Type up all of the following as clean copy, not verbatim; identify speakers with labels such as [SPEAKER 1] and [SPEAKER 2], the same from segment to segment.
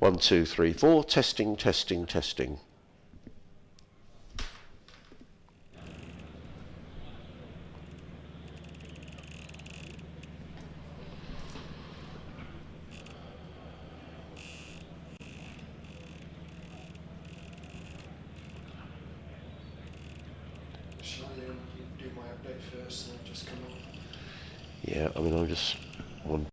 [SPEAKER 1] 1, 2, 3, 4. Testing, testing, testing.
[SPEAKER 2] Shall I do my update first and then just come on?
[SPEAKER 1] Yeah, I mean, I'm just one.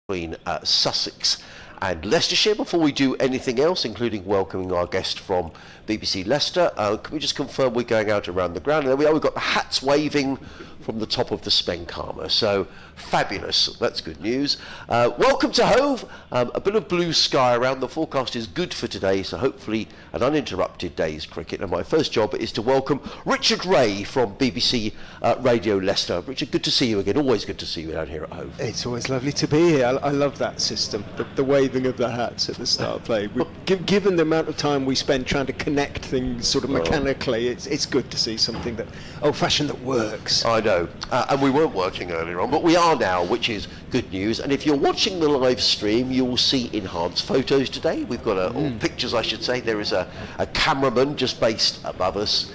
[SPEAKER 1] Between Sussex and Leicestershire. Before we do anything else, including welcoming our guest from BBC Leicester, can we just confirm we're going out around the ground? And there we are, we've got the hats waving from the top of the Spenkama, so fabulous, that's good news. Welcome to Hove, a bit of blue sky around, the forecast is good for today, so hopefully an uninterrupted day's cricket, and my first job is to welcome Richard Ray from BBC Radio Leicester. Richard, good to see you again, always good to see you down here at Hove.
[SPEAKER 2] It's always lovely to be here. I love that system, the waving of the hats at the start of play. Given the amount of time we spend trying to connect things sort of mechanically, it's good to see something that old-fashioned that works.
[SPEAKER 1] I know, and we weren't working earlier on, but we are now, which is good news. And if you're watching the live stream, you will see enhanced photos today. We've got or pictures, I should say. There is a cameraman just based above us.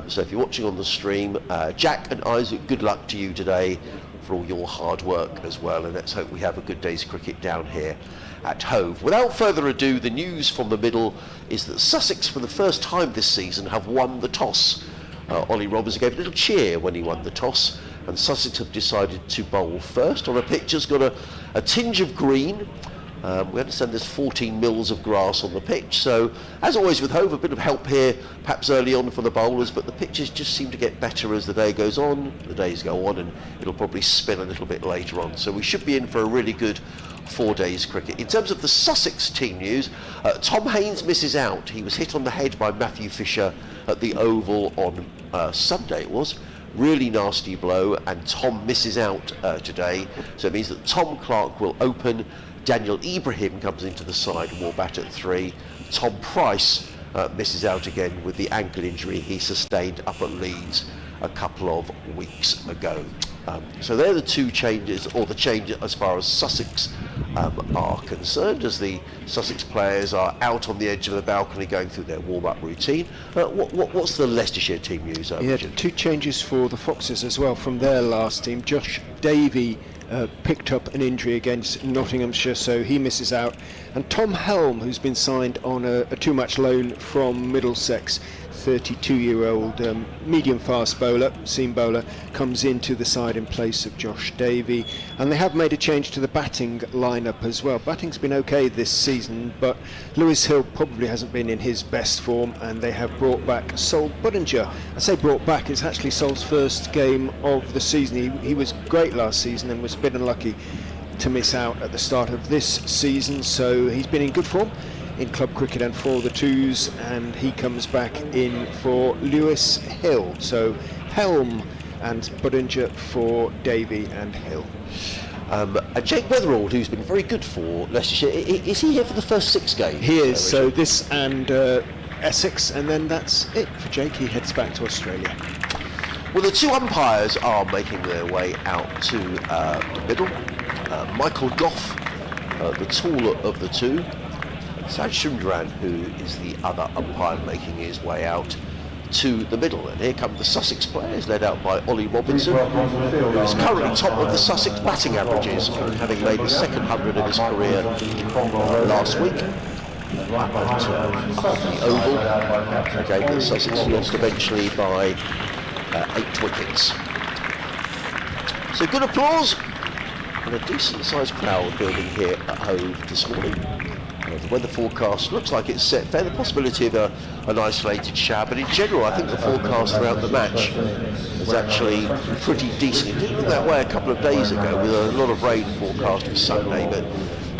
[SPEAKER 1] So if you're watching on the stream, Jack and Isaac, good luck to you today for all your hard work as well. And let's hope we have a good day's cricket down here at Hove. Without further ado, the news from the middle is that Sussex, for the first time this season, have won the toss. Ollie Robinson gave a little cheer when he won the toss, and Sussex have decided to bowl first on a pitch that's got a tinge of green. We understand there's 14 mils of grass on the pitch, so as always with Hove, a bit of help here perhaps early on for the bowlers, but the pitches just seem to get better as the day goes on, the days go on, and it'll probably spin a little bit later on, so we should be in for a really good 4 days cricket. In terms of the Sussex team news, Tom Haynes misses out. He was hit on the head by Matthew Fisher at the Oval on Sunday it was. Really nasty blow, and Tom misses out today, so it means that Tom Clark will open. Daniel Ibrahim comes into the side and will bat at 3. Tom Price misses out again with the ankle injury he sustained up at Leeds a couple of weeks ago. So they're the two changes, or the change as far as Sussex are concerned, as the Sussex players are out on the edge of the balcony going through their warm-up routine. What's the Leicestershire team news?
[SPEAKER 2] Yeah, two changes for the Foxes as well from their last team. Josh Davey picked up an injury against Nottinghamshire, so he misses out. And Tom Helm, who's been signed on a 2-match loan from Middlesex, 32-year-old medium fast bowler, seam bowler, comes into the side in place of Josh Davey. And they have made a change to the batting lineup as well. Batting's been okay this season, but Lewis Hill probably hasn't been in his best form, and they have brought back Sol Budinger. I say brought back, it's actually Sol's first game of the season. He was great last season and was a bit unlucky to miss out at the start of this season, so he's been in good form in club cricket and for the Twos, and he comes back in for Lewis Hill. So Helm and Budinger for Davey and Hill.
[SPEAKER 1] Jake Weatherald, who's been very good for Leicestershire, is he here for the first 6 games?
[SPEAKER 2] He is, so this and Essex, and then that's it for Jake. He heads back to Australia.
[SPEAKER 1] Well, the two umpires are making their way out to the middle. Michael Goff, the taller of the two, Saj Sundaran, who is the other umpire, making his way out to the middle. And here come the Sussex players, led out by Ollie Robinson, who is currently top of the Sussex batting averages, having made the second 100 of his career last week. Up at the Oval, a game that Sussex lost eventually by 8 wickets. So good applause and a decent sized crowd building here at Hove this morning. The weather forecast looks like it's set fair, the possibility of an isolated shower, but in general I think the forecast throughout the match is actually pretty decent. It didn't look that way a couple of days ago with a lot of rain forecast for Sunday, but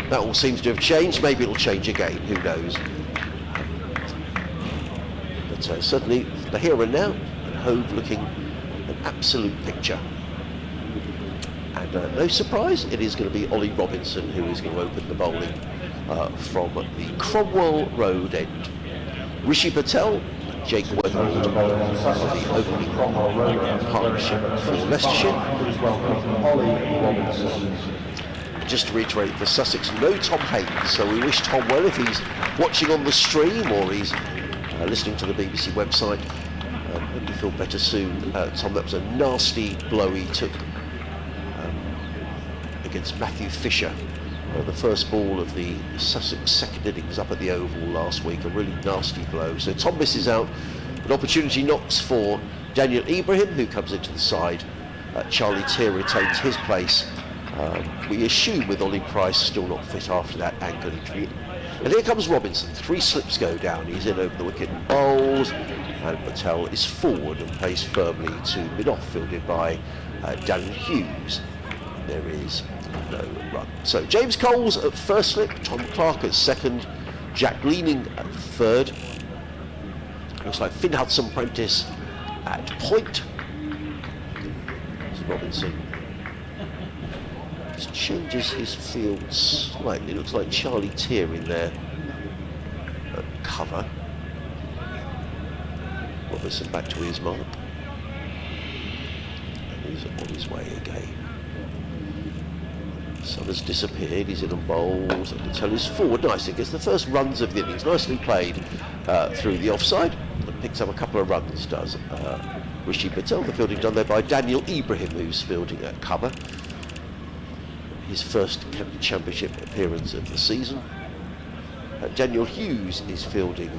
[SPEAKER 1] that all seems to have changed. Maybe it'll change again, who knows. But certainly the here and now, Hove looking an absolute picture. And no surprise, it is going to be Ollie Robinson who is going to open the bowling from the Cromwell Road end. Rishi Patel, Jake Weatherald are the opening partnership for Leicestershire. Just to reiterate, for Sussex, no Tom Haynes, so we wish Tom well if he's watching on the stream or he's listening to the BBC website. Hope you feel better soon. Tom, that was a nasty blow he took against Matthew Fisher. The first ball of the Sussex second innings up at the Oval last week, a really nasty blow. So Tom misses out. An opportunity knocks for Daniel Ibrahim, who comes into the side. Charlie Tear retains his place. We assume with Ollie Price still not fit after that ankle injury. And here comes Robinson. 3 slips go down. He's in over the wicket and bowls. And Patel is forward and plays firmly to mid-off, fielded by Darren Hughes. There is no run. So James Coles at first slip, Tom Clark at second, Jack Leaning at third. Looks like Finn Hudson-Prentice at point. So Robinson just changes his field slightly. Looks like Charlie Tear in there at cover. Robinson back to his mark. And he's on his way again. Sun has disappeared, he's in on bowls, and Patel is forward nicely. Gets the first runs of the innings, nicely played through the offside, and picks up a couple of runs, does Rishi Patel. The fielding done there by Daniel Ibrahim, who's fielding at cover. His first championship appearance of the season. Daniel Hughes is fielding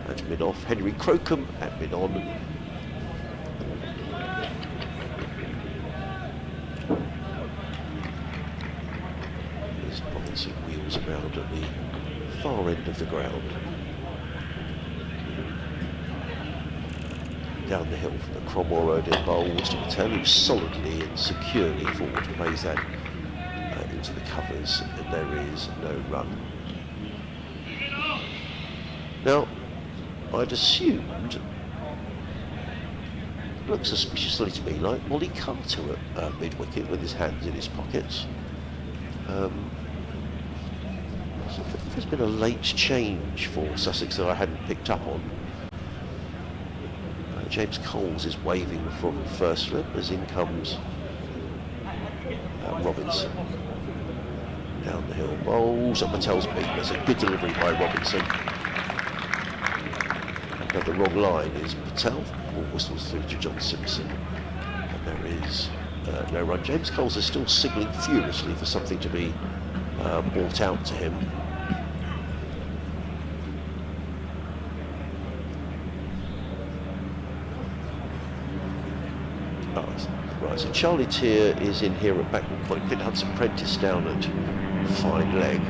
[SPEAKER 1] at mid-off, Henry Crocombe at mid-on. Robinson wheels around at the far end of the ground. Down the hill from the Cromwell Road in bowls to Patel, who solidly and securely forward plays that into the covers, and there is no run. Now, I'd assumed, it looks suspiciously to me like Wally Carter at mid-wicket with his hands in his pockets. So there's been a late change for Sussex that I hadn't picked up on. James Coles is waving from first slip as in comes Robinson. Down the hill bowls, and Patel's beat. There's a good delivery by Robinson. Now the wrong line is Patel. Ball whistles through to John Simpson. And there is no run. James Coles is still signalling furiously for something to be brought out to him. Right, so Charlie Tear is in here at backward point. Finn Hudson-Prentice down at fine leg.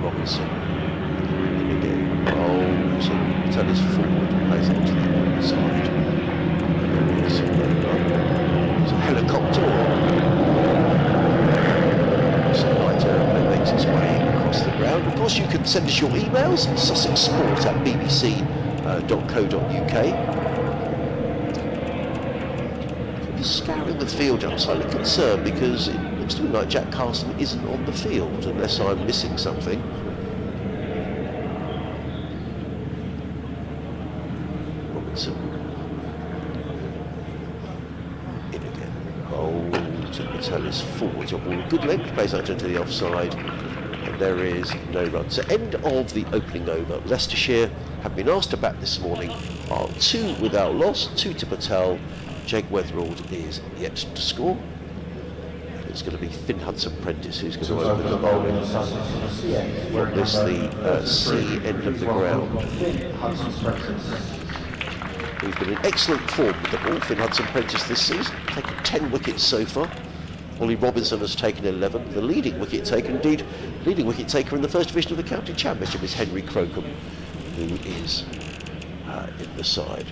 [SPEAKER 1] Robinson in again. Bowls and Patel is forward, plays out to the other side. And there is a helicopter. Some light aeroplane makes its way across the ground. Of course, you can send us your emails, sussexsport@bbc.co.uk. Scouring the field, I'm slightly concerned because it looks to me like Jack Carson isn't on the field, unless I'm missing something. Robinson in again. Bowls and Patel is forward. Your ball, good length, plays out into the offside, and there is no run. So end of the opening over. Leicestershire have been asked to bat this morning, are 2 without loss, 2 to Patel. Jake Weatherald is yet to score. It's going to be Finn Hudson-Prentice who's going to open the bowling from this, the C end of the ground. He's been in excellent form with the ball, Finn Hudson-Prentice, this season, taken 10 wickets so far. Ollie Robinson has taken 11. The leading wicket taker, indeed, leading wicket taker in the first division of the county championship is Henry Crocombe, who is in the side.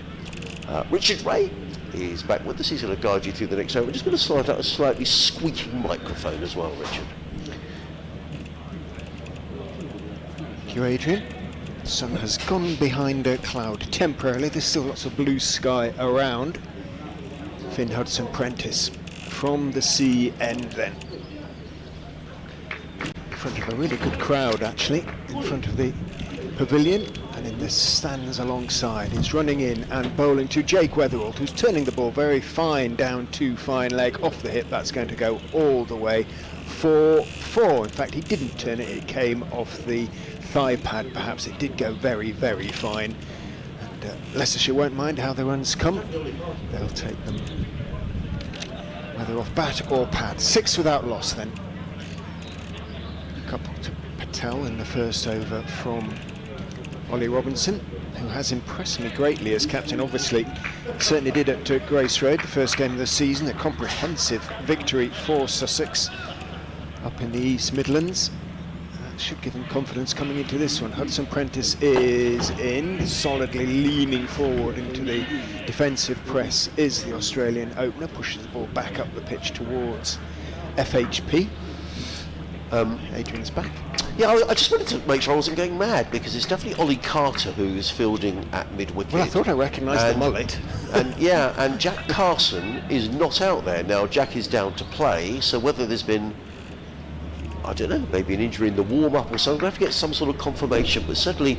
[SPEAKER 1] Richard Ray is back with us. He's going to guide you through the next hour. We're just going to slide out a slightly squeaking microphone as well, Richard.
[SPEAKER 2] Thank you, Adrian. The sun has gone behind a cloud temporarily. There's still lots of blue sky around. Finn Hudson-Prentice from the sea end then. In front of a really good crowd actually, in front of the pavilion and in the stands alongside. He's running in and bowling to Jake Weatherald, who's turning the ball very fine down to fine leg off the hip. That's going to go all the way for 4. In fact, he didn't turn it, it came off the thigh pad. Perhaps it did go very, very fine. And Leicestershire won't mind how the runs come. They'll take them whether off bat or pad. 6 without loss then. A couple to Patel in the first over from Ollie Robinson, who has impressed me greatly as captain. Obviously, certainly did at Grace Road, the first game of the season. A comprehensive victory for Sussex up in the East Midlands. That should give him confidence coming into this one. Hudson-Prentice is in, solidly leaning forward into the defensive press is the Australian opener, pushes the ball back up the pitch towards FHP. Adrian's back.
[SPEAKER 1] Yeah, I just wanted to make sure I wasn't going mad, because it's definitely Ollie Carter who's fielding at mid-wicket.
[SPEAKER 2] Well, I thought I recognised the mullet.
[SPEAKER 1] And yeah, and Jack Carson is not out there. Now, Jack is down to play, so whether there's been, I don't know, maybe an injury in the warm-up or something, we have to get some sort of confirmation, but certainly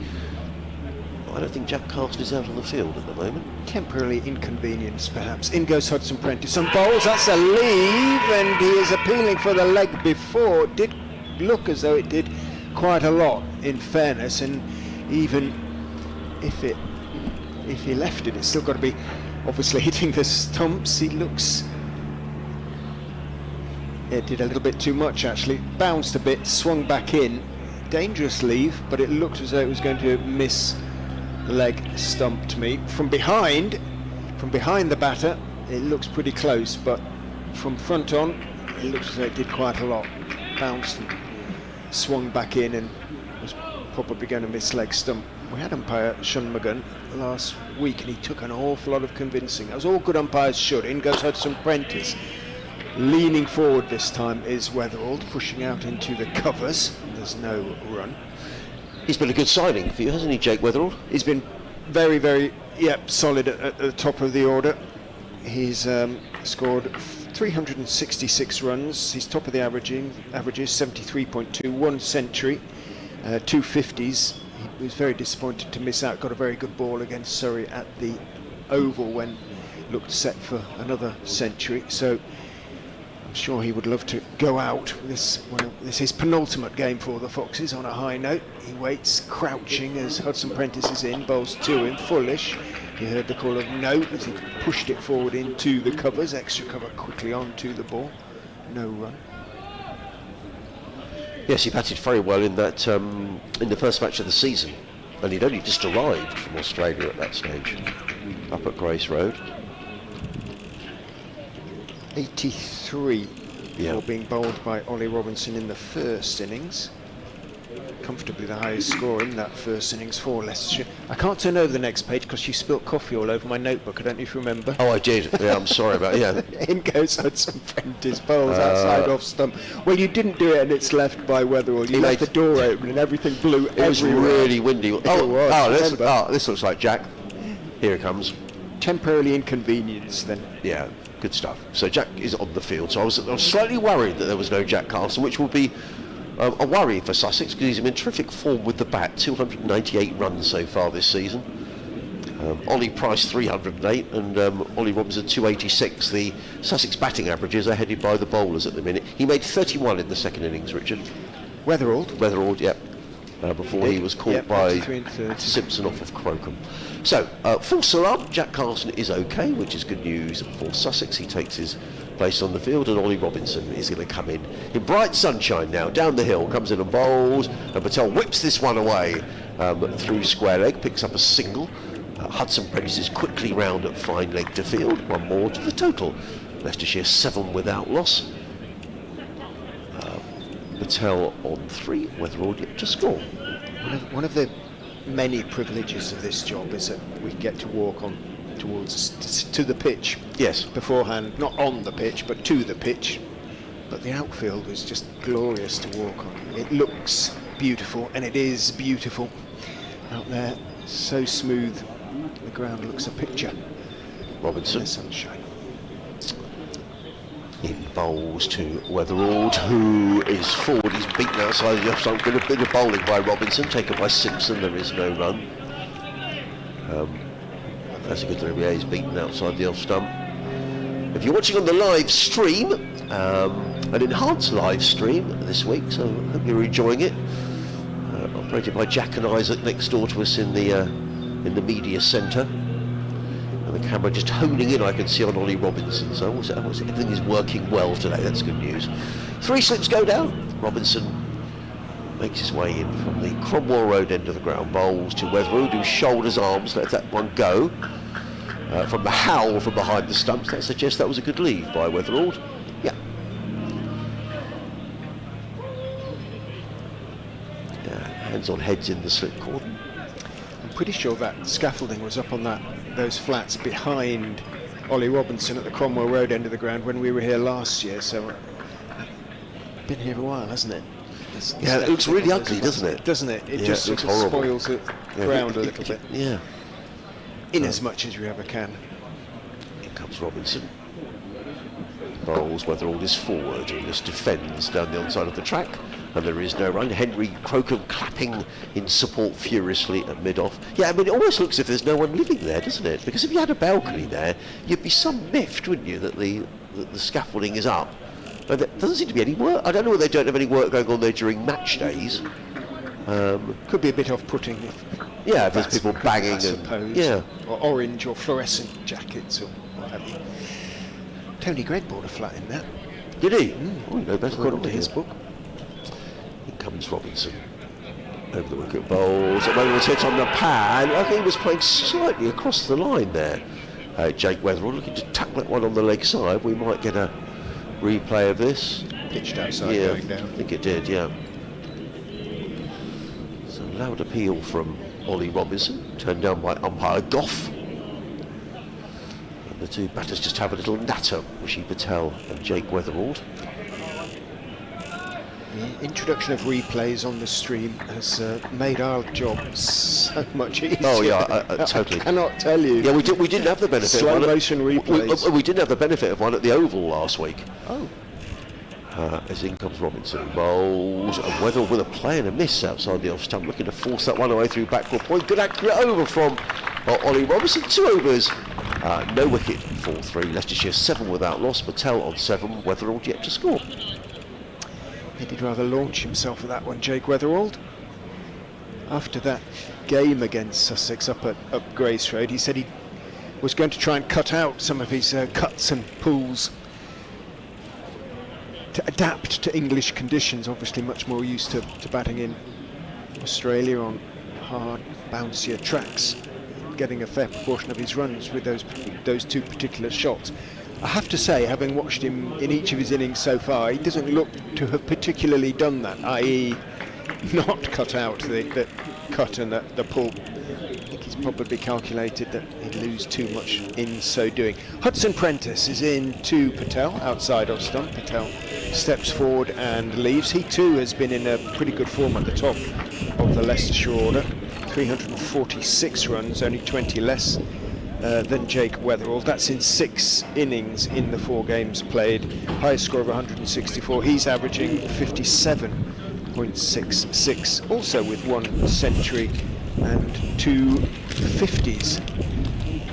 [SPEAKER 1] I don't think Jack Carson is out on the field at the moment.
[SPEAKER 2] Temporarily inconvenienced, perhaps. In goes Hudson-Prentice. Some bowls, that's a leave, and he is appealing for the leg before. It did look as though it did quite a lot, in fairness, and even if he left it, it's still got to be obviously hitting the stumps. He looks, it did a little bit too much actually, bounced a bit, swung back in, dangerous leave, but it looked as though it was going to miss the leg stump to me. From behind the batter, it looks pretty close, but from front on, it looks as though it did quite a lot. Bounced and swung back in and was probably going to miss leg stump. We had umpire Shunmagan last week and he took an awful lot of convincing, as all good umpires should. In goes Hudson-Prentice. Leaning forward this time is Weatherald, pushing out into the covers. There's no run.
[SPEAKER 1] He's been a good signing for you, hasn't he, Jake Weatherald?
[SPEAKER 2] He's been very, very solid at the top of the order. He's scored 366 runs. He's top of the averages 73.2, 1 century, 2 50s. He was very disappointed to miss out. Got a very good ball against Surrey at the Oval when looked set for another century. So I'm sure he would love to go out. This is his penultimate game for the Foxes on a high note. He waits, crouching as Hudson-Prentice is in, bowls to him, fullish. He heard the call of no as he pushed it forward into the covers. Extra cover quickly onto the ball. No run.
[SPEAKER 1] Yes, he batted very well in that in the first match of the season, and he'd only just arrived from Australia at that stage, up at Grace Road.
[SPEAKER 2] 83 before being bowled by Ollie Robinson in the first innings. Comfortably the highest score in that first innings for Leicestershire. I can't turn over the next page because you spilt coffee all over my notebook. I don't know if you remember.
[SPEAKER 1] Oh, I did. Yeah, I'm sorry about it. Yeah.
[SPEAKER 2] In goes Hudson-Prentice, bowls outside off stump. Well, you didn't do it, and it's left by Weatherall. You left the door open, and everything blew everywhere.
[SPEAKER 1] It was really windy.
[SPEAKER 2] This
[SPEAKER 1] looks like Jack. Here it comes.
[SPEAKER 2] Temporarily inconvenienced then.
[SPEAKER 1] Yeah, good stuff. So Jack is on the field. So I was slightly worried that there was no Jack Carson, which will be a worry for Sussex because he's in terrific form with the bat. 298 runs so far this season. Ollie Price 308 and Ollie Robinson 286. The Sussex batting averages are headed by the bowlers at the minute. He made 31 in the second innings, Richard.
[SPEAKER 2] Weatherald,
[SPEAKER 1] yep. Before he was caught by Simpson off of Crocombe. So, full salam, Jack Carson is okay, which is good news for Sussex. He takes his place on the field, and Ollie Robinson is going to come in bright sunshine now, down the hill, comes in and bowls, and Patel whips this one away through square leg, picks up a single. Hudson-Prentice is quickly round at fine leg to field, one more to the total. Leicestershire 7 without loss. Patel on 3, Weatherall yet to score.
[SPEAKER 2] One of the many privileges of this job is that we get to walk on to the pitch.
[SPEAKER 1] Yes.
[SPEAKER 2] Beforehand, not on the pitch, but to the pitch. But the outfield was just glorious to walk on. It looks beautiful, and it is beautiful. out there, so smooth. The ground looks a picture.
[SPEAKER 1] Robinson.
[SPEAKER 2] In the sunshine.
[SPEAKER 1] In bowls to Weatherald, who is forward. He's beaten outside the off stump. Bit of bowling by Robinson, taken by Simpson. There is no run. That's a good delivery. Yeah, he's beaten outside the off stump. If you're watching on the live stream, an enhanced live stream this week, so I hope you're enjoying it. Operated by Jack and Isaac next door to us in the media centre. And the camera just honing in, I can see, on Ollie Robinson. So everything is working well today. That's good news. 3 slips go down. Robinson makes his way in from the Cromwell Road end of the ground. Bowls to Weatherald, who shoulders arms, lets that one go. From the howl from behind the stumps, that suggests that was a good leave by Weatherald. Yeah. Hands on heads in the slip cordon.
[SPEAKER 2] I'm pretty sure that scaffolding was up on those flats behind Ollie Robinson at the Cromwell Road end of the ground when we were here last year, so been here a while, hasn't it?
[SPEAKER 1] Yeah, it looks really ugly, doesn't it?
[SPEAKER 2] Doesn't it? It just sort of spoils the ground a little bit.
[SPEAKER 1] Yeah.
[SPEAKER 2] In as much as you ever can.
[SPEAKER 1] Here comes Robinson. Bowls, Weatherald is forward and just defends down the onside of the track, and there is no run. Henry Crocombe clapping in support furiously at mid-off. Yeah, I mean, it almost looks as if there's no one living there, doesn't it? Because if you had a balcony there, you'd be some miffed, wouldn't you, that the scaffolding is up. But there doesn't seem to be any work. I don't know whether they don't have any work going on there during match days.
[SPEAKER 2] Could be a bit off-putting.
[SPEAKER 1] Yeah, if there's people banging,
[SPEAKER 2] I suppose.
[SPEAKER 1] Yeah,
[SPEAKER 2] or orange or fluorescent jackets or what have you. Tony Gregg bought a flat in that.
[SPEAKER 1] Did he? Oh, no better
[SPEAKER 2] According
[SPEAKER 1] than
[SPEAKER 2] to his book.
[SPEAKER 1] Here comes Robinson. Over the wicket, bowls. Weatherald's hit on the pad. I think he was playing slightly across the line there. Jake Weatherald looking to tap that one on the leg side. We might get a replay of this.
[SPEAKER 2] Pitched outside,
[SPEAKER 1] yeah,
[SPEAKER 2] going down.
[SPEAKER 1] I think it did, yeah. It's a loud appeal from Ollie Robinson, turned down by umpire Goff. And the two batters just have a little natter, Rishi Patel and Jake Weatherald.
[SPEAKER 2] The introduction of replays on the stream has made our job so much easier.
[SPEAKER 1] Oh yeah, totally.
[SPEAKER 2] I cannot tell you.
[SPEAKER 1] Yeah, we didn't have the benefit
[SPEAKER 2] slow
[SPEAKER 1] of one.
[SPEAKER 2] motion replays.
[SPEAKER 1] We didn't have the benefit of one at the Oval last week.
[SPEAKER 2] Oh.
[SPEAKER 1] As in comes Robinson, bowls, and Weatherald with a play and a miss outside the off stump, looking to force that one away through backward point. Good accurate over from Ollie Robinson. 2 overs, no wicket, 4-3. Leicestershire 7 without loss. Patel on 7. Weatherald yet to score.
[SPEAKER 2] He did rather launch himself with that one, Jake Weatherald. After that game against Sussex up Grace Road, he said he was going to try and cut out some of his cuts and pulls to adapt to English conditions. Obviously much more used to batting in Australia on hard, bouncier tracks, getting a fair proportion of his runs with those 2 particular shots. I have to say, having watched him in each of his innings so far, he doesn't look to have particularly done that, i.e. not cut out the cut and the pull. I think he's probably calculated that he'd lose too much in so doing. Hudson Prentice is in to Patel, outside off stump. Patel steps forward and leaves. He too has been in a pretty good form at the top of the Leicestershire order. 346 runs, only 20 less than Jake Weatherald. That's in 6 innings in the 4 games played. Highest score of 164. He's averaging 57.66, also with 1 century and 2 50s.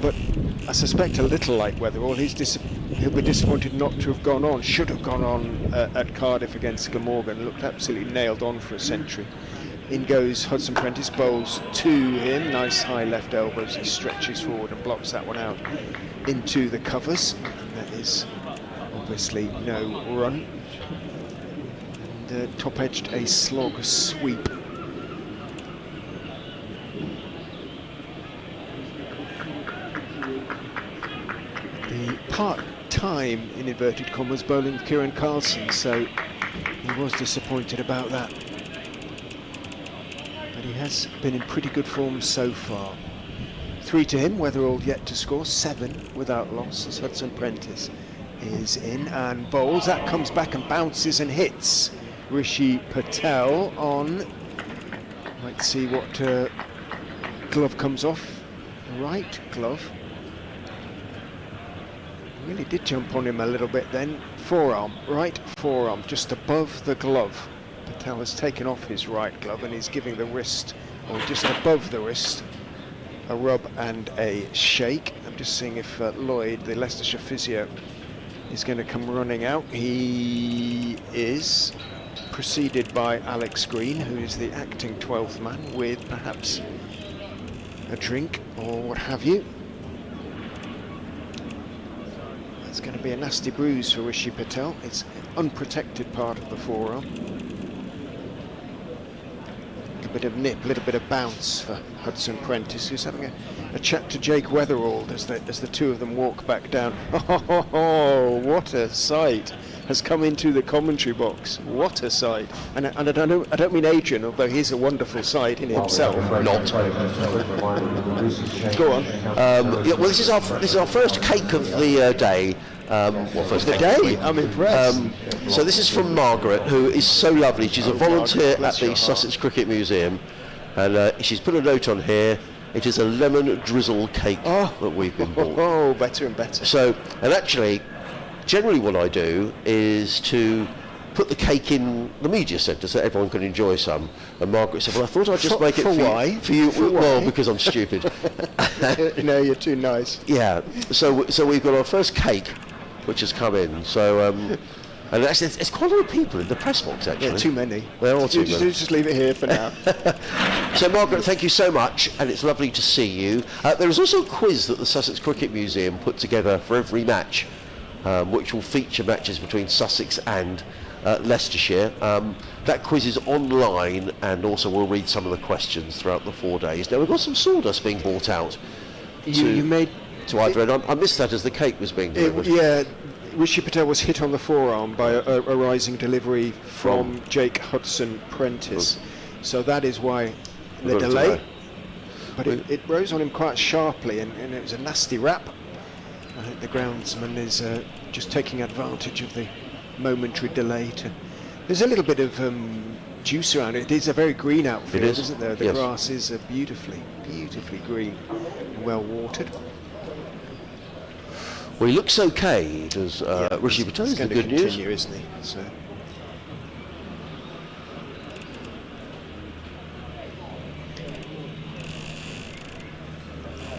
[SPEAKER 2] But I suspect a little like Weatherald, he'll be disappointed not to have gone on. Should have gone on at Cardiff against Glamorgan. Looked absolutely nailed on for a century. In goes Hudson Prentice, bowls to him. Nice high left elbows. He stretches forward and blocks that one out into the covers. That is obviously no run. And top edged a slog sweep. The part-time, in inverted commas, bowling of Kieran Carlson, so he was disappointed about that. But he has been in pretty good form so far. 3 to him, Weatherald yet to score, 7 without loss as Hudson Prentice is in and bowls. That comes back and bounces and hits Rishi Patel on. Might see what glove comes off, the right glove. Really did jump on him a little bit then. Forearm, right forearm, just above the glove. Patel has taken off his right glove and he's giving the wrist, or just above the wrist, a rub and a shake. I'm just seeing if Lloyd, the Leicestershire physio, is going to come running out. He is, preceded by Alex Green, who is the acting 12th man, with perhaps a drink or what have you. It's going to be a nasty bruise for Rishi Patel. It's an unprotected part of the forearm. A little bit of nip, a little bit of bounce for Hudson Prentice, who's having a chat to Jake Weatherald as the two of them walk back down. Oh, what a sight has come into the commentary box. What a sight. And I don't mean Adrian, although he's a wonderful sight in himself.
[SPEAKER 1] Not.
[SPEAKER 2] Go on.
[SPEAKER 1] Yeah, well, this is our first cake of the day. First
[SPEAKER 2] The
[SPEAKER 1] cake
[SPEAKER 2] day?
[SPEAKER 1] of the week.
[SPEAKER 2] I'm impressed.
[SPEAKER 1] So this is from Margaret, who is so lovely. She's a volunteer at the Sussex Cricket Museum, and she's put a note on here. It is a lemon drizzle cake that we've been bought.
[SPEAKER 2] Oh, better and better.
[SPEAKER 1] So, and actually, generally what I do is to put the cake in the media centre so everyone can enjoy some. And Margaret said, well, I thought I'd just make it for you. Well, because I'm stupid.
[SPEAKER 2] No, you're too nice.
[SPEAKER 1] Yeah, so we've got our first cake, which has come in. So, and actually, it's quite a lot of people in the press box, actually.
[SPEAKER 2] Yeah, too many.
[SPEAKER 1] There are too many.
[SPEAKER 2] Just leave it here for now.
[SPEAKER 1] So, Margaret, thank you so much, and it's lovely to see you. There is also a quiz that the Sussex Cricket Museum put together for every match, which will feature matches between Sussex and Leicestershire. That quiz is online, and also we'll read some of the questions throughout the 4 days. Now, we've got some sawdust being brought out.
[SPEAKER 2] You made
[SPEAKER 1] to either end. I missed that as the cake was being delivered.
[SPEAKER 2] Yeah, Rishi Patel was hit on the forearm by a rising delivery from Jake Hudson Prentice. So that is why the delay. But it rose on him quite sharply, and it was a nasty rap. I think the groundsman is just taking advantage of the momentary delay. There's a little bit of juice around it. It is a very green outfield, isn't there? The grass is beautifully green and well watered.
[SPEAKER 1] Well, he looks okay, does Rishi Patel. Is the good news.
[SPEAKER 2] He's going to continue, isn't he? So.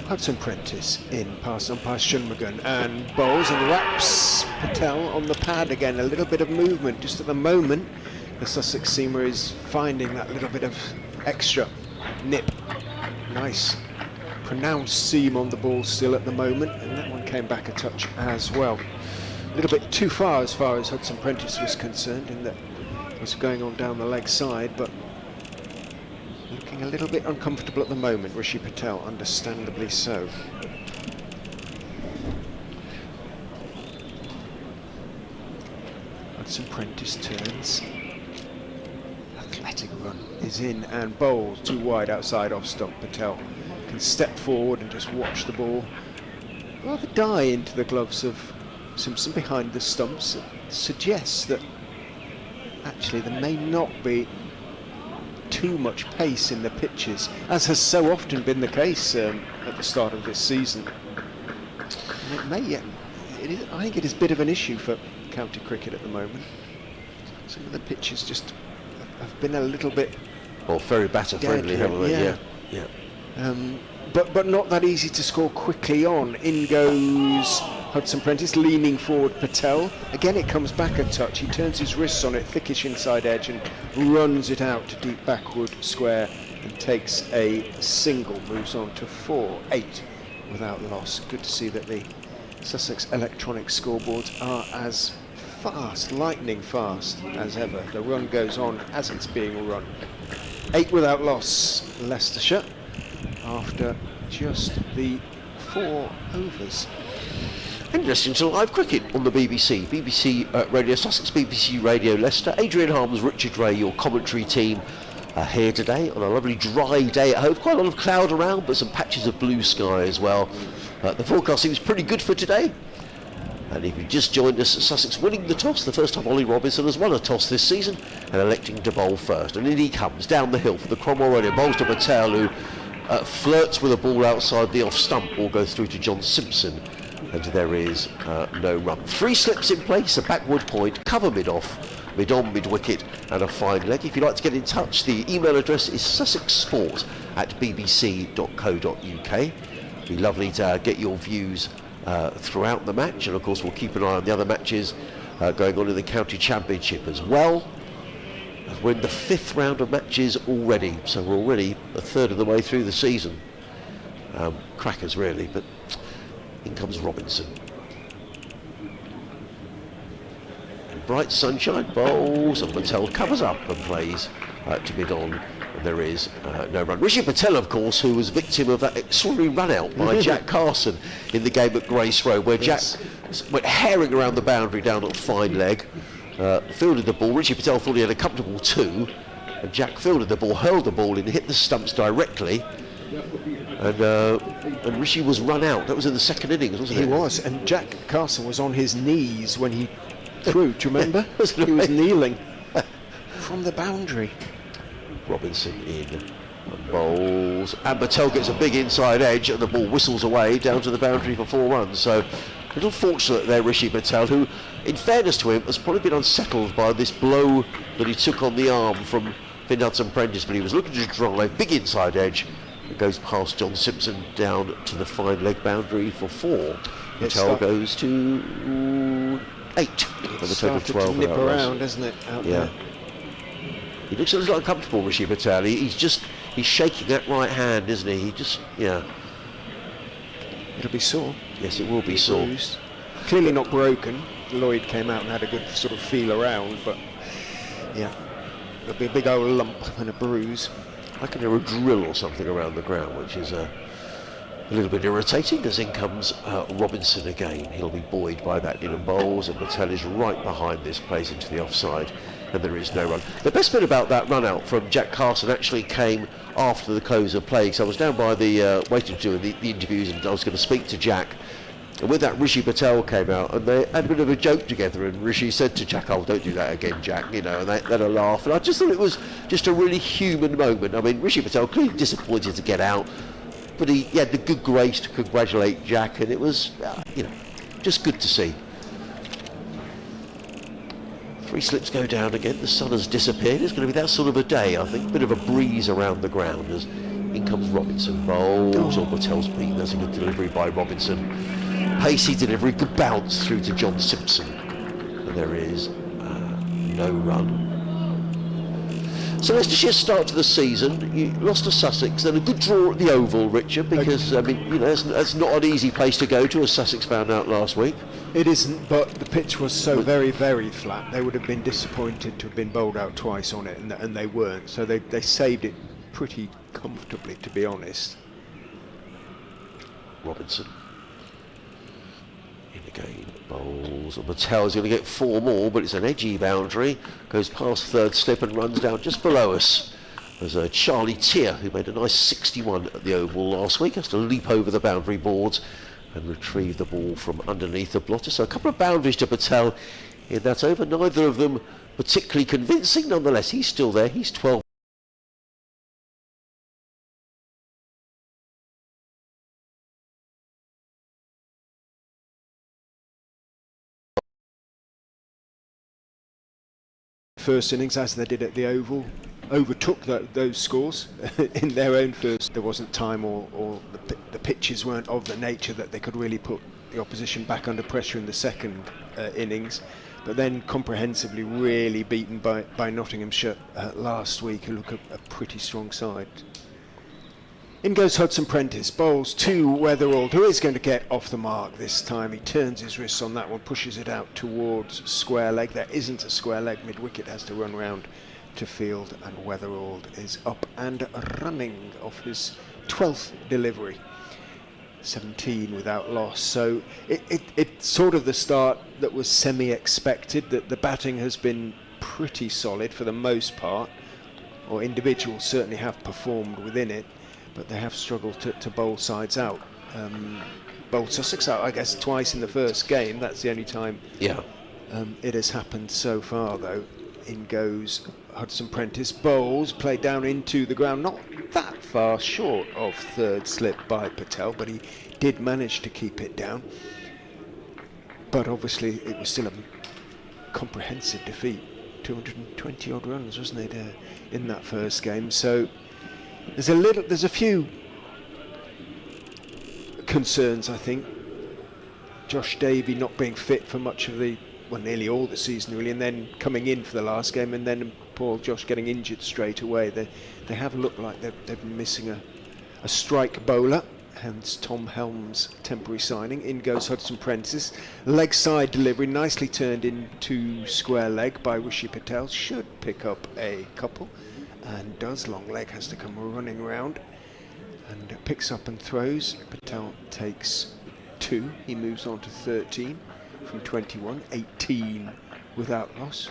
[SPEAKER 2] Hudson Prentice in past Shanmugam and bowls and wraps Patel on the pad again. A little bit of movement just at the moment. The Sussex seamer is finding that little bit of extra nip. Nice pronounced seam on the ball still at the moment, and that one came back a touch as well. A little bit too far as Hudson Prentice was concerned, in that it was going on down the leg side, but looking a little bit uncomfortable at the moment, Rishi Patel, understandably so. Hudson Prentice turns. Athletic run is in and bowls too wide outside off stump. Patel can step forward and just watch the ball rather die into the gloves of Simpson behind the stumps. It suggests that actually there may not be too much pace in the pitches, as has so often been the case at the start of this season. And it may, I think it is a bit of an issue for county cricket at the moment. Some of the pitches just have been a little bit
[SPEAKER 1] very batter friendly, haven't they? Yeah.
[SPEAKER 2] But not that easy to score quickly on. In goes Hudson Prentice, leaning forward Patel. Again it comes back a touch. He turns his wrists on it, thickish inside edge, and runs it out to deep backward square and takes a single. Moves on to 4-8 without loss. Good to see that the Sussex electronic scoreboards are as fast, lightning fast as ever. The run goes on as it's being run. 8 without loss, Leicestershire, after just the 4 overs.
[SPEAKER 1] And listening to live cricket on the BBC Radio Sussex, BBC Radio Leicester. Adrian Harms, Richard Ray, your commentary team are here today on a lovely dry day at Hove. Quite a lot of cloud around, but some patches of blue sky as well. The forecast seems pretty good for today. And if you just joined us, Sussex winning the toss, the first time Ollie Robinson has won a toss this season, and electing to bowl first. And in he comes down the hill for the Cromwell Radio. Bowls to Patel, who flirts with a ball outside the off stump, ball goes through to John Simpson, and there is no run. 3 slips in place, a backward point, cover mid-off, mid-on, mid-wicket, and a fine leg. If you'd like to get in touch, the email address is sussexsport@bbc.co.uk. It'd be lovely to get your views throughout the match, and of course we'll keep an eye on the other matches going on in the county championship as well. We're in the 5th round of matches already, so we're already a third of the way through the season. Crackers really, but in comes Robinson. In bright sunshine, bowls, and Patel covers up and plays to mid-on, and there is no run. Rishi Patel, of course, who was victim of that extraordinary run-out by Jack Carson in the game at Grace Road, where Jack went herring around the boundary down on fine leg, fielded the ball. Rishi Patel thought he had a comfortable 2, and Jack fielded the ball, hurled the ball in, hit the stumps directly, and Rishi was run out. That was in the 2nd innings, wasn't it?
[SPEAKER 2] He was, and Jack Carson was on his knees when he threw. Do you remember? He was kneeling from the boundary.
[SPEAKER 1] Robinson in and bowls, and Patel gets a big inside edge, and the ball whistles away down to the boundary for 4 runs. So a little fortunate there, Rishi Patel, who, in fairness to him, has probably been unsettled by this blow that he took on the arm from Finn Hudson-Prentice, but he was looking to drive, big inside edge. It goes past John Simpson down to the fine leg boundary for 4. Patel goes to 8 with a total of 12.
[SPEAKER 2] To nip around, isn't it? Out there.
[SPEAKER 1] He looks a little uncomfortable, Rishi Patel. He's shaking that right hand, isn't he?
[SPEAKER 2] It'll be sore.
[SPEAKER 1] Yes, it will be sore.
[SPEAKER 2] Bruised. Clearly not broken. Lloyd came out and had a good sort of feel around, but yeah, it'll be a big old lump and a bruise.
[SPEAKER 1] I can hear a drill or something around the ground, which is a little bit irritating, as in comes Robinson again. He'll be buoyed by that in and bowls, and Patel is right behind this, plays into the offside, and there is no run. The best bit about that run out from Jack Carson actually came after the close of play. So I was down by the waiting to do the interviews, and I was going to speak to Jack, and with that Rishi Patel came out, and they had a bit of a joke together, and Rishi said to Jack, "Oh, don't do that again, Jack," and they had a laugh, and I just thought it was just a really human moment. I mean, Rishi Patel clearly disappointed to get out, but he had the good grace to congratulate Jack, and it was just good to see. 3 slips go down again. The sun has disappeared. It's going to be that sort of a day, I think. Bit of a breeze around the ground as in comes Robinson. Bowls or Patel's beat. That's a good delivery by Robinson. Pacey delivery, good bounce through to John Simpson. And there is no run. So Leicestershire start to the season. You lost to Sussex, then a good draw at the Oval, Richard, because that's not an easy place to go to, as Sussex found out last week.
[SPEAKER 2] It isn't, but the pitch was so very, very flat. They would have been disappointed to have been bowled out twice on it, and they weren't. So they saved it pretty comfortably, to be honest.
[SPEAKER 1] Robinson in again, bowls, and Patel's going to get 4 more, but it's an edgy boundary, goes past 3rd slip and runs down just below us. There's a Charlie Tier, who made a nice 61 at the Oval last week, has to leap over the boundary boards and retrieve the ball from underneath the blotter. So a couple of boundaries to Patel in that over, neither of them particularly convincing. Nonetheless, he's still there, he's 12.
[SPEAKER 2] First innings, as they did at the Oval, overtook those scores in their own first. There wasn't time, or the pitches weren't of the nature that they could really put the opposition back under pressure in the second innings. But then comprehensively really beaten by Nottinghamshire last week, who look a pretty strong side. In goes Hudson-Prentice, bowls to Weatherald, who is going to get off the mark this time. He turns his wrists on that one, pushes it out towards square leg. There isn't a square leg, mid-wicket has to run round to field, and Weatherald is up and running off his 12th delivery. 17 without loss, so it's sort of the start that was semi-expected. That the batting has been pretty solid for the most part, or individuals certainly have performed within it, but they have struggled to bowl sides out. Bowled Sussex out, I guess, twice in the first game. That's the only time it has happened so far, though. In goes Hudson Prentice bowls, played down into the ground, not that far short of third slip by Patel, but he did manage to keep it down. But obviously it was still a comprehensive defeat, 220 odd runs, wasn't it, in that first game? So there's a few concerns, I think. Josh Davey not being fit for much of nearly all the season really, and then coming in for the last game, and then poor Josh getting injured straight away. They have looked like they've been missing a strike bowler, hence Tom Helm's temporary signing. In goes Hudson Prentice, leg side delivery, nicely turned into square leg by Rishi Patel, should pick up a couple, and does. Long leg has to come running round, and picks up and throws. Patel takes 2, he moves on to 13 from 21, 18 without loss.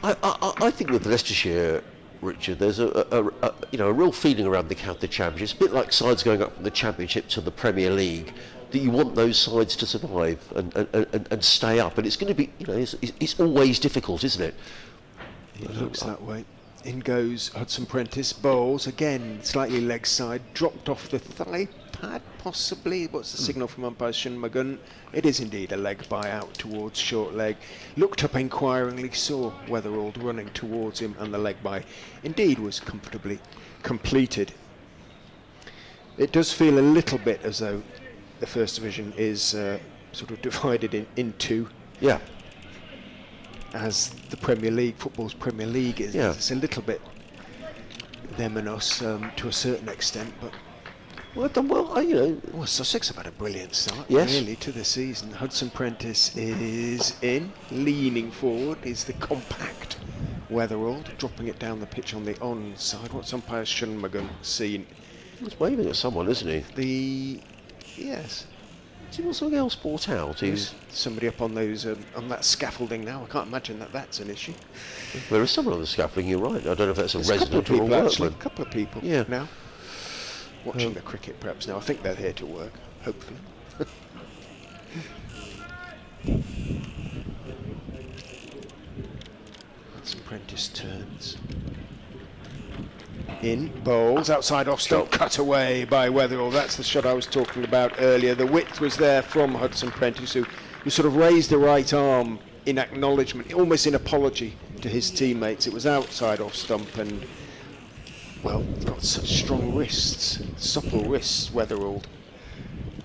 [SPEAKER 1] I think with Leicestershire, Richard, there's a real feeling around the county championship. It's a bit like sides going up from the Championship to the Premier League, that you want those sides to survive and stay up, and it's going to be, it's always difficult, isn't it?
[SPEAKER 2] It looks that way. In goes Hudson Prentice, bowls again, slightly leg side, dropped off the thigh pad, possibly. What's the signal from umpire Shinmagun? It is indeed a leg by out towards short leg. Looked up inquiringly, saw Weatherald running towards him, and the leg by indeed was comfortably completed. It does feel a little bit as though the First Division is sort of divided in two.
[SPEAKER 1] Yeah.
[SPEAKER 2] As the Premier League, football's Premier League is,
[SPEAKER 1] yeah.
[SPEAKER 2] It's a little bit them and us to a certain extent, but
[SPEAKER 1] well,
[SPEAKER 2] Sussex have had a brilliant start,
[SPEAKER 1] yes,
[SPEAKER 2] really, to the season. Hudson Prentice is in, leaning forward, is the compact Weatherald, dropping it down the pitch on the onside. What's umpire Shinmagun seen?
[SPEAKER 1] He's waving at someone, isn't he?
[SPEAKER 2] Yes.
[SPEAKER 1] Does he want something else brought out?
[SPEAKER 2] There's somebody up on those on that scaffolding now. I can't imagine that's an issue.
[SPEAKER 1] There is someone on the scaffolding, you're right. I don't know if that's a
[SPEAKER 2] There's
[SPEAKER 1] resident
[SPEAKER 2] a
[SPEAKER 1] or a workman.
[SPEAKER 2] A couple of people now. Watching the cricket perhaps now. I think they're here to work, hopefully. Hudson Prentice turns. In, bowls, outside off stump, cut away by Weatherall. That's the shot I was talking about earlier. The width was there from Hudson Prentice, who sort of raised the right arm in acknowledgement, almost in apology to his teammates. It was outside off stump, and well, got such strong wrists, supple wrists, Weatherall.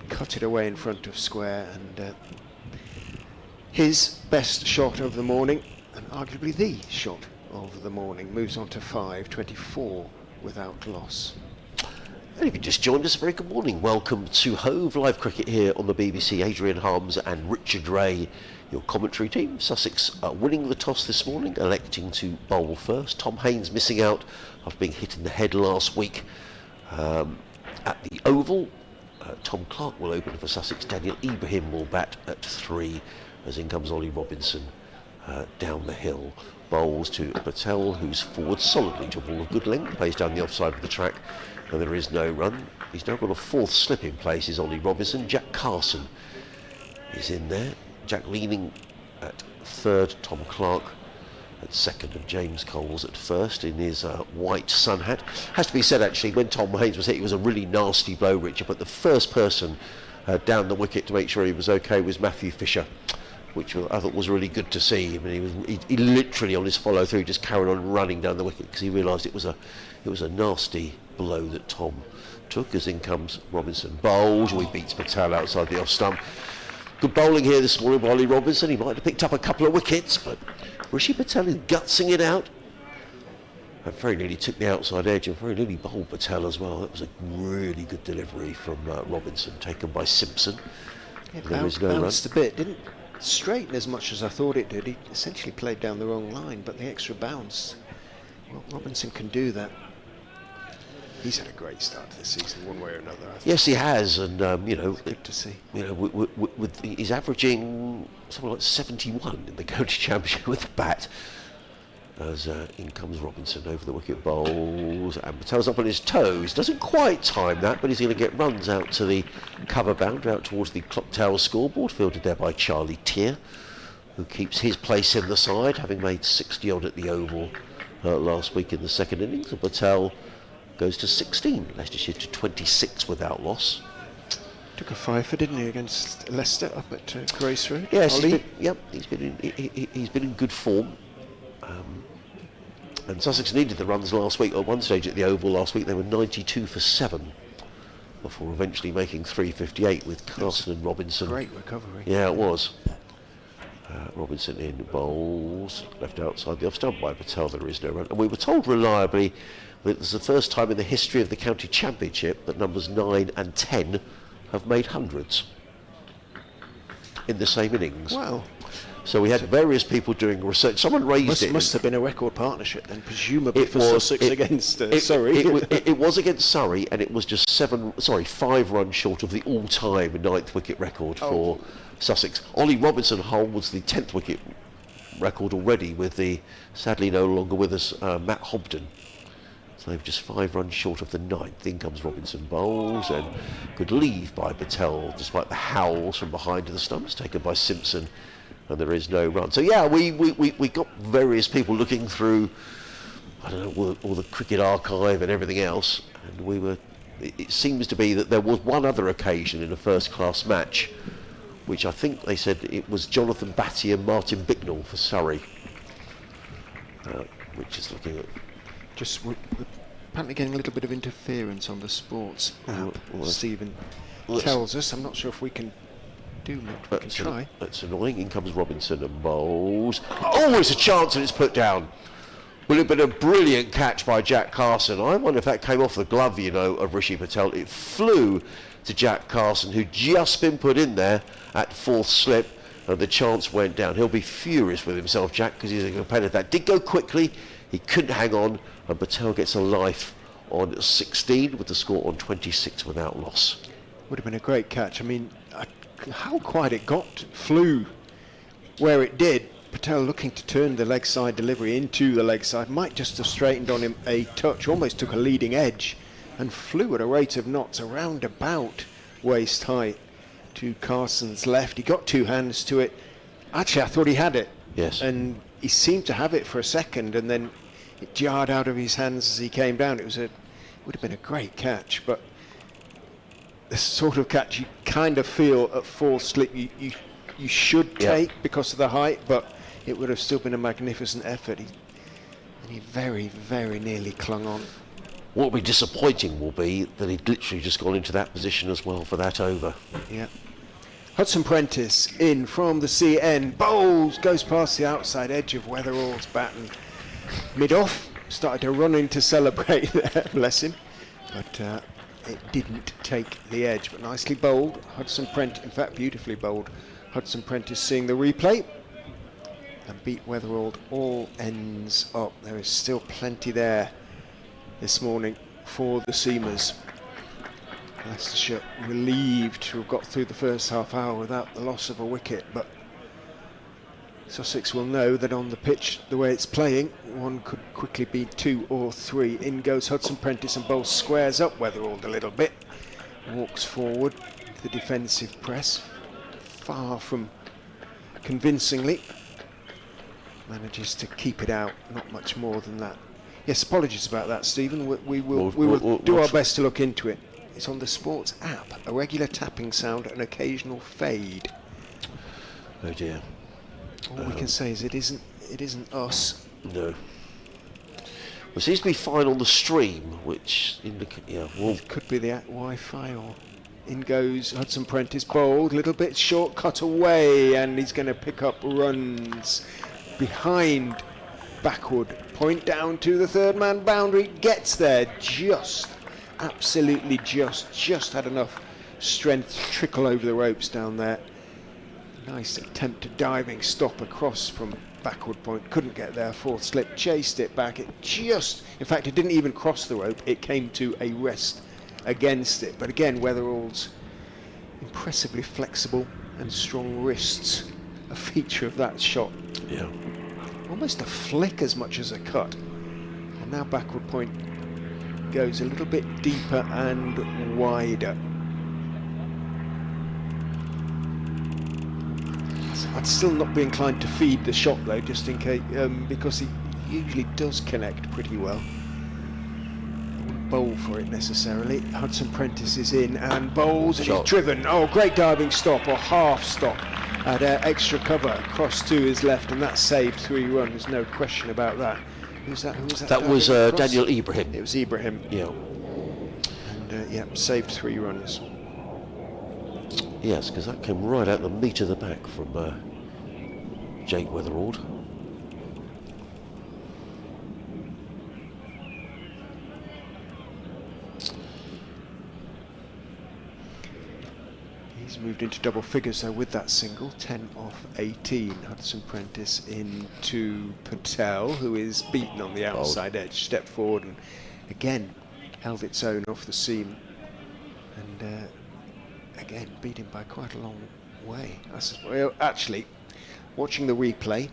[SPEAKER 2] Cut it away in front of square, and his best shot of the morning, and arguably the shot of the morning, moves on to 5-24 without loss.
[SPEAKER 1] And if you just joined us, a very good morning. Welcome to Hove Live Cricket here on the BBC. Adrian Harms and Richard Ray, your commentary team. Sussex winning the toss this morning, electing to bowl first. Tom Haynes missing out after being hit in the head last week at the Oval. Tom Clark will open for Sussex. Daniel Ibrahim will bat at 3, as in comes Ollie Robinson down the hill. Bowls to Patel, who's forward solidly to a ball of good length, plays down the offside of the track, and there is no run. He's now got a 4th slip in place, is Ollie Robinson. Jack Carson is in there. Jack leaning at 3rd, Tom Clark at 2nd, and James Coles at 1st in his white sun hat. Has to be said, actually, when Tom Haynes was hit, it was a really nasty blow, Richard, but the first person down the wicket to make sure he was okay was Matthew Fisher, which I thought was really good to see. I mean, he literally on his follow through just carried on running down the wicket because he realised it was a nasty blow that Tom took. As in comes Robinson, bowls, he beats Patel outside the off stump. Good bowling here this morning by Ollie Robinson. He might have picked up a couple of wickets, but Rishi Patel is gutsing it out. And very nearly took the outside edge and very nearly bowled Patel as well. That was a really good delivery from Robinson, taken by Simpson. There is no run.
[SPEAKER 2] Bounced a bit, didn't straighten as much as I thought it did. He essentially played down the wrong line, but the extra bounce, well, Robinson can do that. He's had a great start to the season, one way or another. I think.
[SPEAKER 1] Yes, he has, and
[SPEAKER 2] it's good to see.
[SPEAKER 1] He's averaging something like 71 in the county championship with the bat. As in comes Robinson over the wicket, bowls, and Patel's up on his toes. Doesn't quite time that, but he's going to get runs out to the cover boundary, out towards the clock tower scoreboard, fielded there by Charlie Tier, who keeps his place in the side, having made 60 odd at the Oval last week in the second innings, and Patel goes to 16, Leicestershire to 26 without loss.
[SPEAKER 2] Took a fifer, didn't he, against Leicester up at Grace Road?
[SPEAKER 1] Yes, he's been in good form. And Sussex needed the runs last week. At one stage at the Oval last week, they were 92 for 7 before eventually making 358 with Carson and Robinson.
[SPEAKER 2] Great recovery.
[SPEAKER 1] Yeah, it was. Robinson in bowls, left outside the off stump by Patel. There is no run. And we were told reliably that it was the first time in the history of the county championship that numbers 9 and 10 have made hundreds in the same innings.
[SPEAKER 2] Wow.
[SPEAKER 1] So we had various people doing research. Someone raised it.
[SPEAKER 2] Must have been a record partnership then, presumably for Sussex against Surrey.
[SPEAKER 1] It was against Surrey, and it was just 5 runs short of the all-time 9th wicket record for Sussex. Ollie Robinson holds the 10th wicket record already with the sadly no longer with us Matt Hobden. So they've just 5 runs short of the 9th. In comes Robinson bowls, and good leave by Patel despite the howls from behind the stumps taken by Simpson, and there is no run. So yeah, we got various people looking through, I don't know, all the cricket archive and everything else, and it seems to be that there was one other occasion in a first-class match, which I think they said it was Jonathan Batty and Martin Bicknell for Surrey, which is looking at...
[SPEAKER 2] Just apparently getting a little bit of interference on the sports app, Stephen tells us. I'm not sure if we can do much. We can try.
[SPEAKER 1] That's annoying. In comes Robinson and bowls. Always a chance, and it's put down. Well, it had been a brilliant catch by Jack Carson. I wonder if that came off the glove, of Rishi Patel. It flew to Jack Carson, who'd just been put in there at 4th slip, and the chance went down. He'll be furious with himself, Jack, because he's a competitor. That did go quickly. He couldn't hang on, and Patel gets a life on 16 with the score on 26 without loss.
[SPEAKER 2] Would have been a great catch. I mean, how quiet it got. Flew where it did. Patel looking to turn the leg side delivery into the leg side. Might just have straightened on him a touch. Almost took a leading edge and flew at a rate of knots around about waist height to Carson's left. He got 2 hands to it. Actually, I thought he had it.
[SPEAKER 1] Yes.
[SPEAKER 2] And he seemed to have it for a second, and then it jarred out of his hands as he came down. It would have been a great catch, but the sort of catch you kind of feel at 4th slip you should take because of the height, but it would have still been a magnificent effort. He very, very nearly clung on.
[SPEAKER 1] What will be disappointing will be that he'd literally just gone into that position as well for that over.
[SPEAKER 2] Yeah. Hudson Prentice in from the CN, bowls, goes past the outside edge of Weatherall's bat and mid-off, started to run in to celebrate there, bless him, but it didn't take the edge, but nicely bowled. Hudson Prentice, in fact beautifully bowled. Hudson Prentice seeing the replay and beat Weatherall all ends up. There is still plenty there this morning for the Seamers. Leicestershire relieved to have got through the first half hour without the loss of a wicket, but Sussex will know that on the pitch, the way it's playing, one could quickly be 2 or 3. In goes Hudson Prentice and bowls squares up Weatherall a little bit. Walks forward, the defensive press, far from convincingly. Manages to keep it out, not much more than that. Yes, apologies about that, Stephen. We will do our best to look into it. It's on the sports app, a regular tapping sound, an occasional fade.
[SPEAKER 1] Oh dear.
[SPEAKER 2] All we can say is it isn't us.
[SPEAKER 1] No. Well, it seems to be fine on the stream, which
[SPEAKER 2] It could be the Wi-Fi, or in goes Hudson Prentice, bowled, little bit short, cut away, and he's going to pick up runs behind backward, point down to the 3rd man boundary, gets there absolutely just had enough strength to trickle over the ropes down there. Nice attempt at diving stop across from backward point, couldn't get there, 4th slip, chased it back, in fact it didn't even cross the rope, it came to a rest against it. But again, Weatherall's impressively flexible and strong wrists, a feature of that shot.
[SPEAKER 1] Yeah.
[SPEAKER 2] Almost a flick as much as a cut. And now backward point goes a little bit deeper and wider. I'd still not be inclined to feed the shot though, just in case, because usually does connect pretty well. Wouldn't bowl for it necessarily. Hudson Prentice is in and bowls, and he's driven. Oh, great diving stop, or half stop at extra cover across to his left, and that saved 3 runs, no question about that. Who's that? Who was that?
[SPEAKER 1] That was Daniel Ibrahim.
[SPEAKER 2] It was Ibrahim.
[SPEAKER 1] Yeah.
[SPEAKER 2] And yeah, saved 3 runs.
[SPEAKER 1] Yes, because that came right out the meat of the back from Jake Weatherald.
[SPEAKER 2] He's moved into double figures though with that single, 10 off 18. Hudson Prentice into Patel, who is beaten on the outside edge, stepped forward and again held its own off the seam, and again beat him by quite a long way. Well, actually, watching the replay,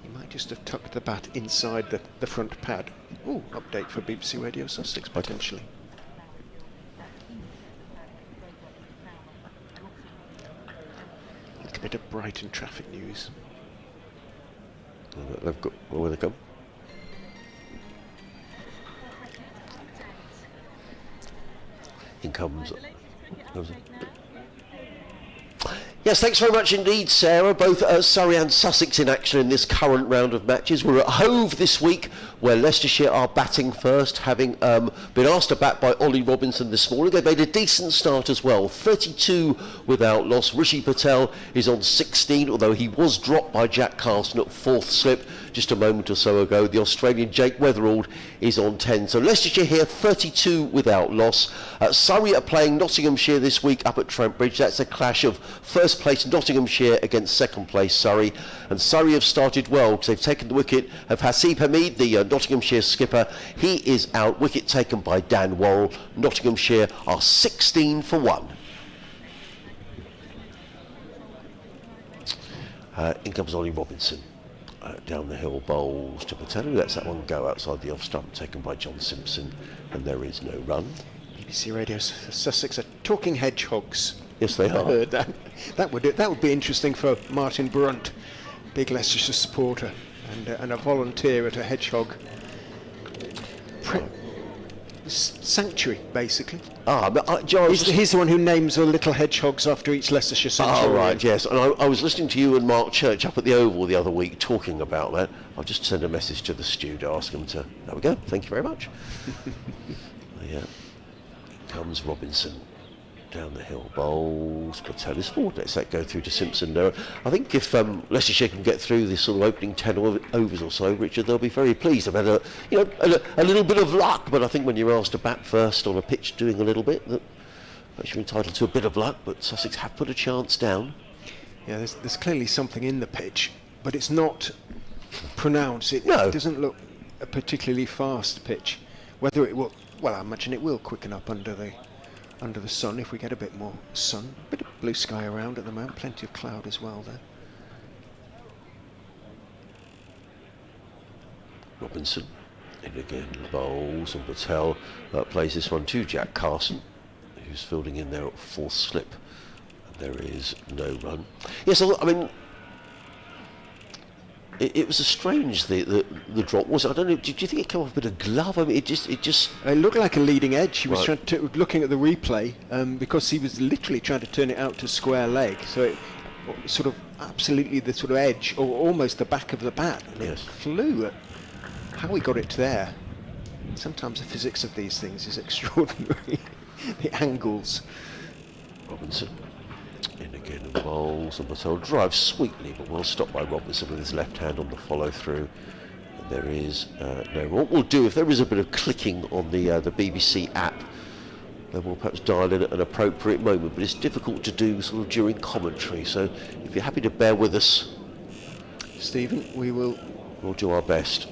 [SPEAKER 2] he might just have tucked the bat inside the front pad. Ooh, update for BBC Radio Sussex potentially. A little bit of Brighton traffic news.
[SPEAKER 1] They've got where they come. In comes. Yes, thanks very much indeed, Sarah. Both Surrey and Sussex in action in this current round of matches. We're at Hove this week, where Leicestershire are batting first, having been asked to bat by Ollie Robinson this morning. They made a decent start as well, 32 without loss. Rishi Patel is on 16, although he was dropped by Jack Carson at 4th slip just a moment or so ago. The Australian Jake Weatherald is on 10. So Leicestershire here, 32 without loss. Surrey are playing Nottinghamshire this week up at Trent Bridge. That's a clash of first place Nottinghamshire against second place Surrey, and Surrey have started well because they've taken the wicket of Hasib Hamid, the Nottinghamshire skipper. He is out, wicket taken by Dan Worrell. Nottinghamshire are 16 for 1. In comes Ollie Robinson. Down the hill, bowls to Patel. Lets that one go outside the off stump, taken by John Simpson, and there is no run.
[SPEAKER 2] BBC Radio Sussex are talking hedgehogs.
[SPEAKER 1] Yes, they are.
[SPEAKER 2] I heard that. That would be interesting for Martin Brunt, big Leicestershire supporter, and a volunteer at a hedgehog sanctuary, basically. He's the one who names the little hedgehogs after each Leicestershire sanctuary.
[SPEAKER 1] Oh, right, yes. And I was listening to you and Mark Church up at the Oval the other week talking about that. I'll just send a message to the studio, ask them to... There we go. Thank you very much. Yeah. Comes Robinson. Down the hill, bowls, Patel is forward. Let's that go through to Simpson now. I think if Leicestershire can get through this sort of opening 10 overs or so, Richard, they'll be very pleased. I've had a little bit of luck, but I think when you're asked to bat first on a pitch doing a little bit, that you're entitled to a bit of luck, but Sussex have put a chance down.
[SPEAKER 2] Yeah, there's clearly something in the pitch, but it's not pronounced. It doesn't look a particularly fast pitch. Whether it will, well, I imagine it will quicken up under the sun if we get a bit more sun. A bit of blue sky around at the moment, plenty of cloud as well there.
[SPEAKER 1] Robinson in again, bowls, and Patel plays this one to Jack Carson, who's fielding in there at 4th slip, and there is no run. Yes, I mean, it was a strange the drop, was it? I don't know. Did you think it came off a bit of glove? I mean, it just.
[SPEAKER 2] It looked like a leading edge. He was looking at the replay because he was literally trying to turn it out to square leg. So it sort of absolutely the sort of edge, or almost the back of the bat, and it flew. How he got it there. Sometimes the physics of these things is extraordinary. The angles.
[SPEAKER 1] Robinson. In again and bowls, and Patel drives sweetly, but well stopped by Robinson with his left hand on the follow through. And there is no. What we'll do, if there is a bit of clicking on the BBC app, then we'll perhaps dial in at an appropriate moment. But it's difficult to do sort of during commentary. So if you're happy to bear with us,
[SPEAKER 2] Stephen, we'll
[SPEAKER 1] do our best.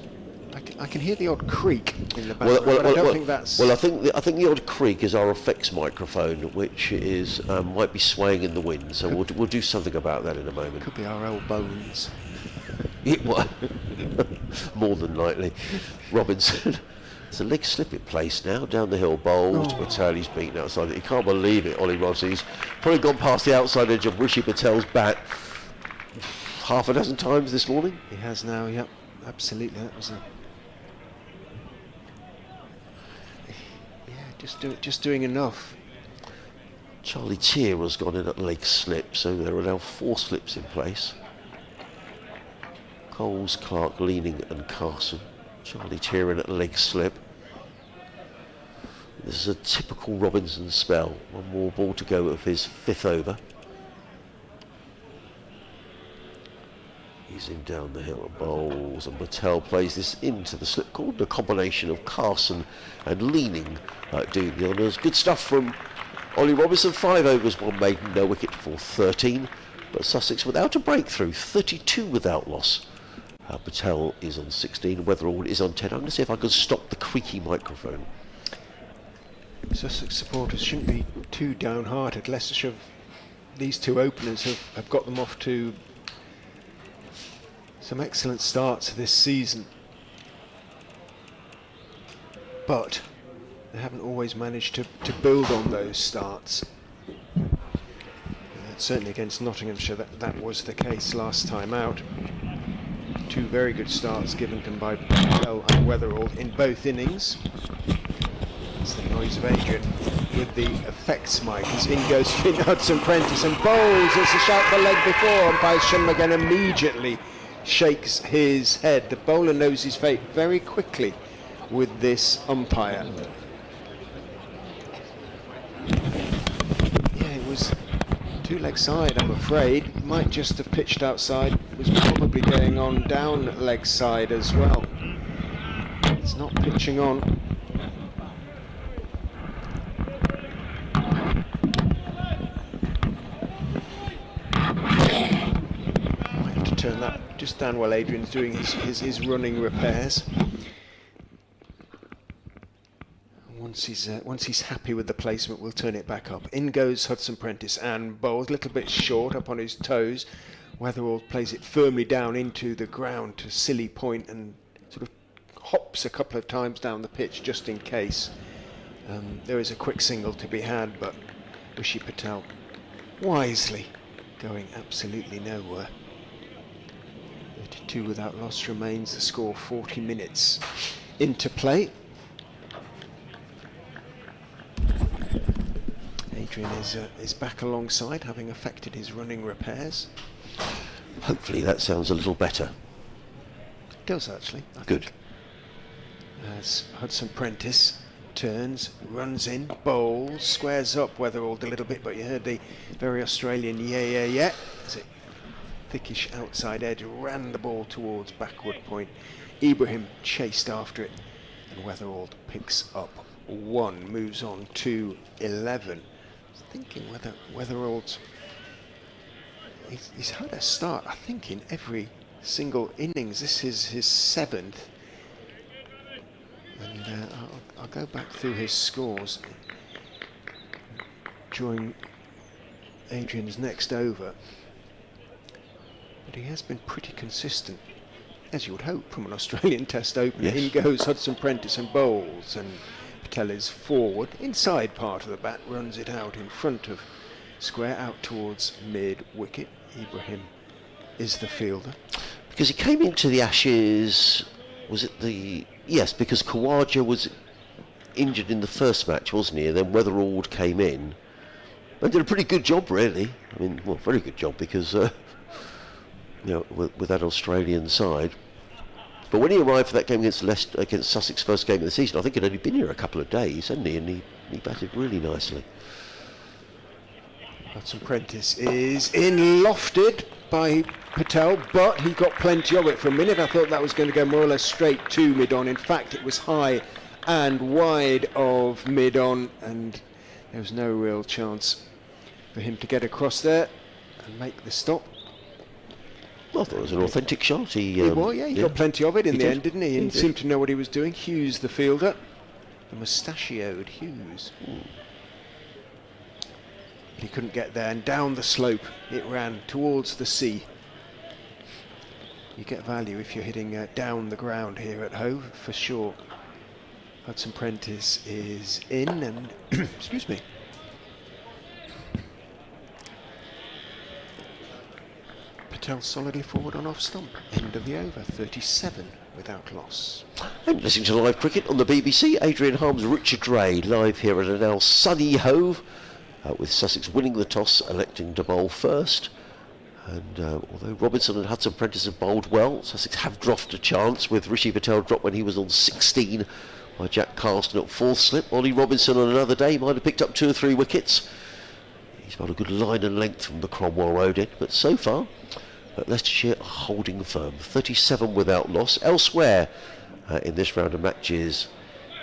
[SPEAKER 2] I can hear the odd creak in the background, but I don't think that's...
[SPEAKER 1] Well, I think the odd creak is our effects microphone, which is might be swaying in the wind, so we'll do something about that in a moment.
[SPEAKER 2] Could be our old bones.
[SPEAKER 1] More than likely. Robinson. It's a leg slip in place now, down the hill, bowls to Patel. He's beaten outside it. You can't believe it, Ollie Rothesay. He's probably gone past the outside edge of Rishi Patel's bat half a dozen times this morning.
[SPEAKER 2] He has now, yep. absolutely. That was a... Yeah, just doing enough.
[SPEAKER 1] Charlie Tier has gone in at leg slip, so there are now 4 slips in place. Coles, Clark, Leaning and Carson. Charlie Tier in at leg slip. This is a typical Robinson spell. 1 more ball to go of his 5th over. He's in down the hill and bowls, and Patel plays this into the slip called the combination of Carson and Leaning doing the honours. Good stuff from Ollie Robinson. 5 overs, 1 maiden, no wicket for 13. But Sussex without a breakthrough, 32 without loss. Patel is on 16, Weatherall is on 10. I'm going to see if I can stop the creaky microphone.
[SPEAKER 2] Sussex supporters shouldn't be too downhearted. Leicestershire, these 2 openers have got them off to some excellent starts this season, but they haven't always managed to build on those starts. Certainly against Nottinghamshire that was the case last time out. 2 very good starts given them by Bell and Weatherall in both innings. That's the noise of Adrian with the effects mic. As in goes Finn Hudson-Prentice and bowls. It's a shout for leg before. Umpire Shanmugam immediately shakes his head. The bowler knows his fate very quickly with this umpire. Yeah, it was 2-leg side, I'm afraid. Might just have pitched outside. Was probably going on down leg side as well. It's not pitching on. Turn that just down while Adrian's doing his running repairs. Once he's happy with the placement, we'll turn it back up. In goes Hudson-Prentice and bowls a little bit short up on his toes. Weatherall plays it firmly down into the ground to silly point and sort of hops a couple of times down the pitch just in case. There is a quick single to be had, but Rishi Patel wisely going absolutely nowhere. 32 without loss remains the score. 40 minutes into play. Adrian is back alongside, having effected his running repairs.
[SPEAKER 1] Hopefully that sounds a little better.
[SPEAKER 2] It does actually. I
[SPEAKER 1] Good.
[SPEAKER 2] think. As Hudson-Prentice turns, runs in, bowls, squares up Weatherall a little bit, but you heard the very Australian yeah. As it thickish outside edge ran the ball towards backward point. Ibrahim chased after it, and Weatherall picks up 1, moves on to 11. I was thinking whether Weatherall's he's had a start, I think, in every single innings. This is his 7th, and I'll go back through his scores during Adrian's next over. But he has been pretty consistent, as you would hope from an Australian Test opener.
[SPEAKER 1] Yes.
[SPEAKER 2] In goes Hudson-Prentice and bowls, and Patel is forward, inside part of the bat, runs it out in front of square, out towards mid-wicket. Ibrahim is the fielder.
[SPEAKER 1] Because he came into the Ashes, was it the... Yes, because Khawaja was injured in the first match, wasn't he? And then Weatherall came in and did a pretty good job, really. I mean, well, very good job, because... you know, with that Australian side. But when he arrived for that game against Sussex, first game of the season, I think he'd only been here a couple of days, hadn't he? And he batted really nicely.
[SPEAKER 2] Hudson-Prentice is in, lofted by Patel, but he got plenty of it. For a minute I thought that was going to go more or less straight to mid-on. In fact, it was high and wide of mid-on, and there was no real chance for him to get across there and make the stop.
[SPEAKER 1] Well, I thought it was an authentic shot. He
[SPEAKER 2] got plenty of it in the end, didn't he?
[SPEAKER 1] He
[SPEAKER 2] He
[SPEAKER 1] did.
[SPEAKER 2] seemed to know what he was doing. Hughes, the fielder, the mustachioed Hughes. He couldn't get there, and down the slope it ran towards the sea. You get value if you're hitting down the ground here at Hove, for sure. Hudson-Prentice is in, and excuse me. Patel solidly forward on off stump. End of the over, 37 without loss.
[SPEAKER 1] And listening to live cricket on the BBC, Adrian Harms, Richard Gray, live here at a now sunny Hove, with Sussex winning the toss, electing to bowl first. And although Robinson and Hudson Prentice have bowled well, Sussex have dropped a chance, with Rishi Patel dropped when he was on 16 by Jack Carston at fourth slip. Ollie Robinson on another day might have picked up 2 or 3 wickets. He's got a good line and length from the Cromwell Road end, but so far Leicestershire are holding firm, 37 without loss. Elsewhere in this round of matches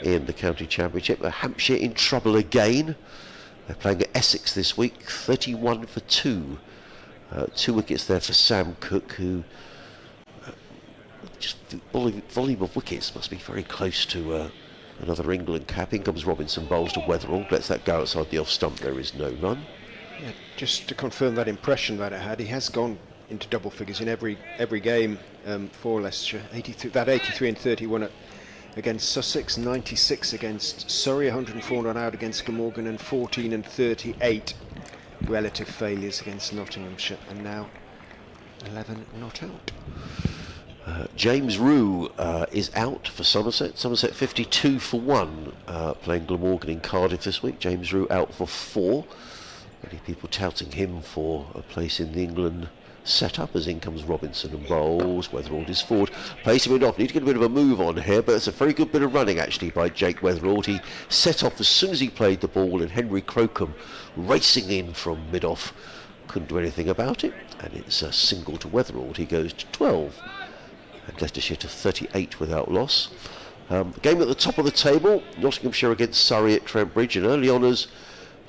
[SPEAKER 1] in the County Championship, Hampshire in trouble again. They're playing at Essex this week, 31 for 2. 2 wickets there for Sam Cook, who just volume of wickets must be very close to another England cap. In comes Robinson, bowls to Weatherall, lets that go outside the off stump. There is no run.
[SPEAKER 2] Yeah, just to confirm that impression that it had, he has gone into double figures in every game for Leicestershire. 83 and 31 against Sussex, 96 against Surrey, 104 not out against Glamorgan, and 14 and 38 relative failures against Nottinghamshire, and now 11 not out.
[SPEAKER 1] James Rue is out for Somerset. Somerset 52 for 1, playing Glamorgan in Cardiff this week. James Rue out for 4. Many people touting him for a place in the England setup, as in comes Robinson and bowls. Weatherall is forward, plays him off. Need to get a bit of a move on here, but it's a very good bit of running actually by Jake Weatherall. He set off as soon as he played the ball, and Henry Crocombe racing in from mid-off couldn't do anything about it, and it's a single to Weatherall. He goes to 12 and Leicestershire to 38 without loss. Game at the top of the table, Nottinghamshire against Surrey at Trent Bridge, and early honours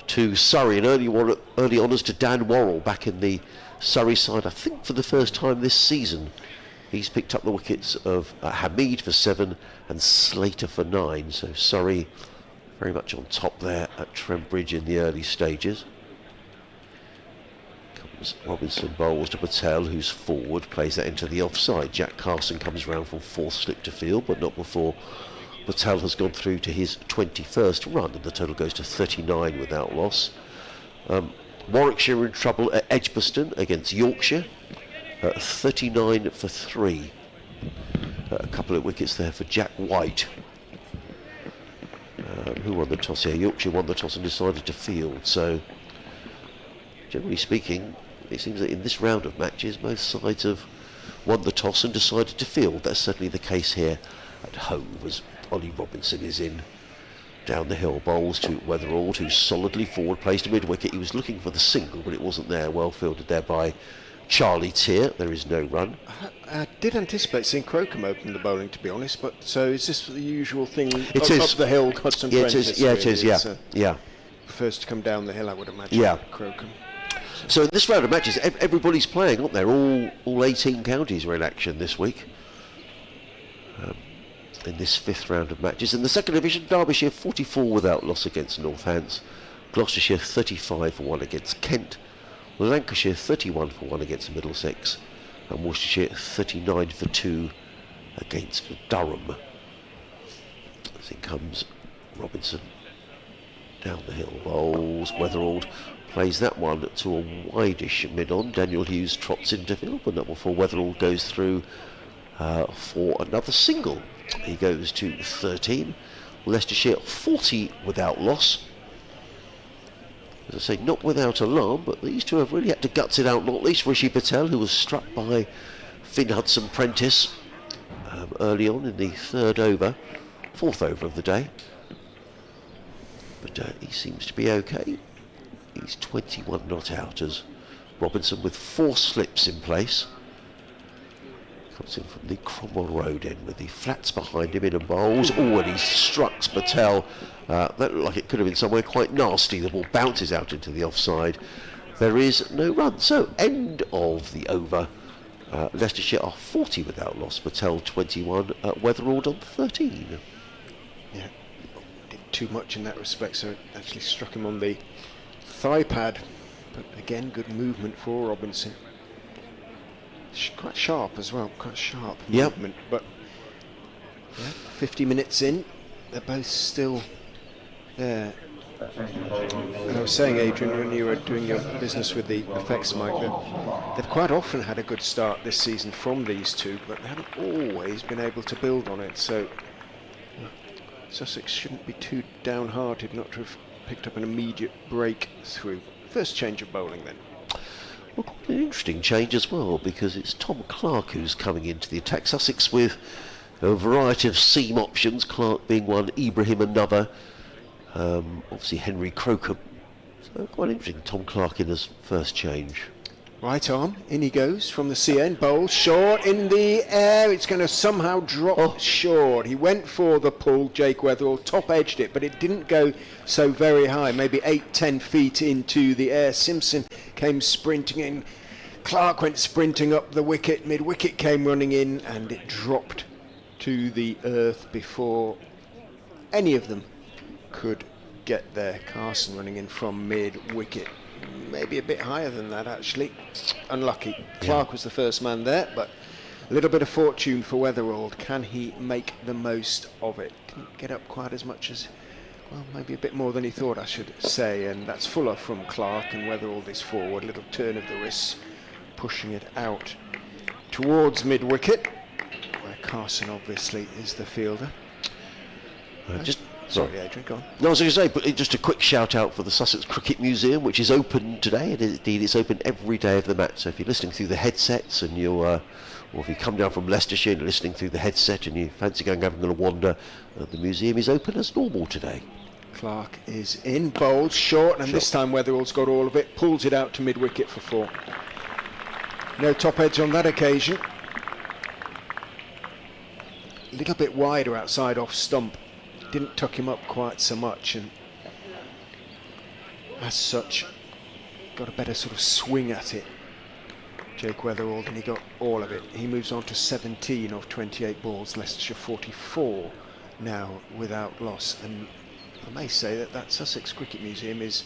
[SPEAKER 1] to Surrey and early honours to Dan Worrell back in the Surrey side, I think for the first time this season. He's picked up the wickets of Hamid for 7 and Slater for 9, so Surrey very much on top there at Trent Bridge in the early stages. Comes Robinson, bowls to Patel, who's forward, plays that into the offside. Jack Carston comes round from 4th slip to field, but not before Patel has gone through to his 21st run, and the total goes to 39 without loss. Warwickshire in trouble at Edgbaston against Yorkshire, 39 for 3. A couple of wickets there for Jack White. Who won the toss here? Yorkshire won the toss and decided to field. So, generally speaking, it seems that in this round of matches, both sides have won the toss and decided to field. That's certainly the case here at Hove, as Ollie Robinson is in. Down the hill, bowls to Weatherall, who's solidly forward, plays to mid-wicket. He was looking for the single, but it wasn't there. Well fielded there by Charlie Tier. There is no run.
[SPEAKER 2] I did anticipate seeing Crocombe open the bowling, to be honest, but so is this the usual thing?
[SPEAKER 1] It is.
[SPEAKER 2] Up the hill, Hudson Prentice.
[SPEAKER 1] Yeah, it is, yeah. Yeah.
[SPEAKER 2] Prefers to come down the hill, I would imagine.
[SPEAKER 1] Yeah.
[SPEAKER 2] Crocombe.
[SPEAKER 1] So in this round of matches, everybody's playing, aren't there? All 18 counties are in action this week. In this 5th round of matches. In the 2nd division, Derbyshire 44 without loss against Northants, Gloucestershire 35 for 1 against Kent, Lancashire 31 for 1 against Middlesex, and Worcestershire 39 for 2 against Durham. As it comes Robinson down the hill, bowls, Weatherall plays that one to a wideish mid-on. Daniel Hughes trots into field, but not before Weatherall goes through for another single. He goes to 13. Leicestershire 40 without loss. As I say, not without alarm, but these two have really had to guts it out, not least Rishi Patel, who was struck by Finn Hudson Prentice early on in the 3rd over, 4th over of the day. But he seems to be okay. He's 21 not out, as Robinson with 4 slips in place. Comes in from the Cromwell Road end with the flats behind him in and bowls. Oh, and he struck Patel. That looked like it could have been somewhere quite nasty. The ball bounces out into the offside. There is no run. So, end of the over. Leicestershire are 40 without loss. Patel 21. Weatherall on 13.
[SPEAKER 2] Yeah, did too much in that respect, so it actually struck him on the thigh pad. But again, good movement for Robinson. Quite sharp as well, quite sharp movement. But yeah, 50 minutes in, they're both still there And I was saying, Adrian, when you were doing your business with the effects mic, that they've quite often had a good start this season from these two, but they haven't always been able to build on it. So Sussex shouldn't be too downhearted not to have picked up an immediate breakthrough. First change of bowling then.
[SPEAKER 1] Well, quite an interesting change as well, because it's Tom Clark who's coming into the attack. Sussex with a variety of seam options, Clark being one, Ibrahim another, obviously Henry Crocombe. So quite interesting, Tom Clark in his first change.
[SPEAKER 2] Right arm, in he goes from the CN, bowl short in the air, it's going to somehow drop short. He went for the pull, Jake Weatherall, top edged it, but it didn't go so very high, maybe 8-10 feet into the air. Simpson came sprinting in, Clark went sprinting up the wicket, mid-wicket came running in, and it dropped to the earth before any of them could get there. Carson running in from mid-wicket. Maybe a bit higher than that actually. Unlucky. Clark was the first man there, but a little bit of fortune for Weatherall. Can he make the most of it? Didn't get up quite as much as, well, maybe a bit more than he thought, I should say. And that's Fuller from Clark, and Weatherall is forward. Little turn of the wrist, pushing it out towards mid-wicket, where Carson obviously is the fielder. Sorry, Adrian, go on.
[SPEAKER 1] No, I was going to say, but just a quick shout out for the Sussex Cricket Museum, which is open today, and indeed it's open every day of the match. So if you're listening through the headsets and you're, or if you come down from Leicestershire and you're listening through the headset and you fancy going having a wander, the museum is open as normal today.
[SPEAKER 2] Clark is in, bowled short, and this time Weatherall's got all of it, pulls it out to mid-wicket for 4. No top edge on that occasion. A little bit wider outside off stump. Didn't tuck him up quite so much, and as such got a better sort of swing at it, Jake Weatherall, and he got all of it. He moves on to 17 of 28 balls, Leicestershire 44 now without loss. And I may say that that Sussex Cricket Museum is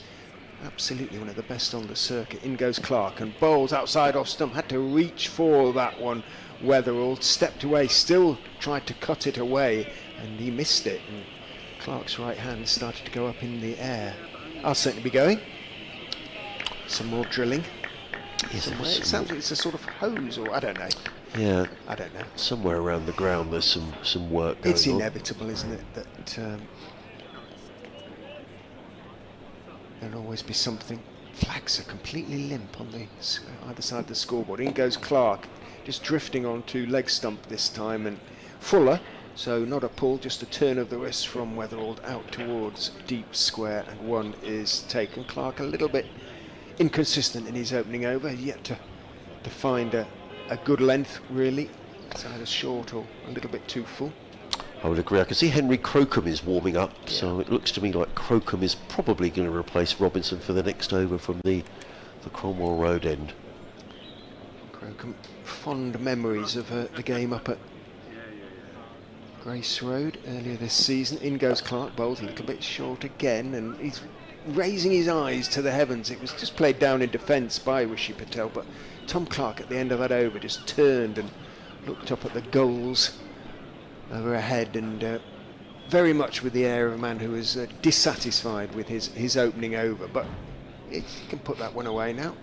[SPEAKER 2] absolutely one of the best on the circuit. In goes Clark and bowls outside off stump, had to reach for that one. Weatherall stepped away, still tried to cut it away, and he missed it, and Clark's right hand started to go up in the air. I'll certainly be going. Some more drilling.
[SPEAKER 1] Yes,
[SPEAKER 2] it sounds like it's a sort of hose, or I don't know.
[SPEAKER 1] Yeah,
[SPEAKER 2] I don't know.
[SPEAKER 1] Somewhere around the ground there's some work going on.
[SPEAKER 2] It's inevitable, isn't it, that there'll always be something. Flags are completely limp on the either side of the scoreboard. In goes Clark, just drifting onto leg stump this time, and Fuller. So not a pull, just a turn of the wrist from Weatherall out towards deep square, and 1 is taken. Clark a little bit inconsistent in his opening over, yet to find a good length really. It's either short or a little bit too full.
[SPEAKER 1] I would agree. I can see Henry Crocombe is warming up, so it looks to me like Crocombe is probably going to replace Robinson for the next over from the Cromwell Road end.
[SPEAKER 2] Crocombe, fond memories of the game up at Grace Road earlier this season. In goes Clark, bowls a little bit short again, and he's raising his eyes to the heavens. It was just played down in defence by Rishi Patel, but Tom Clark at the end of that over just turned and looked up at the goals overhead, and very much with the air of a man who was dissatisfied with his opening over, but he can put that one away now.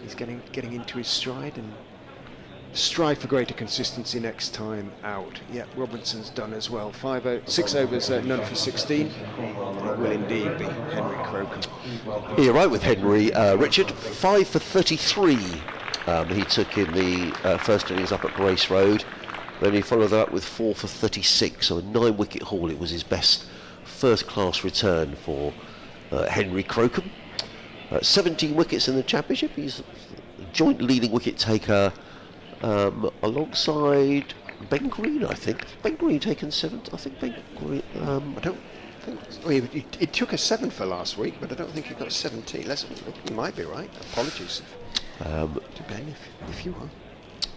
[SPEAKER 2] He's getting into his stride and strive for greater consistency next time out. Yeah, Robinson's done as well. 6 overs, none for 16. And it will indeed be Henry Crocombe.
[SPEAKER 1] You're right with Henry. Richard, 5 for 33. He took in the first innings up at Grace Road. Then he followed that up with 4 for 36. So a 9-wicket haul. It was his best first-class return for Henry Crocombe. 17 wickets in the championship. He's a joint leading wicket taker alongside Ben Green, I think. Ben Green taken 7. I think Ben Green.
[SPEAKER 2] I don't think. Well, he took a 7 for last week, but I don't think he got 17. He might be right. Apologies to Ben if you are.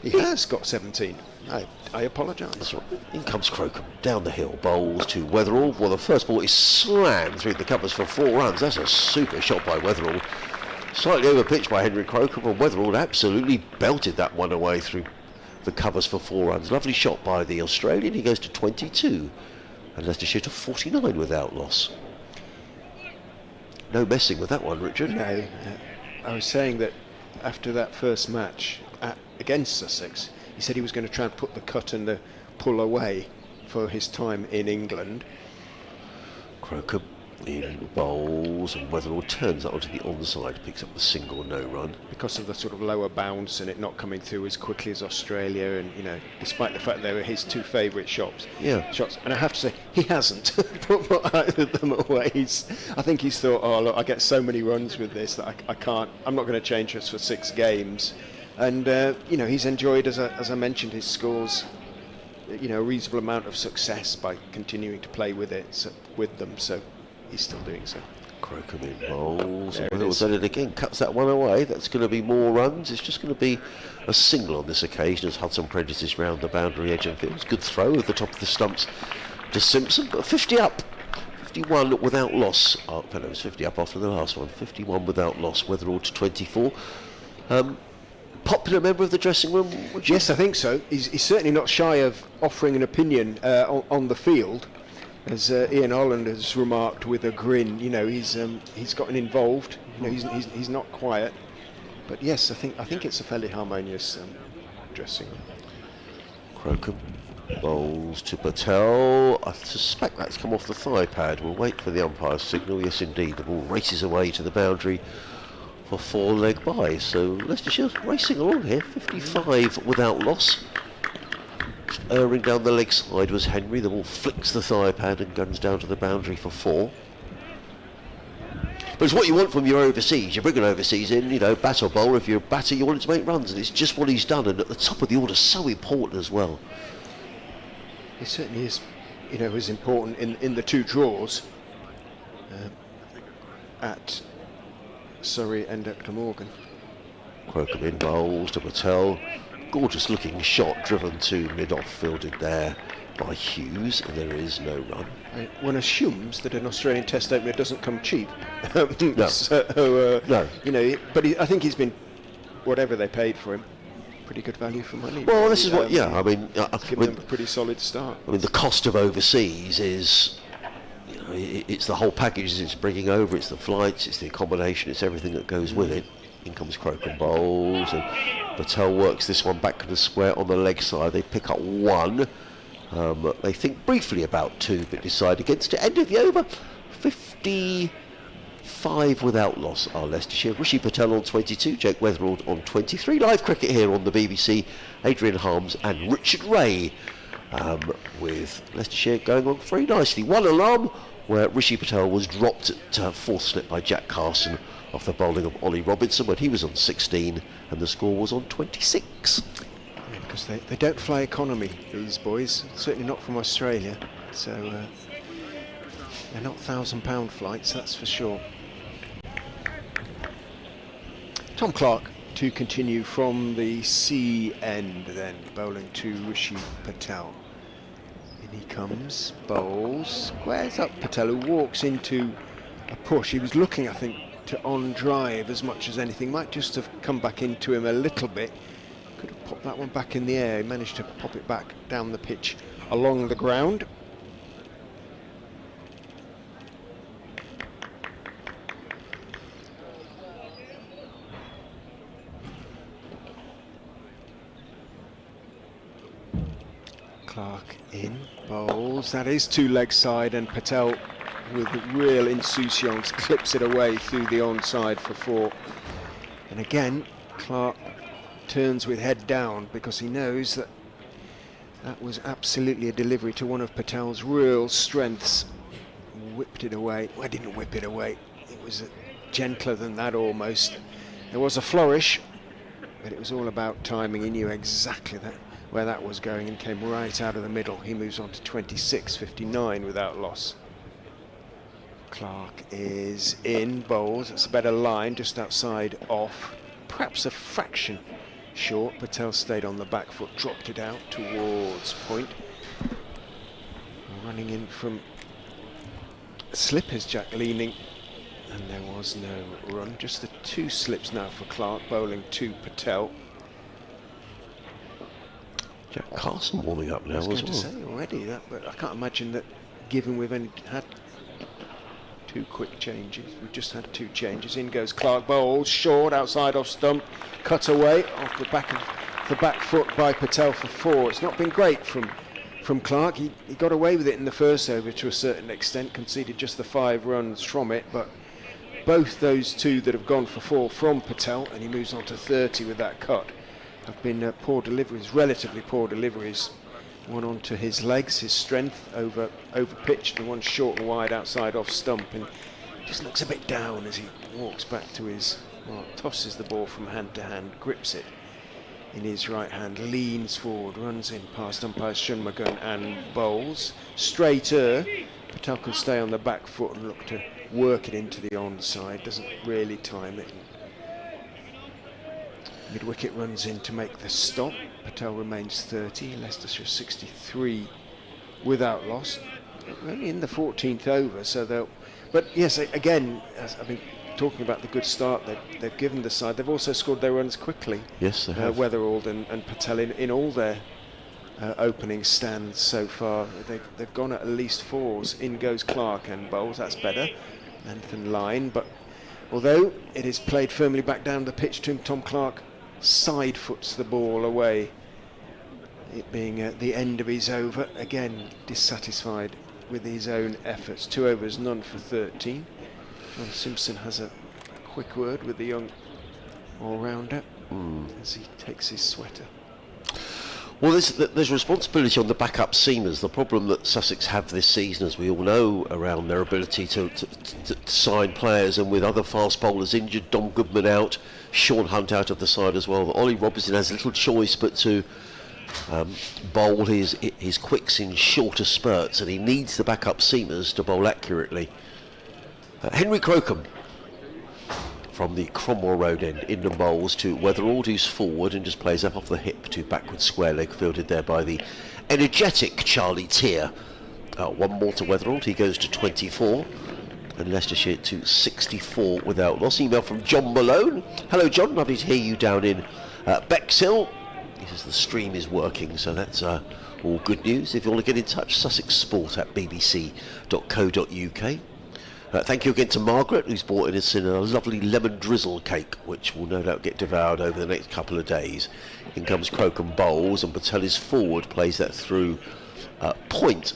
[SPEAKER 2] He has got 17. I apologise.
[SPEAKER 1] Right. In comes Crocombe down the hill, bowls to Weatherall. Well, the first ball is slammed through the covers for 4 runs. That's a super shot by Weatherall. Slightly overpitched by Henry Crocombe, and Weatherall absolutely belted that one away through the covers for 4 runs. Lovely shot by the Australian. He goes to 22, and Leicestershire to 49 without loss. no messing with that one, Richard.
[SPEAKER 2] No, I was saying that after that first match against Sussex, he said he was going to try and put the cut and the pull away for his time in England.
[SPEAKER 1] Croker in bowls, and Weatherall turns that onto the onside, picks up the single, no run.
[SPEAKER 2] Because of the sort of lower bounce and it not coming through as quickly as Australia, and despite the fact they were his two favourite shots. And I have to say, he hasn't put either of them away. I think he's thought, oh look, I get so many runs with this that I'm not going to change this for 6 games. And he's enjoyed, as I mentioned, his scores, a reasonable amount of success by continuing to play with them. So he's still doing so.
[SPEAKER 1] Crocombe in bowls. Weatherall's done it again, cuts that one away. That's going to be more runs. It's just going to be a single on this occasion as Hudson prejudices round the boundary edge and fields. Good throw at the top of the stumps to Simpson, but 50 up. 51 without loss. Oh, no, it was 50 up after the last one. 51 without loss. Weatherall to 24. Popular member of the dressing room?
[SPEAKER 2] Yes, I think so. He's certainly not shy of offering an opinion on the field. As Ian Holland has remarked with a grin, he's gotten involved. He's not quiet. But yes, I think it's a fairly harmonious dressing room.
[SPEAKER 1] Crocombe bowls to Patel. I suspect that's come off the thigh pad. We'll wait for the umpire's signal. Yes, indeed. The ball races away to the boundary for 4-leg bye. So Leicestershire racing along here. 55 without loss. Erring down the leg side was Henry. The ball flicks the thigh pad and guns down to the boundary for 4. But it's what you want from your overseas. You bring an overseas in, bat or bowl. If you're a batter, you want him to make runs, and it's just what he's done. And at the top of the order, so important as well.
[SPEAKER 2] It certainly is, was important in the 2 draws at Surrey and at Glamorgan.
[SPEAKER 1] Crocombe in bowls to Patel. Gorgeous looking shot driven to mid-off, fielded there by Hughes, and there is no run.
[SPEAKER 2] One assumes that an Australian Test opener doesn't come cheap. No.
[SPEAKER 1] No.
[SPEAKER 2] But I think he's been, whatever they paid for him, pretty good value for money.
[SPEAKER 1] Well, this is what,
[SPEAKER 2] give them a pretty solid start.
[SPEAKER 1] I mean, the cost of overseas is, it's the whole package. It's bringing over, it's the flights, it's the accommodation, it's everything that goes with it. In comes Crocombe bowls, and Patel works this one back to the square on the leg side. They pick up 1. They think briefly about 2, but decide against it. End of the over. 55 without loss are Leicestershire. Rishi Patel on 22, Jake Weatherall on 23. Live cricket here on the BBC. Adrian Harms and Richard Ray, with Leicestershire going on very nicely. 1 alarm where Rishi Patel was dropped at 4th slip by Jack Carson off the bowling of Ollie Robinson when he was on 16 and the score was on 26.
[SPEAKER 2] Because they don't fly economy, these boys, certainly not from Australia, so they're not £1,000 flights, that's for sure. Tom Clark to continue from the C end then, bowling to Rishi Patel. In he comes, bowls, squares up Patel, who walks into a push. He was looking, I think, to on drive as much as anything. Might just have come back into him a little bit. Could have popped that one back in the air. He managed to pop it back down the pitch along the ground. Clark in, bowls. That is 2 leg side, and Patel with real insouciance clips it away through the onside for 4. And again, Clark turns with head down because he knows that was absolutely a delivery to one of Patel's real strengths. Whipped it away. Well, I didn't whip it away. It was gentler than that almost. There was a flourish, but it was all about timing. He knew exactly where that was going and came right out of the middle. He moves on to 26, 59 without loss. Clark is in, bowls. It's a better line, just outside off. Perhaps a fraction short. Patel stayed on the back foot, dropped it out towards point. Running in from slippers, Jack leaning, and there was no run. Just the 2 slips now for Clark, bowling to Patel.
[SPEAKER 1] Jack Carson warming up now as well.
[SPEAKER 2] I was going to say already that, but I can't imagine that, given we've only had 2 quick changes. We've just had 2 changes. In goes Clark, bowls short, outside off stump, cut away off the back foot by Patel for 4. It's not been great from Clark. He got away with it in the first over to a certain extent, conceded just the 5 runs from it, but both those 2 that have gone for 4 from Patel, and he moves on to 30 with that cut, have been poor deliveries, relatively poor deliveries. One onto his legs, his strength, over pitched, and one short and wide outside off stump, and just looks a bit down as he walks back to his, tosses the ball from hand to hand, grips it in his right hand, leans forward, runs in past umpires Shanmugam and bowls. Straighter, Patel can stay on the back foot and look to work it into the onside, doesn't really time it. Mid-wicket runs in to make the stop. Patel remains 30, Leicestershire 63 without loss. Only in the 14th over, so they'll... But yes, again, as I've been talking about the good start they've given the side, they've also scored their runs quickly.
[SPEAKER 1] Yes, they have.
[SPEAKER 2] Weatherald and Patel in all their opening stands so far. They've gone at least 4s. In goes Clark and bowls, that's better. Length and line, but although it is played firmly back down the pitch to him, Tom Clark side foots the ball away, it being at the end of his over. Again, dissatisfied with his own efforts. 2 overs, none for 13. John Simpson has a quick word with the young all-rounder as he takes his sweater.
[SPEAKER 1] Well, there's responsibility on the backup seamers. The problem that Sussex have this season, as we all know, around their ability to sign players, and with other fast bowlers injured, Dom Goodman out, Sean Hunt out of the side as well, Ollie Robinson has little choice but to bowl his quicks in shorter spurts, and he needs the backup seamers to bowl accurately. Henry Crocombe from the Cromwell Road end, in the bowls to Weatherald, who's forward and just plays up off the hip to backward square leg, fielded there by the energetic Charlie Tier. 1 more to Weatherald, he goes to 24, and Leicestershire to 64 without loss. Email from John Malone. Hello John, lovely to hear you down in Bexhill. He says the stream is working, so that's all good news. If you want to get in touch, sussexsport@bbc.co.uk. Thank you again to Margaret, who's brought us in a lovely lemon drizzle cake, which will no doubt get devoured over the next couple of days. In comes Crocombe bowls, and Patel is forward, plays that through point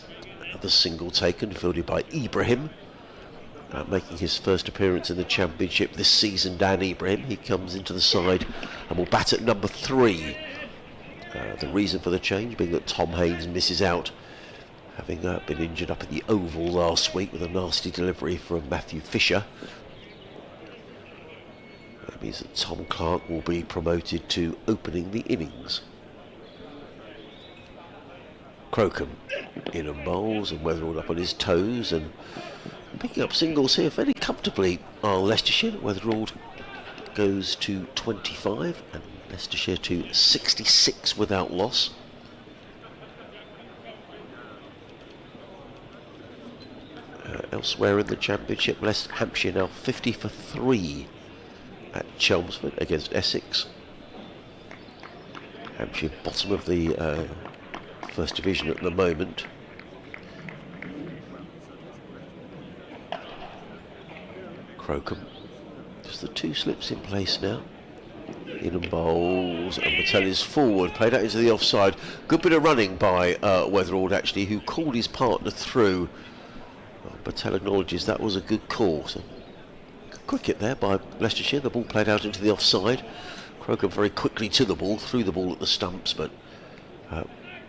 [SPEAKER 1] of the single taken, fielded by Ibrahim. Making his first appearance in the Championship this season, Dan Ibrahim. He comes into the side and will bat at number 3. The reason for the change being that Tom Haynes misses out, having been injured up at the Oval last week with a nasty delivery from Matthew Fisher. That means that Tom Clark will be promoted to opening the innings. Crocombe in and bowls, and Weatherald up on his toes and picking up singles here fairly comfortably are Leicestershire. Weatherald goes to 25 and Leicestershire to 66 without loss. Elsewhere in the Championship, West Hampshire now 50 for 3 at Chelmsford against Essex. Hampshire bottom of the First Division at the moment. Crocombe, just the 2 slips in place now. In and bowls, and Patel is forward, played out into the offside. Good bit of running by Weatherald actually, who called his partner through. Patel acknowledges that was a good call. So, quick hit there by Leicestershire. The ball played out into the offside. Crocombe very quickly to the ball, threw the ball at the stumps, but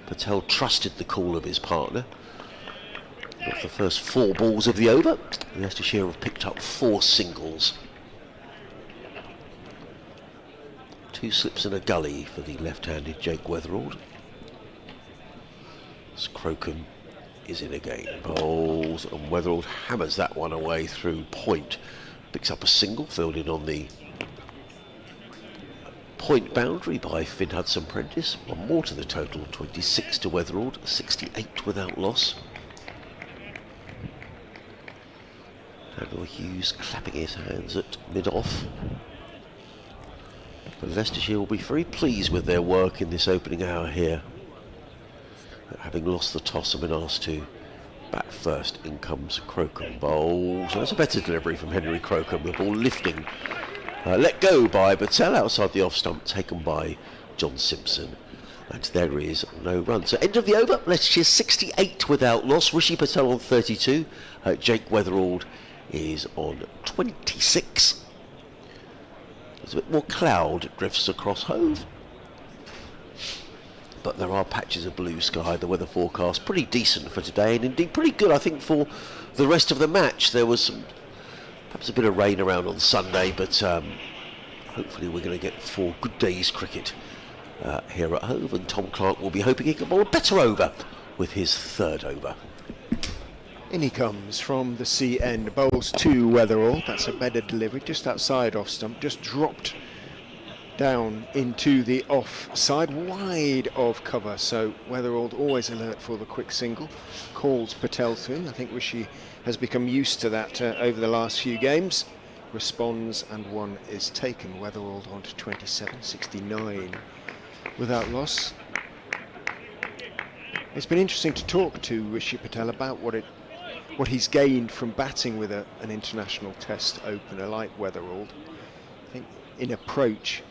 [SPEAKER 1] Patel trusted the call of his partner. Got the first 4 balls of the over. Leicestershire have picked up 4 singles. 2 slips and a gully for the left-handed Jake Weatherald. As Crocombe is in again, bowls, and Weatherald hammers that one away through point. Picks up a single, fielded on the point boundary by Finn Hudson-Prentice. 1 more to the total, 26 to Weatherald, 68 without loss. Daniel Hughes clapping his hands at mid-off. But Leicestershire will be very pleased with their work in this opening hour here. Having lost the toss and been asked to Bat first, in comes Crocombe. Bowls. So that's a better delivery from Henry Crocombe. The ball lifting. Let go by Patel outside the off stump, taken by John Simpson. And there is no run. So end of the over. Leicestershire 68 without loss. Rishi Patel on 32. Jake Weatherald is on 26. There's a bit more cloud drifts across Hove. But there are patches of blue sky. The weather forecast pretty decent for today, and indeed pretty good, I think, for the rest of the match. There was perhaps a bit of rain around on Sunday, but hopefully we're going to get 4 good days cricket here at Hove, and Tom Clark will be hoping he can bowl a better over with his 3rd over.
[SPEAKER 2] In he comes from the sea end, bowls to Weatherall. That's a better delivery, just outside off stump, just dropped down into the off side, wide of cover. So Weatherall always alert for the quick single, calls Patel through. I think Rishi has become used to that over the last few games. Responds and one is taken. Weatherall on to 27, 69 without loss. It's been interesting to talk to Rishi Patel about what he's gained from batting with an international test opener like Weatherall. I think in approach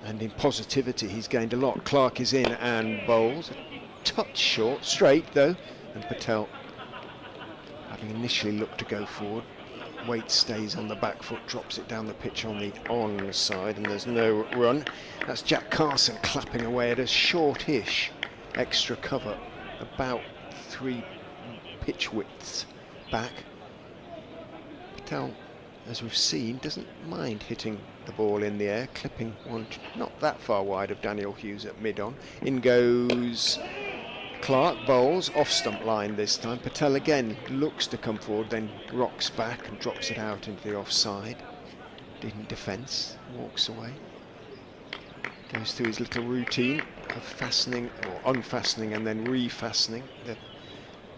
[SPEAKER 2] and in positivity he's gained a lot. Clark is in and bowls. A touch short, straight though, and Patel, having initially looked to go forward, weight stays on the back foot, drops it down the pitch on the on side, and there's no run. That's Jack Carson clapping away at a shortish extra cover, about 3 pitch widths back. Patel, as we've seen, doesn't mind hitting the ball in the air, clipping one not that far wide of Daniel Hughes at mid-on. In goes Clark, bowls off stump line this time. Patel again looks to come forward, then rocks back and drops it out into the offside. In defence, walks away. Goes through his little routine of fastening or unfastening and then refastening the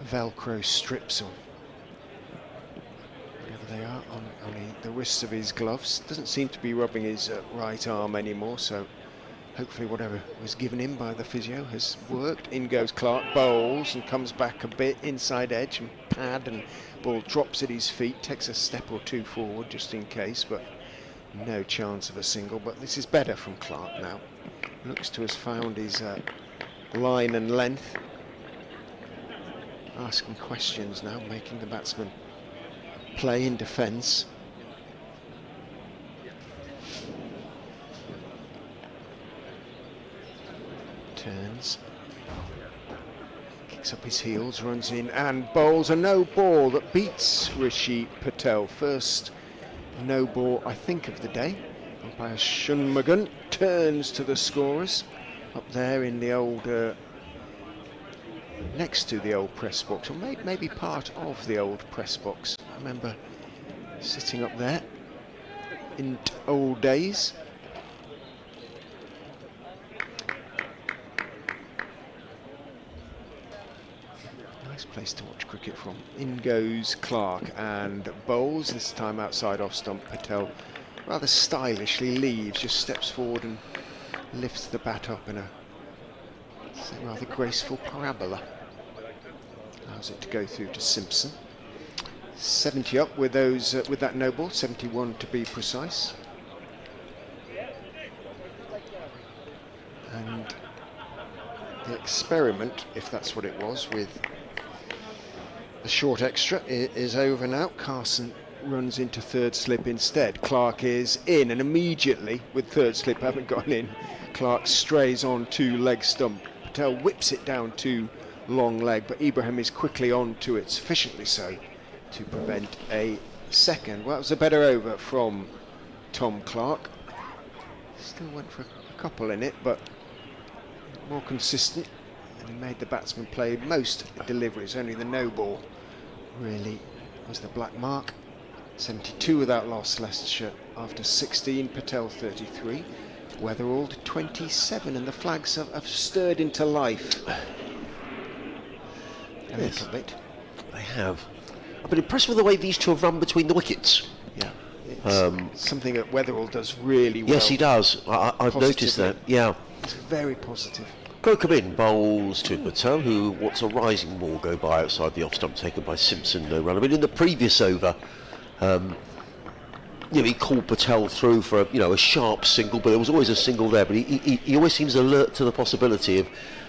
[SPEAKER 2] Velcro strips on. They are on the wrists of his gloves. Doesn't seem to be rubbing his right arm anymore, so hopefully whatever was given him by the physio has worked. In goes Clark, bowls and comes back a bit inside edge and pad, and ball drops at his feet, takes a step or 2 forward just in case, but no chance of a single. But this is better from Clark now. Looks to have found his line and length. Asking questions now, making the batsman play in defence. Turns, kicks up his heels, runs in and bowls a no ball that beats Rishi Patel. First no ball, I think, of the day. Umpire Shanmugam turns to the scorers up there in the old next to the old press box, or maybe part of the old press box. I remember sitting up there in old days. Nice place to watch cricket from. In goes Clark and bowls, this time outside off stump. Patel rather stylishly leaves, just steps forward and lifts the bat up in a rather graceful parabola. Allows it to go through to Simpson. 70 up with those with that no ball, 71 to be precise. And the experiment, if that's what it was, with the short extra is over now. Carson runs into 3rd slip instead. Clark is in, and immediately, with 3rd slip having gone in, Clark strays on to leg stump. Patel whips it down to long leg, but Ibrahim is quickly on to it, sufficiently so to prevent a second. Well, it was a better over from Tom Clark. Still went for a couple in it, but more consistent, and he made the batsman play most deliveries. Only the no ball really was the black mark. 72 without loss, Leicestershire after 16. Patel 33. Weatherall 27, and the flags have stirred into life a little bit.
[SPEAKER 1] They have. I've been impressed with the way these two have run between the wickets.
[SPEAKER 2] Yeah, it's something that Weatherall does really well.
[SPEAKER 1] Yes, he does. I've noticed that. Yeah,
[SPEAKER 2] it's very positive.
[SPEAKER 1] Crocombe in bowls to Patel, who wants a rising ball go by outside the off stump, taken by Simpson, no run. I mean, in the previous over, he called Patel through for a sharp single, but there was always a single there. But he always seems alert to the possibility of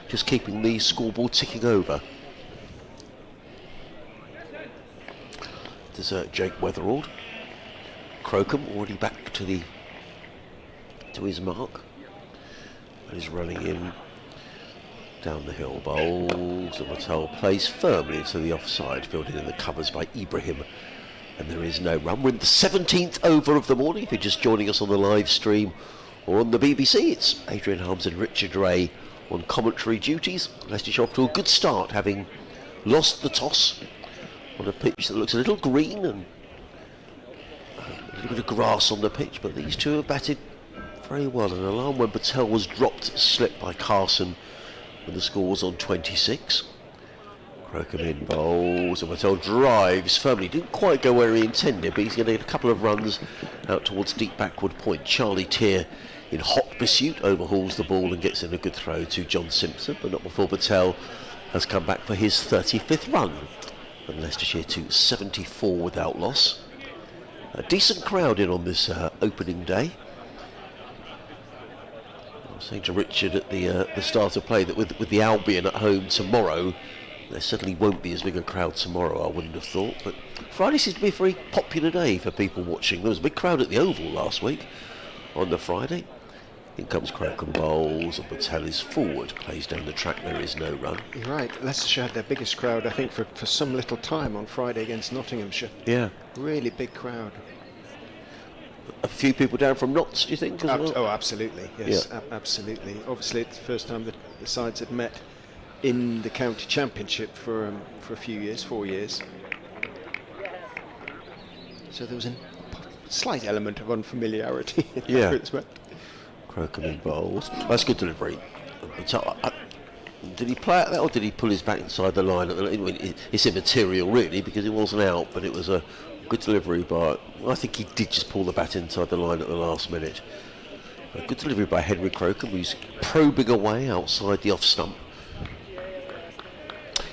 [SPEAKER 1] just keeping the scoreboard ticking over. There's Jake Weatherald. Crocombe already back to his mark. And he's running in. Down the hill, bowls, and Patel plays firmly into the offside, fielded in the covers by Ibrahim, and there is no run. We're in the 17th over of the morning. If you're just joining us on the live stream or on the BBC, it's Adrian Harms and Richard Ray on commentary duties. Leicestershire off to a good start, having lost the toss on a pitch that looks a little green and a little bit of grass on the pitch, but these two have batted very well. An alarm when Patel was dropped, slipped by Carson, and the score was on 26. Crocombe in bowls, and Patel drives firmly. Didn't quite go where he intended, but he's going to get a couple of runs out towards deep backward point. Charlie Tier in hot pursuit overhauls the ball and gets in a good throw to John Simpson, but not before Patel has come back for his 35th run. And Leicestershire to 74 without loss. A decent crowd in on this opening day. I was saying to Richard at the start of play that with the Albion at home tomorrow, there certainly won't be as big a crowd tomorrow, I wouldn't have thought. But Friday seems to be a very popular day for people watching. There was a big crowd at the Oval last week on the Friday. In comes Crocombe bowls, and Patel is forward, plays down the track, there is no run.
[SPEAKER 2] You're right, Leicestershire had their biggest crowd, I think, for some little time on Friday against Nottinghamshire.
[SPEAKER 1] Yeah.
[SPEAKER 2] Really big crowd.
[SPEAKER 1] A few people down from Notts, do you think, as well?
[SPEAKER 2] Oh, absolutely, yes,
[SPEAKER 1] Yeah.
[SPEAKER 2] Absolutely. Obviously, it's the first time that the sides had met in the county championship for a few years, 4 years. So there was a slight element of unfamiliarity in that respect.
[SPEAKER 1] Crocombe in bowls. That's good delivery. Did he play at that, or did he pull his back inside the line? It's immaterial, really, because it wasn't out, but it was a good delivery by... I think he did just pull the bat inside the line at the last minute. A good delivery by Henry Crocombe, who's probing away outside the off stump.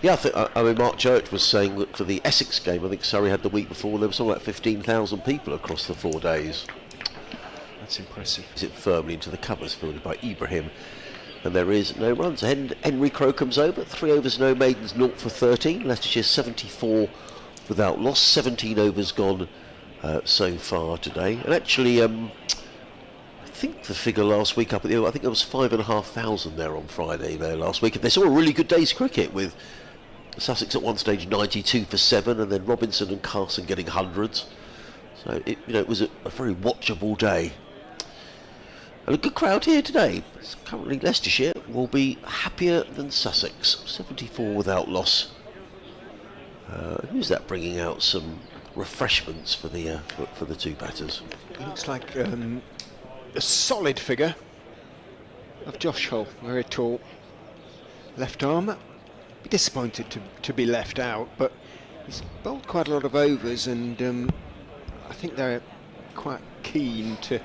[SPEAKER 1] Yeah, I mean, Mark Church was saying that for the Essex game, I think Surrey had the week before, there was something like 15,000 people across the 4 days.
[SPEAKER 2] That's impressive.
[SPEAKER 1] Is it firmly into the covers, fielded by Ibrahim, and there is no runs. Henry Crocombe's over, 3 overs, no maidens, 0 for 13. Leicestershire 74 without loss, 17 overs gone so far today. And actually, I think the figure last week up at the I think there was 5,500 there on Friday there last week, and they saw a really good day's cricket with Sussex at one stage 92 for 7, and then Robinson and Carson getting hundreds. So it was a very watchable day. And a good crowd here today. Currently Leicestershire will be happier than Sussex. 74 without loss. Who's that bringing out some refreshments for the two batters?
[SPEAKER 2] Looks like a solid figure of Josh Hull, very tall. Left arm. Be disappointed to be left out, but he's bowled quite a lot of overs, and I think they're quite keen to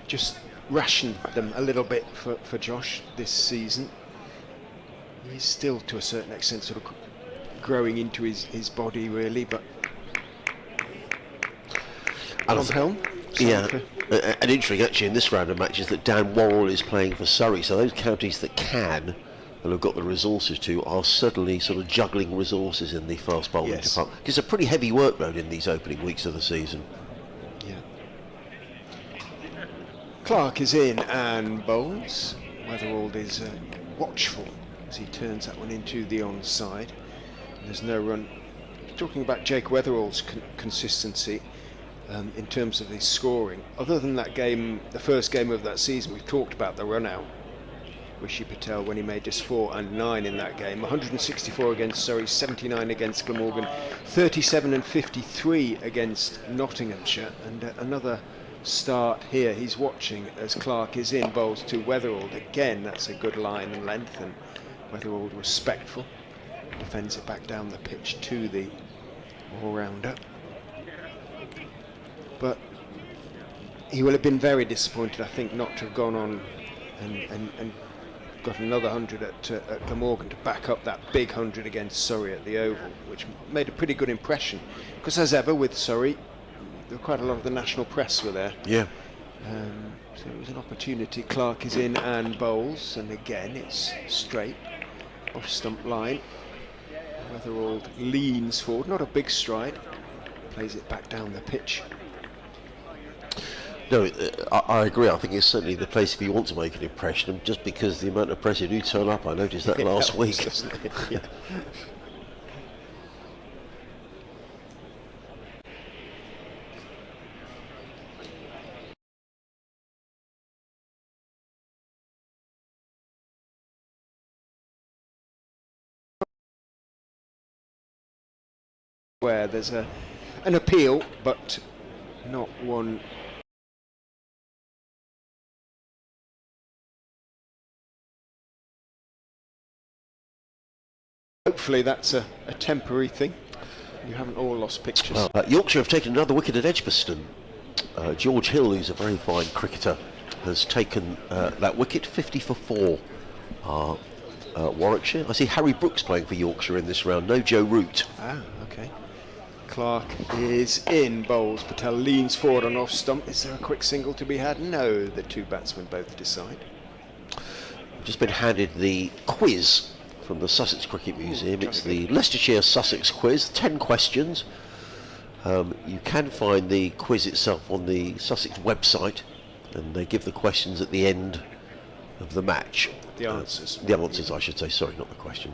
[SPEAKER 2] just ration them a little bit for Josh this season. He's still, to a certain extent, sort of growing into his body, really, but... Helm?
[SPEAKER 1] Yeah, and interesting, actually, in this round of matches that Dan Worrell is playing for Surrey, so those counties that can and have got the resources to are suddenly sort of juggling resources in the fast bowling department. It's a pretty heavy workload in these opening weeks of the season.
[SPEAKER 2] Yeah. Clark is in and bowls. Weatherald is watchful as he turns that one into the onside. There's no run. Talking about Jake Weatherald's consistency in terms of his scoring, other than that game, the first game of that season, we've talked about the run out. Rishi Patel, when he made just 4 and 9 in that game, 164 against Surrey, 79 against Glamorgan, 37 and 53 against Nottinghamshire, and another start here. He's watching as Clark is in, bowls to Weatherald again. That's a good line and length, and Weatherald respectful, defends it back down the pitch to the all-rounder. But he will have been very disappointed, I think, not to have gone on and got another 100 at Glamorgan to back up that big 100 against Surrey at the Oval, which made a pretty good impression. Because as ever with Surrey, there were quite a lot of the national press were there.
[SPEAKER 1] Yeah.
[SPEAKER 2] So it was an opportunity. Clark is in and bowls, and again it's straight off stump line. Weatherald leans forward, not a big stride, plays it back down the pitch.
[SPEAKER 1] No, I agree. I think it's certainly the place if you want to make an impression. And just because the amount of press who do turn up, I noticed that last week.
[SPEAKER 2] Yeah. Where there's an appeal, but not one. Hopefully that's a temporary thing. You haven't all lost pictures.
[SPEAKER 1] Yorkshire have taken another wicket at Edgbaston. George Hill, who's a very fine cricketer, has taken that wicket, 50 for 4. Warwickshire. I see Harry Brooks playing for Yorkshire in this round. No Joe Root.
[SPEAKER 2] Ah, okay. Clark is in, bowls. Patel leans forward on off stump. Is there a quick single to be had? No, the two batsmen both decide.
[SPEAKER 1] Just been handed the quiz from the Sussex Cricket Museum. It's the Leicestershire Sussex quiz, 10 questions. You can find the quiz itself on the Sussex website, and they give the questions at the end of the match.
[SPEAKER 2] The answers.
[SPEAKER 1] The answers, I should say. Sorry, not the question.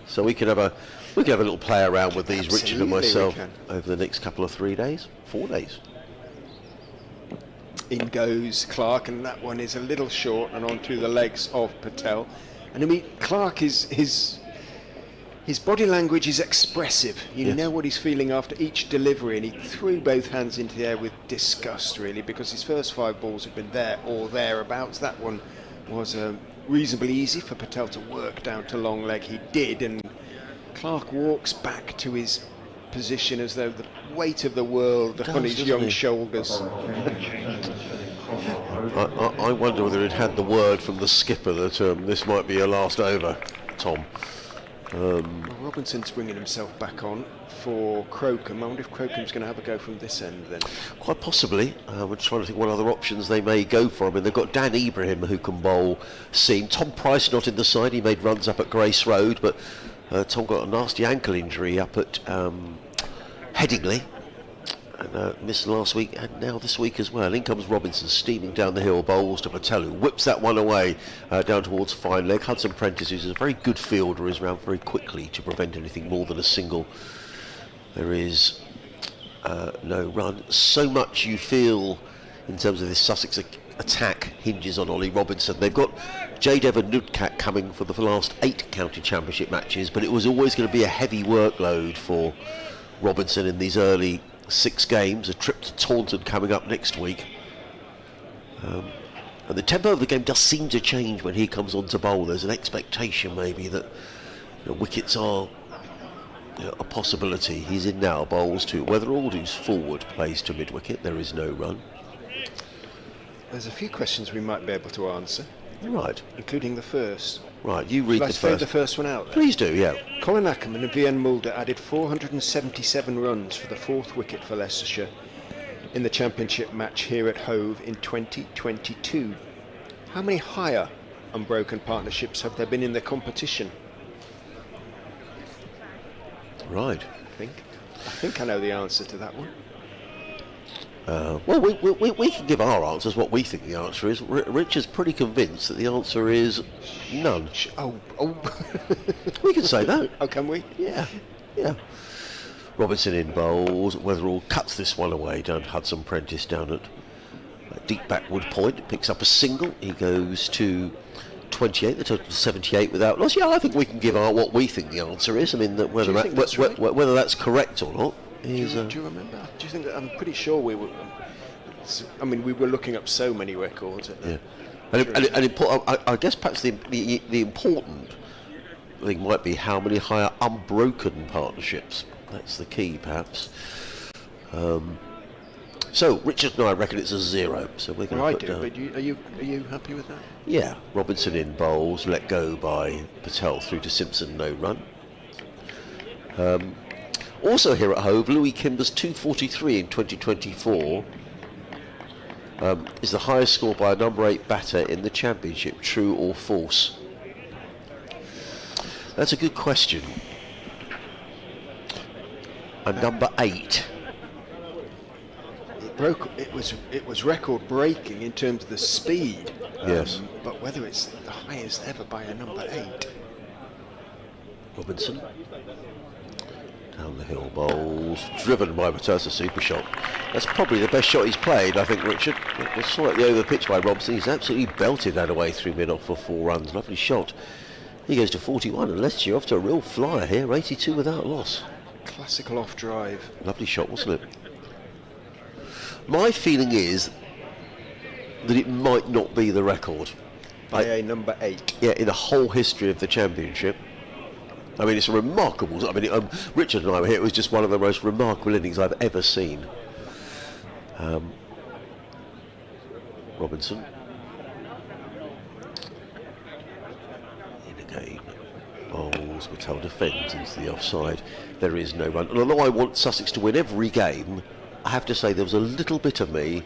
[SPEAKER 1] So we can have a little play around with these, Richard and myself, over the next couple of 4 days.
[SPEAKER 2] In goes Clark, and that one is a little short and onto the legs of Patel. And I mean, Clark his body language is expressive. You know what he's feeling after each delivery, and he threw both hands into the air with disgust, really, because his first 5 balls had been there or thereabouts. That one was reasonably easy for Patel to work down to long leg. He did, and Clark walks back to his position as though the weight of the world on his young shoulders.
[SPEAKER 1] I wonder whether it had the word from the skipper that this might be your last over, Tom.
[SPEAKER 2] Well, Robinson's bringing himself back on for Crocombe. I wonder if Crocombe's going to have a go from this end then.
[SPEAKER 1] Quite possibly. We're trying to think what other options they may go for. I mean, they've got Dan Ibrahim who can bowl seam. Tom Price not in the side. He made runs up at Grace Road, but Tom got a nasty ankle injury up at Headingley. And missed last week and now this week as well. In comes Robinson steaming down the hill, bowls to Patel, who whips that one away down towards fine leg. Hudson Prentice, who's a very good fielder, is round very quickly to prevent anything more than a single. There is no run. So much you feel in terms of this Sussex attack hinges on Ollie Robinson. They've got J. Devon Nudcat coming for the last 8 county championship matches, but it was always going to be a heavy workload for Robinson in these early 6 games, a trip to Taunton coming up next week. And the tempo of the game does seem to change when he comes on to bowl. There's an expectation maybe that wickets are a possibility. He's in now, bowls to Weatherald, who's forward, plays to mid-wicket. There is no run.
[SPEAKER 2] There's a few questions we might be able to answer.
[SPEAKER 1] Right.
[SPEAKER 2] Including the first.
[SPEAKER 1] Right, you read the first.
[SPEAKER 2] Let's fade the first one out then.
[SPEAKER 1] Please do, yeah.
[SPEAKER 2] Colin Ackerman and VN Mulder added 477 runs for the 4th wicket for Leicestershire in the championship match here at Hove in 2022. How many higher unbroken partnerships have there been in the competition?
[SPEAKER 1] Right.
[SPEAKER 2] I think I know the answer to that one.
[SPEAKER 1] Well, we can give our answers, what we think the answer is. Richard's pretty convinced that the answer is none.
[SPEAKER 2] Oh.
[SPEAKER 1] We can say that.
[SPEAKER 2] Oh, can we?
[SPEAKER 1] Yeah. Robinson in bowls. Weatherall cuts this one away down Hudson Prentice down at deep backward point. Picks up a single. He goes to 28. The total 78 without loss. Yeah, I think we can give what we think the answer is. I mean, whether that's correct or not.
[SPEAKER 2] Do you remember? Do you think that? I'm pretty sure we were. I mean, we were looking up so many records.
[SPEAKER 1] Yeah, I guess perhaps the important thing might be how many higher unbroken partnerships. That's the key, perhaps. So Richard and I reckon it's a 0. So we're going to
[SPEAKER 2] Well, I do, but are you happy with that?
[SPEAKER 1] Yeah, Robinson in bowls, let go by Patel through to Simpson, no run. Also here at Hove, Louis Kimber's 243 in 2024 is the highest score by a number 8 batter in the championship. True or false? That's a good question. A number 8.
[SPEAKER 2] It was record breaking in terms of the speed.
[SPEAKER 1] Yes.
[SPEAKER 2] But whether it's the highest ever by a number 8.
[SPEAKER 1] Robinson. Down the hill bowls, driven by Patel, a super shot. That's probably the best shot he's played, I think, Richard. It was slightly over the pitch by Robinson. He's absolutely belted that away through mid-off for 4 runs. Lovely shot. He goes to 41, and Leicestershire off to a real flyer here, 82 without loss.
[SPEAKER 2] Classical off drive.
[SPEAKER 1] Lovely shot, wasn't it? My feeling is that it might not be the record.
[SPEAKER 2] By a number 8.
[SPEAKER 1] Yeah, in the whole history of the championship. I mean, it's a remarkable. I mean, Richard and I were here. It was just one of the most remarkable innings I've ever seen. Robinson. In again. Bowls. Patel defends into the offside. There is no run. And although I want Sussex to win every game, I have to say there was a little bit of me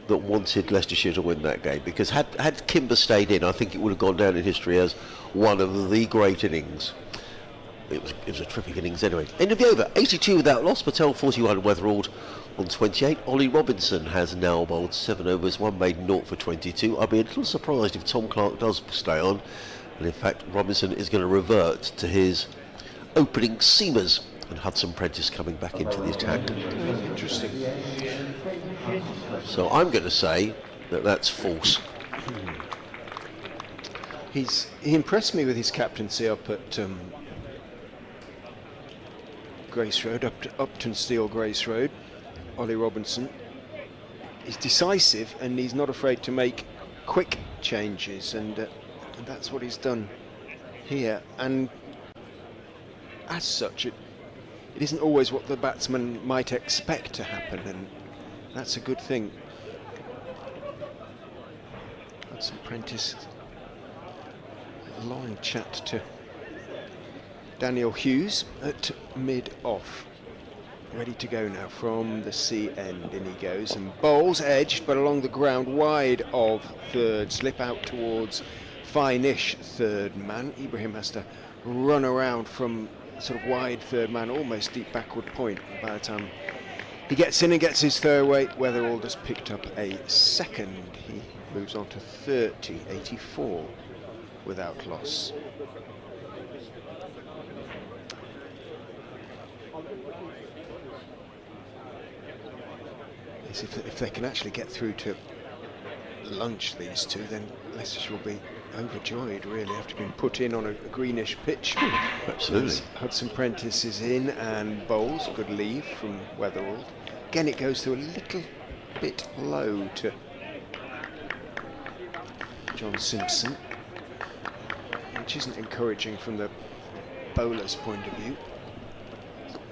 [SPEAKER 1] that wanted Leicestershire to win that game, because had Kimber stayed in, I think it would have gone down in history as one of the great innings. It was a terrific innings anyway. End of the over, 82 without loss. Patel 41, Weatherald on 28. Ollie Robinson has now bowled 7 overs, 1 made 0 for 22. I'd be a little surprised if Tom Clark does stay on, and in fact Robinson is going to revert to his opening seamers, and Hudson Prentice coming back into the attack.
[SPEAKER 2] Interesting.
[SPEAKER 1] So I'm going to say that that's false.
[SPEAKER 2] He impressed me with his captaincy up at Grace Road, Upton Steel Grace Road. Ollie Robinson. He's decisive and he's not afraid to make quick changes, and that's what he's done here. And as such, it isn't always what the batsman might expect to happen, and that's a good thing. Hudson Prentice, a long chat to Daniel Hughes at mid-off. Ready to go now from the C end. In he goes and bowls edged, but along the ground wide of third. Slip out towards fine-ish third man. Ibrahim has to run around from sort of wide third man, almost deep backward point. By the time he gets in and gets his third away, Weatherall has picked up a second. He moves on to 30, 84 without loss. If they can actually get through to lunch, these two, then Leicestershire will be overjoyed, really, after being put in on a greenish pitch.
[SPEAKER 1] Absolutely.
[SPEAKER 2] As Hudson Prentice is in and bowls. Good leave from Weatherall. Again, it goes through a little bit low to John Simpson, which isn't encouraging from the bowler's point of view.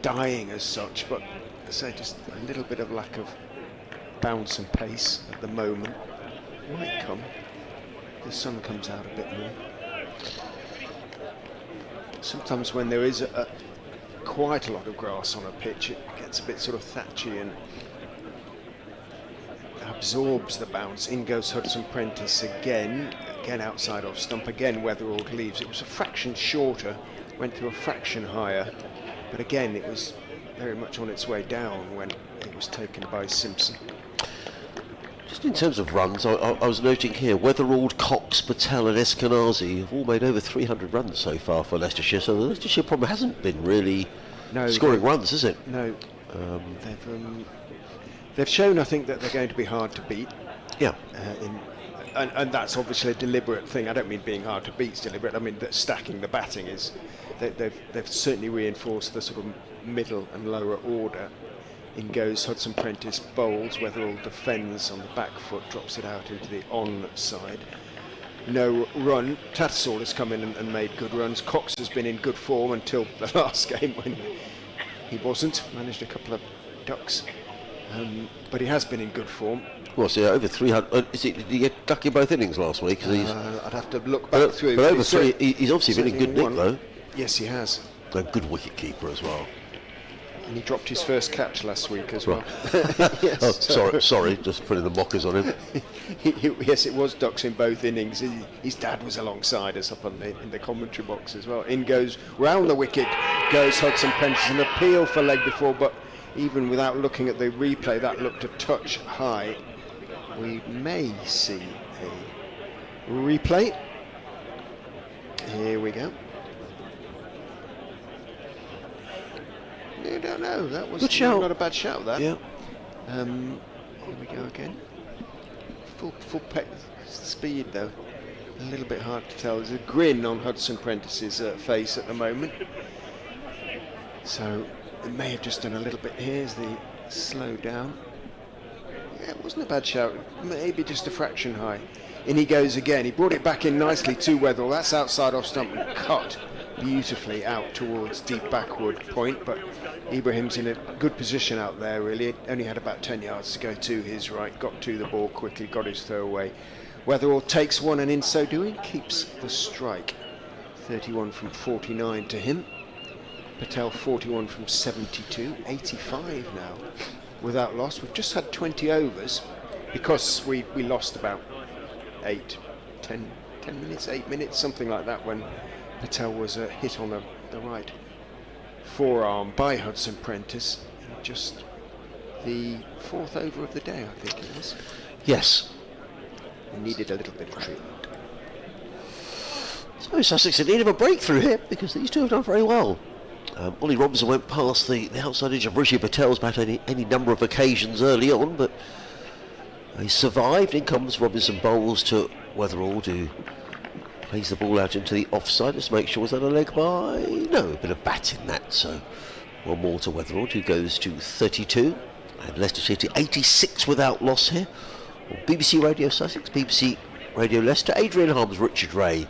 [SPEAKER 2] Dying as such, but I say just a little bit of lack of bounce and pace at the moment. Might come. The sun comes out a bit more. Sometimes when there is quite a lot of grass on a pitch, it gets a bit sort of thatchy and absorbs the bounce. In goes Hudson Prentice again outside off stump. Again Weatherall leaves. It was a fraction shorter, went through a fraction higher, but again it was very much on its way down when it was taken by Simpson.
[SPEAKER 1] Just in terms of runs, I was noting here, Weatherall, Cox, Patel and Eskenazi have all made over 300 runs so far for Leicestershire, so the Leicestershire problem hasn't been really scoring runs, is it?
[SPEAKER 2] No. They've shown, I think, that they're going to be hard to beat.
[SPEAKER 1] Yeah.
[SPEAKER 2] And that's obviously a deliberate thing. I don't mean being hard to beat is deliberate. I mean that stacking the batting is. They've certainly reinforced the sort of middle and lower order. In goes Hudson Prentice, bowls. Weatherall defends on the back foot, drops it out into the on side. No run. Tattersall has come in and made good runs. Cox has been in good form until the last game when he wasn't. Managed a couple of ducks But he has been in good form.
[SPEAKER 1] Well, so over 300. Did he get duck in both innings last week? 'Cause
[SPEAKER 2] I'd have to look back through.
[SPEAKER 1] But over three, he's obviously been in good nick though.
[SPEAKER 2] Yes, he has.
[SPEAKER 1] A good wicket keeper as well.
[SPEAKER 2] And he dropped his first catch last week as well.
[SPEAKER 1] Yes, sorry, just putting the mockers on him.
[SPEAKER 2] Yes, it was ducks in both innings. His dad was alongside us up in the commentary box as well. In goes, round the wicket, goes Hudson Prentice. An appeal for leg before, but even without looking at the replay, that looked a touch high. We may see a replay. Here we go. I don't know. That was
[SPEAKER 1] good shout.
[SPEAKER 2] Not a bad shout. That.
[SPEAKER 1] Yeah.
[SPEAKER 2] Here we go again. Full speed though. A little bit hard to tell. There's a grin on Hudson Prentice's face at the moment. So it may have just done a little bit. Here's the slow down. Yeah, it wasn't a bad shout. Maybe just a fraction high. In he goes again. He brought it back in nicely to Weatherall. That's outside off stump and cut beautifully out towards deep backward point, but Ibrahim's in a good position out there really. Only had about 10 yards to go to his right, got to the ball quickly, got his throw away. Weatherall takes one and in so doing keeps the strike. 31 from 49 to him. Patel 41 from 72, 85 now without loss. We've just had 20 overs because we lost about 10 minutes, 8 minutes, something like that when Patel was hit on the right forearm by Hudson Prentice. Just the fourth over of the day, I think it was.
[SPEAKER 1] Yes.
[SPEAKER 2] He needed a little bit of treatment.
[SPEAKER 1] So Sussex in need of a breakthrough here because these two have done very well. Ollie Robinson went past the outside edge of Rishi Patel's bat any number of occasions early on, but he survived. In comes Robinson, bowls to Weatherall, who plays the ball out into the offside. Let's make sure, was that a leg by? No, a bit of bat in that. So one more to Weatherall, who goes to 32. And Leicestershire to 86 without loss here. Well, BBC Radio Sussex, BBC Radio Leicester, Adrian Harms, Richard Ray,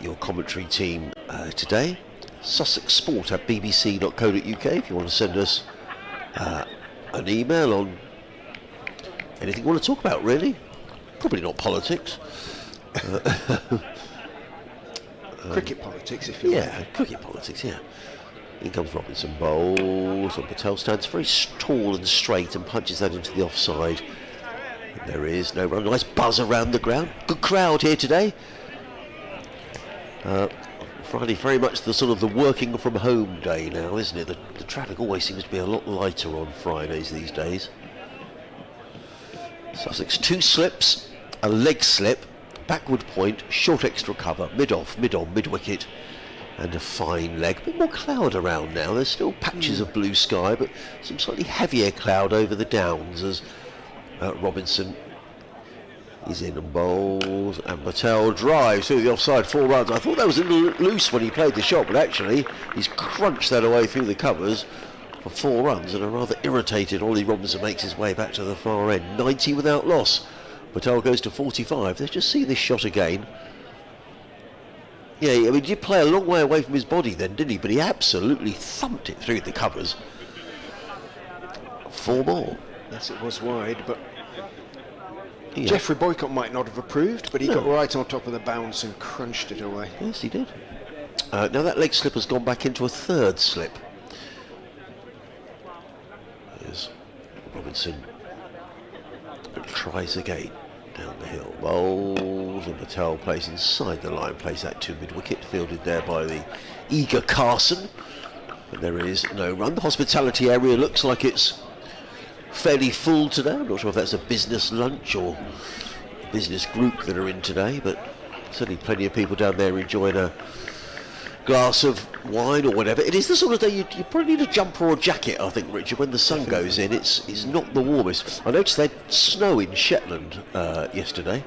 [SPEAKER 1] your commentary team today. Sussex Sport at bbc.co.uk if you want to send us an email on anything you want to talk about, really. Probably not politics.
[SPEAKER 2] Cricket politics, if you like.
[SPEAKER 1] Yeah, cricket politics, yeah. In comes Robinson, bowls, and Patel stands very tall and straight and punches that into the offside. And there is no run. Nice buzz around the ground. Good crowd here today. Friday, very much the sort of the working from home day now, isn't it? The traffic always seems to be a lot lighter on Fridays these days. Sussex, 2 slips, a leg slip, backward point, short extra cover, mid-off, mid-on, mid-wicket, and a fine leg. A bit more cloud around now. There's still patches of blue sky, but some slightly heavier cloud over the downs as Robinson is in and bowls, and Patel drives through the offside, 4 runs. I thought that was a little loose when he played the shot, but actually he's crunched that away through the covers for 4 runs, and a rather irritated Ollie Robinson makes his way back to the far end. 90 without loss. Patel goes to 45. Let's just see this shot again. Yeah, I mean, he did play a long way away from his body then, didn't he? But he absolutely thumped it through the covers. 4 more.
[SPEAKER 2] Yes, it was wide, but
[SPEAKER 1] Yeah.
[SPEAKER 2] Geoffrey Boycott might not have approved, but he got right on top of the bounce and crunched it away.
[SPEAKER 1] Yes, he did. Now that leg slip has gone back into a 3rd slip. There's Robinson. Tries again down the hill. Bowls, and Patel plays inside the line. Plays that to mid-wicket, fielded there by the eager Carson. But there is no run. The hospitality area looks like it's fairly full today. I'm not sure if that's a business lunch or a business group that are in today, but certainly plenty of people down there enjoying a glass of wine or whatever. It is the sort of day you probably need a jumper or a jacket, I think, Richard. When the sun goes in, it's not the warmest. I noticed they had snow in Shetland yesterday.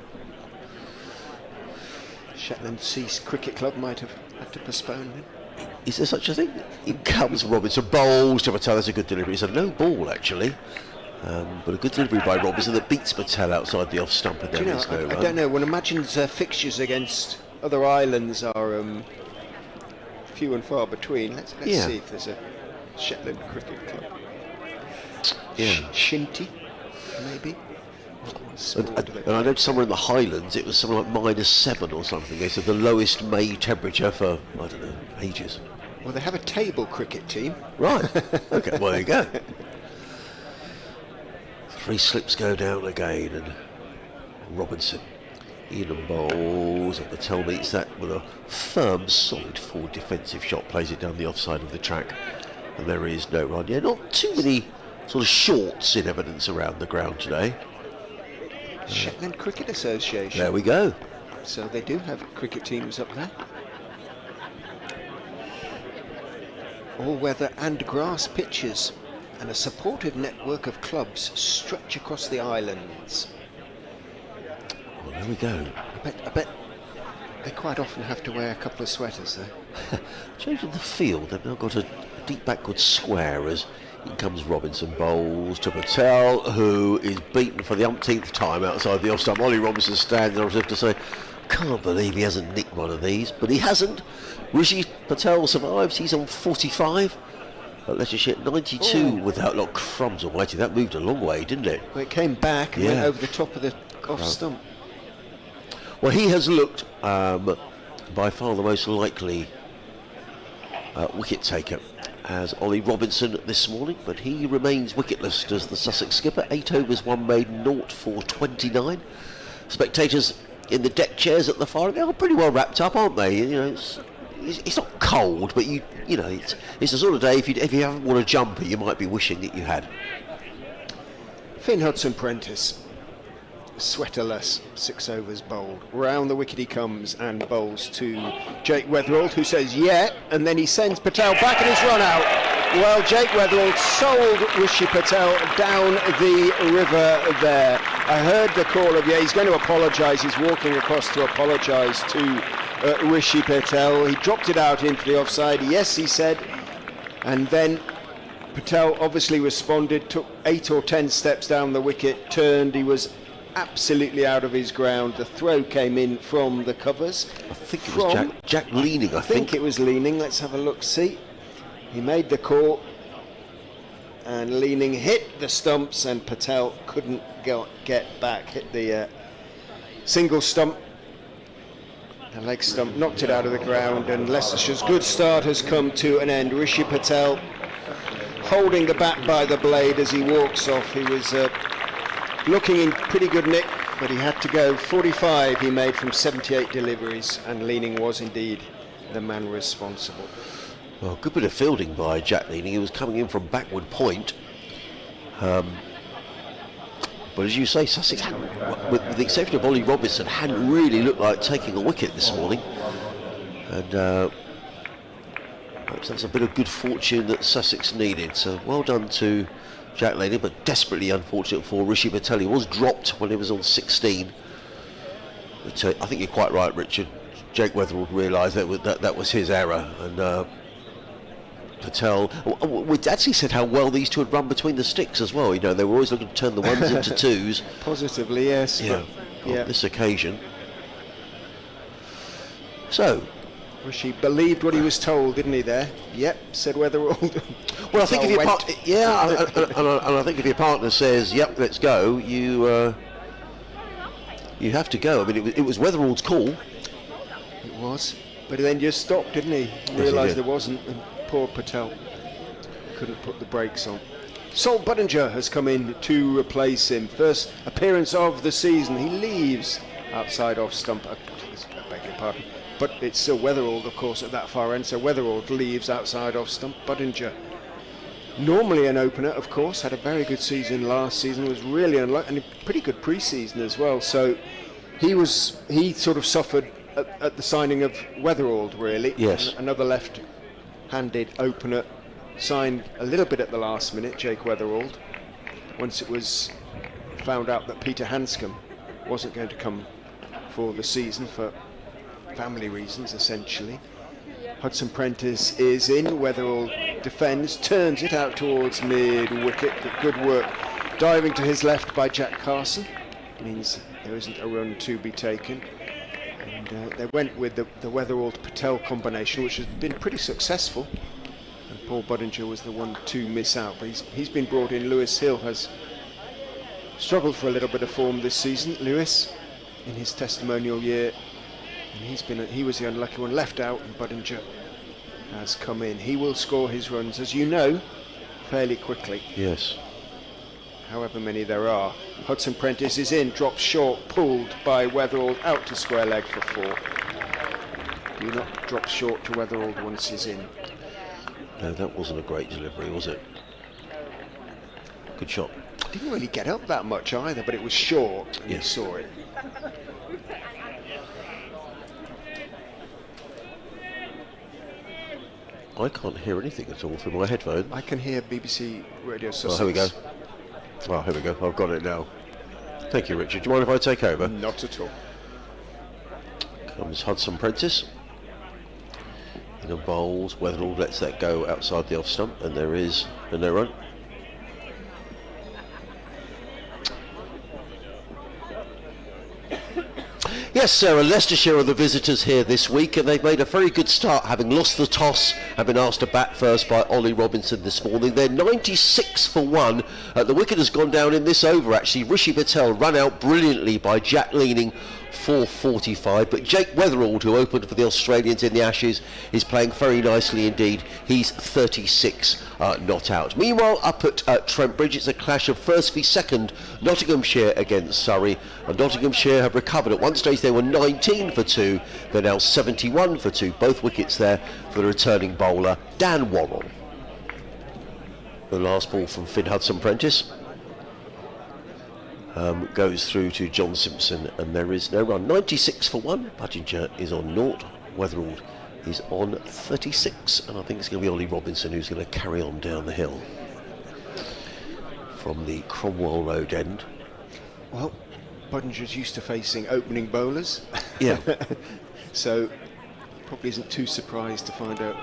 [SPEAKER 2] Shetland Sea Cricket Club might have had to postpone it.
[SPEAKER 1] Is there such a thing? In comes Robinson, bowls to Patel. That's a good delivery. It's a no ball, actually. But a good delivery by Robinson that beats Patel outside the off stump, and there is no run.
[SPEAKER 2] I don't know. One imagines fixtures against other islands are few and far between. Let's see if there's a Shetland Cricket Club. Shinty, maybe.
[SPEAKER 1] And I know somewhere in the Highlands it was something like -7 or something. They said the lowest May temperature for, I don't know, ages.
[SPEAKER 2] Well, they have a table cricket team.
[SPEAKER 1] Right. Okay, well, there you go. 3 slips go down again, and Robinson in and bowls, and Patel meets that with a firm, solid forward defensive shot, plays it down the offside of the track, and there is no run. Yeah, not too many sort of shorts in evidence around the ground today.
[SPEAKER 2] Shetland Cricket Association.
[SPEAKER 1] There we go.
[SPEAKER 2] So they do have cricket teams up there. All weather and grass pitches, and a supportive network of clubs stretch across the islands.
[SPEAKER 1] Well, there we go.
[SPEAKER 2] I bet they quite often have to wear a couple of sweaters though.
[SPEAKER 1] Changing the field, they've now got a deep backward square as in comes Robinson, bowls to Patel, who is beaten for the umpteenth time outside the off stump. Ollie Robinson stands there as if to say, can't believe he hasn't nicked one of these, but he hasn't. Rishi Patel survives, he's on 45. But Leicestershire 92 without a lot of crumbs or waiting. That moved a long way, didn't it?
[SPEAKER 2] Well, it came back and went over the top of the off stump.
[SPEAKER 1] Well, he has looked by far the most likely wicket taker as Ollie Robinson this morning, but he remains wicketless as the Sussex skipper. 8 overs, 1 made, 0 for 29. Spectators in the deck chairs at the far end, they're pretty well wrapped up, aren't they? You know, it's not cold, but you know, it's the sort of day if you haven't worn a jumper, you might be wishing that you had.
[SPEAKER 2] Finn Hudson-Prentice, sweaterless, 6 overs bowled. Round the wicket he comes and bowls to Jake Weatherald, who says yeah, and then he sends Patel back and he's run out. Well, Jake Weatherald sold Rishi Patel down the river there. I heard the call of yeah, he's going to apologise. He's walking across to apologise to Rishi Patel. He dropped it out into the offside. Yes, he said, and then Patel obviously responded, took 8 or 10 steps down the wicket, turned. He was absolutely out of his ground. The throw came in from the covers.
[SPEAKER 1] I think it was Jack leaning. I think
[SPEAKER 2] it was leaning. Let's have a look. See, he made the call, and leaning hit the stumps, and Patel couldn't get back. Hit the single stump. The leg stump knocked it out of the ground, and Leicestershire's good start has come to an end. Rishi Patel holding the bat by the blade as he walks off. He was looking in pretty good nick, but he had to go. 45 he made from 78 deliveries, and Leaning was indeed the man responsible.
[SPEAKER 1] Well, good bit of fielding by Jack Leaning. He was coming in from backward point. But as you say, Sussex, with the exception of Ollie Robinson, hadn't really looked like taking a wicket this morning. And perhaps that's a bit of good fortune that Sussex needed. So well done to Jack Leaning, but desperately unfortunate for Rishi Patel. He was dropped when he was on 16. But I think you're quite right, Richard. Jake Weatherald realised that was his error, and Patel, we actually said how well these two had run between the sticks as well. You know, they were always looking to turn the ones into twos.
[SPEAKER 2] Positively, yes.
[SPEAKER 1] Yeah, on this occasion. So,
[SPEAKER 2] Rishi believed what he was told, didn't he? There, yep, said Weatherald.
[SPEAKER 1] Well, I think if your and I think if your partner says, "Yep, let's go," you have to go. I mean, it was Weatherald's call.
[SPEAKER 2] It was, but then just stopped, didn't he? Realised there wasn't, and poor Patel couldn't put the brakes on. Sol Budinger has come in to replace him. First appearance of the season. He leaves outside off stump. I beg your pardon. But it's still Weatherald, of course, at that far end. So Weatherald leaves outside off stump. Budinger, normally an opener, of course, had a very good season last season. Was really unlucky, and a pretty good pre-season as well. So he sort of suffered at the signing of Weatherald, really.
[SPEAKER 1] Yes.
[SPEAKER 2] Another left-handed opener signed a little bit at the last minute, Jake Weatherald, once it was found out that Peter Hanscom wasn't going to come for the season for family reasons, essentially. Hudson-Prentice is in. Weatherald defends, turns it out towards mid-wicket. Good work diving to his left by Jack Carson. Means there isn't a run to be taken. And they went with the Weatherald-Patel combination, which has been pretty successful. And Paul Budinger was the one to miss out, but he's been brought in. Lewis Hill has struggled for a little bit of form this season. Lewis, in his testimonial year, and he was the unlucky one left out, and Budinger has come in. He will score his runs, as you know, fairly quickly.
[SPEAKER 1] Yes.
[SPEAKER 2] However many there are. Hudson Prentice is in, drops short, pulled by Weatherall, out to square leg for 4. Do not drop short to Weatherall once he's in.
[SPEAKER 1] No, that wasn't a great delivery, was it? Good shot.
[SPEAKER 2] Didn't really get up that much either, but it was short, and you saw it.
[SPEAKER 1] I can't hear anything at all through my headphone.
[SPEAKER 2] I can hear BBC Radio Sussex.
[SPEAKER 1] Oh, here we go. Oh, here we go. I've got it now. Thank you, Richard. Do you mind if I take over?
[SPEAKER 2] Not at all.
[SPEAKER 1] Comes Hudson Prentice. In and bowls. Weatherall lets that go outside the off stump, and there is a no run. Yes, Sarah, Leicestershire are the visitors here this week, and they've made a very good start, having lost the toss and been asked to bat first by Ollie Robinson this morning. They're 96 for 1. The wicket has gone down in this over, actually. Rishi Patel run out brilliantly by Jack Leaning for 45, but Jake Weatherall, who opened for the Australians in the Ashes, is playing very nicely indeed. He's 36 not out. Meanwhile, up at Trent Bridge, it's a clash of first v second, Nottinghamshire against Surrey, and Nottinghamshire have recovered. At one stage they were 19 for 2, they're now 71 for 2, both wickets there for the returning bowler Dan Worrell. The last ball from Finn Hudson Prentice goes through to John Simpson, and there is no run. 96 for 1. Budinger is on 0. Weatherall is on 36, and I think it's going to be Ollie Robinson who's going to carry on down the hill from the Cromwell Road end.
[SPEAKER 2] Well, Budinger's used to facing opening bowlers.
[SPEAKER 1] Yeah.
[SPEAKER 2] So probably isn't too surprised to find out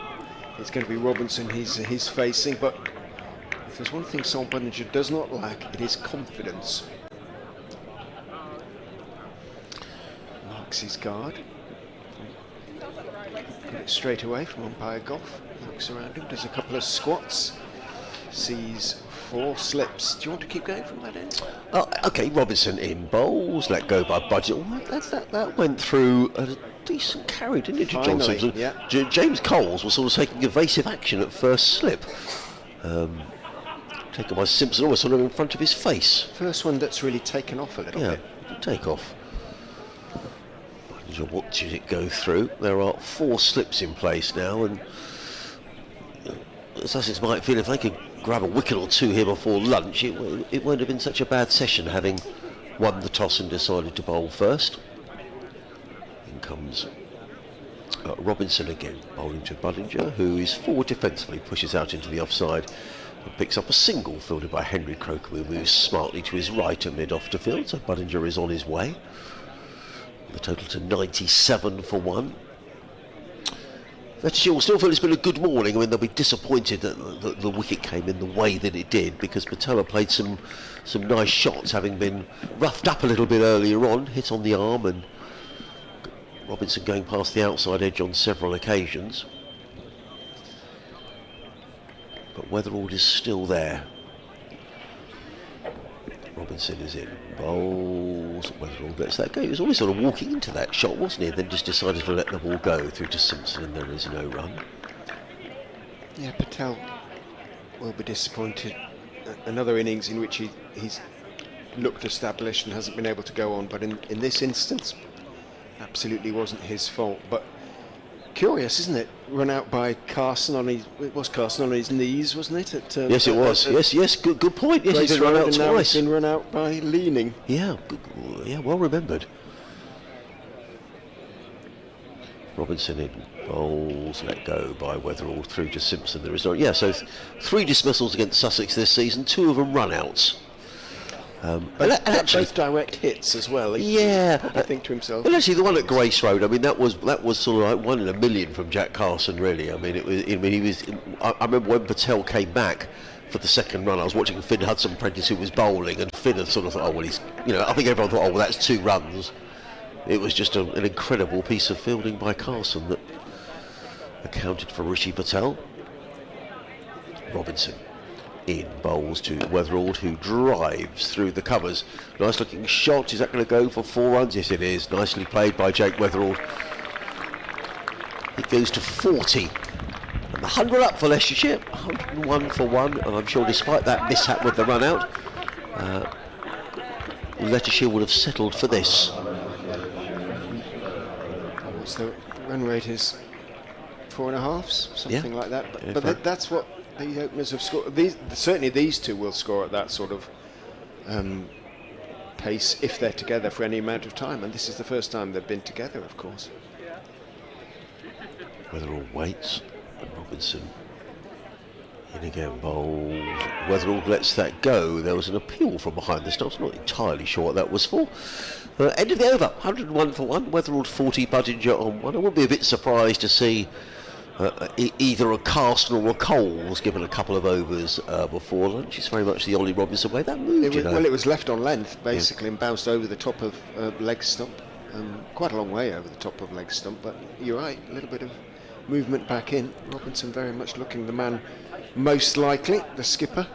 [SPEAKER 2] it's going to be Robinson he's facing, but if there's one thing Sol Budinger does not lack, it is confidence. Marks his guard. Got it straight away from umpire Goff. Looks around him, does a couple of squats, sees 4 slips. Do you want to keep going from that end?
[SPEAKER 1] Okay, Robinson in bowls, let go by Budget. That went through a decent carry, didn't it, to John Simpson?
[SPEAKER 2] Yeah.
[SPEAKER 1] James Coles was sort of taking evasive action at first slip. Taken by Simpson, almost sort of in front of his face.
[SPEAKER 2] First one that's really taken off a little bit.
[SPEAKER 1] Take off. Budinger watches it go through. There are 4 slips in place now, and Sussex might feel if they could grab a wicket or 2 here before lunch, it won't have been such a bad session, having won the toss and decided to bowl first. In comes Robinson again, bowling to Budinger, who is forward defensively, pushes out into the offside and picks up a single fielded by Henry Croker, who moves smartly to his right and mid off to field, so Budinger is on his way. The total to 97 for 1. Leicestershire will still feel it's been a good morning. I mean, they'll be disappointed that the wicket came in the way that it did, because Patella played some nice shots, having been roughed up a little bit earlier on, hit on the arm, and Robinson going past the outside edge on several occasions. But Weatherall is still there. Robinson is in. Bowls. Weatherall lets that go. He was always sort of walking into that shot, wasn't he? Then just decided to let the ball go through to Simpson, and there is no run.
[SPEAKER 2] Yeah, Patel will be disappointed. Another innings in which he's looked established and hasn't been able to go on, but in this instance, absolutely wasn't his fault. But curious, isn't it? Run out by Carson on his knees, wasn't it?
[SPEAKER 1] Yes, it was. Yes. Good point. Yes, he's been run out twice.
[SPEAKER 2] He's been run out by Leaning.
[SPEAKER 1] Yeah, well remembered. Robinson in bowls, let go by Weatherall through to Simpson. There is no. Yeah, so 3 dismissals against Sussex this season, 2 of them run outs.
[SPEAKER 2] Both direct hits as well. I think to himself.
[SPEAKER 1] Well, actually, the one at Grace Road, I mean, that was sort of like 1 in a million from Jack Carson, really. I mean, I remember when Patel came back for the second run, I was watching Finn Hudson Prentice, who was bowling, and Finn had sort of thought, oh well, I think everyone thought, oh well, that's 2 runs. It was just an incredible piece of fielding by Carson that accounted for Rishi Patel. Robinson in bowls to Weatherald, who drives through the covers. Nice looking shot. Is that going to go for 4 runs? Yes, it is. Nicely played by Jake Weatherald. It goes to 40. And the 100 up for Leicestershire. 101 for 1. And I'm sure despite that mishap with the run out, Leicestershire would have settled for this.
[SPEAKER 2] So run rate is 4.5, something like that. But that's what the openers have scored. Certainly these two will score at that sort of pace if they're together for any amount of time. And this is the first time they've been together, of course.
[SPEAKER 1] Weatherald waits, and Robinson in again, bowls. Weatherald lets that go. There was an appeal from behind the stumps. Not entirely sure what that was for. End of the over, 101 for 1. Weatherald 40, Budinger on 1. I would be a bit surprised to see either a Carson or a Coles given a couple of overs before lunch. It's very much the Ollie Robinson way. That moved,
[SPEAKER 2] Well, it was left on length, basically, and bounced over the top of leg stump. Quite a long way over the top of leg stump, but you're right, a little bit of movement back in. Robinson very much looking the man most likely, the skipper.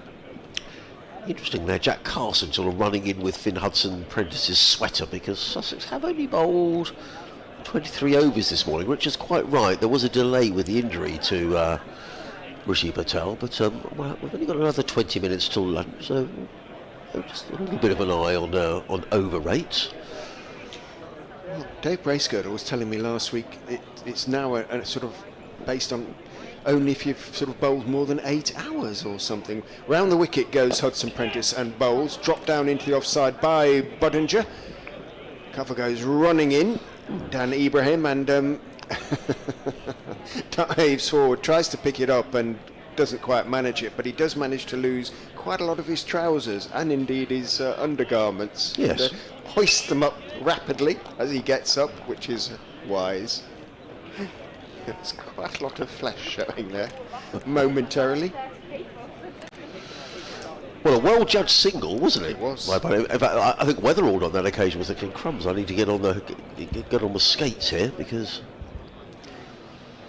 [SPEAKER 1] Interesting there, Jack Carson sort of running in with Finn Hudson-Prentice's sweater, because Sussex have only bowled 23 overs this morning. Richard's quite right, there was a delay with the injury to Rishi Patel, but well, we've only got another 20 minutes till lunch, so just a little bit of an eye on over rates.
[SPEAKER 2] Well, Dave Bracegirdle was telling me last week it's now a sort of based on only if you've sort of bowled more than 8 hours or something. Round the wicket goes Hudson-Prentice and bowls, dropped down into the offside by Budinger. Cover goes running in, Dan Ibrahim, and dives forward, tries to pick it up and doesn't quite manage it, but he does manage to lose quite a lot of his trousers and indeed his undergarments.
[SPEAKER 1] Yes.
[SPEAKER 2] And, hoist them up rapidly as he gets up, which is wise. There's quite a lot of flesh showing there, momentarily.
[SPEAKER 1] Well, a well-judged single, wasn't it?
[SPEAKER 2] It was.
[SPEAKER 1] In fact, I think Weatherald on that occasion was thinking, crumbs, I need to get on the skates here, because...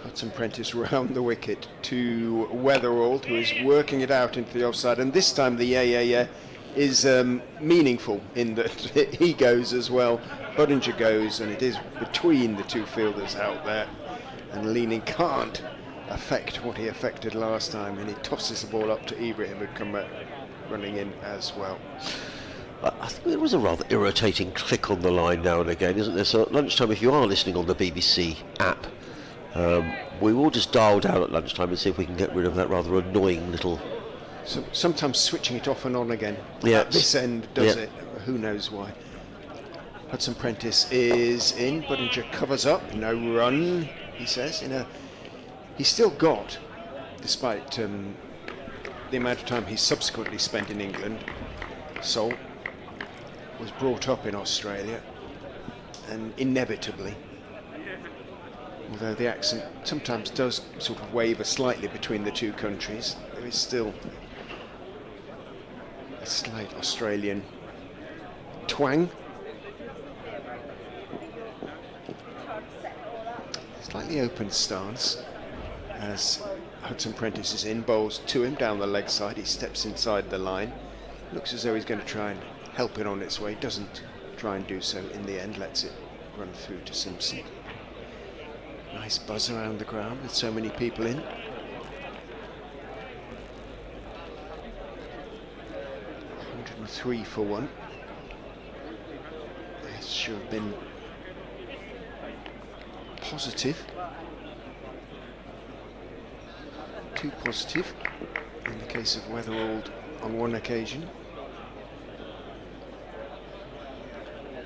[SPEAKER 2] Hudson-Prentice round the wicket to Weatherald, who is working it out into the offside, and this time the yeah is meaningful in that he goes as well. Budinger goes, and it is between the two fielders out there, and leaning can't affect what he affected last time, and he tosses the ball up to Ibrahim, who'd come running in as well.
[SPEAKER 1] I think there was a rather irritating click on the line now and again, isn't there? So at lunchtime, if you are listening on the BBC app, we will just dial down at lunchtime and see if we can get rid of that rather annoying little...
[SPEAKER 2] So, sometimes switching it off and on again.
[SPEAKER 1] Yeah.
[SPEAKER 2] At this end does it. Who knows why. Hudson-Prentice is in. Budinger covers up. No run, he says. He's still got, despite the amount of time he's subsequently spent in England, Sol was brought up in Australia, and inevitably, although the accent sometimes does sort of waver slightly between the two countries, there is still a slight Australian twang. Slightly open stance as Hudson-Prentice is in, bowls to him down the leg side. He steps inside the line, looks as though he's going to try and help it on its way, doesn't try and do so in the end, lets it run through to Simpson. Nice buzz around the ground with so many people in. $103 for 1. This should have been positive. Too positive in the case of Weatherald on one occasion.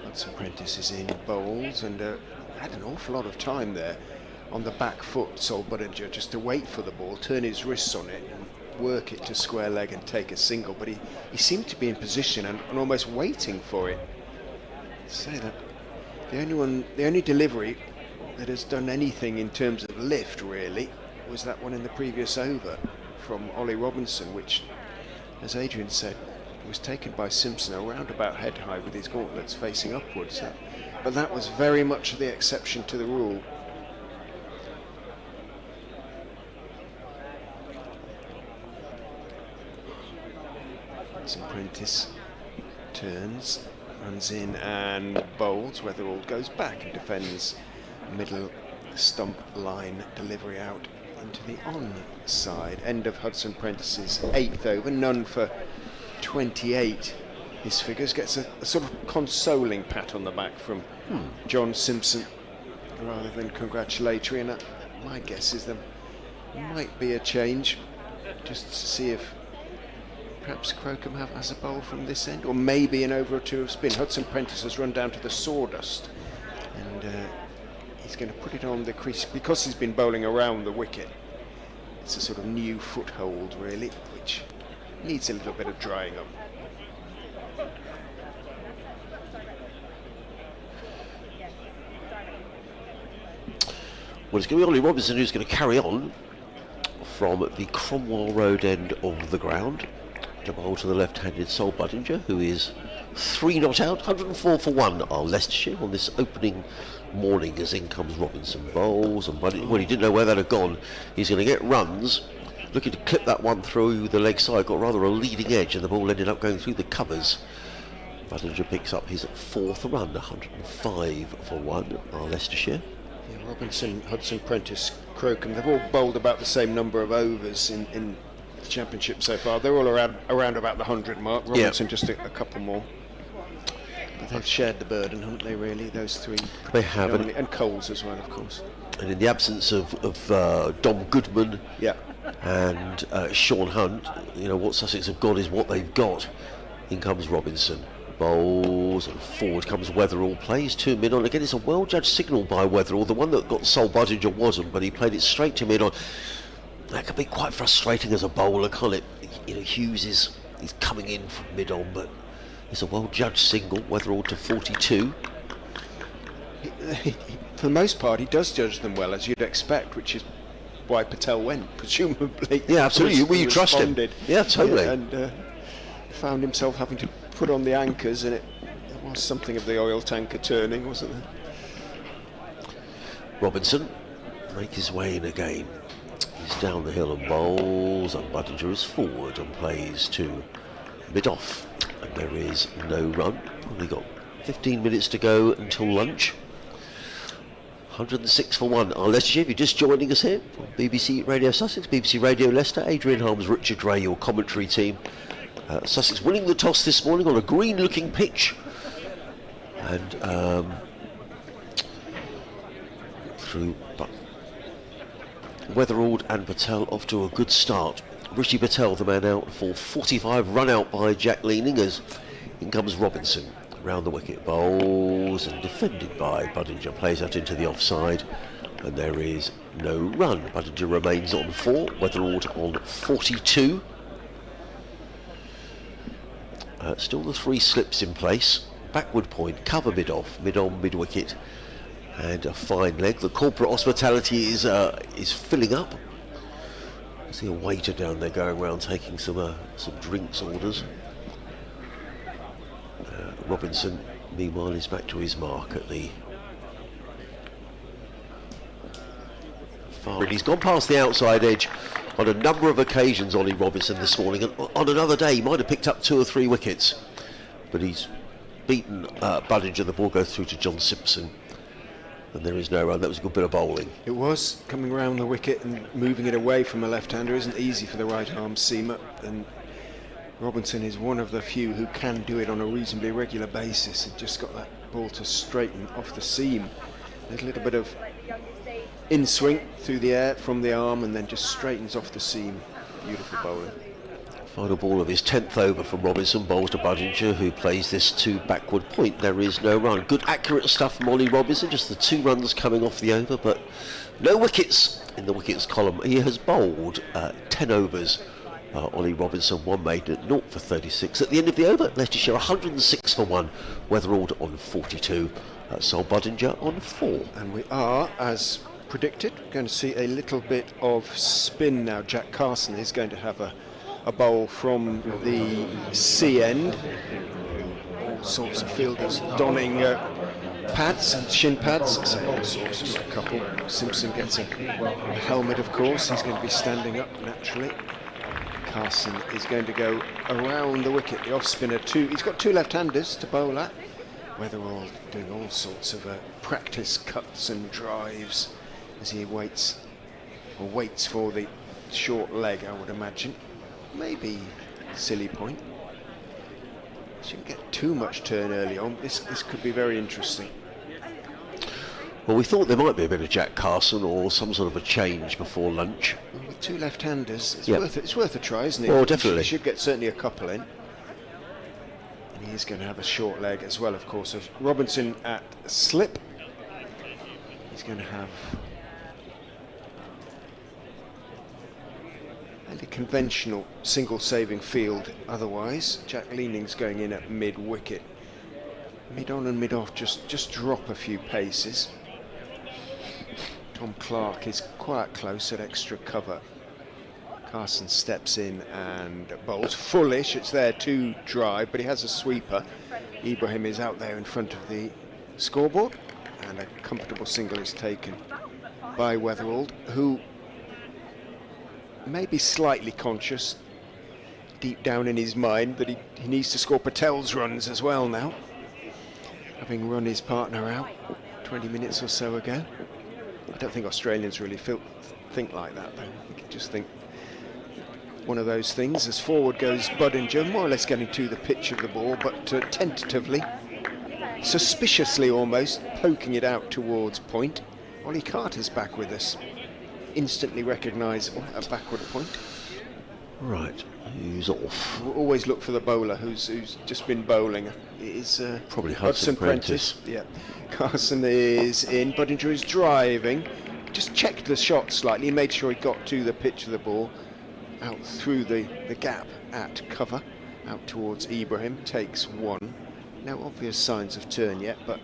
[SPEAKER 2] Hudson-Prentice is in, bowls, and had an awful lot of time there on the back foot, Sol Budinger, just to wait for the ball, turn his wrists on it and work it to square leg and take a single, but he seemed to be in position and almost waiting for it. Say that the only delivery that has done anything in terms of lift really was that one in the previous over from Ollie Robinson, which, as Adrian said, was taken by Simpson around about head high with his gauntlets facing upwards. But that was very much the exception to the rule. Hudson Prentice turns, runs in and bowls. Weatherall goes back and defends middle stump line delivery out into the onside. End of Hudson Prentice's 8th over, none for 28. His figures, gets a sort of consoling pat on the back from John Simpson rather than congratulatory, and my guess is there might be a change just to see if perhaps Crocombe has a bowl from this end, or maybe an over or two of spin. Hudson Prentice has run down to the sawdust, and he's going to put it on the crease because he's been bowling around the wicket. It's a sort of new foothold really, which needs a little bit of drying up.
[SPEAKER 1] Well, it's going to be Ollie Robinson who's going to carry on from the Cromwell Road end of the ground to bowl to the left-handed Sol Budinger, who is 3 not out, 104 for 1 are Leicestershire on this opening morning, as in comes Robinson. Bowls, and Budinger, well, he didn't know where that had gone. He's going to get runs, looking to clip that one through the leg side, got rather a leading edge, and the ball ended up going through the covers. Budinger picks up his 4th run, 105 for 1 are Leicestershire.
[SPEAKER 2] Yeah, Robinson, Hudson Prentice, Crocombe, they've all bowled about the same number of overs in the championship so far. They're all around about the 100 mark. Robinson just a couple more. But they've shared the burden, haven't they, really, those three?
[SPEAKER 1] They have.
[SPEAKER 2] And Coles as well, of course.
[SPEAKER 1] And in the absence of Dom Goodman and Sean Hunt, you know, what Sussex have got is what they've got. In comes Robinson. Bowls, and forward comes Weatherall, plays to mid-on. Again, it's a well-judged signal by Weatherall. The one that got Sol Budinger wasn't, but he played it straight to mid-on. That can be quite frustrating as a bowler, can't it? You know, Hughes is coming in from mid-on, but it's a well-judged single. Weatherall to 42.
[SPEAKER 2] For the most part, he does judge them well, as you'd expect, which is why Patel went, presumably.
[SPEAKER 1] Yeah, absolutely. Well, you trust him. Yeah, totally.
[SPEAKER 2] Yeah, and found himself having to put on the anchors, and it was something of the oil tanker turning, wasn't it?
[SPEAKER 1] Robinson makes his way in again. He's down the hill and bowls, and Budinger is forward and plays to mid-off, and there is no run. Only got 15 minutes to go until lunch. 106 for 1 are Leicestershire. If you're just joining us here from BBC Radio Sussex, BBC Radio Leicester, Adrian Holmes, Richard Ray, your commentary team. Sussex winning the toss this morning on a green-looking pitch, and through Weatherall and Patel off to a good start. Rishi Patel, the man out for 45, run out by Jack Leaning, as in comes Robinson round the wicket. Bowls and defended by Budinger, plays out into the offside, and there is no run. Budinger remains on 4, Weatherall on 42. Still the 3 slips in place. Backward point, cover mid-off, mid-on, mid-wicket, and a fine leg. The corporate hospitality is filling up. I see a waiter down there going around taking some drinks orders. Robinson, meanwhile, is back to his mark at the far. He's gone past the outside edge on a number of occasions, Ollie Robinson, this morning, and on another day he might have picked up 2 or 3 wickets, but he's beaten Budinger. The ball goes through to John Simpson, and there is no run. That was a good bit of bowling.
[SPEAKER 2] It was. Coming round the wicket and moving it away from a left-hander isn't easy for the right-arm seamer, and Robinson is one of the few who can do it on a reasonably regular basis. He just got that ball to straighten off the seam. There's a little bit of in swing through the air from the arm, and then just straightens off the seam. Beautiful bowling.
[SPEAKER 1] Final ball of his 10th over from Robinson, bowls to Budinger, who plays this to backward point. There is no run. Good accurate stuff from Ollie Robinson, just the 2 runs coming off the over, but no wickets in the wickets column. He has bowled 10 overs. Ollie Robinson, 1 maiden at 0 for 36. At the end of the over, Leicestershire 106 for 1, Weatherall on 42, Sol Budinger on 4.
[SPEAKER 2] And we are, as predicted, going to see a little bit of spin now. Jack Carson is going to have a bowl from the C end. All sorts of fielders donning pads, shin pads, so all sorts, just a couple. Simpson gets a helmet, of course. He's going to be standing up naturally. Carson is going to go around the wicket. The off spinner too. He's got two left-handers to bowl at. Weatherall doing all sorts of practice cuts and drives as he waits for the short leg, I would imagine. Maybe silly point. Shouldn't get too much turn early on. This could be very interesting.
[SPEAKER 1] Well, we thought there might be a bit of Jack Carson or some sort of a change before lunch.
[SPEAKER 2] With two left-handers, it's worth a try, isn't it?
[SPEAKER 1] Oh, definitely.
[SPEAKER 2] He should get certainly a couple in. And he is going to have a short leg as well, of course. Of Robinson at slip. He's going to have a conventional single saving field otherwise. Jack Leaning's going in at mid-wicket. Mid-on and mid-off, just drop a few paces. Tom Clark is quite close at extra cover. Carson steps in and bowls fullish. It's there to drive, but he has a sweeper. Ibrahim is out there in front of the scoreboard, and a comfortable single is taken by Weatherall, who may be slightly conscious deep down in his mind that he needs to score Patel's runs as well now, having run his partner out 20 minutes or so ago. I don't think Australians really think like that, though. I just think one of those things. As forward goes Budinger, more or less getting to the pitch of the ball, but tentatively, suspiciously almost, poking it out towards point. Ollie Carter's back with us. Instantly recognisable at backward point.
[SPEAKER 1] Right, who's off?
[SPEAKER 2] We'll always look for the bowler who's just been bowling. It is
[SPEAKER 1] probably Hudson Prentice.
[SPEAKER 2] Yeah, Carson is in. Budinger is driving. Just checked the shot slightly. Made sure he got to the pitch of the ball, out through the gap at cover, out towards Ibrahim. Takes one. No obvious signs of turn yet, but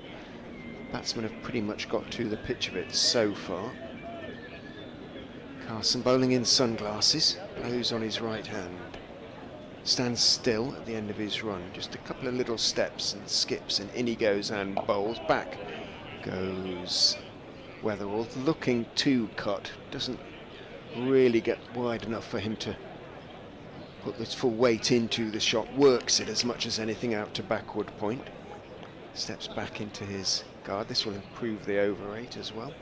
[SPEAKER 2] batsmen have pretty much got to the pitch of it so far. Carson bowling in sunglasses, blows on his right hand, stands still at the end of his run, just a couple of little steps and skips, and in he goes and bowls. Back goes Weatherall, looking to cut, doesn't really get wide enough for him to put this full weight into the shot, works it as much as anything out to backward point, steps back into his guard. This will improve the over 8 as well.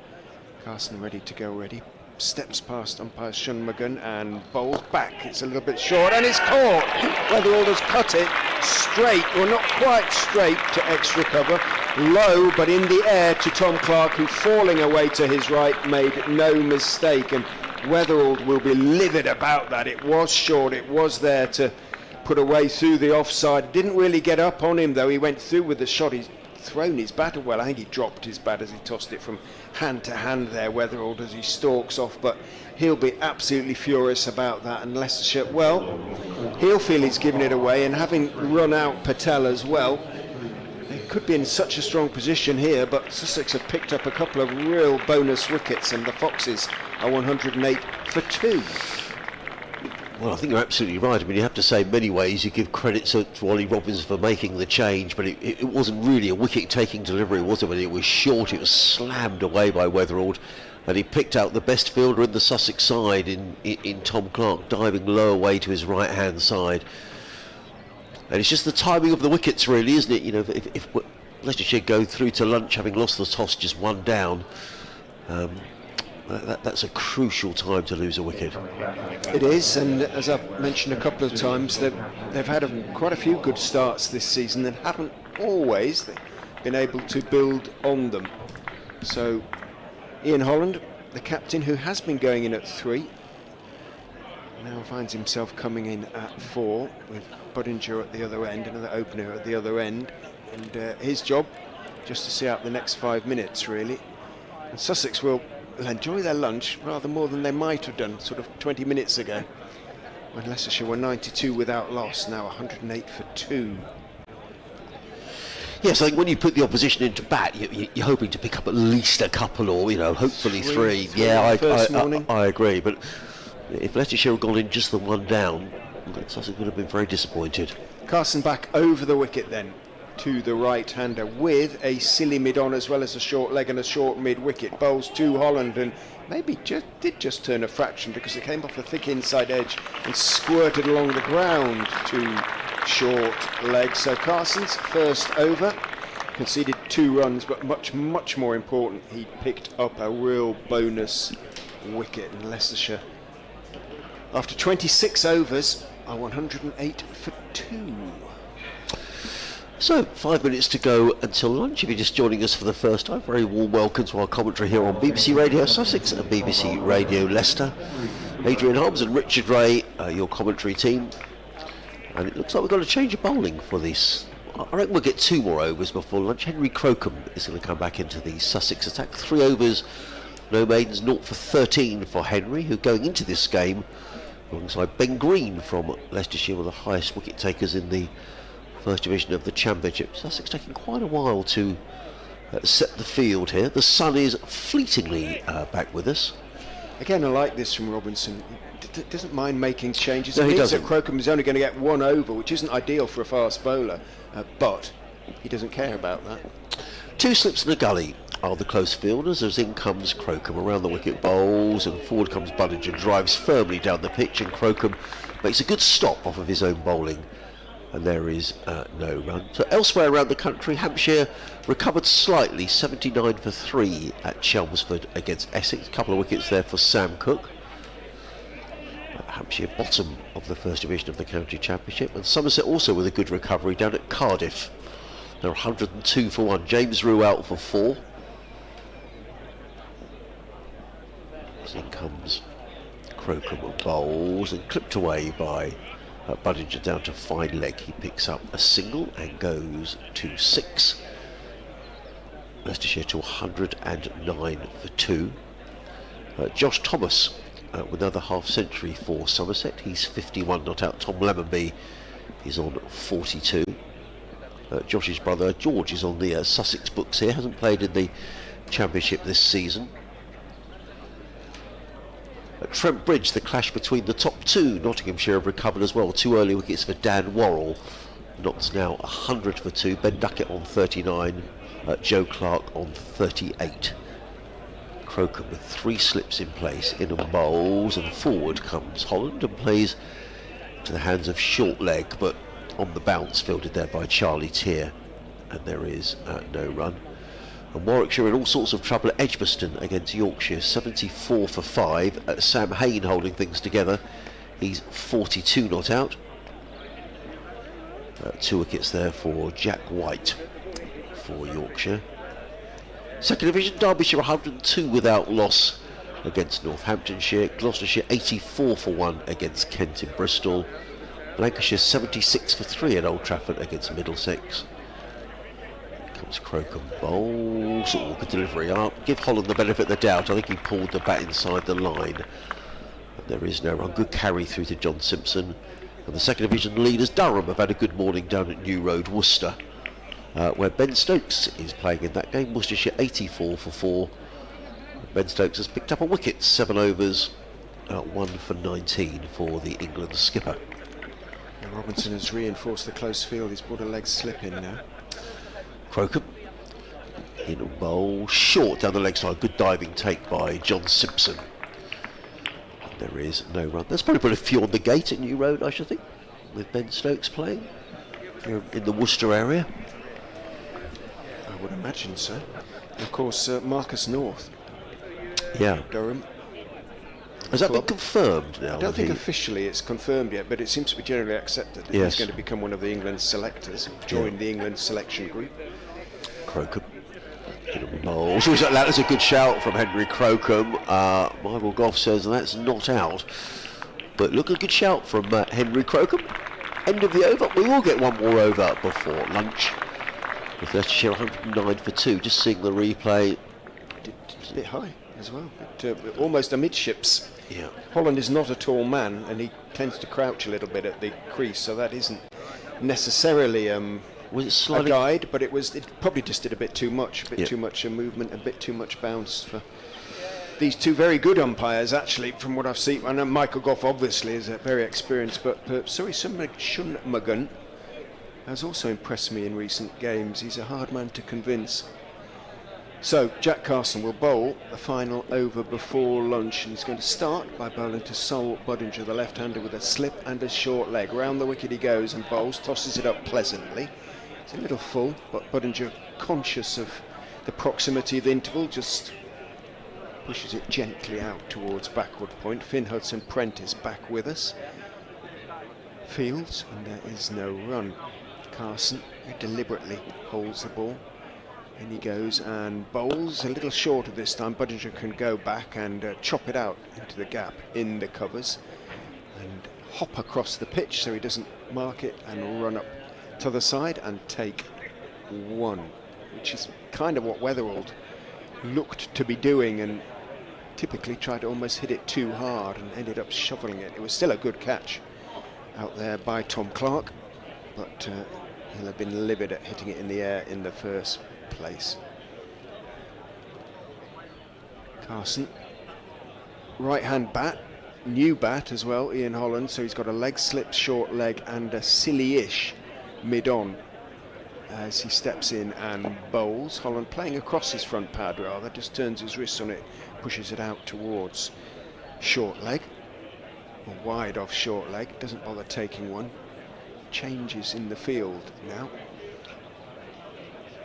[SPEAKER 2] Carson ready to go, ready. Steps past umpire Shanmugam and bowls back. It's a little bit short and it's caught. Weatherall has cut it straight, well not quite straight, to extra cover. Low but in the air to Tom Clark, who, falling away to his right, made no mistake. And Weatherall will be livid about that. It was short, it was there to put away through the offside. Didn't really get up on him though. He went through with the shot. He's thrown his bat, well I think he dropped his bat as he tossed it from hand to hand there, Weatherall, as he stalks off, but he'll be absolutely furious about that. And Leicestershire, well, he'll feel he's given it away, and having run out Patel as well, they could be in such a strong position here, but Sussex have picked up a couple of real bonus wickets, and the Foxes are 108 for 2.
[SPEAKER 1] Well, I think you're absolutely right. I mean, you have to say in many ways you give credit to Ollie Robinson for making the change, but it wasn't really a wicket-taking delivery, was it? When it was short, it was slammed away by Weatherall, and he picked out the best fielder in the Sussex side in Tom Clark, diving low away to his right-hand side. And it's just the timing of the wickets, really, isn't it? You know, if Leicestershire go through to lunch having lost the toss just one down, that's a crucial time to lose a wicket.
[SPEAKER 2] It is, and as I've mentioned a couple of times, they've had quite a few good starts this season and haven't always been able to build on them. So Ian Holland, the captain, who has been going in at 3, now finds himself coming in at 4 with Budinger at the other end, another opener at the other end, and his job just to see out the next 5 minutes really. And Sussex will enjoy their lunch rather more than they might have done sort of 20 minutes ago, when Leicestershire were 92 without loss, now 108 for 2.
[SPEAKER 1] Yes, I think when you put the opposition into bat, you're hoping to pick up at least a couple, or hopefully three. Yeah, I agree. But if Leicestershire had gone in just the one down, Sussex would have been very disappointed.
[SPEAKER 2] Carson back over the wicket then to the right-hander with a silly mid-on as well as a short leg and a short mid-wicket. Bowls to Holland and maybe did turn a fraction because it came off the thick inside edge and squirted along the ground to short leg. So Carson's first over conceded 2 runs, but much more important, he picked up a real bonus wicket, and Leicestershire, after 26 overs, are 108 for 2.
[SPEAKER 1] So, 5 minutes to go until lunch. If you're just joining us for the first time, very warm welcome to our commentary here on BBC Radio Sussex and BBC Radio Leicester. Adrian Hobbs and Richard Ray, your commentary team. And it looks like we've got a change of bowling for this. I reckon we'll get 2 more overs before lunch. Henry Crocombe is going to come back into the Sussex attack. 3 overs, no maidens, 0 for 13 for Henry, who going into this game alongside Ben Green from Leicestershire, one of the highest wicket takers in the First Division of the Championship. Sussex taking quite a while to set the field here. The sun is fleetingly back with us.
[SPEAKER 2] Again, I like this from Robinson. He doesn't mind making changes.
[SPEAKER 1] No, he doesn't.
[SPEAKER 2] Crocombe is only going to get 1 over, which isn't ideal for a fast bowler, but he doesn't care about that.
[SPEAKER 1] 2 slips in the gully are the close fielders as in comes Crocombe. Around the wicket bowls and forward comes Budinger, drives firmly down the pitch, and Crocombe makes a good stop off of his own bowling. And there is no run. So elsewhere around the country, Hampshire recovered slightly, 79 for 3 at Chelmsford against Essex. A couple of wickets there for Sam Cook. Hampshire bottom of the First Division of the County Championship. And Somerset also with a good recovery down at Cardiff. They're 102 for 1. James Rue out for 4. As in comes Crocombe bowls and clipped away by Budinger down to fine leg. He picks up a single and goes to 6. Leicestershire to 109 for 2. Josh Thomas with another half century for Somerset. He's 51 not out. Tom Lemonby is on 42. Josh's brother George is on the Sussex books here. Hasn't played in the Championship this season. At Trent Bridge, the clash between the top 2. Nottinghamshire have recovered as well. 2 early wickets for Dan Worrell. Knots now 100 for 2. Ben Duckett on 39. Joe Clark on 38. Crocombe with 3 slips in place. In and bowls, and forward comes Holland and plays to the hands of short leg, but on the bounce, fielded there by Charlie Tier. And there is no run. And Warwickshire in all sorts of trouble at Edgbaston against Yorkshire, 74 for 5. Sam Hain holding things together. He's 42 not out. 2 wickets there for Jack White for Yorkshire. Second Division, Derbyshire 102 without loss against Northamptonshire. Gloucestershire 84 for 1 against Kent in Bristol. Lancashire 76 for 3 at Old Trafford against Middlesex. Crocombe bowls, the delivery up. Give Holland the benefit of the doubt. I think he pulled the bat inside the line. And there is no run. Good carry through to John Simpson. And the second division leaders, Durham, have had a good morning down at New Road, Worcester, where Ben Stokes is playing in that game. Worcestershire 84 for 4. Ben Stokes has picked up a wicket, 7 overs, 1 for 19 for the England skipper.
[SPEAKER 2] And Robinson has reinforced the close field. He's brought a leg slip in now.
[SPEAKER 1] Crocombe in a bowl, short down the leg side. Good diving take by John Simpson. There is no run. There's probably put a few on the gate at New Road, I should think, with Ben Stokes playing here in the Worcester area.
[SPEAKER 2] I would imagine so. And of course, Marcus North.
[SPEAKER 1] Yeah.
[SPEAKER 2] Durham.
[SPEAKER 1] Has that been confirmed now?
[SPEAKER 2] I don't think officially it's confirmed yet, but it seems to be generally accepted that he's going to become one of the England selectors, join the England selection group.
[SPEAKER 1] Crocombe. That's a good shout from Henry Crocombe. Michael Goff says that's not out. But look, a good shout from Henry Crocombe. End of the over. We will get 1 more over before lunch. With Leicestershire 109 for 2. Just seeing the replay.
[SPEAKER 2] It's a bit high as well. But, almost amidships.
[SPEAKER 1] Yeah.
[SPEAKER 2] Holland is not a tall man, and he tends to crouch a little bit at the crease, so that isn't necessarily
[SPEAKER 1] was it slightly
[SPEAKER 2] a guide, but it probably just did a bit too much, too much movement, a bit too much bounce for these 2 very good umpires, actually, from what I've seen. I know Michael Goff obviously is very experienced, but Surrey Shunmagan has also impressed me in recent games. He's a hard man to convince. So Jack Carson will bowl the final over before lunch, and he's going to start by bowling to Sol Budinger, the left-hander, with a slip and a short leg. Round the wicket he goes and bowls, tosses it up pleasantly. It's a little full, but Budinger, conscious of the proximity of the interval, just pushes it gently out towards backward point. Finn Hudson-Prentice back with us. Fields, and there is no run. Carson, who deliberately holds the ball. In he goes and bowls a little shorter this time. Budinger can go back and chop it out into the gap in the covers and hop across the pitch so he doesn't mark it, and run up to the side and take one, which is kind of what Weatherald looked to be doing, and typically tried to almost hit it too hard and ended up shoveling it. It was still a good catch out there by Tom Clark, but he'll have been livid at hitting it in the air in the first place. Carson, right hand bat, new bat as well, Ian Holland, so he's got a leg slip, short leg and a silly-ish mid-on as he steps in and bowls. Holland playing across his front pad rather, just turns his wrist on it, pushes it out towards short leg, or wide off short leg, doesn't bother taking one. Changes in the field now.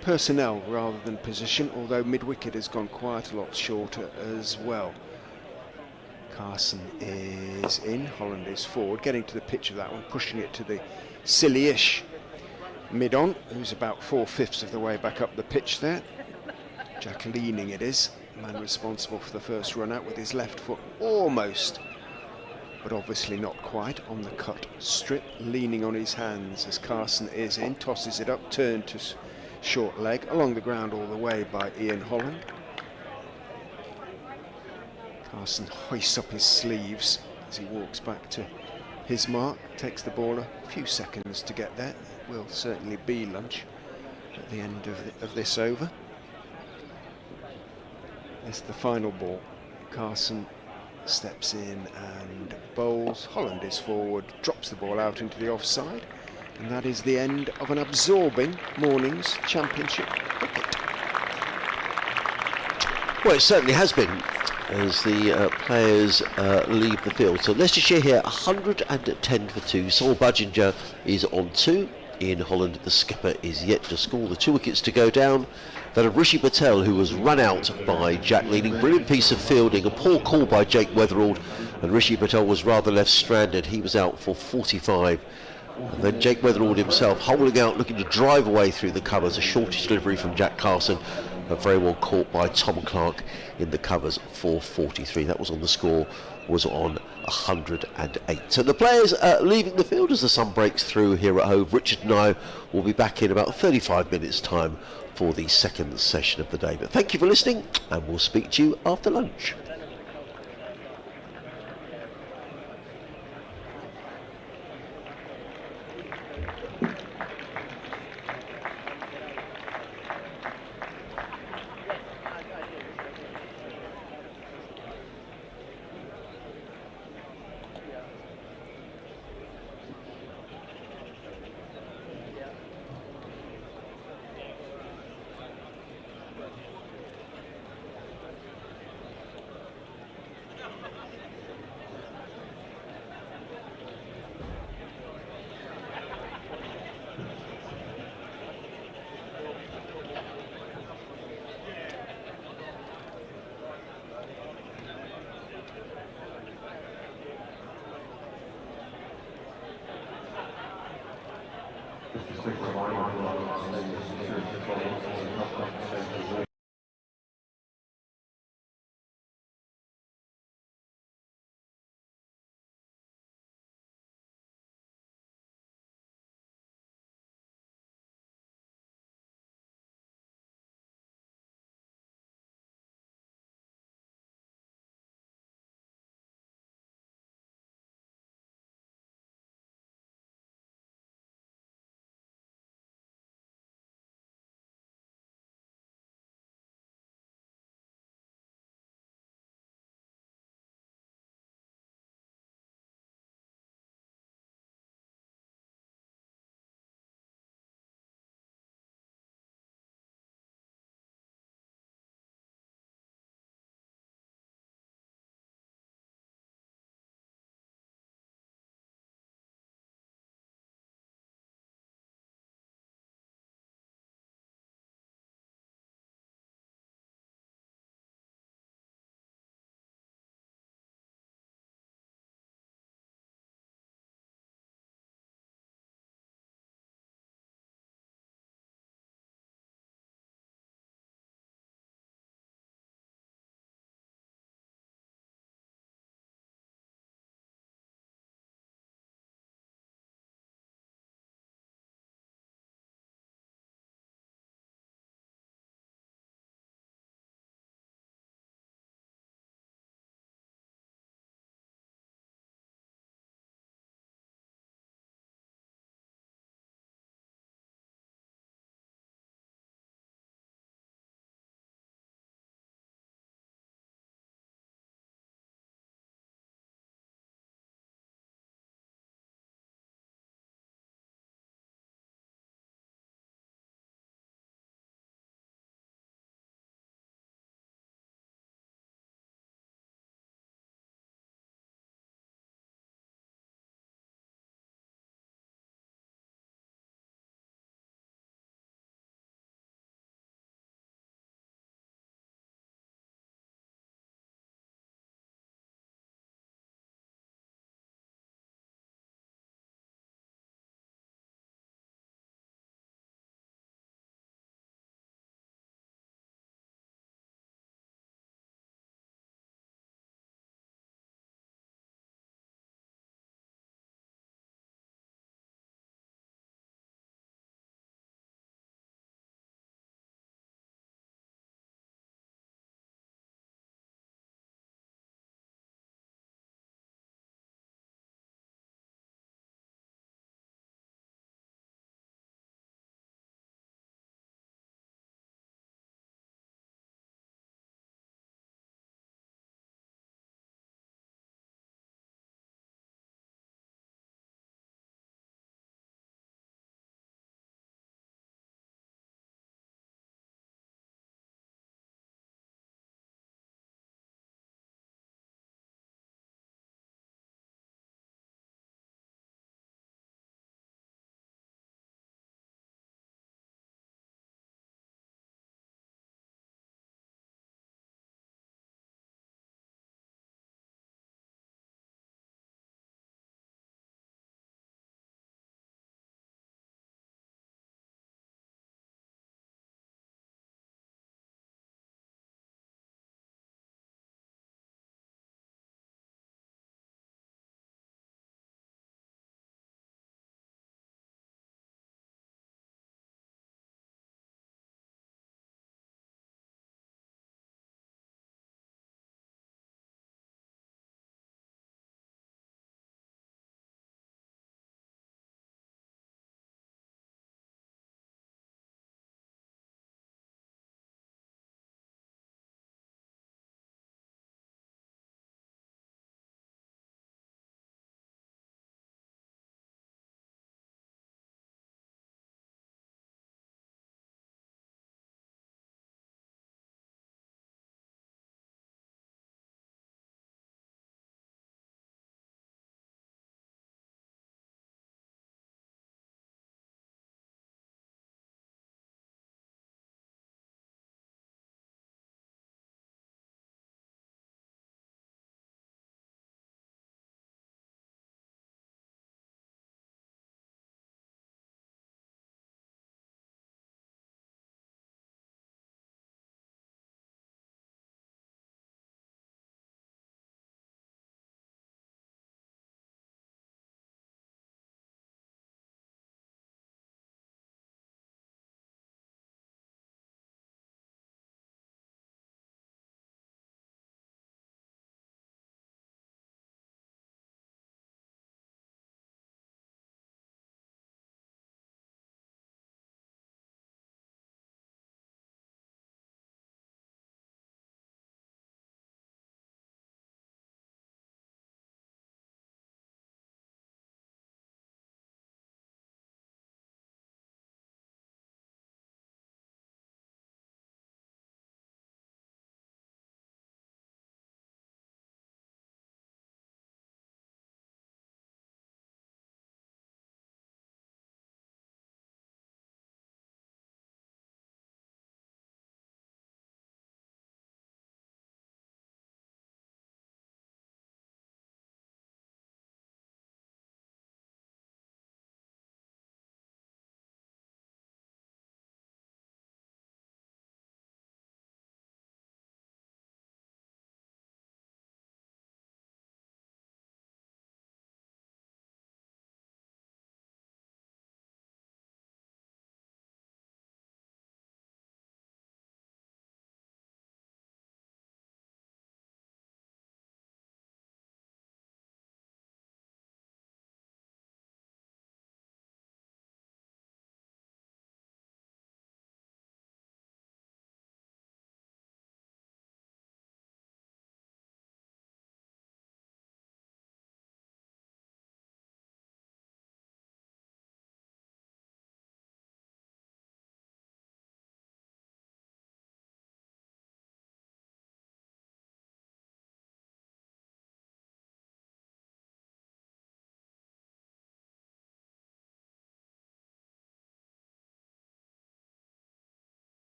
[SPEAKER 2] Personnel rather than position, although mid-wicket has gone quite a lot shorter as well. Carson is in, Holland is forward, getting to the pitch of that one, pushing it to the silly-ish mid-on, who's about 4/5 of the way back up the pitch there. Jack leaning it is, man responsible for the first run out with his left foot almost, but obviously not quite, on the cut strip, leaning on his hands as Carson is in, tosses it up, turned to short leg, along the ground all the way by Ian Holland. Carson hoists up his sleeves as he walks back to his mark, takes the ball a few seconds to get there. It will certainly be lunch at the end of this over. It's the final ball. Carson steps in and bowls. Holland is forward, drops the ball out into the offside, and that is the end of an absorbing morning's championship cricket.
[SPEAKER 1] Well, it certainly has been, as the players leave the field. So Leicestershire here 110 for 2. Sol Budinger is on 2. Ian Holland, the skipper, is yet to score. The 2 wickets to go down. That of Rishi Patel, who was run out by Jack Leading. Brilliant piece of fielding, a poor call by Jake Weatherald, and Rishi Patel was rather left stranded. He was out for 45. And then Jake Weatherald himself holding out, looking to drive away through the covers. A shortish delivery from Jack Carson, but very well caught by Tom Clark in the covers for 43. That was on the score, was on 108. So the players leaving the field as the sun breaks through here at Hove. Richard and I will be back in about 35 minutes time for the second session of the day. But thank you for listening, and we'll speak to you after lunch.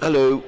[SPEAKER 1] Hello.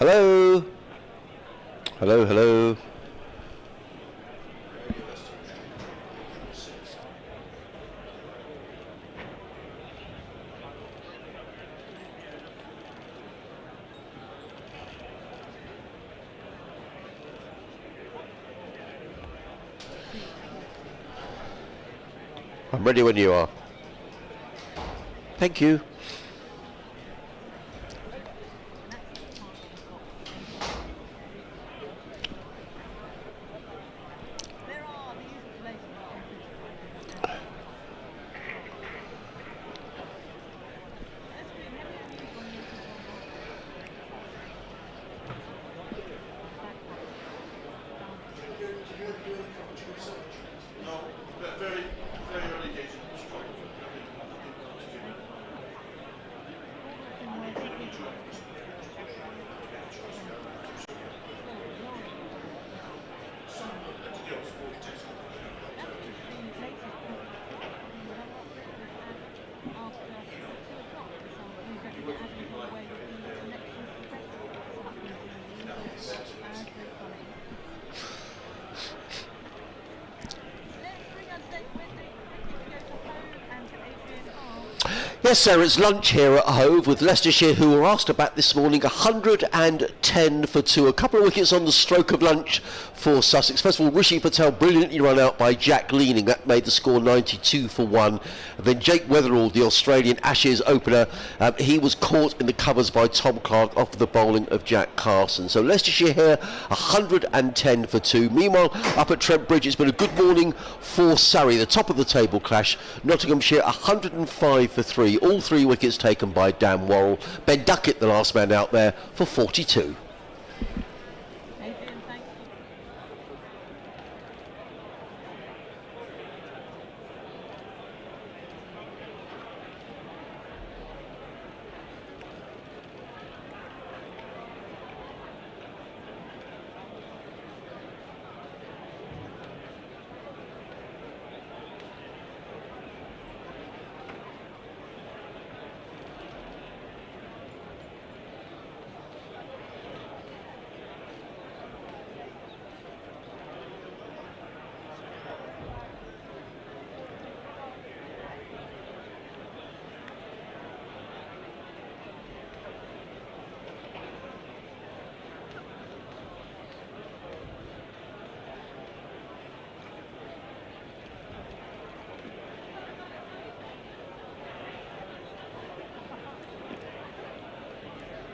[SPEAKER 1] Hello? Hello, hello? I'm ready when you are. Thank you. Yes, sir, it's lunch here at Hove with Leicestershire, who were asked to bat this morning 110 for 2. A couple of wickets on the stroke of lunch for Sussex. First of all, Rishi Patel brilliantly run out by Jack Leaning. That made the score 92 for 1. And then Jake Weatherall, the Australian Ashes opener, he was caught in the covers by Tom Clark off the bowling of Jack Carson. So Leicestershire here, 110 for 2. Meanwhile, up at Trent Bridge, it's been a good morning for Surrey. The top of the table clash. Nottinghamshire, 105 for 3. All 3 wickets taken by Dan Worrell. Ben Duckett, the last man out there, for 42.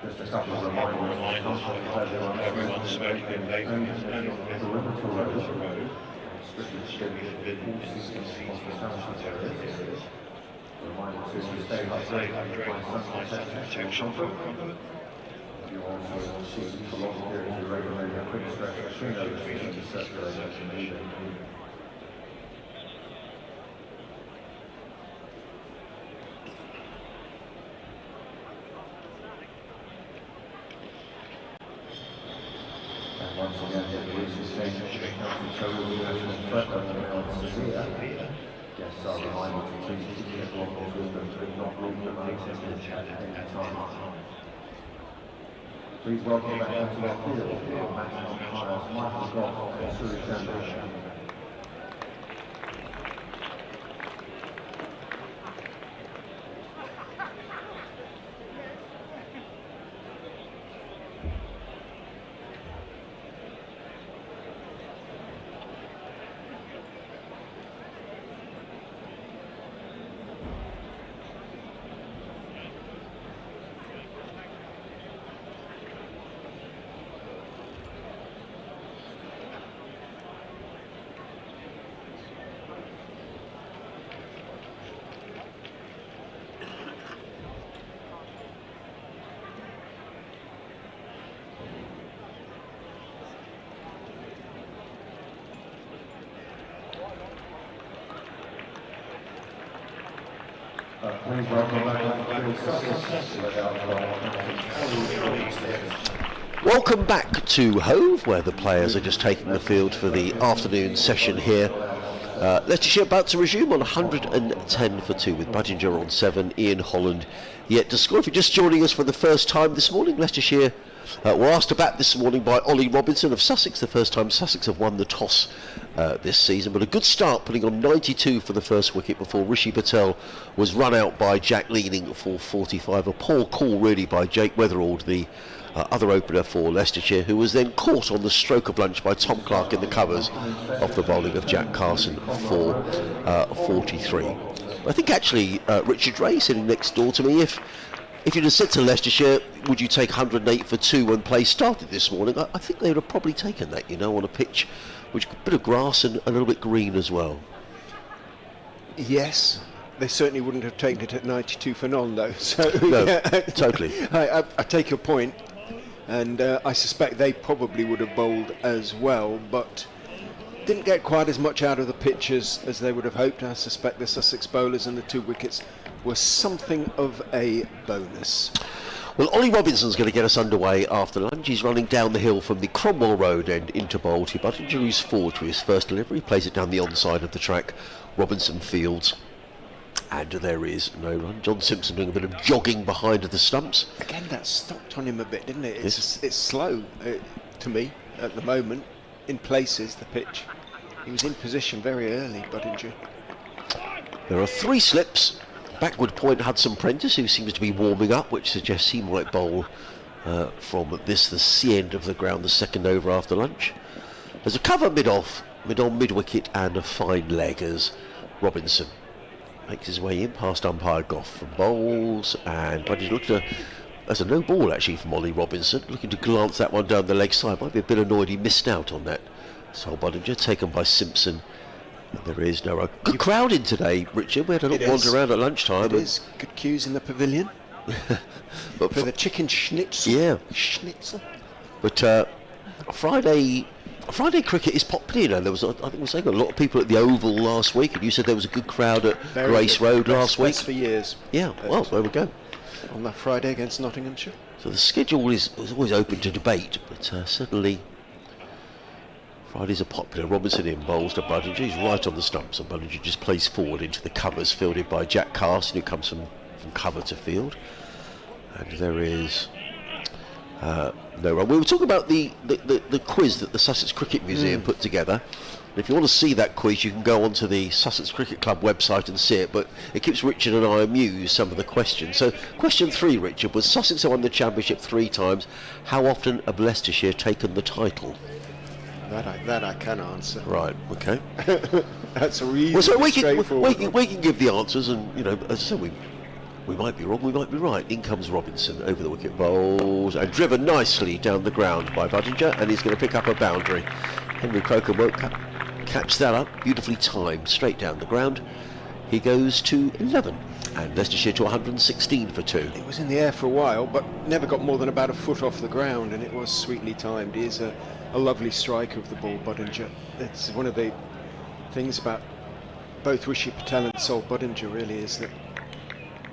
[SPEAKER 3] Just a couple of reminders. Everyone's spoken late and the Liverpool Road. Restricted schedule been hospitality areas. Reminder to stay safe protection. You also see for long periods of regularly a quick stretch between those regions circulation. Once again, the recent change of county total version of Guests are reminded to please keep their belongings with them and not leave them unattended at any time. Please welcome back onto our field, match umpires Michael Goff and Suri Chandra. Please welcome back Sussex.
[SPEAKER 1] Welcome back to Hove, where the players are just taking the field for the afternoon session here. Leicestershire about to resume on 110 for 2 with Budinger on 7, Ian Holland yet to score. If you're just joining us for the first time this morning, Leicestershire We're asked to bat this morning by Ollie Robinson of Sussex, the first time Sussex have won the toss this season, but a good start, putting on 92 for the first wicket before Rishi Patel was run out by Jack Leaning for 45. A poor call really by Jake Weatherald, the other opener for Leicestershire, who was then caught on the stroke of lunch by Tom Clark in the covers off the bowling of Jack Carson for 43. I think actually Richard Ray sitting next door to me, if you'd have said to Leicestershire, would you take 108 for 2 when play started this morning, I think they would have probably taken that, you know, on a pitch which a bit of grass and a little bit green as well.
[SPEAKER 2] Yes, they certainly wouldn't have taken it at 92 for none though. So
[SPEAKER 1] No,
[SPEAKER 2] yeah.
[SPEAKER 1] totally.
[SPEAKER 2] I take your point, and I suspect they probably would have bowled as well, but didn't get quite as much out of the pitch as they would have hoped. I suspect the Sussex bowlers and the 2 wickets were something of a bonus.
[SPEAKER 1] Well, Ollie Robinson's going to get us underway after lunch. He's running down the hill from the Cromwell Road end into bowl to Buttinger, who's forward to his first delivery. Plays it down the onside of the track. Robinson fields. And there is no run. John Simpson doing a bit of jogging behind the stumps.
[SPEAKER 2] Again, that stopped on him a bit, didn't it? It's slow to me at the moment. In places, the pitch. He was in position very early, Buttinger.
[SPEAKER 1] There are 3 slips. Backward point Hudson Prentice, who seems to be warming up, which suggests he might bowl from the C end of the ground, the second over after lunch. There's a cover mid-off, mid-on, mid-wicket, and a fine leg as Robinson makes his way in past umpire Goff from bowls, and Budgie looked as a no ball actually from Ollie Robinson, looking to glance that one down the leg side. Might be a bit annoyed he missed out on that. So Buttinger taken by Simpson. There is no good crowd in today, Richard. We had a little wander around at lunchtime.
[SPEAKER 2] It is good queues in the pavilion.
[SPEAKER 1] But
[SPEAKER 2] for the chicken schnitzel.
[SPEAKER 1] Yeah.
[SPEAKER 2] Schnitzel.
[SPEAKER 1] But Friday cricket is popular. You know, there was, I think we were saying, a lot of people at the Oval last week, and you said there was a good crowd at Grace Road last week.
[SPEAKER 2] Best for years.
[SPEAKER 1] Yeah. Well, there we go.
[SPEAKER 2] On that Friday against Nottinghamshire.
[SPEAKER 1] So the schedule is always open to debate, but certainly Fridays are popular. Robinson in bowls to Buttinger. He's right on the stumps, and Buttinger just plays forward into the covers, fielded by Jack Carson, who comes from cover to field. And there is no run. We were talking about the quiz that the Sussex Cricket Museum put together. And if you want to see that quiz, you can go onto the Sussex Cricket Club website and see it, but it keeps Richard and I amused, some of the questions. So question 3, Richard, was Sussex have won the championship 3 times. How often have Leicestershire taken the title?
[SPEAKER 2] That I can answer.
[SPEAKER 1] Right, okay.
[SPEAKER 2] That's really
[SPEAKER 1] straightforward. We can give the answers, and, you know, as I said, we might be wrong, we might be right. In comes Robinson over the wicket, bowls, and driven nicely down the ground by Buttinger, and he's going to pick up a boundary. Henry Croker won't catch that up, beautifully timed, straight down the ground. He goes to 11, and Leicestershire to 116 for 2.
[SPEAKER 2] It was in the air for a while, but never got more than about a foot off the ground, and it was sweetly timed. He is a lovely striker of the ball, Buttinger. It's one of the things about both Rishi Patel and Sol Buttinger, really, is that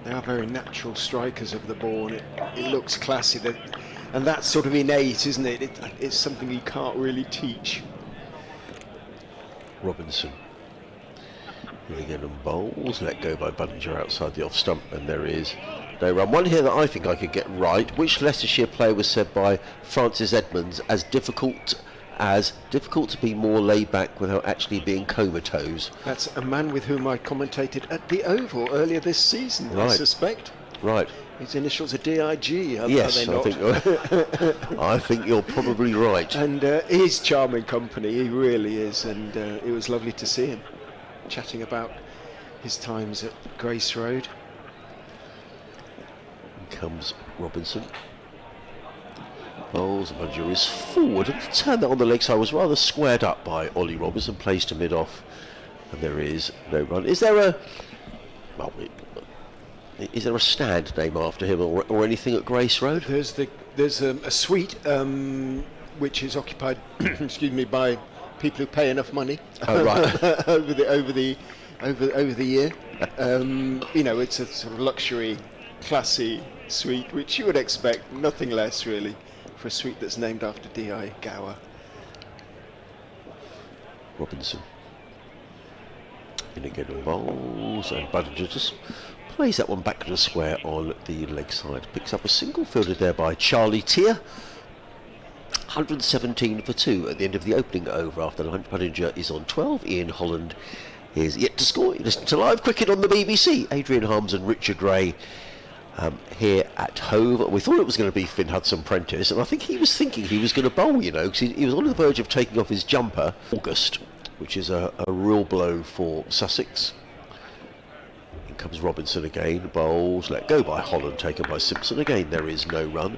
[SPEAKER 2] they are very natural strikers of the ball, and it looks classy. And that's sort of innate, isn't it? It's something you can't really teach.
[SPEAKER 1] Robinson again on bowls, let go by Buttinger outside the off stump, and there is no run. One here that I think I could get right. Which Leicestershire player was said by Francis Edmonds as difficult to be more laid back without actually being comatose?
[SPEAKER 2] That's a man with whom I commentated at the Oval earlier this season, right. I suspect.
[SPEAKER 1] Right.
[SPEAKER 2] His initials are DIG,
[SPEAKER 1] yes,
[SPEAKER 2] are they not?
[SPEAKER 1] I think you're probably right.
[SPEAKER 2] And he's charming company, he really is, and it was lovely to see him chatting about his times at Grace Road.
[SPEAKER 1] Here comes Robinson. Bowls, and Buttinger is forward, and the turn that on the leg side was rather squared up by Ollie Robinson, plays to mid-off, and there is no run. Is there a stand name after him or anything at Grace Road?
[SPEAKER 2] There's a suite which is occupied excuse me, by people who pay enough money over the year. You know, it's a sort of luxury, classy suite, which you would expect nothing less really for a suite that's named after D.I. Gower.
[SPEAKER 1] Robinson in again with bowls, and Buttinger just plays that one back to the square on the leg side. Picks up a single fielded there by Charlie Tier. 117 for 2 at the end of the opening over after Budinger is on 12. Ian Holland is yet to score. You listen to live cricket on the BBC. Adrian Harms and Richard Gray here at Hove. We thought it was going to be Finn Hudson-Prentice, and I think he was thinking he was going to bowl, you know, because he was on the verge of taking off his jumper. August, which is a real blow for Sussex. In comes Robinson again, bowls, let go by Holland, taken by Simpson. Again, there is no run.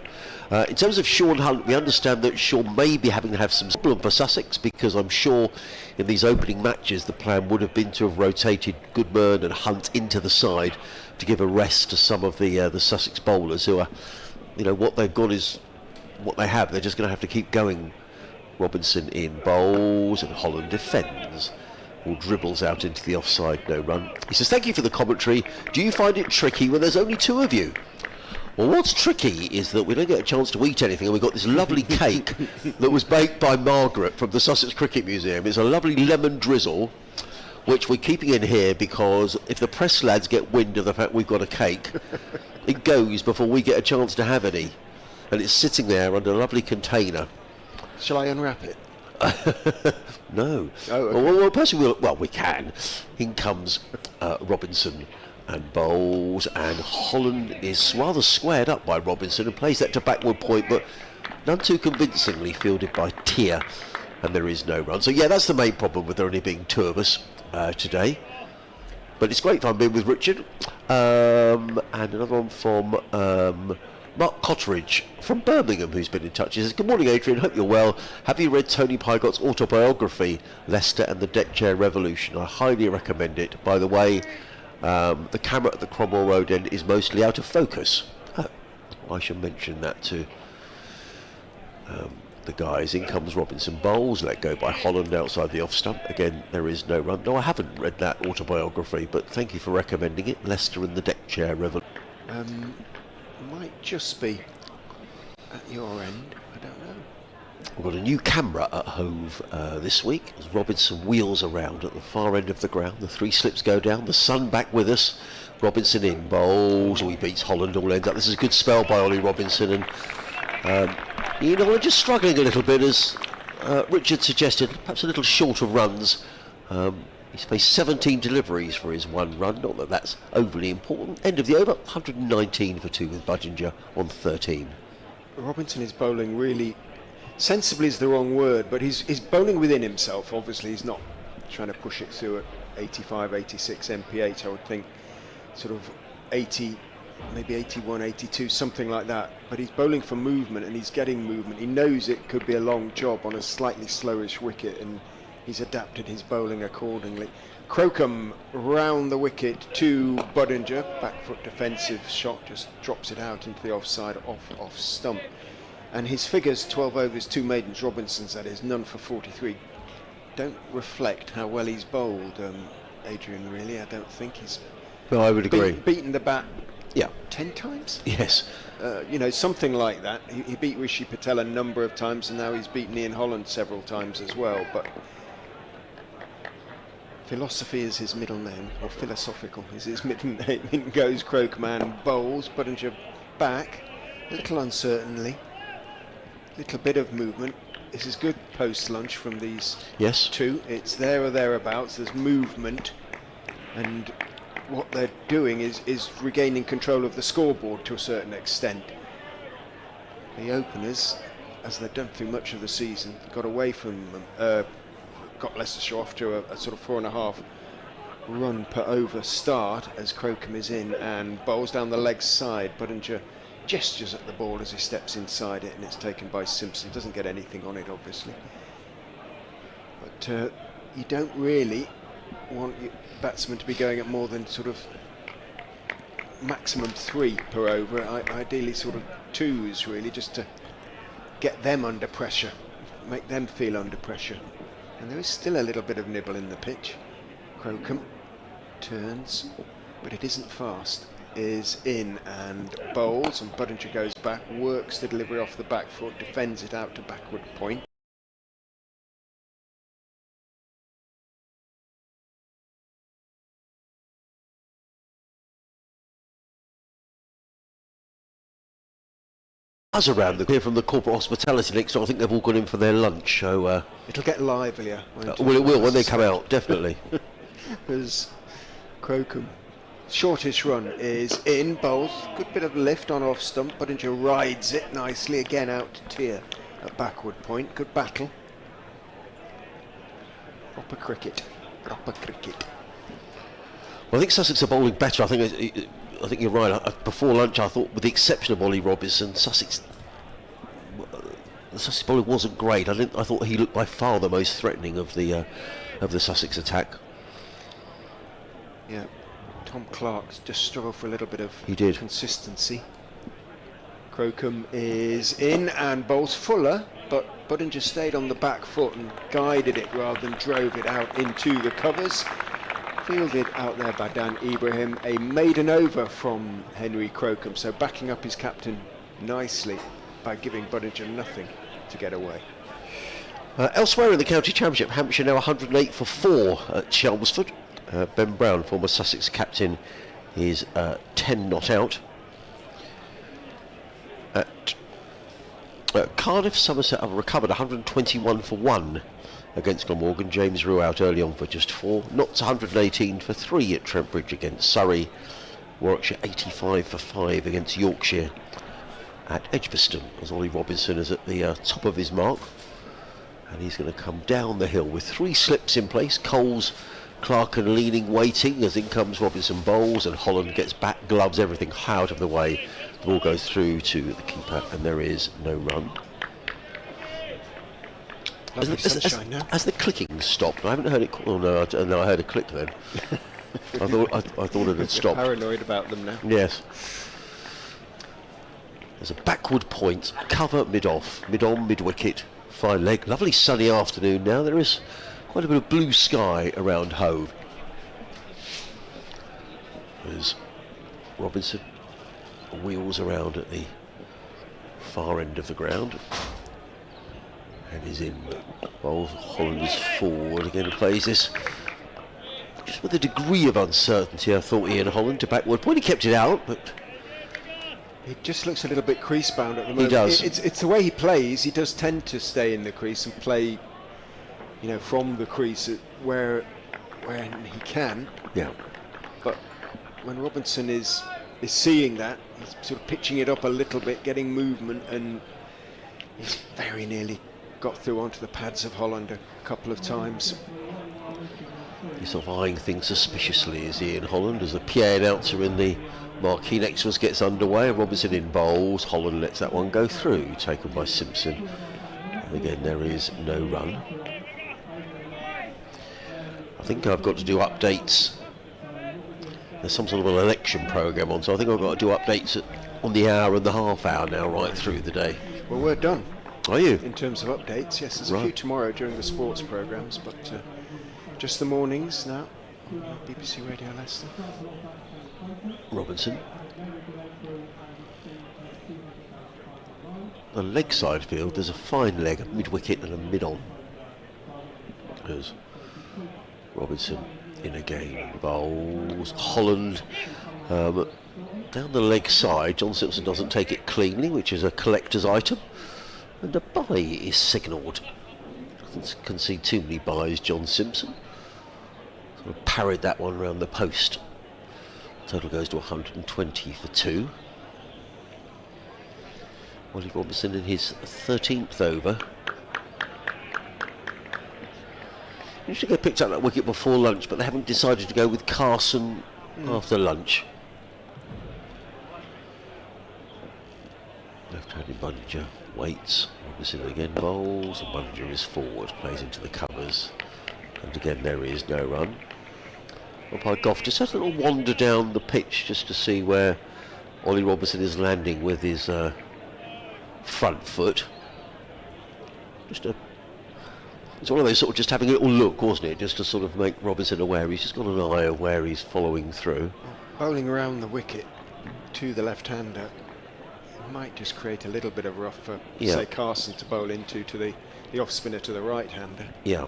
[SPEAKER 1] In terms of Sean Hunt, we understand that Sean may be having to have some problem for Sussex, because I'm sure in these opening matches the plan would have been to have rotated Goodman and Hunt into the side to give a rest to some of the Sussex bowlers who are, you know, what they've got is what they have. They're just going to have to keep going. Robinson in bowls and Holland defends. Or dribbles out into the offside, no run. He says, thank you for the commentary. Do you find it tricky when there's only two of you? Well, what's tricky is that we don't get a chance to eat anything, and we've got this lovely cake that was baked by Margaret from the Sussex Cricket Museum. It's a lovely lemon drizzle, which we're keeping in here because if the press lads get wind of the fact we've got a cake, it goes before we get a chance to have any. And it's sitting there under a lovely container.
[SPEAKER 2] Shall I unwrap it?
[SPEAKER 1] No.
[SPEAKER 2] Oh, okay.
[SPEAKER 1] Well, personally, we can. In comes Robinson and bowls, and Holland is rather squared up by Robinson and plays that to backward point, but none too convincingly fielded by Tier, and there is no run. So yeah, that's the main problem with there only being two of us today. But it's great fun being with Richard. And another one from Mark Cotteridge from Birmingham, who's been in touch. He says, good morning, Adrian, hope you're well. Have you read Tony Pygott's autobiography, Leicester and the Deck Chair Revolution? I highly recommend it. By the way, the camera at the Cromwell Road end is mostly out of focus. Oh, I should mention that to the guys. In comes Robinson, bowls, let go by Holland outside the off stump. Again, there is no run. No, I haven't read that autobiography, but thank you for recommending it. Leicester and the Deck Chair Revolution.
[SPEAKER 2] Might just be at your end, I don't know.
[SPEAKER 1] We've got a new camera at Hove this week as Robinson wheels around at the far end of the ground. The three slips go down, the sun back with us. Robinson in, bowls, he beats Holland, all ends up. This is a good spell by Ollie Robinson, and you know, we're just struggling a little bit, as Richard suggested, perhaps a little short of runs. He's faced 17 deliveries for his one run, not that that's overly important. End of the over, 119 for 2 with Budinger on 13.
[SPEAKER 2] Robinson is bowling really, sensibly is the wrong word, but he's bowling within himself. Obviously he's not trying to push it through at 85, 86 MPH, I would think sort of 80, maybe 81, 82, something like that. But he's bowling for movement, and he's getting movement. He knows it could be a long job on a slightly slowish wicket, and he's adapted his bowling accordingly. Crocombe round the wicket to Budinger, back foot defensive shot, just drops it out into the offside, off stump. And his figures, 12 overs, 2 maidens, Robinson's that is, none for 43, don't reflect how well he's bowled, Adrian, really. I don't think he's
[SPEAKER 1] I would agree.
[SPEAKER 2] Beaten the bat
[SPEAKER 1] 10
[SPEAKER 2] times?
[SPEAKER 1] Yes.
[SPEAKER 2] You know, something like that. He beat Rishi Patel a number of times, and now he's beaten Ian Holland several times as well. But philosophy is his middle name, or philosophical is his middle name. In goes Crocombe, bowls, Budinger back, a little uncertainly, little bit of movement. This is good post lunch from these two. It's there or thereabouts. There's movement, and what they're doing is regaining control of the scoreboard to a certain extent. The openers, as they've done through much of the season, got away from them, got Leicestershire off to a sort of 4.5 run per over start as Crocombe is in and bowls down the leg side. Budinger gestures at the ball as he steps inside it, and it's taken by Simpson. Doesn't get anything on it, obviously. But you don't really want your batsmen to be going at more than sort of maximum 3 per over. Ideally sort of 2s, really, just to get them under pressure, make them feel under pressure. And there is still a little bit of nibble in the pitch. Crocombe turns, but it isn't fast, is in and bowls, and Budinger goes back, works the delivery off the back foot, defends it out to backward point.
[SPEAKER 1] buzz around the clear from the corporate hospitality next door. I think they've all gone in for their lunch, so
[SPEAKER 2] It'll get livelier.
[SPEAKER 1] well, it will when they come out, definitely.
[SPEAKER 2] As Crocombe, shortest run is in, bowls, good bit of lift on off stump, Budinger rides it nicely again out to tier at backward point. Good battle. Proper cricket.
[SPEAKER 1] Well, I think Sussex are bowling better. I think you're right. Before lunch, I thought, with the exception of Ollie Robinson, the Sussex bowling wasn't great. I thought he looked by far the most threatening of the Sussex attack.
[SPEAKER 2] Yeah, Tom Clark's just struggled for a little bit of consistency. Crocombe is in and bowls fuller, but Budinger stayed on the back foot and guided it rather than drove it out into the covers. Fielded out there by Dan Ibrahim, a maiden over from Henry Crocombe, so backing up his captain nicely by giving Budinger nothing to get away.
[SPEAKER 1] Elsewhere in the county championship, Hampshire now 108 for 4 at Chelmsford. Ben Brown, former Sussex captain, is 10 not out. At Cardiff, Somerset have recovered 121 for 1 against Glamorgan. James Rew out early on for just 4. Notts 118 for 3 at Trent Bridge against Surrey. Warwickshire 85 for 5 against Yorkshire at Edgbaston, as Ollie Robinson is at the top of his mark. And he's going to come down the hill with 3 slips in place. Coles, Clark and Leaning waiting as in comes Robinson bowls, and Holland gets back, gloves, everything high out of the way. The ball goes through to the keeper and there is no run. Has the clicking stopped? I haven't heard it. Oh no, I heard a click then. I thought it had stopped.
[SPEAKER 2] Paranoid about them now.
[SPEAKER 1] Yes. There's a backward point, cover mid-off, mid-on, mid-wicket, fine leg. Lovely sunny afternoon now. There is quite a bit of blue sky around Hove. There's Robinson wheels around at the far end of the ground. And he's in. Well, Holland is forward again and plays this just with a degree of uncertainty. I thought Ian Holland to backward point. He kept it out, but
[SPEAKER 2] he just looks a little bit crease bound at the moment.
[SPEAKER 1] He does.
[SPEAKER 2] It's the way he plays. He does tend to stay in the crease and play, you know, from the crease where he can.
[SPEAKER 1] Yeah.
[SPEAKER 2] But when Robinson is seeing that, he's sort of pitching it up a little bit, getting movement, and he's very nearly got through onto the pads of Holland a couple of times.
[SPEAKER 1] He's sort of eyeing things suspiciously, is Ian Holland, as the PA announcer in the marquee next to us gets underway. Robinson in bowls, Holland lets that one go through, taken by Simpson. And again, there is no run. I think I've got to do updates. There's some sort of an election programme on, so I think I've got to do updates on the hour and the half hour now, right through the day.
[SPEAKER 2] Well, we're done.
[SPEAKER 1] Are you?
[SPEAKER 2] In terms of updates, yes, there's a few tomorrow during the sports programmes, but just the mornings now on BBC Radio Leicester.
[SPEAKER 1] Robinson. The leg side field, there's a fine leg, a mid-wicket and a mid-on. There's Robinson in again, bowls, Holland down the leg side. John Simpson doesn't take it cleanly, which is a collector's item, and a bye is signalled. Doesn't concede too many byes, John Simpson. Sort of parried that one round the post. Total goes to 120 for 2. Ollie Robinson in his 13th over. Usually they picked up that wicket before lunch, but they haven't decided to go with Carson after lunch. Left-handed Budinger waits. Robinson again bowls, and Budinger is forward, plays into the covers, and again there is no run. Umpire Goff just had a little wander down the pitch just to see where Ollie Robinson is landing with his front foot. It's one of those sort of just having a little look, wasn't it? Just to sort of make Robinson aware. He's just got an eye of where he's following through.
[SPEAKER 2] Bowling around the wicket to the left-hander might just create a little bit of rough for, say, Carson to bowl into to the off-spinner to the right-hander.
[SPEAKER 1] Yeah.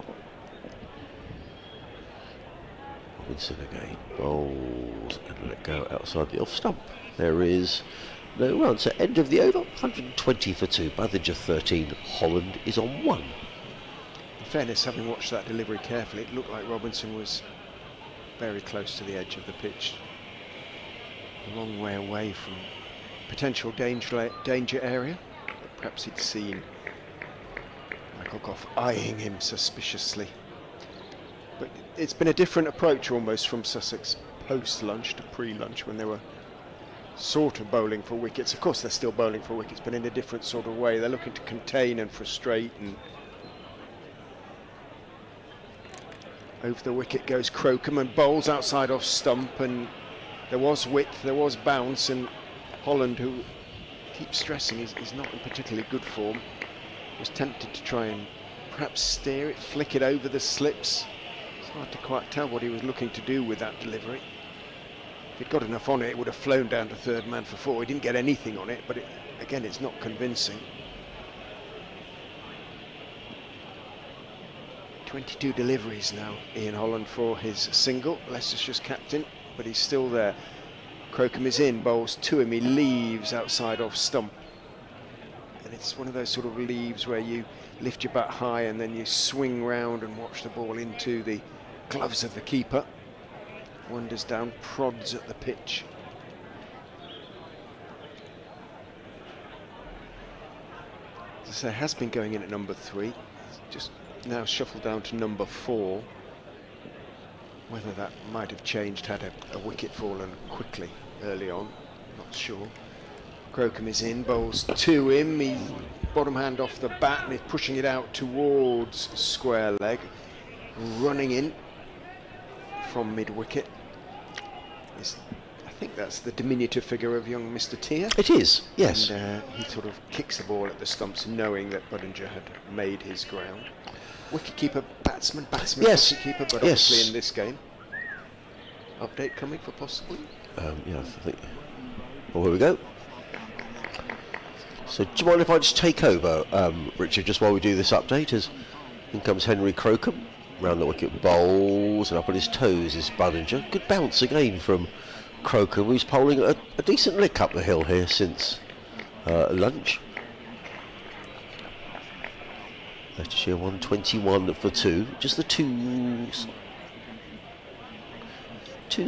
[SPEAKER 1] Robinson again, bowls and let go outside the off stump. There is No runs. So end of the over, 120 for 2. Buttinger 13. Holland is on 1.
[SPEAKER 2] In fairness, having watched that delivery carefully, it looked like Robinson was very close to the edge of the pitch. A long way away from potential danger area. Perhaps he'd seen Michael Gough eyeing him suspiciously. But it's been a different approach almost from Sussex post-lunch to pre-lunch, when they were sort of bowling for wickets. Of course they're still bowling for wickets, but in a different sort of way. They're looking to contain and frustrate, and over the wicket goes Crocombe and bowls outside off stump, and there was width, there was bounce, and Holland, who keeps stressing is not in particularly good form, was tempted to try and perhaps steer it, flick it over the slips. It's hard to quite tell what he was looking to do with that delivery. If he'd got enough on it, it would have flown down to third man for 4. He didn't get anything on it, but again, it's not convincing. 22 deliveries now, Ian Holland, for his single. Leicestershire's captain, but he's still there. Crocombe is in, bowls to him, he leaves outside off stump. And it's one of those sort of leaves where you lift your bat high and then you swing round and watch the ball into the gloves of the keeper. Wanders down, prods at the pitch. As I say, has been going in at number 3. It's just now shuffled down to number 4. Whether that might have changed had a wicket fallen quickly early on, not sure. Crocombe is in, bowls to him, he's bottom hand off the bat and he's pushing it out towards square leg, running in from mid-wicket. I think that's the diminutive figure of young Mr. Tier.
[SPEAKER 1] It is, yes.
[SPEAKER 2] And he sort of kicks the ball at the stumps, knowing that Buttinger had made his ground. Wicketkeeper, batsman,
[SPEAKER 1] yes.
[SPEAKER 2] wicketkeeper, but
[SPEAKER 1] Yes.
[SPEAKER 2] obviously in this game. Update coming for possibly?
[SPEAKER 1] Yeah, I think. Well, here we go. So, do you mind if I just take over, Richard, just while we do this update? As in comes Henry Crocombe, round the wicket, bowls, and up on his toes is Buttinger. Good bounce again from Crocombe, who's bowling a decent lick up the hill here since lunch. Leicestershire 121 for 2. Just the two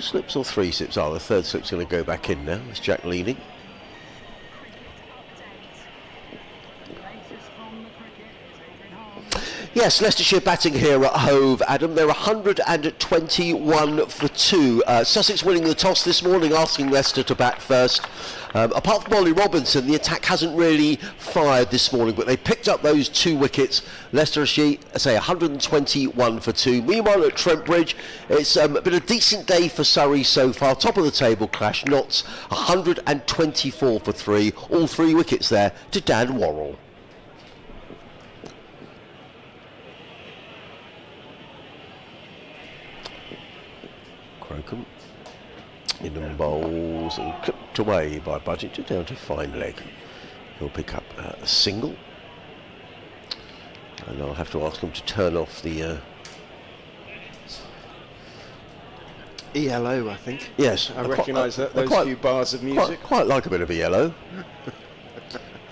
[SPEAKER 1] slips or 3 slips? Oh, the third slip's going to go back in now. It's Jack leaning. Yes, Leicestershire batting here at Hove, Adam. They're 121 for 2. Sussex winning the toss this morning, asking Leicester to bat first. Apart from Ollie Robinson, the attack hasn't really fired this morning, but they picked up those 2 wickets. Leicestershire, I say, 121 for 2. Meanwhile, at Trent Bridge, it's been a decent day for Surrey so far. Top of the table clash, Notts 124 for 3. All 3 wickets there to Dan Worrell. Crocombe in and bowls and clipped away by Buttinger down to fine leg. He'll pick up a single, and I'll have to ask him to turn off the
[SPEAKER 2] ELO, I think.
[SPEAKER 1] yes,
[SPEAKER 2] I recognise those few bars of music.
[SPEAKER 1] Quite like a bit of ELO,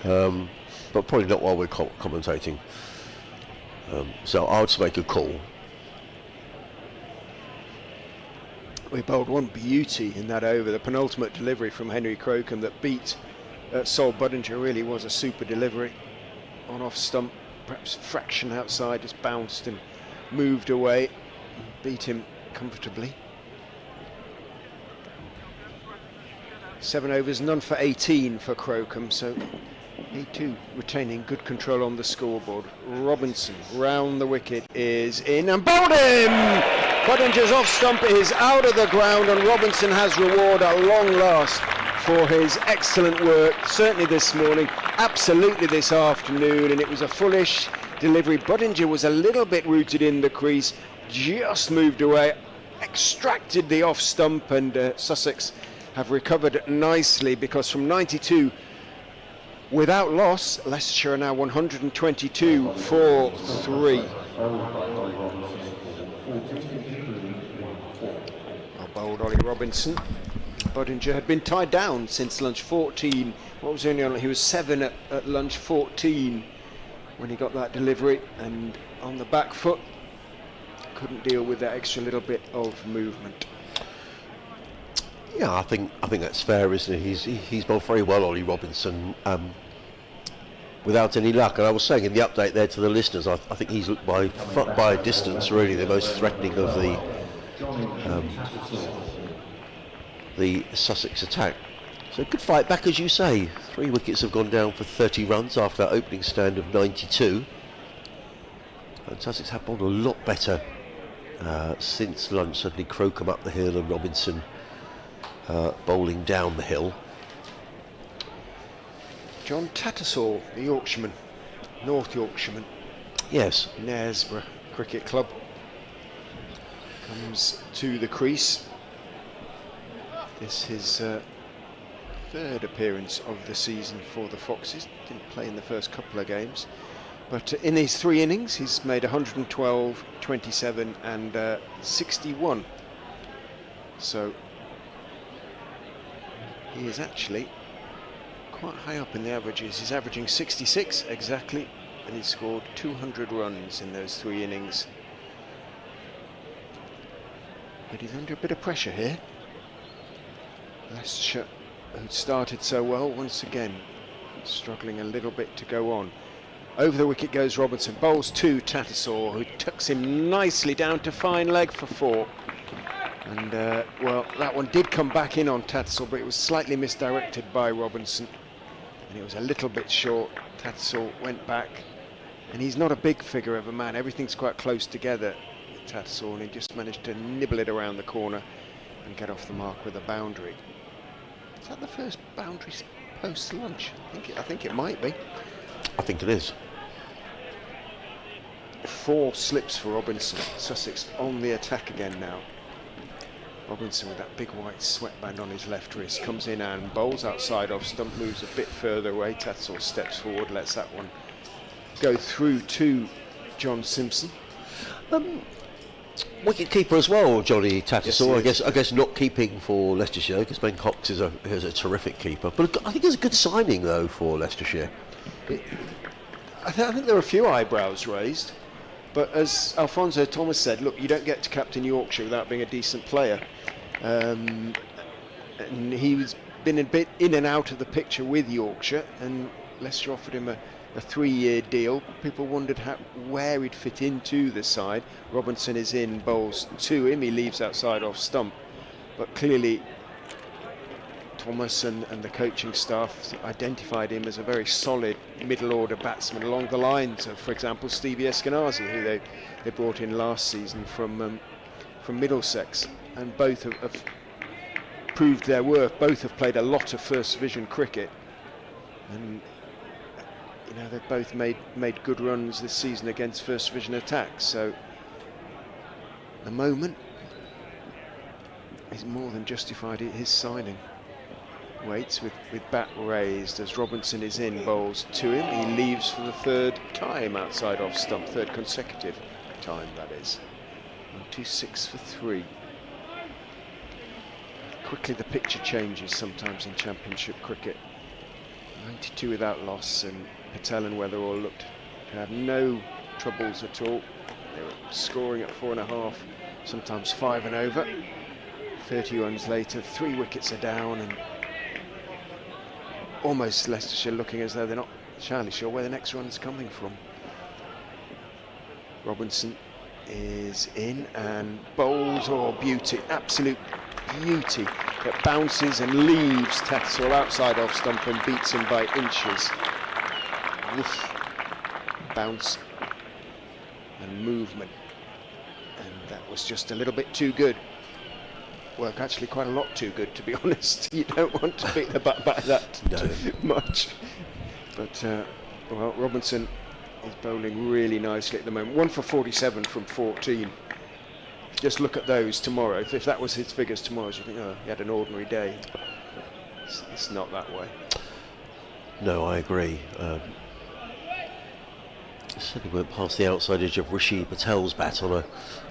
[SPEAKER 1] but probably not while we're commentating. So I'll just make a call.
[SPEAKER 2] We bowled one beauty in that over. The penultimate delivery from Henry Crocombe that beat Sol Buttinger really was a super delivery. On off stump, perhaps fraction outside, just bounced and moved away. Beat him comfortably. 7 overs, none for 18 for Crocombe, so he too retaining good control on the scoreboard. Robinson round the wicket is in and bowled him! Buttinger's off stump is out of the ground, and Robinson has reward at long last for his excellent work, certainly this morning, absolutely this afternoon, and it was a fullish delivery. Buttinger was a little bit rooted in the crease, just moved away, extracted the off stump, and Sussex have recovered nicely, because from 92 without loss, Leicestershire are now 122 for 3. Bowled Ollie Robinson. Budinger had been tied down since lunch. 14. What was he only on? He was 7 at lunch. 14 when he got that delivery, and on the back foot, couldn't deal with that extra little bit of movement.
[SPEAKER 1] Yeah, I think that's fair, isn't it? He's bowled very well, Ollie Robinson, without any luck. And I was saying in the update there to the listeners, I think he's by a distance really the most threatening of the Sussex attack. So good fight back, as you say. 3 wickets have gone down for 30 runs after that opening stand of 92. And Sussex have bowled a lot better since lunch. Certainly Crocombe up the hill and Robinson bowling down the hill.
[SPEAKER 2] John Tattersall, the Yorkshireman, North Yorkshireman.
[SPEAKER 1] Yes.
[SPEAKER 2] Knaresborough Cricket Club comes to the crease. This is his 3rd appearance of the season for the Foxes. Didn't play in the first couple of games, but in his 3 innings he's made 112, 27 and 61. So he is actually quite high up in the averages. He's averaging 66 exactly, and he's scored 200 runs in those 3 innings. But he's under a bit of pressure here. Leicestershire, who started so well, once again struggling a little bit to go on. Over the wicket goes Robinson, bowls to Tattersall, who tucks him nicely down to fine leg for 4. And well, that one did come back in on Tattersall, but it was slightly misdirected by Robinson, and it was a little bit short. Tattersall went back, and he's not a big figure of a man. Everything's quite close together with Tattersall, and he just managed to nibble it around the corner and get off the mark with a boundary. Is that the first boundary post lunch? I think it might be.
[SPEAKER 1] I think it is.
[SPEAKER 2] 4 slips for Robinson. Sussex on the attack again now. Robinson with that big white sweatband on his left wrist comes in and bowls outside off stump, moves a bit further away. Tattersall steps forward, lets that one go through to John Simpson.
[SPEAKER 1] Wicket keeper as well, Johnny Tattersall.
[SPEAKER 2] Yes,
[SPEAKER 1] I guess not keeping for Leicestershire, because Ben Cox is a terrific keeper. But I think it's a good signing though for Leicestershire.
[SPEAKER 2] I think there are a few eyebrows raised, but as Alfonso Thomas said, look, you don't get to captain Yorkshire without being a decent player. And he's been a bit in and out of the picture with Yorkshire, and Leicester offered him a 3-year deal. People wondered where he'd fit into the side. Robinson is in, bowls to him, he leaves outside off stump, but clearly Thomas and the coaching staff identified him as a very solid middle order batsman along the lines of, for example, Stevie Eskenazi, who they brought in last season from Middlesex, and both have proved their worth. Both have played a lot of first division cricket, and you know, they've both made good runs this season against first division attacks. So the moment is more than justified his signing. Waits with bat raised as Robinson is in, bowls to him. He leaves for the 3rd time outside off stump, 3rd consecutive time that is. And 2-6 for 3. Quickly the picture changes sometimes in Championship cricket. 92 without loss, and Patel and Weatherall looked to have no troubles at all. They were scoring at 4.5, sometimes 5 and over. 30 runs later, 3 wickets are down, and almost Leicestershire looking as though they're not entirely sure where the next run is coming from. Robinson is in and bowls, beauty, absolute beauty, that bounces and leaves Tattersall outside off stump and beats him by inches. Woof. Bounce and movement, and that was just a little bit too good. Well, actually quite a lot too good, to be honest. You don't want to beat the bat by that much. But well, Robinson is bowling really nicely at the moment. 1 for 47 from 14. Just look at those tomorrow. If that was his figures tomorrow, you think, oh, he had an ordinary day. It's not that way.
[SPEAKER 1] No, I agree. Certainly went past the outside edge of Rishi Patel's bat on a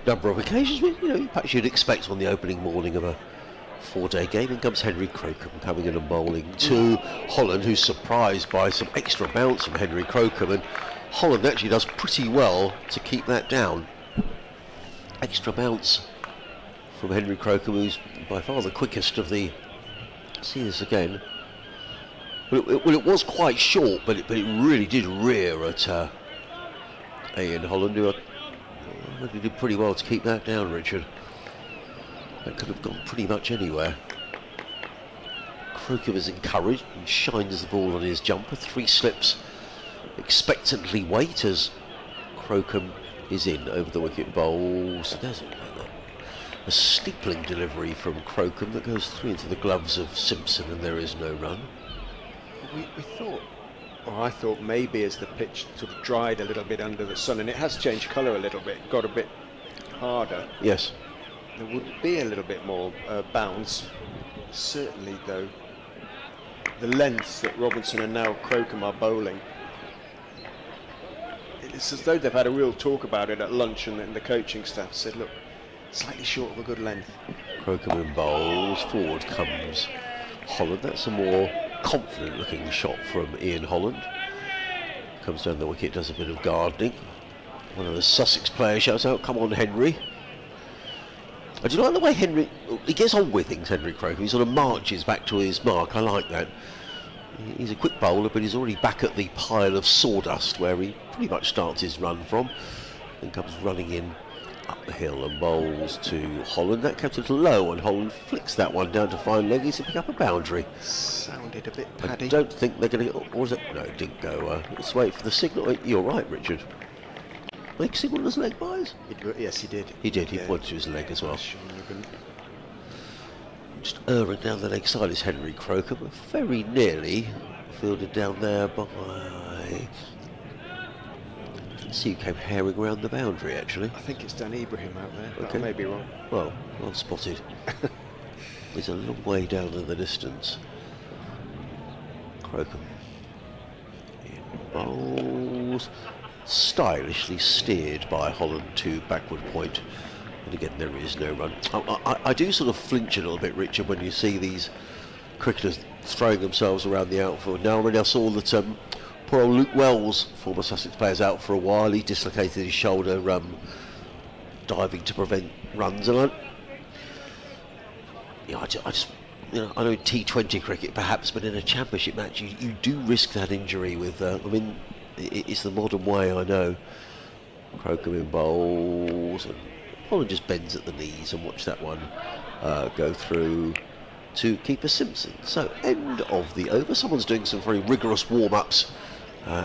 [SPEAKER 1] number of occasions. You know, perhaps you'd expect on the opening morning of four-day game. In comes Henry Crocombe coming in and bowling to Holland, who's surprised by some extra bounce from Henry Crocombe, and Holland actually does pretty well to keep that down. Extra bounce from Henry Crocombe, who's by far the quickest of the... See this again. Well, it was quite short, but it really did rear at Ian Holland, who really did pretty well to keep that down, Richard. That could have gone pretty much anywhere. Crocombe is encouraged and shines the ball on his jumper. 3 slips, expectantly wait as Crocombe is in over the wicket bowl. So there's a steepling delivery from Crocombe that goes through into the gloves of Simpson, and there is no run.
[SPEAKER 2] We thought, or I thought maybe as the pitch sort of dried a little bit under the sun, and it has changed colour a little bit, got a bit harder.
[SPEAKER 1] Yes.
[SPEAKER 2] There would be a little bit more bounce. Certainly, though, the lengths that Robinson and now Crocombe are bowling, it's as though they've had a real talk about it at lunch, and the coaching staff said, look, slightly short of a good length.
[SPEAKER 1] Crocombe in bowls, forward comes Holland. That's a more confident looking shot from Ian Holland. Comes down the wicket, does a bit of gardening. One of the Sussex players shouts out, come on Henry. Do you like the way Henry, he gets on with things, Henry Crocombe. He sort of marches back to his mark. I like that. He's a quick bowler, but he's already back at the pile of sawdust where he pretty much starts his run from, and comes running in up the hill and bowls to Holland. That kept a little low, and Holland flicks that one down to fine leg. He's to pick up a boundary.
[SPEAKER 2] Sounded a bit paddy.
[SPEAKER 1] I don't think they're going to... Or was it? No, it didn't go. Let's wait for the signal. You're right, Richard. Like signal his leg buys?
[SPEAKER 2] Yes, he did.
[SPEAKER 1] He did. He pointed to his leg as well. Just erring down the leg side is Henry Crocombe. Very nearly fielded down there by... See, who came herring around the boundary, actually.
[SPEAKER 2] I think it's Dan Ibrahim out there, but
[SPEAKER 1] okay.
[SPEAKER 2] I may be wrong.
[SPEAKER 1] Well spotted. He's a long way down in the distance. Crocombe in bowls. Stylishly steered by Holland to backward point. And again, there is no run. I do sort of flinch a little bit, Richard, when you see these cricketers throwing themselves around the outfield. Now, already I saw that poor old Luke Wells, former Sussex player's out for a while. He dislocated his shoulder diving to prevent runs. And I just, you know, I know T20 cricket perhaps, but in a championship match you do risk that injury with, I mean, it's the modern way, I know. Crocombe in bowls, and Holland just bends at the knees, and watch that one go through to keeper Simpson. So, end of the over. Someone's doing some very rigorous warm-ups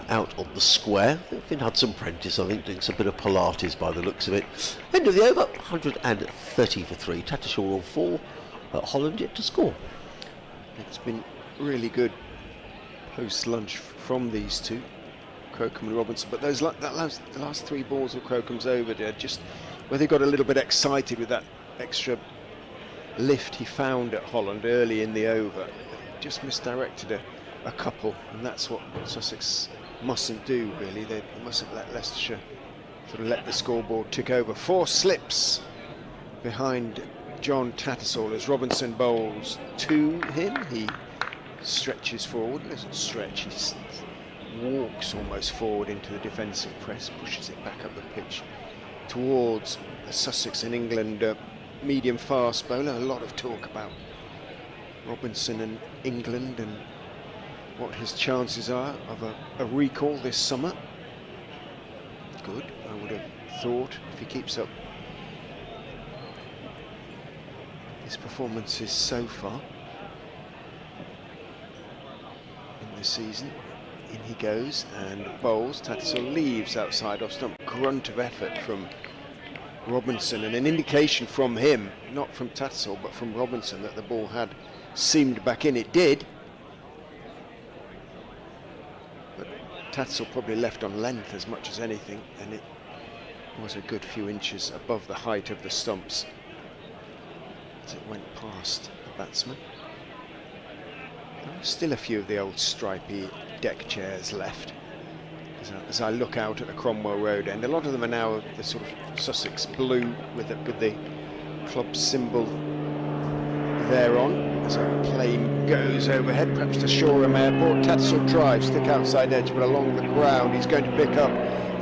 [SPEAKER 1] out on the square. Finn Hudson-Prentice, I think, doing some bit of Pilates by the looks of it. End of the over, 130 for 3. Tattershaw on 4. Holland yet to score.
[SPEAKER 2] It's been really good post-lunch from these two, Crocombe and Robinson, but the last 3 balls of Crocombe's over there, just where they got a little bit excited with that extra lift he found at Holland early in the over, just misdirected a couple, and that's what Sussex mustn't do, really. They mustn't let Leicestershire sort of let the scoreboard tick over. 4 slips behind John Tattersall as Robinson bowls to him. He stretches forward, doesn't stretch, he walks almost forward into the defensive press, pushes it back up the pitch towards the Sussex and England medium fast bowler. A lot of talk about Robinson and England and what his chances are of a recall this summer. Good, I would have thought, if he keeps up his performances so far in the season. In he goes and bowls. Tattersall leaves outside off stump. Grunt of effort from Robinson, and an indication from him, not from Tattersall but from Robinson, that the ball had seamed back in. It did, but Tattersall probably left on length as much as anything, and it was a good few inches above the height of the stumps as it went past the batsman. Still a few of the old stripy deck chairs left as I look out at the Cromwell Road end. A lot of them are now the sort of Sussex blue with the club symbol thereon. As a plane goes overhead, perhaps to Shoreham Airport. Tattersall drives, thick outside edge, but along the ground he's going to pick up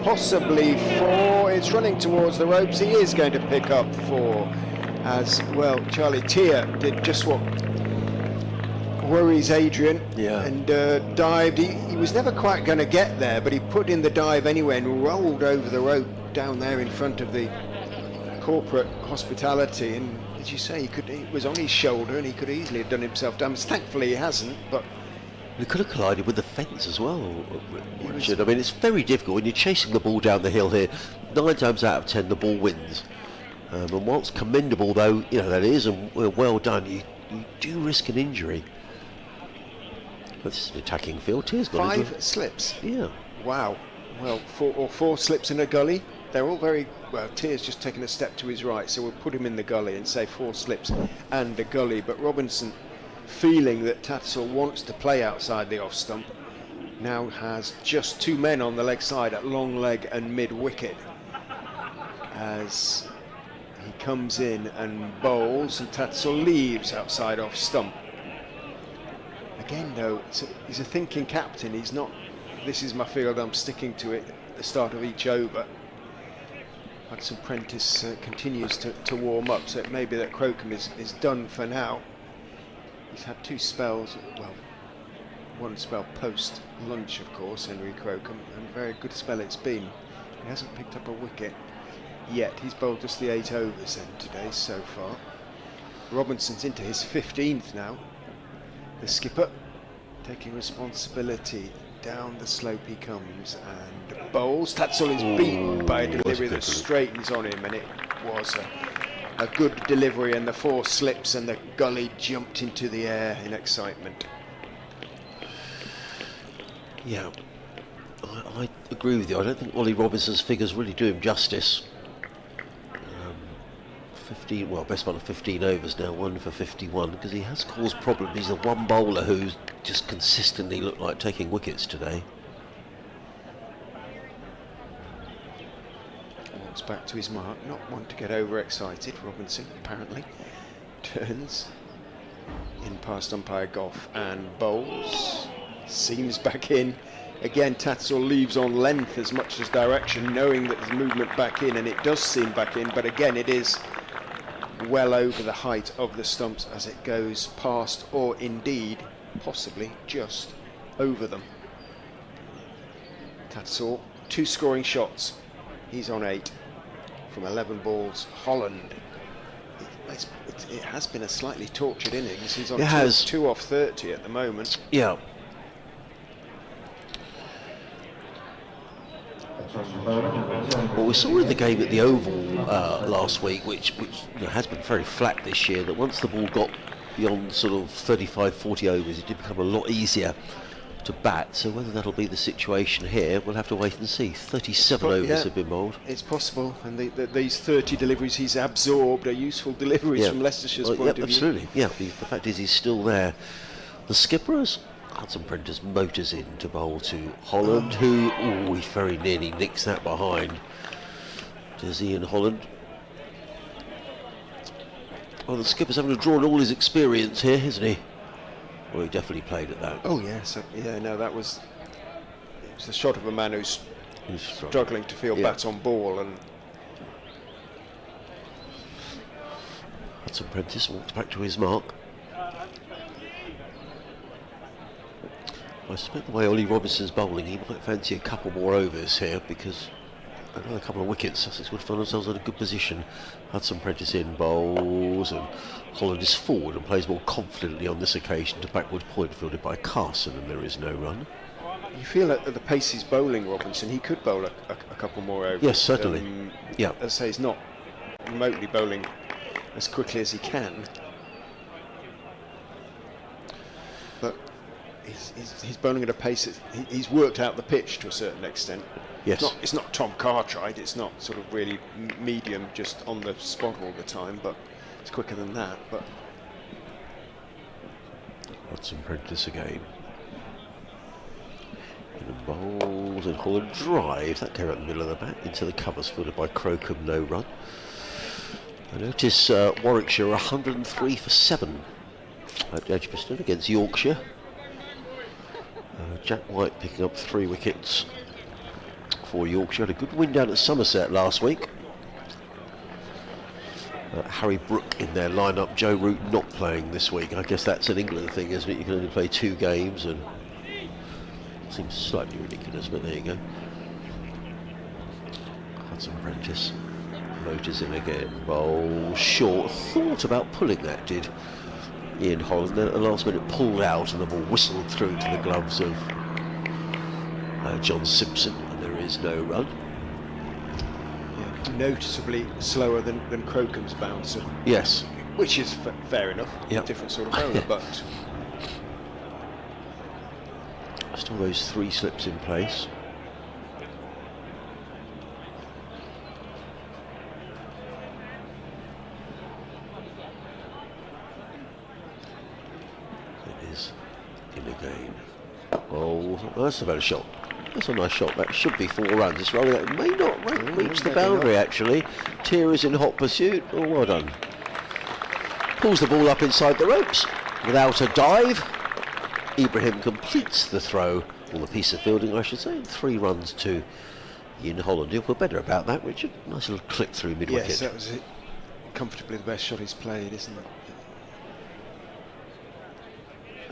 [SPEAKER 2] possibly 4. It's running towards the ropes. He is going to pick up 4. As well, Charlie Tier did just what worries Adrian, and dived. He was never quite going to get there, but he put in the dive anyway and rolled over the rope down there in front of the corporate hospitality. And as you say, it was on his shoulder and he could easily have done himself damage. Thankfully he hasn't, but
[SPEAKER 1] he could have collided with the fence as well, Richard. I mean, it's very difficult when you're chasing the ball down the hill here. 9 times out of 10 the ball wins, and whilst commendable though that is, and well done, you do risk an injury. But this is an attacking field. Tier's got
[SPEAKER 2] 5 slips.
[SPEAKER 1] Yeah.
[SPEAKER 2] Wow. Well, 4 slips in a gully. They're all very well. Tier's just taken a step to his right, so we'll put him in the gully and say 4 slips and a gully. But Robinson, feeling that Tattersall wants to play outside the off stump, now has just 2 men on the leg side at long leg and mid wicket. As he comes in and bowls, and Tattersall leaves outside off stump. Again, though, he's a thinking captain. He's not, this is my field, I'm sticking to it at the start of each over. Hudson Prentice continues to warm up, so it may be that Crocombe is done for now. He's had 2 spells, well, 1 spell post-lunch, of course, Henry Crocombe, and a very good spell it's been. He hasn't picked up a wicket yet. He's bowled just the 8 overs then today so far. Robinson's into his 15th now. The skipper taking responsibility. Down the slope he comes and bowls. Tattersall is beaten by a delivery that straightens on him, and it was a good delivery, and the 4 slips and the gully jumped into the air in excitement.
[SPEAKER 1] Yeah, I agree with you. I don't think Ollie Robinson's figures really do him justice. 15, well, best part of 15 overs now, 1 for 51, because he has caused problems. He's the one bowler who's just consistently looked like taking wickets today.
[SPEAKER 2] Walks back to his mark, not one to get overexcited. Robinson apparently turns in past umpire Gough and bowls. Seams back in. Again, Tattersall leaves on length as much as direction, knowing that there's movement back in, and it does seam back in, but again it is well over the height of the stumps as it goes past, or indeed possibly just over them. Tattersall, 2 scoring shots. He's on 8 from 11 balls. Holland, it has been a slightly tortured innings. He's on 2 off 30 at the moment.
[SPEAKER 1] Yeah. Well, we saw in the game at the Oval last week, which has been very flat this year, that once the ball got beyond sort of 35, 40 overs, it did become a lot easier to bat. So whether that'll be the situation here, we'll have to wait and see. 37 overs have been bowled.
[SPEAKER 2] It's possible, and these 30 deliveries he's absorbed are useful deliveries from Leicestershire's point of view.
[SPEAKER 1] Absolutely, yeah. The fact is he's still there. The skippers, Hudson Prentice motors in to bowl to Holland, who he very nearly nicks that behind. Does Ian Holland? Well, the skipper's having to draw on all his experience here, isn't he? Well, he definitely played at that.
[SPEAKER 2] Oh yes, yeah. No, it was the shot of a man who's struggling to feel bat on ball, and
[SPEAKER 1] Hudson Prentice walks back to his mark. I suspect the way Ollie Robinson's bowling, he might fancy a couple more overs here, because another couple of wickets, Sussex would find themselves in a good position. Hudson Prentice in bowls, and Holland is forward and plays more confidently on this occasion to backward point, fielded by Carson, and there is no run.
[SPEAKER 2] You feel at the pace he's bowling, Robinson, he could bowl a couple more overs.
[SPEAKER 1] Yes, certainly. Yeah.
[SPEAKER 2] As I say, he's not remotely bowling as quickly as he can, but he's bowling at a pace that he's worked out the pitch to a certain extent.
[SPEAKER 1] Yes.
[SPEAKER 2] It's not Tom Cartwright, it's not sort of really medium, just on the spot all the time, but it's quicker than that. But
[SPEAKER 1] Hudson Prentice again. And bowls, and Holland drives. That came out the middle of the bat into the covers, fielded by Crocombe, no run. I notice Warwickshire 103 for 7 at Edgbaston against Yorkshire. Jack White picking up 3 wickets for Yorkshire. Had a good win down at Somerset last week. Harry Brook in their lineup. Joe Root not playing this week. I guess that's an England thing, isn't it? You can only play 2 games, and it seems slightly ridiculous, but there you go. Hudson Prentice motors in again. Bowl short. Thought about pulling that, did Ian Holland. Then at the last minute pulled out, and the ball whistled through to the gloves of John Simpson, and there is no run.
[SPEAKER 2] Noticeably slower than Crocombe's bouncer.
[SPEAKER 1] Yes.
[SPEAKER 2] Which is fair enough.
[SPEAKER 1] Yep.
[SPEAKER 2] Different sort of bowler, but
[SPEAKER 1] still those 3 slips in place. It is in again. Oh, that's a better shot. That's a nice shot. That should be 4 runs. It's rolling out. It may not reach the boundary, actually. Tier is in hot pursuit. Oh, well done. Pulls the ball up inside the ropes without a dive. Ibrahim completes the throw, or the piece of fielding, I should say, and 3 runs to Ian Holland. You'll feel better about that, Richard. Nice little clip through mid-wicket.
[SPEAKER 2] yes, that was it. Comfortably the best shot he's played, isn't it?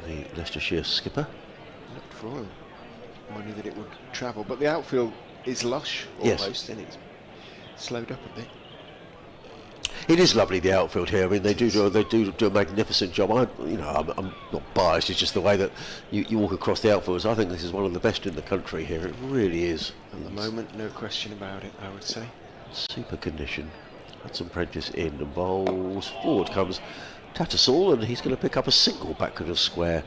[SPEAKER 1] The Leicestershire skipper.
[SPEAKER 2] Looked for all the money that it would travel, but the outfield is lush
[SPEAKER 1] Yes.
[SPEAKER 2] almost, and it's slowed up a bit.
[SPEAKER 1] It is lovely, the outfield here. I mean, they do a magnificent job. I'm not biased. It's just the way that you walk across the outfields. I think this is one of the best in the country here. It really is.
[SPEAKER 2] At the moment, no question about it, I would say.
[SPEAKER 1] Super condition. Hudson Prentice in and bowls. Forward comes Tattersall, and he's going to pick up a single backward of square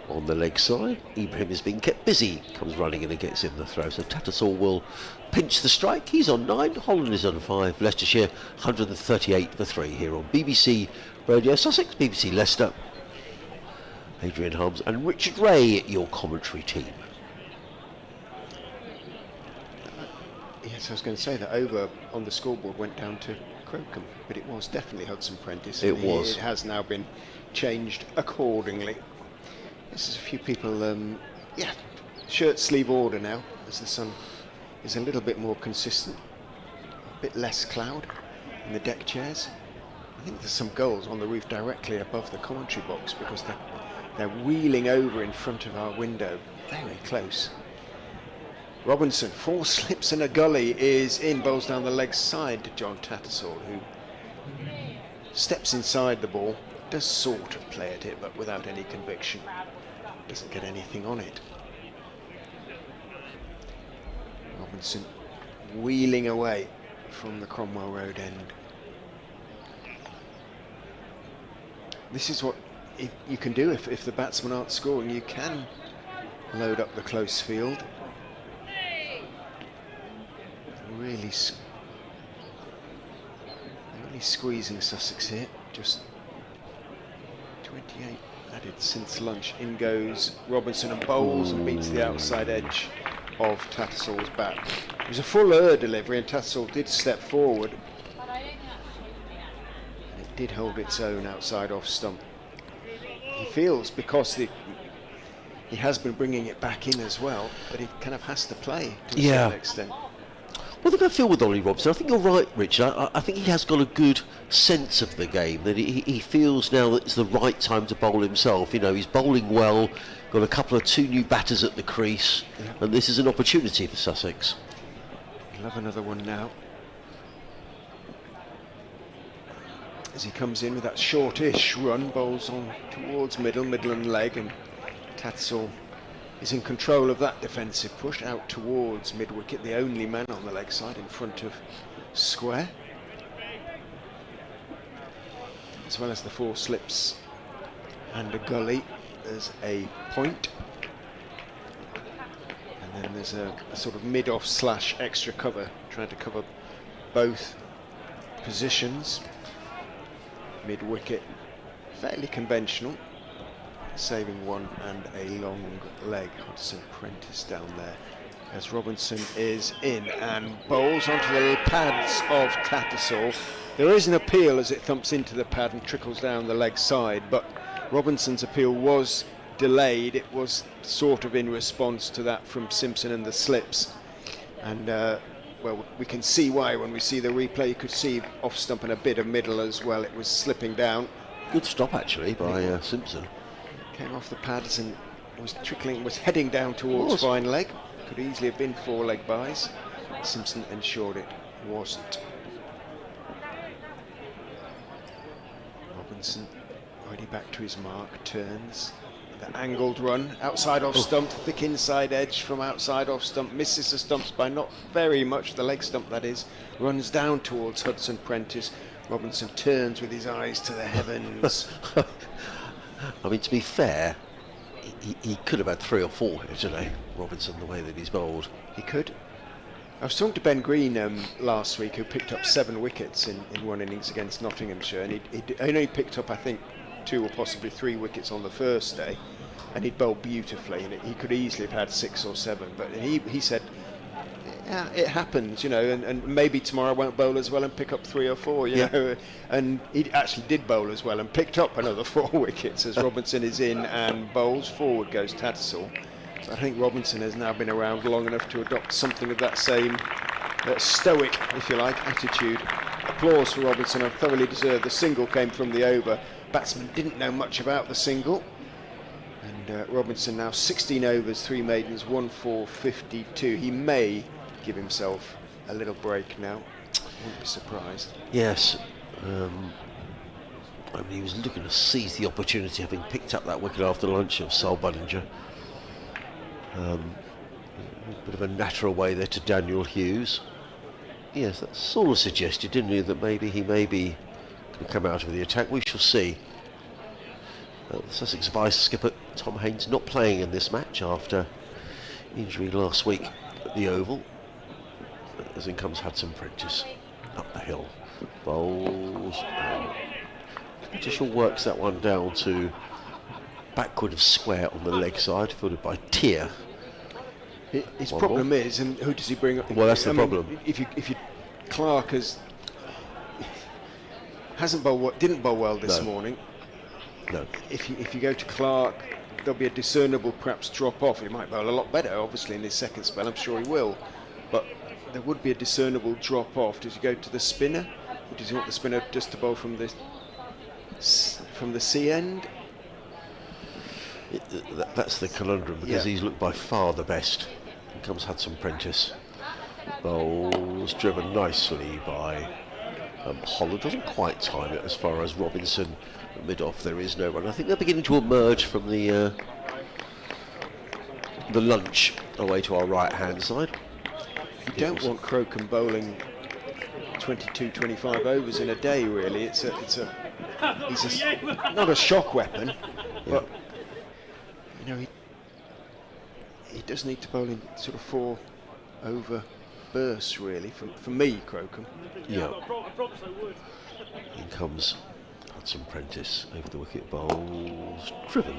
[SPEAKER 1] on the leg side. Ibrahim is being kept busy. Comes running in and gets in the throw. So Tattersall will pinch the strike. He's on 9. Holland is on 5. Leicestershire 138 for 3 here on BBC Radio Sussex, BBC Leicester. Adrian Harms and Richard Ray at your commentary team.
[SPEAKER 2] Yes, I was going to say that over on the scoreboard went down to Crocombe, but it was definitely Hudson Prentice.
[SPEAKER 1] It was.
[SPEAKER 2] It has now been changed accordingly. This is a few people, shirt sleeve order now, as the sun is a little bit more consistent, a bit less cloud in the deck chairs. I think there's some gulls on the roof directly above the commentary box because they're wheeling over in front of our window, very close. Robinson, 4 slips and a gully, is in, bowls down the leg side to John Tattersall, who steps inside the ball, does sort of play at it, but without any conviction. Doesn't get anything on it. Robinson wheeling away from the Cromwell Road end. This is what you can do if the batsmen aren't scoring. You can load up the close field. Really squeezing Sussex here. Just 28 added since lunch. In goes Robinson and bowls and beats the outside edge of Tattersall's bat. It was a full delivery, and Tattersall did step forward. And it did hold its own outside off stump. He feels, because he has been bringing it back in as well, but he kind of has to play to a certain extent.
[SPEAKER 1] Well, they're going to feel with Ollie Robson. I think you're right, Richard. I think he has got a good sense of the game, that he feels now that it's the right time to bowl himself. You know, he's bowling well, got a couple of 2 new batters at the crease, and this is an opportunity for Sussex.
[SPEAKER 2] He'll have another one now. As he comes in with that shortish run, bowls on towards middle and leg, and Tattersall is in control of that defensive push out towards mid-wicket, the only man on the leg side in front of square, as well as the 4 slips and a gully. There's a point, and then there's a sort of mid-off / extra cover, trying to cover both positions. Mid-wicket, fairly conventional, saving one and a long leg. Hudson Prentice down there as Robinson is in and bowls onto the pads of Tattersall. There is an appeal as it thumps into the pad and trickles down the leg side, but Robinson's appeal was delayed. It was sort of in response to that from Simpson and the slips, and well, we can see why when we see the replay. You could see off stump and a bit of middle as well. It was slipping down.
[SPEAKER 1] Good stop actually by Simpson.
[SPEAKER 2] Came off the pads and was trickling, was heading down towards fine leg. Could easily have been 4 leg byes. Simpson ensured it wasn't. Robinson already back to his mark, turns. The angled run, outside off stump, thick inside edge from outside off stump, misses the stumps by not very much, the leg stump that is, runs down towards Hudson Prentice. Robinson turns with his eyes to the heavens.
[SPEAKER 1] I mean, to be fair, he could have had 3 or 4 here today, Robinson, the way that he's bowled.
[SPEAKER 2] He could. I was talking to Ben Green last week, who picked up 7 wickets in one innings against Nottinghamshire, and he only picked up, I think, 2 or possibly 3 wickets on the first day, and he'd bowled beautifully, and he could easily have had 6 or 7, but he said, yeah, it happens, you know, and maybe tomorrow I won't bowl as well and pick up 3 or 4, you know, and he actually did bowl as well and picked up another 4 wickets as Robinson is in and bowls. Forward goes Tattersall. So I think Robinson has now been around long enough to adopt something of that same stoic, if you like, attitude. Applause for Robinson, and thoroughly deserved. The single came from the over. Batsman didn't know much about the single, and Robinson now 16 overs, 3 maidens, 1 for 52. He may give himself a little break now. Wouldn't be surprised.
[SPEAKER 1] Yes, I mean, he was looking to seize the opportunity, having picked up that wicket after lunch of Sol Budinger. A bit of a natural way there to Daniel Hughes. Yes, that sort of suggested, didn't he, that maybe he may be going to come out of the attack. We shall see. The Sussex vice skipper Tom Haines not playing in this match after injury last week at the Oval. As in comes Hudson Prentice up the hill. Bowls. Just works that one down to backward of square on the leg side, fielded by Tier.
[SPEAKER 2] His problem is, and who does he bring up?
[SPEAKER 1] Well, that's the problem.
[SPEAKER 2] If you Clark didn't bowl well this morning.
[SPEAKER 1] No.
[SPEAKER 2] If you go to Clark, there'll be a discernible perhaps drop off. He might bowl a lot better, obviously, in his second spell. I'm sure he will, but there would be a discernible drop off. Does he go to the spinner, or does he want the spinner just to bowl from the C end?
[SPEAKER 1] That's the conundrum, because he's looked by far the best. Here comes Hudson Prentice. Bowls driven nicely by Holland. Doesn't quite time it as far as Robinson mid-off. There is no run. I think they're beginning to emerge from the lunch away to our right-hand side.
[SPEAKER 2] You don't want Crocombe bowling 22, 25 overs in a day, really. He's not a shock weapon, but you know, he does need to bowl in sort of 4 over bursts, really, for me, Crocombe.
[SPEAKER 1] Yeah. In comes Hudson Prentice over the wicket. Bowls driven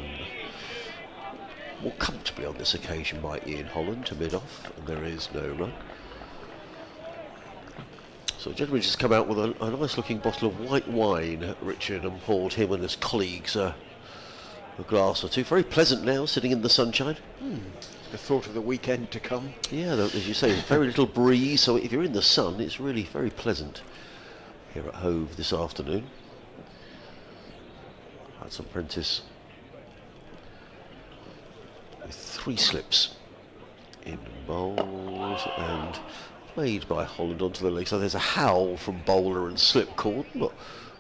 [SPEAKER 1] more comfortably on this occasion by Ian Holland to mid-off, and there is no run. So the gentleman just come out with a nice looking bottle of white wine, Richard, and poured him and his colleagues a glass or two. Very pleasant now, sitting in the sunshine.
[SPEAKER 2] The thought of the weekend to come.
[SPEAKER 1] Yeah, as you say, very little breeze, so if you're in the sun, it's really very pleasant here at Hove this afternoon. Hudson Prentice with 3 slips in bowls and played by Holland onto the leg. So there's a howl from bowler and slip called, but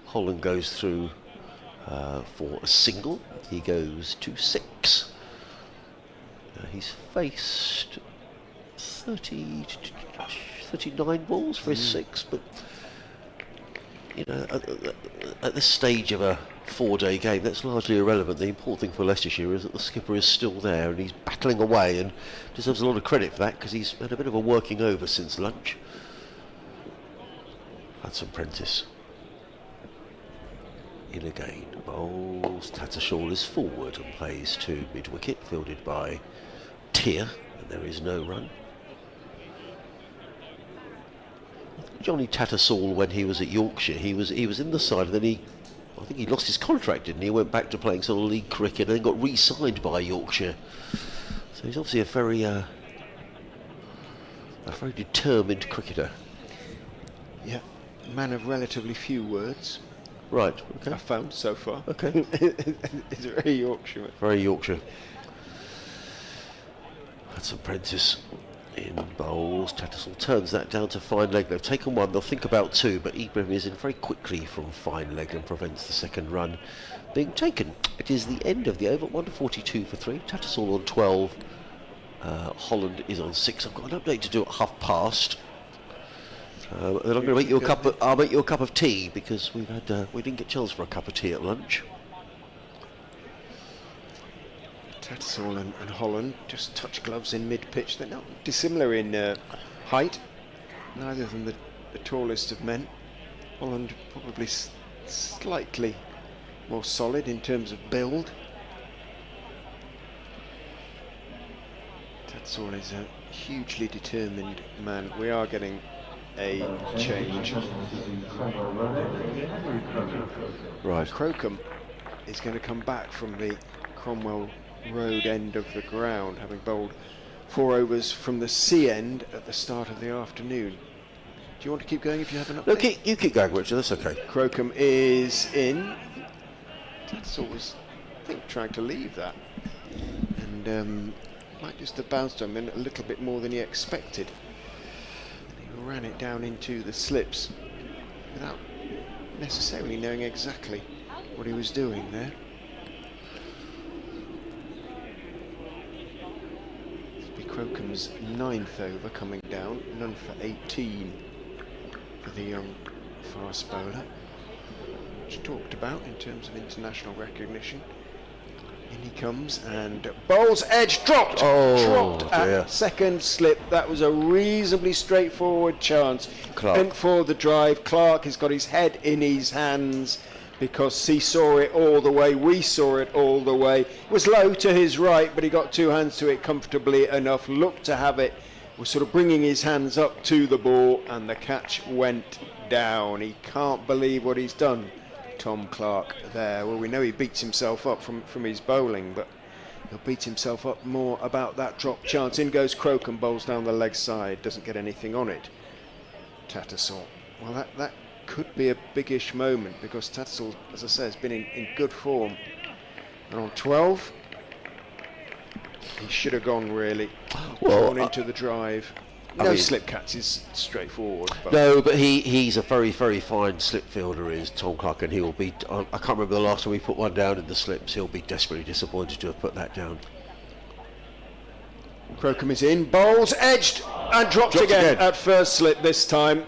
[SPEAKER 1] Holland goes through for a single. He goes to 6. He's faced 39 balls for his 6, but you know, at this stage of a 4-day game, that's largely irrelevant. The important thing for Leicestershire is that the skipper is still there and he's battling away, and deserves a lot of credit for that, because he's had a bit of a working over since lunch. Hudson Prentice in again. Bowls. Tattersall is forward and plays to mid-wicket, fielded by Tier, and there is no run. Johnny Tattersall when he was at Yorkshire. He was in the side, and then I think he lost his contract, didn't he? He went back to playing sort of league cricket and then got re-signed by Yorkshire. So he's obviously a very determined cricketer.
[SPEAKER 2] Yeah, man of relatively few words.
[SPEAKER 1] Right. Okay.
[SPEAKER 2] I've found so far.
[SPEAKER 1] Okay.
[SPEAKER 2] It's very Yorkshire.
[SPEAKER 1] Very Yorkshire. Hudson Prentice in bowls. Tattersall turns that down to fine leg. They've taken one, they'll think about two, but Ibrahim is in very quickly from fine leg and prevents the second run being taken. It is the end of the over, 142 for 3. Tattersall on 12. Holland is on 6. I've got an update to do at 1:30. Then I'm going to make you a cup. I'll make you a cup of tea because we didn't get a chance for a cup of tea at lunch.
[SPEAKER 2] Tattersall and Holland just touch gloves in mid-pitch. They're not dissimilar in height. Neither of them the tallest of men. Holland probably slightly more solid in terms of build. Tattersall is a hugely determined man. We are getting a change.
[SPEAKER 1] Right.
[SPEAKER 2] Crocombe is going to come back from the Cromwell Road end of the ground, having bowled 4 overs from the C end at the start of the afternoon. Do you want to keep going if you have an update?
[SPEAKER 1] No, you keep going, Richard, that's okay.
[SPEAKER 2] Crocombe is in. Tattersall was, I think, trying to leave that. And might just have bounced on him a little bit more than he expected. And he ran it down into the slips without necessarily knowing exactly what he was doing there. Crocombe's 9th over coming down, none for 18 for the young fast bowler, which talked about in terms of international recognition. In he comes and bowls edge, dropped at second slip. That was a reasonably straightforward chance. Went for the drive. Clark has got his head in his hands because he saw it all the way, we saw it all the way. It was low to his right, but he got 2 hands to it comfortably enough, looked to have it, was sort of bringing his hands up to the ball, and the catch went down. He can't believe what he's done, Tom Clark there. Well, we know he beats himself up from his bowling, but he'll beat himself up more about that drop chance. In goes Crocombe, bowls down the leg side, doesn't get anything on it. Tattersall. Well, that could be a biggish moment because Tattersall, as I say, has been in good form. And on 12, he should have gone really. Gone into the drive. No slip catch is straightforward. But
[SPEAKER 1] no, but he's a very, very fine slip fielder, is Tom Clark, and he will be. I can't remember the last time we put one down in the slips. He'll be desperately disappointed to have put that down.
[SPEAKER 2] Crocombe is in, bowls edged and dropped again at first slip this time.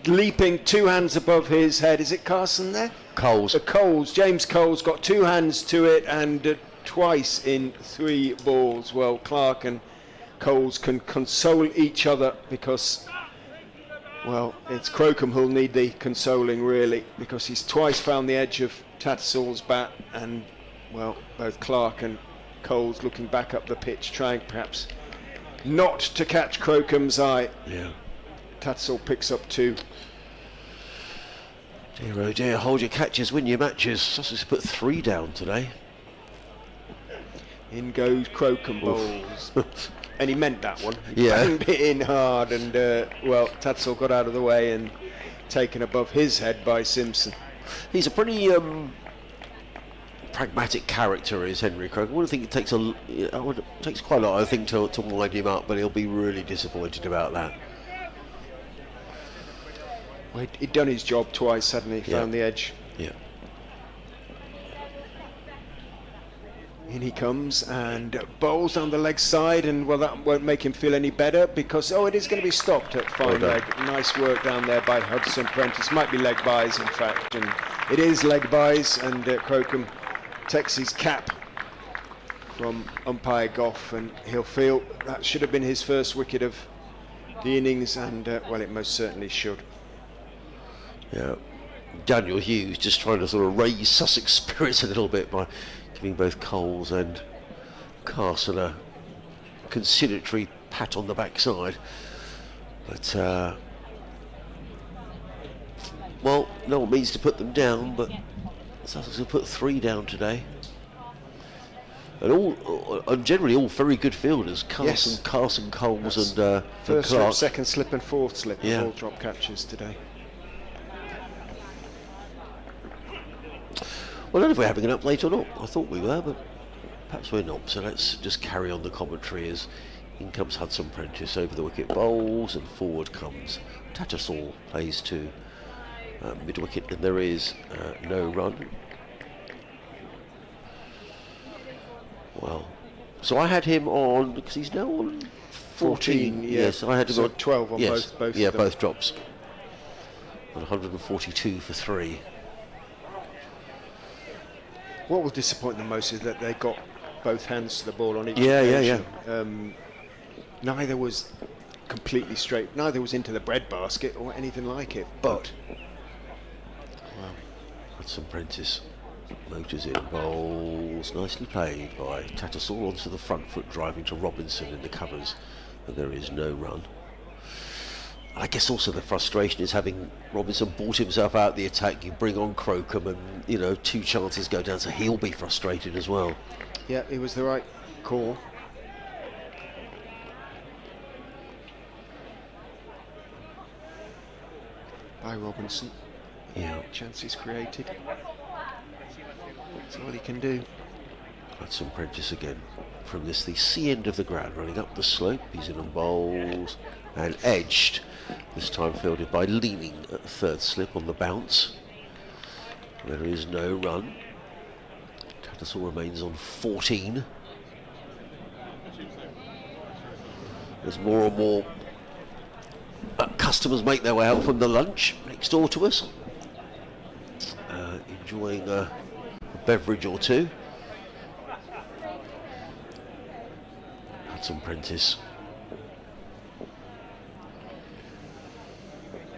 [SPEAKER 2] Leaping 2 hands above his head. Is it Carson there?
[SPEAKER 1] Coles.
[SPEAKER 2] Coles. James Coles got 2 hands to it and twice in 3 balls. Well, Clark and Coles can console each other because, well, it's Crocombe who'll need the consoling really, because he's twice found the edge of Tattersall's bat, and, well, both Clark and Coles looking back up the pitch, trying perhaps not to catch Crocombe's eye.
[SPEAKER 1] Yeah.
[SPEAKER 2] Tattersall picks up 2.
[SPEAKER 1] Dear oh dear, hold your catches, win your matches. Sussex put 3 down today.
[SPEAKER 2] In goes Crocombe bowls. And he meant that one. He
[SPEAKER 1] Yeah.
[SPEAKER 2] banged it in hard, and well, Tattersall got out of the way and taken above his head by Simpson.
[SPEAKER 1] He's a pretty pragmatic character, is Henry Crocombe. I wouldn't think it takes takes quite a lot, I think, to wind him up, but he'll be really disappointed about that.
[SPEAKER 2] Well, he'd done his job twice, hadn't he? Found the edge.
[SPEAKER 1] Yeah.
[SPEAKER 2] In he comes and bowls down the leg side, and well, that won't make him feel any better because it is going to be stopped at fine leg. Nice work down there by Hudson Prentice. Might be leg buys, in fact, and it is leg buys. And Crocombe takes his cap from umpire Goff, and he'll feel that should have been his first wicket of the innings, and well, it most certainly should.
[SPEAKER 1] Yeah. Daniel Hughes just trying to sort of raise Sussex spirits a little bit by giving both Coles and Carson a conciliatory pat on the backside. But no one means to put them down, but Sussex have put 3 down today. And generally all very good fielders. Carson Coles and
[SPEAKER 2] first
[SPEAKER 1] Clark.
[SPEAKER 2] slip, second slip and fourth slip
[SPEAKER 1] Yeah.
[SPEAKER 2] of all drop catches today.
[SPEAKER 1] Well, I don't know if we're having an up late or not. I thought we were, but perhaps we're not. So let's just carry on the commentary as in comes Hudson Prentice over the wicket, bowls, and forward comes Tattersall, plays to mid wicket, and there is no run. Well, so I had him on, because he's now on 14.
[SPEAKER 2] Yeah.
[SPEAKER 1] Yes, I had him
[SPEAKER 2] So
[SPEAKER 1] on
[SPEAKER 2] 12 on
[SPEAKER 1] yes,
[SPEAKER 2] both.
[SPEAKER 1] Yeah,
[SPEAKER 2] of them.
[SPEAKER 1] both drops. And 142 for 3.
[SPEAKER 2] What will disappoint them most is that they got both hands to the ball on each
[SPEAKER 1] Yeah.
[SPEAKER 2] occasion. Neither was completely straight. Neither was into the breadbasket or anything like it. But
[SPEAKER 1] Hudson Prentice motors in, bowls, nicely played by Tattersall onto the front foot, driving to Robinson in the covers, and there is no run. I guess also the frustration is having Robinson bought himself out the attack. You bring on Crocombe, and 2 chances go down, so he'll be frustrated as well.
[SPEAKER 2] yeah, it was the right call. By Robinson.
[SPEAKER 1] Yeah,
[SPEAKER 2] Chances created. That's all he can do.
[SPEAKER 1] Hudson Prentice again from the C end of the ground, running up the slope. He's in on bowls and edged. This time fielded by Leaning at the 3rd slip on the bounce. There is no run. Tattersall remains on 14. As more and more customers make their way out from the lunch next door to us, enjoying a beverage or two. Hudson Prentice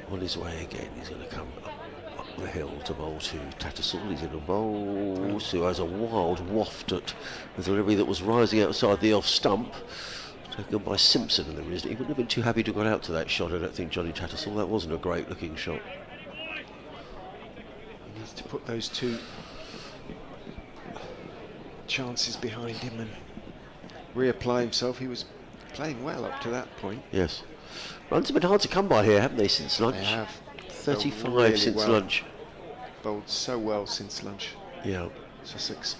[SPEAKER 1] on his way again. He's going to come up the hill to bowl to Tattersall. He's in a bowl who has a wild waft at the delivery that was rising outside the off stump, taken by Simpson, and there is. He wouldn't have been too happy to go out to that shot, I don't think, Johnny Tattersall. That wasn't a great looking shot.
[SPEAKER 2] He needs to put those 2 chances behind him and reapply himself. He was playing well up to that point.
[SPEAKER 1] Yes. Runs have been hard to come by here, haven't they, since lunch?
[SPEAKER 2] They have.
[SPEAKER 1] 35
[SPEAKER 2] really
[SPEAKER 1] since
[SPEAKER 2] well.
[SPEAKER 1] lunch.
[SPEAKER 2] Bowled so well since lunch.
[SPEAKER 1] Yeah.
[SPEAKER 2] Sussex.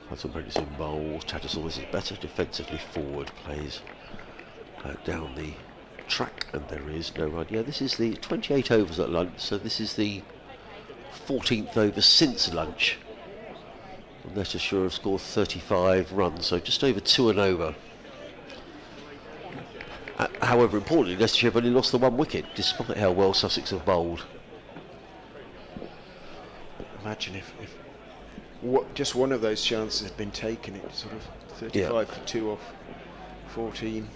[SPEAKER 1] Hudson Prentice in bowls. Tattersall, this is better defensively forward, plays down the track, and there is no run. Yeah, this is the 28 overs at lunch, so this is the 14th over since lunch. And Leicestershire have scored 35 runs, so just over 2 and over. However, importantly, Leicestershire have only lost the 1 wicket, despite how well Sussex have bowled.
[SPEAKER 2] Imagine if just one of those chances had been taken, it sort of 35 for 2 off 14.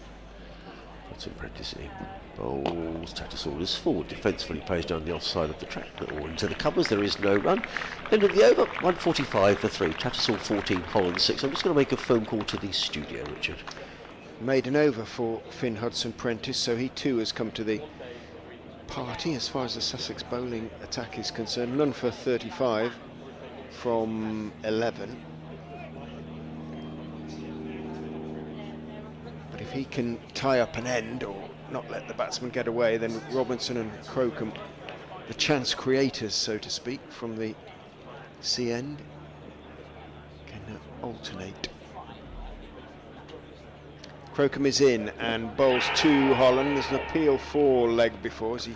[SPEAKER 1] Hudson Prentice in bowls. Tattersall is forward, defensively plays down the offside of the track, or into the covers. There is no run. End of the over, 145 for 3. Tattersall 14, Holland 6. I'm just going to make a phone call to the studio, Richard.
[SPEAKER 2] Made an over for Finn Hudson Prentice, so he too has come to the party as far as the Sussex bowling attack is concerned. None for 35 from 11. But if he can tie up an end or not let the batsman get away, then Robinson and Crocombe, the chance creators, so to speak, from the C end, can alternate. Crocombe is in and bowls to Holland. There's an appeal for leg before, as he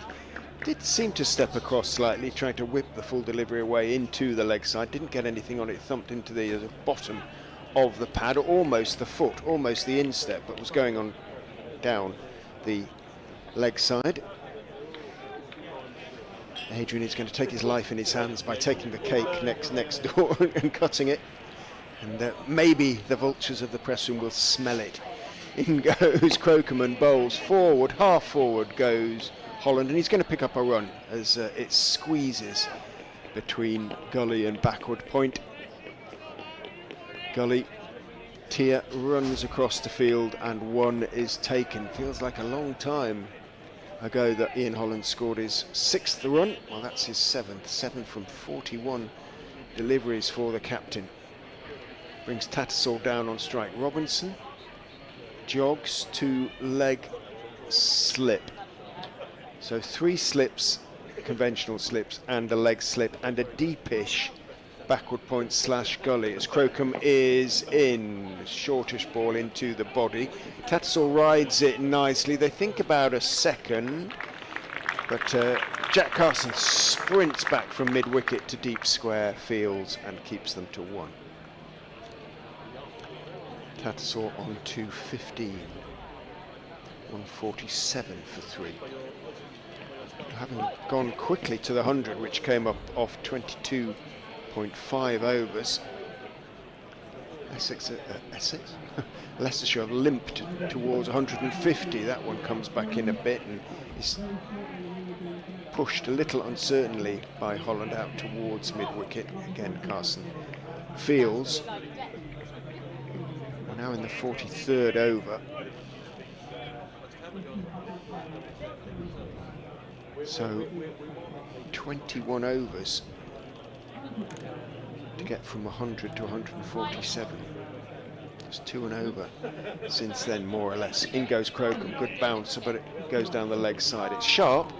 [SPEAKER 2] did seem to step across slightly, trying to whip the full delivery away into the leg side. Didn't get anything on it, thumped into the bottom of the pad, almost the foot, almost the instep, but was going on down the leg side. Adrian is going to take his life in his hands by taking the cake next door and cutting it. And maybe the vultures of the press room will smell it. In goes Crocombe and bowls forward, half forward goes Holland, and he's going to pick up a run as it squeezes between gully and backward point. Gully Tia runs across the field and one is taken. Feels like a long time ago that Ian Holland scored his 6th run. Well, that's his 7th. 7 from 41 deliveries for the captain. Brings Tattersall down on strike. Robinson jogs to leg slip. So 3 slips, conventional slips, and a leg slip, and a deepish backward point / gully as Crocombe is in. Shortish ball into the body. Tattersall rides it nicely. They think about a second, but Jack Carson sprints back from mid-wicket to deep square fields and keeps them to 1. Tattersall on 215. 147 for 3. Having gone quickly to the 100, which came up off 22.5 overs. Leicestershire limped towards 150. That one comes back in a bit and is pushed a little uncertainly by Holland out towards mid-wicket. Again, Carson fields. We're now in the 43rd over. So 21 overs to get from 100 to 147. It's 2 and over since then, more or less. In goes Crocombe, good bouncer, but it goes down the leg side. It's sharp,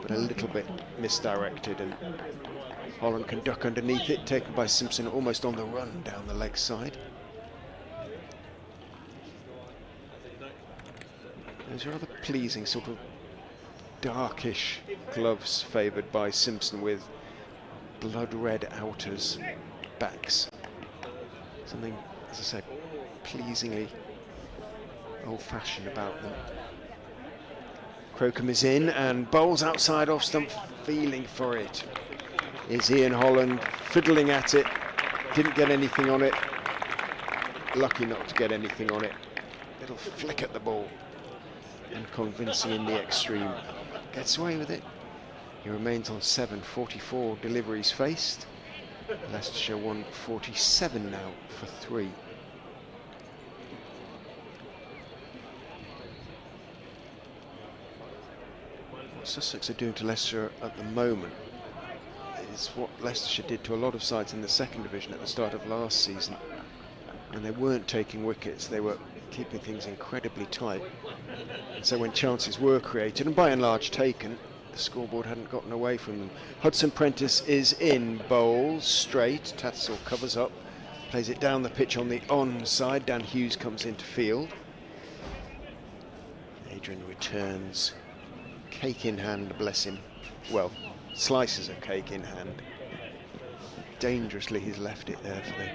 [SPEAKER 2] but a little bit misdirected, and Holland can duck underneath it, taken by Simpson almost on the run down the leg side. Those are rather pleasing sort of darkish gloves favoured by Simpson with blood red outers, backs. Something, as I said, pleasingly old-fashioned about them. Crocombe is in and bowls outside off stump, feeling for it. Is Ian Holland fiddling at it, didn't get anything on it. Lucky not to get anything on it. Little flick at the ball. And convincing in the extreme. Gets away with it. He remains on 7, 44 deliveries faced. Leicestershire 147 now for 3. What Sussex are doing to Leicester at the moment is what Leicestershire did to a lot of sides in the 2nd division at the start of last season. And they weren't taking wickets, they were keeping things incredibly tight. And so when chances were created, and by and large taken, the scoreboard hadn't gotten away from them. Hudson Prentice is in, bowls straight. Tattersall covers up, plays it down the pitch on the onside. Dan Hughes comes into field. Adrian returns, cake in hand, bless him. Well, slices of cake in hand. Dangerously he's left it there for the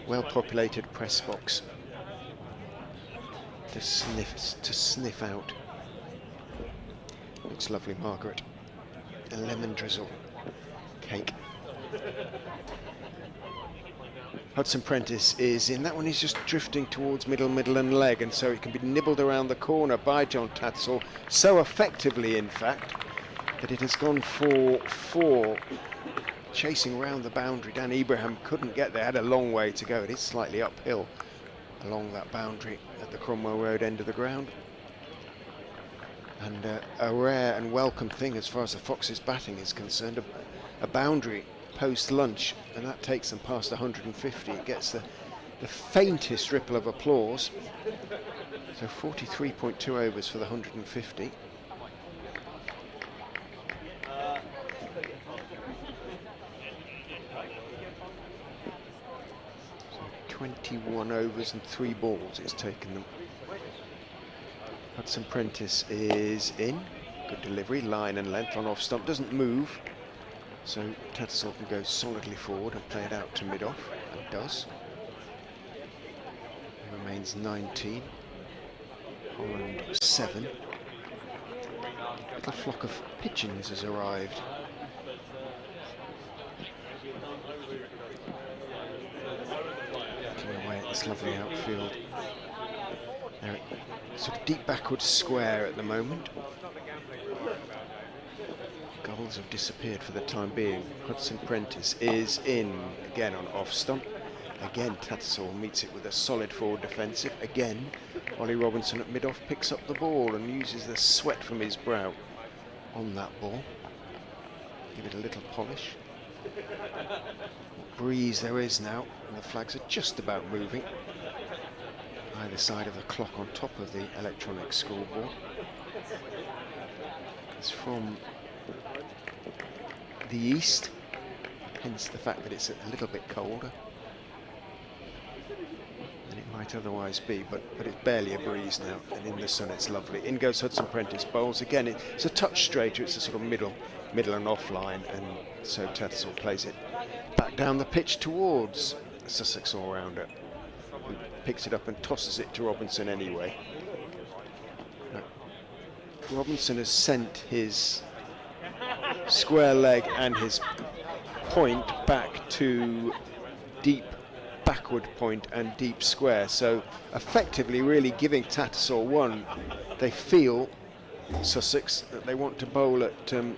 [SPEAKER 2] well-populated press box to sniff out. Looks lovely, Margaret. A lemon drizzle cake. Hudson Prentice is in. That one is just drifting towards middle and leg, and so it can be nibbled around the corner by John Tattersall so effectively, in fact, that it has gone for 4. Chasing round the boundary. Dan Ibrahim couldn't get there, had a long way to go. It is slightly uphill along that boundary at the Cromwell Road end of the ground. And a rare and welcome thing as far as the Foxes' batting is concerned, a boundary post-lunch, and that takes them past 150. It gets the faintest ripple of applause. So 43.2 overs for the 150. 21 overs and 3 balls it's taken them. Hudson Prentice is in. Good delivery, line and length on off stump. Doesn't move, so Tattersall can go solidly forward and play it out to mid-off, and does. He remains 19. Holland 7. A little flock of pigeons has arrived. This lovely outfield. They're sort of deep backward square at the moment. Gulls have disappeared for the time being. Hudson Prentice is in again on off stump. Again, Tattersall meets it with a solid forward defensive. Again, Ollie Robinson at mid-off picks up the ball and uses the sweat from his brow on that ball. Give it a little polish. What breeze there is now, and the flags are just about moving. Either side of the clock on top of the electronic scoreboard. It's from the east, hence the fact that it's a little bit colder than it might otherwise be, but it's barely a breeze now, and in the sun it's lovely. In goes Hudson Prentice, bowls again. It's a touch straighter, it's a sort of middle and offline, and so Tattersall plays it back down the pitch towards Sussex all-rounder, who picks it up and tosses it to Robinson anyway. Robinson has sent his square leg and his point back to deep backward point and deep square, so effectively really giving Tattersall one. They feel, Sussex, that they want to bowl at well,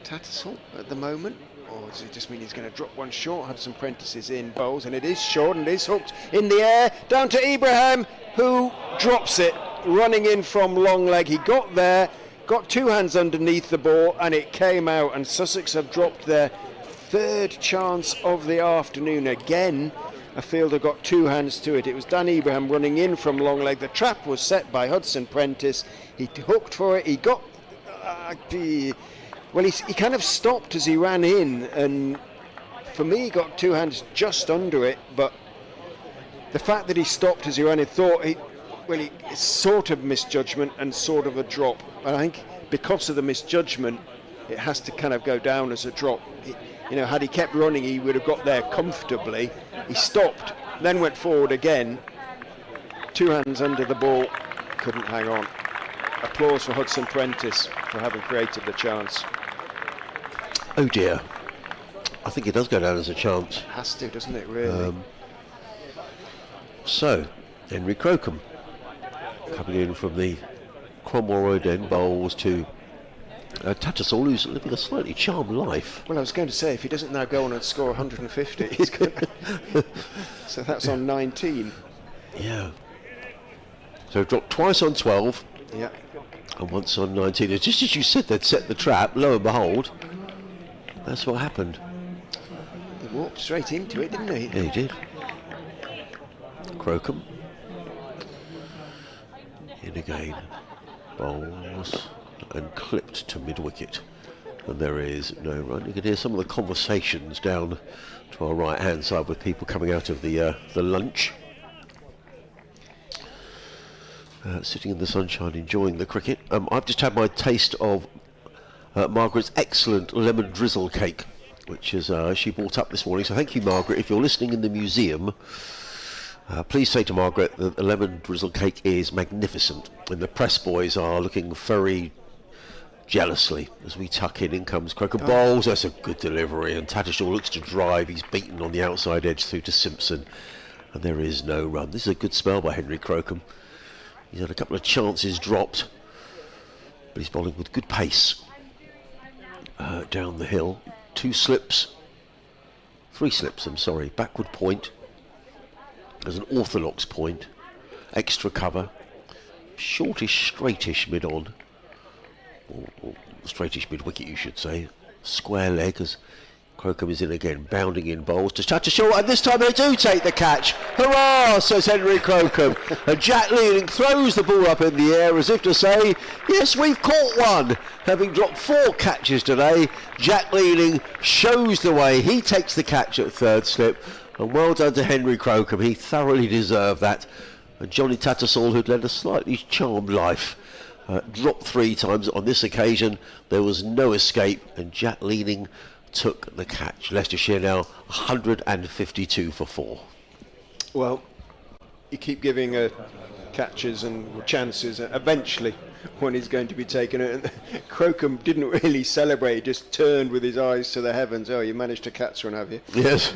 [SPEAKER 2] Tattersall at the moment, or does it just mean he's going to drop one short? Hudson Prentice is in, bowls, and it is short and it is hooked in the air down to Ibrahim, who drops it running in from long leg. He got there, got two hands underneath the ball, and it came out, and Sussex have dropped their third chance of the afternoon. Again, a fielder got two hands to it. It was Dan Ibrahim running in from long leg. The trap was set by Hudson Prentice. He hooked for it. He got well, he kind of stopped as he ran in, and for me he got two hands just under it, but the fact that he stopped as he ran in, it's sort of misjudgment and sort of a drop. And I think because of the misjudgment, it has to kind of go down as a drop. Had he kept running, he would have got there comfortably. He stopped, then went forward again. Two hands under the ball, couldn't hang on. Applause for Hudson Prentice for having created the chance.
[SPEAKER 1] Oh dear. I think it does go down as a chance.
[SPEAKER 2] Has to, doesn't it, really?
[SPEAKER 1] So, Henry Crocombe coming in from the Cromwell Road end, bowls to Tattersall, who's living a slightly charmed life.
[SPEAKER 2] Well, I was going to say, if he doesn't now go on and score 150, he's going to... So that's on 19.
[SPEAKER 1] Yeah. So dropped twice on 12.
[SPEAKER 2] Yeah.
[SPEAKER 1] And once on 19. It's just as you said, they'd set the trap, lo and behold, that's what happened.
[SPEAKER 2] He walked straight into it, didn't he?
[SPEAKER 1] Yeah, he did. Crocombe. In again. Bowls. And clipped to mid-wicket. And there is no run. You can hear some of the conversations down to our right-hand side with people coming out of the lunch. Sitting in the sunshine, enjoying the cricket. I've just had my taste of Margaret's excellent lemon drizzle cake, which is she brought up this morning. So thank you, Margaret. If you're listening in the museum, please say to Margaret that the lemon drizzle cake is magnificent. And the press boys are looking very jealously as we tuck in comes Crocombe. Bowls, that's a good delivery, and Tattersall looks to drive. He's beaten on the outside edge through to Simpson, and there is no run. This is a good spell by Henry Crocombe. He's had a couple of chances dropped, but he's bowling with good pace down the hill. Three slips, I'm sorry. Backward point. There's an orthodox point. Extra cover. Shortish, straightish mid-on. Or straightish mid-wicket, you should say. Square leg as Crocombe is in again, bounding in bowls to Tattersall, and this time they do take the catch. Hurrah, says Henry Crocombe. And Jack Leading throws the ball up in the air as if to say, yes, we've caught one. Having dropped 4 catches today, Jack Leading shows the way. He takes the catch at third slip, and well done to Henry Crocombe. He thoroughly deserved that. And Johnny Tattersall, who'd led a slightly charmed life, dropped 3 times. On this occasion, there was no escape, and Jack Leading took the catch. Leicestershire now 152 for 4.
[SPEAKER 2] Well, you keep giving catches and chances, and eventually one is going to be taken. And Crocombe didn't really celebrate, he just turned with his eyes to the heavens. Oh, you managed to catch one, have you?
[SPEAKER 1] Yes.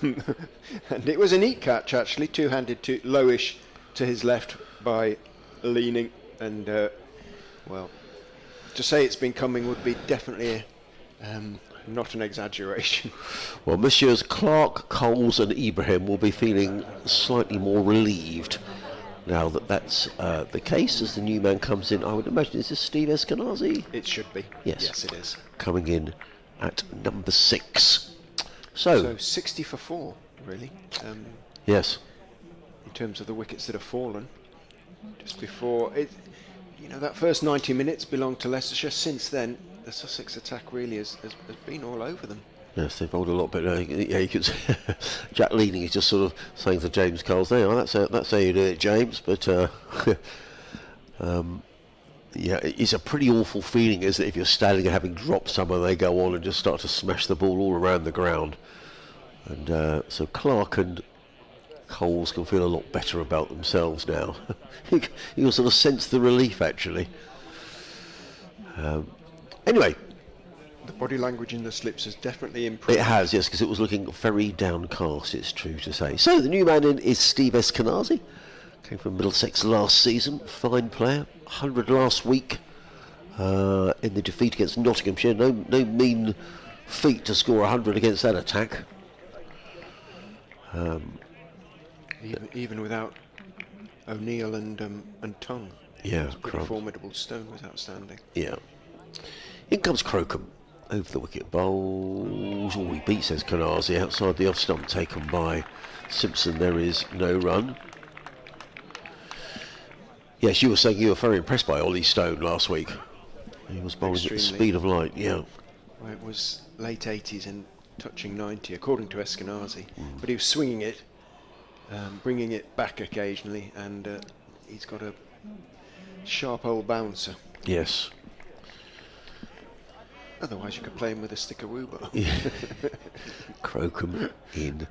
[SPEAKER 2] And it was a neat catch, actually, two-handed, lowish to his left by Leaning, and well, to say it's been coming would be definitely not an exaggeration.
[SPEAKER 1] Well, Messieurs Clark, Coles and Ibrahim will be feeling slightly more relieved now that that's the case as the new man comes in. I would imagine, is this Steve Eskenazi?
[SPEAKER 2] It should be.
[SPEAKER 1] Yes.
[SPEAKER 2] Yes, it is.
[SPEAKER 1] Coming in at number 6. So
[SPEAKER 2] 60 for 4, really.
[SPEAKER 1] Yes.
[SPEAKER 2] In terms of the wickets that have fallen. Just before it, that first 90 minutes belonged to Leicestershire. Since then, the Sussex attack really has been all over them.
[SPEAKER 1] Yes, they've bowled a lot better. Yeah, you can see Jack Leading is just sort of saying to James Coles, "There, that's how you do it, James." But yeah, it's a pretty awful feeling, isn't it, if you're standing and having dropped someone, they go on and just start to smash the ball all around the ground. And so Clark and Coles can feel a lot better about themselves now. You can sort of sense the relief, actually. Anyway.
[SPEAKER 2] The body language in the slips has definitely improved.
[SPEAKER 1] It has, yes, because it was looking very downcast, it's true to say. So the new man in is Steve Eskenazi. Came from Middlesex last season, fine player, 100 last week in the defeat against Nottinghamshire. No mean feat to score 100 against that attack.
[SPEAKER 2] Even without O'Neill and Tongue.
[SPEAKER 1] Yeah,
[SPEAKER 2] pretty formidable. Stone was outstanding.
[SPEAKER 1] Yeah. In comes Crocombe over the wicket. Bowls. Oh, he beats Eskenazi outside the off stump, taken by Simpson. There is no run. Yes, you were saying you were very impressed by Ollie Stone last week. He was bowling at the speed of light, yeah.
[SPEAKER 2] Well, it was late 80s and touching 90, according to Eskenazi. But he was swinging it, bringing it back occasionally, and he's got a sharp old bouncer.
[SPEAKER 1] Yes.
[SPEAKER 2] Otherwise, you could play him with a stickaroo ball.
[SPEAKER 1] Yeah. Crocombe in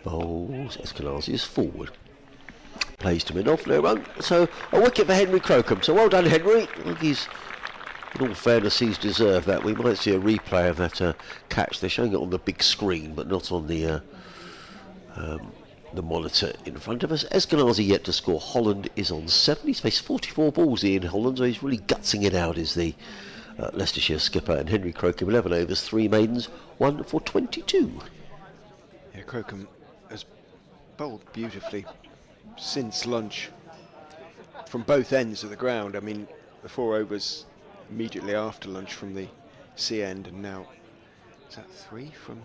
[SPEAKER 1] bowls. Eskenazi is forward. Plays to mid-off, no run. So a wicket for Henry Crocombe. So well done, Henry. I think he's, in all fairness, he's deserved that. We might see a replay of that catch. They're showing it on the big screen, but not on the monitor in front of us. Eskenazi yet to score. Holland is on 7. He's faced 44 balls, Ian Holland, so he's really gutsing it out, is the Leicestershire skipper. And Henry Crocombe, 11 overs, 3 maidens, 1 for 22.
[SPEAKER 2] Yeah, Crocombe has bowled beautifully since lunch from both ends of the ground. I mean, the 4 overs immediately after lunch from the sea end, and now is that 3 from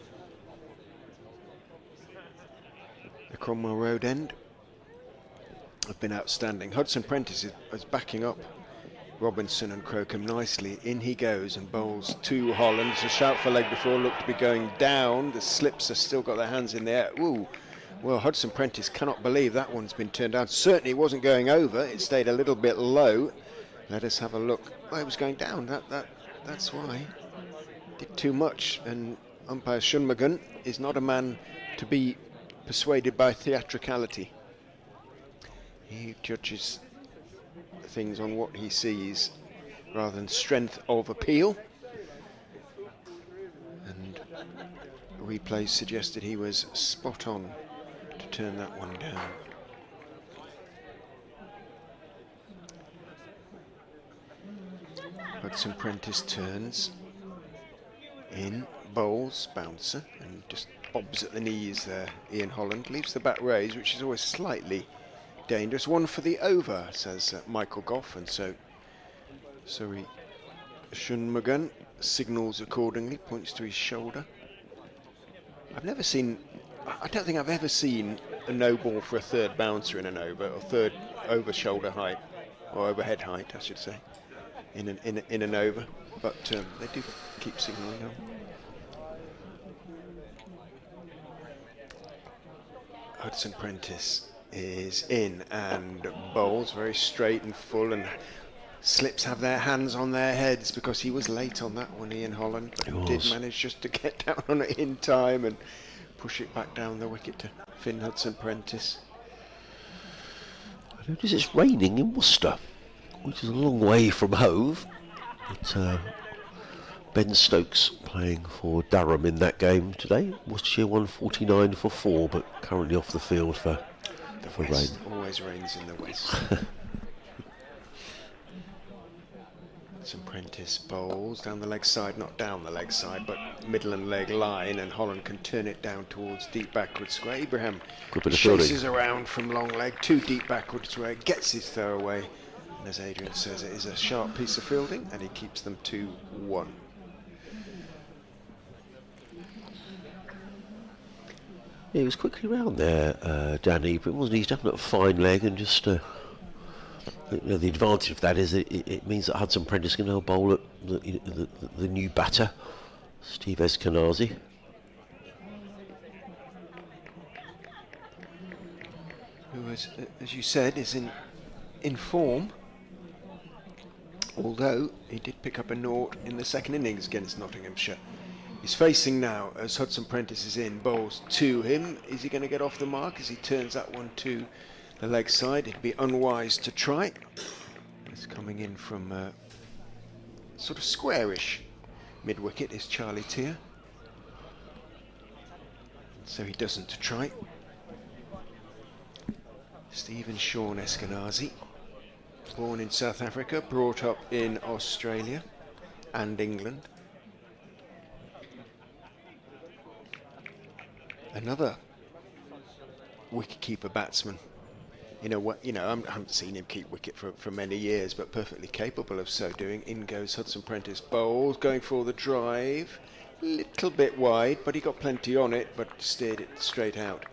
[SPEAKER 2] the Cromwell Road end. Have been outstanding. Hudson Prentice is backing up Robinson and Crocombe nicely. In he goes and bowls to Holland. It's a shout for leg before, looked to be going down. The slips have still got their hands in the air. Ooh. Well, Hudson Prentice cannot believe that one's been turned down. Certainly it wasn't going over. It stayed a little bit low. Let us have a look. Well, it was going down. That's why. Did too much. And umpire Shunmagan is not a man to be persuaded by theatricality. He judges things on what he sees rather than strength of appeal. And replays suggested he was spot on to turn that one down. Hudson Prentice turns in, bowls, bouncer, and just bobs at the knees there. Ian Holland leaves the bat raised, which is always slightly dangerous. 1 for the over, says Michael Goff, and so Surrey Shunmagan signals accordingly, points to his shoulder. I don't think I've ever seen a no ball for a third bouncer in an over, or third over shoulder height, or overhead height, I should say, in an over. But they do keep signalling on. Hudson Prentice is in and bowls very straight and full, and slips have their hands on their heads because he was late on that one, Ian Holland, but did manage just to get down on it in time and push it back down the wicket to Finn Hudson Prentice.
[SPEAKER 1] I notice it's raining in Worcester, which is a long way from Hove. It's Ben Stokes playing for Durham in that game today. Worcestershire 149 for 4, but currently off the field for
[SPEAKER 2] West. Rain. Always rains in the west. Hudson Prentice bowls down the leg side, not down the leg side, but middle and leg line, and Holland can turn it down towards deep backward square. Ibrahim
[SPEAKER 1] Good bit of
[SPEAKER 2] chases
[SPEAKER 1] fielding.
[SPEAKER 2] around from long leg, too deep backward square, gets his throw away. And as Adrian says, it is a sharp piece of fielding, and he keeps them 2-1.
[SPEAKER 1] He was quickly round there, Danny, but it wasn't. He's definitely a fine leg, and just the advantage of that is it means that Hudson Prentice can now bowl at the new batter, Steve Eskenazi.
[SPEAKER 2] Who, as you said, is in form. Although he did pick up a naught in the second innings against Nottinghamshire. He's facing now as Hudson Prentice is in, bowls to him. Is he going to get off the mark as he turns that one to the leg side? It'd be unwise to try. It's coming in from sort of squarish mid-wicket is Charlie Tier. So he doesn't try. Stephen Sean Eskenazi, born in South Africa, brought up in Australia and England. Another wicket-keeper batsman. I haven't seen him keep wicket for many years, but perfectly capable of so doing. In goes Hudson Prentice, bowls, going for the drive. Little bit wide, but he got plenty on it, but steered it straight out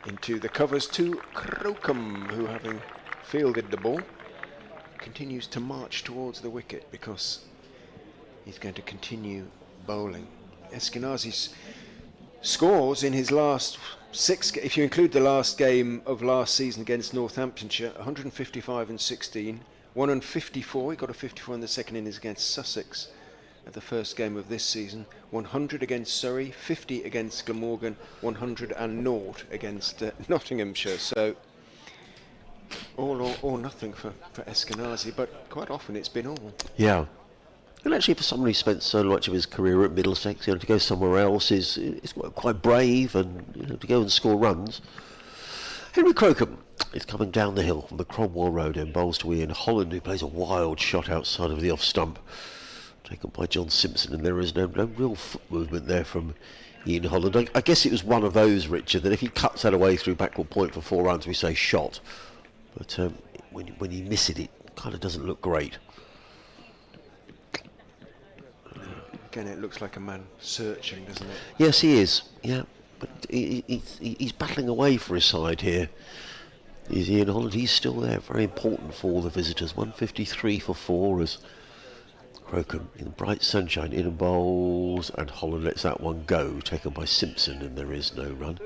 [SPEAKER 2] into the covers to Crocombe, who, having fielded the ball, continues to march towards the wicket because he's going to continue bowling. Eskenazi's scores in his last 6, if you include the last game of last season against Northamptonshire, 155 and 16, 1 and 54. He got a 54 in the second innings against Sussex at the first game of this season, 100 against Surrey, 50 against Glamorgan, 100 and 0 against Nottinghamshire. So all or nothing for Eskenazi, but quite often it's been all.
[SPEAKER 1] Yeah. And actually, for someone who spent so much of his career at Middlesex, to go somewhere else is quite brave, and to go and score runs. Henry Crocombe is coming down the hill from the Cromwell Road and bowls to Ian Holland, who plays a wild shot outside of the off stump, taken by John Simpson, and there is no real foot movement there from Ian Holland. I guess it was one of those, Richard, that if he cuts that away through backward point for 4 runs, we say shot. But when you miss it, it kind of doesn't look great.
[SPEAKER 2] Again, it looks like a man searching, doesn't it?
[SPEAKER 1] Yes, he is. Yeah, but he's battling away for his side here. Is Ian Holland? He's still there. Very important for all the visitors. 153 for 4 as Crocombe in the bright sunshine in and bowls, and Holland lets that one go, taken by Simpson, and there is no run.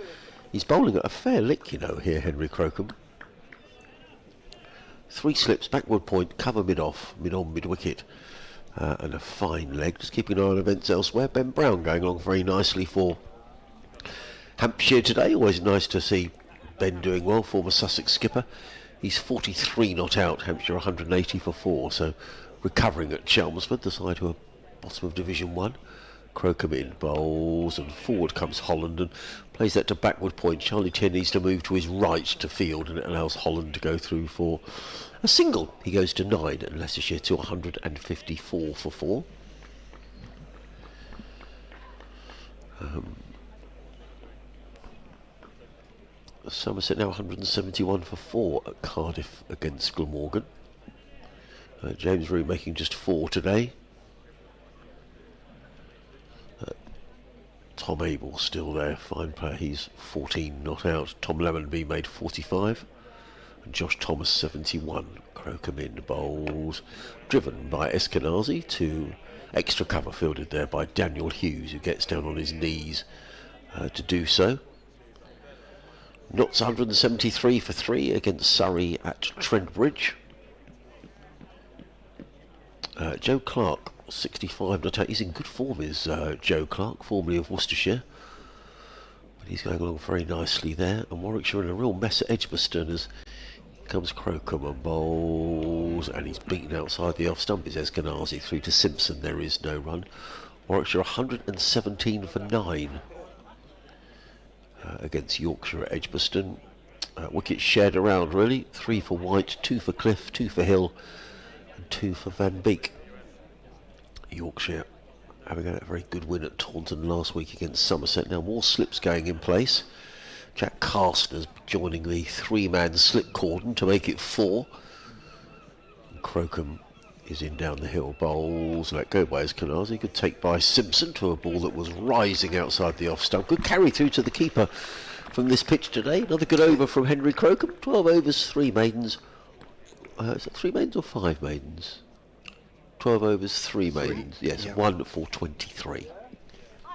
[SPEAKER 1] He's bowling at a fair lick, here, Henry Crocombe. 3 slips, backward point, cover mid-off, mid-on, mid-wicket. And a fine leg. Just keeping an eye on events elsewhere. Ben Brown going along very nicely for Hampshire today. Always nice to see Ben doing well, former Sussex skipper. He's 43 not out, Hampshire 180 for 4, so recovering at Chelmsford, the side who are bottom of Division 1. Crocombe in bowls, and forward comes Holland and plays that to backward point. Charlie Tier needs to move to his right to field, and it allows Holland to go through for a single. He goes to 9, and Leicestershire to 154 for 4. Somerset now 171 for 4 at Cardiff against Glamorgan. James Root making just 4 today. Tom Abel still there, fine player. He's 14 not out. Tom Lemonby made 45. And Josh Thomas 71. Crocombe in bowls, driven by Eskenazi to extra cover, fielded there by Daniel Hughes, who gets down on his knees to do so. Notts 173 for 3 against Surrey at Trent Bridge. Joe Clark 65 not out. He's in good form, is Joe Clark, formerly of Worcestershire. But he's going along very nicely there. And Warwickshire in a real mess at Edgbaston as comes Crocombe and bowls, and he's beaten outside the off stump. It's Eskenazi through to Simpson. There is no run. Warwickshire 117 for 9 against Yorkshire at Edgbaston. Wickets shared around really. 3 for White, 2 for Cliff, 2 for Hill, and 2 for Van Beek. Yorkshire having had a very good win at Taunton last week against Somerset. Now more slips going in place. Jack Carstairs joining the three-man slip cordon to make it 4. And Crocombe is in down the hill. Bowls let go by Eskenazi. Good take by Simpson to a ball that was rising outside the off stump. Good carry through to the keeper from this pitch today. Another good over from Henry Crocombe. 12 overs, 3 maidens. Is it 3 maidens or 5 maidens? 12 overs, 3 maidens. Yes,
[SPEAKER 2] yeah.
[SPEAKER 1] 1 for 23.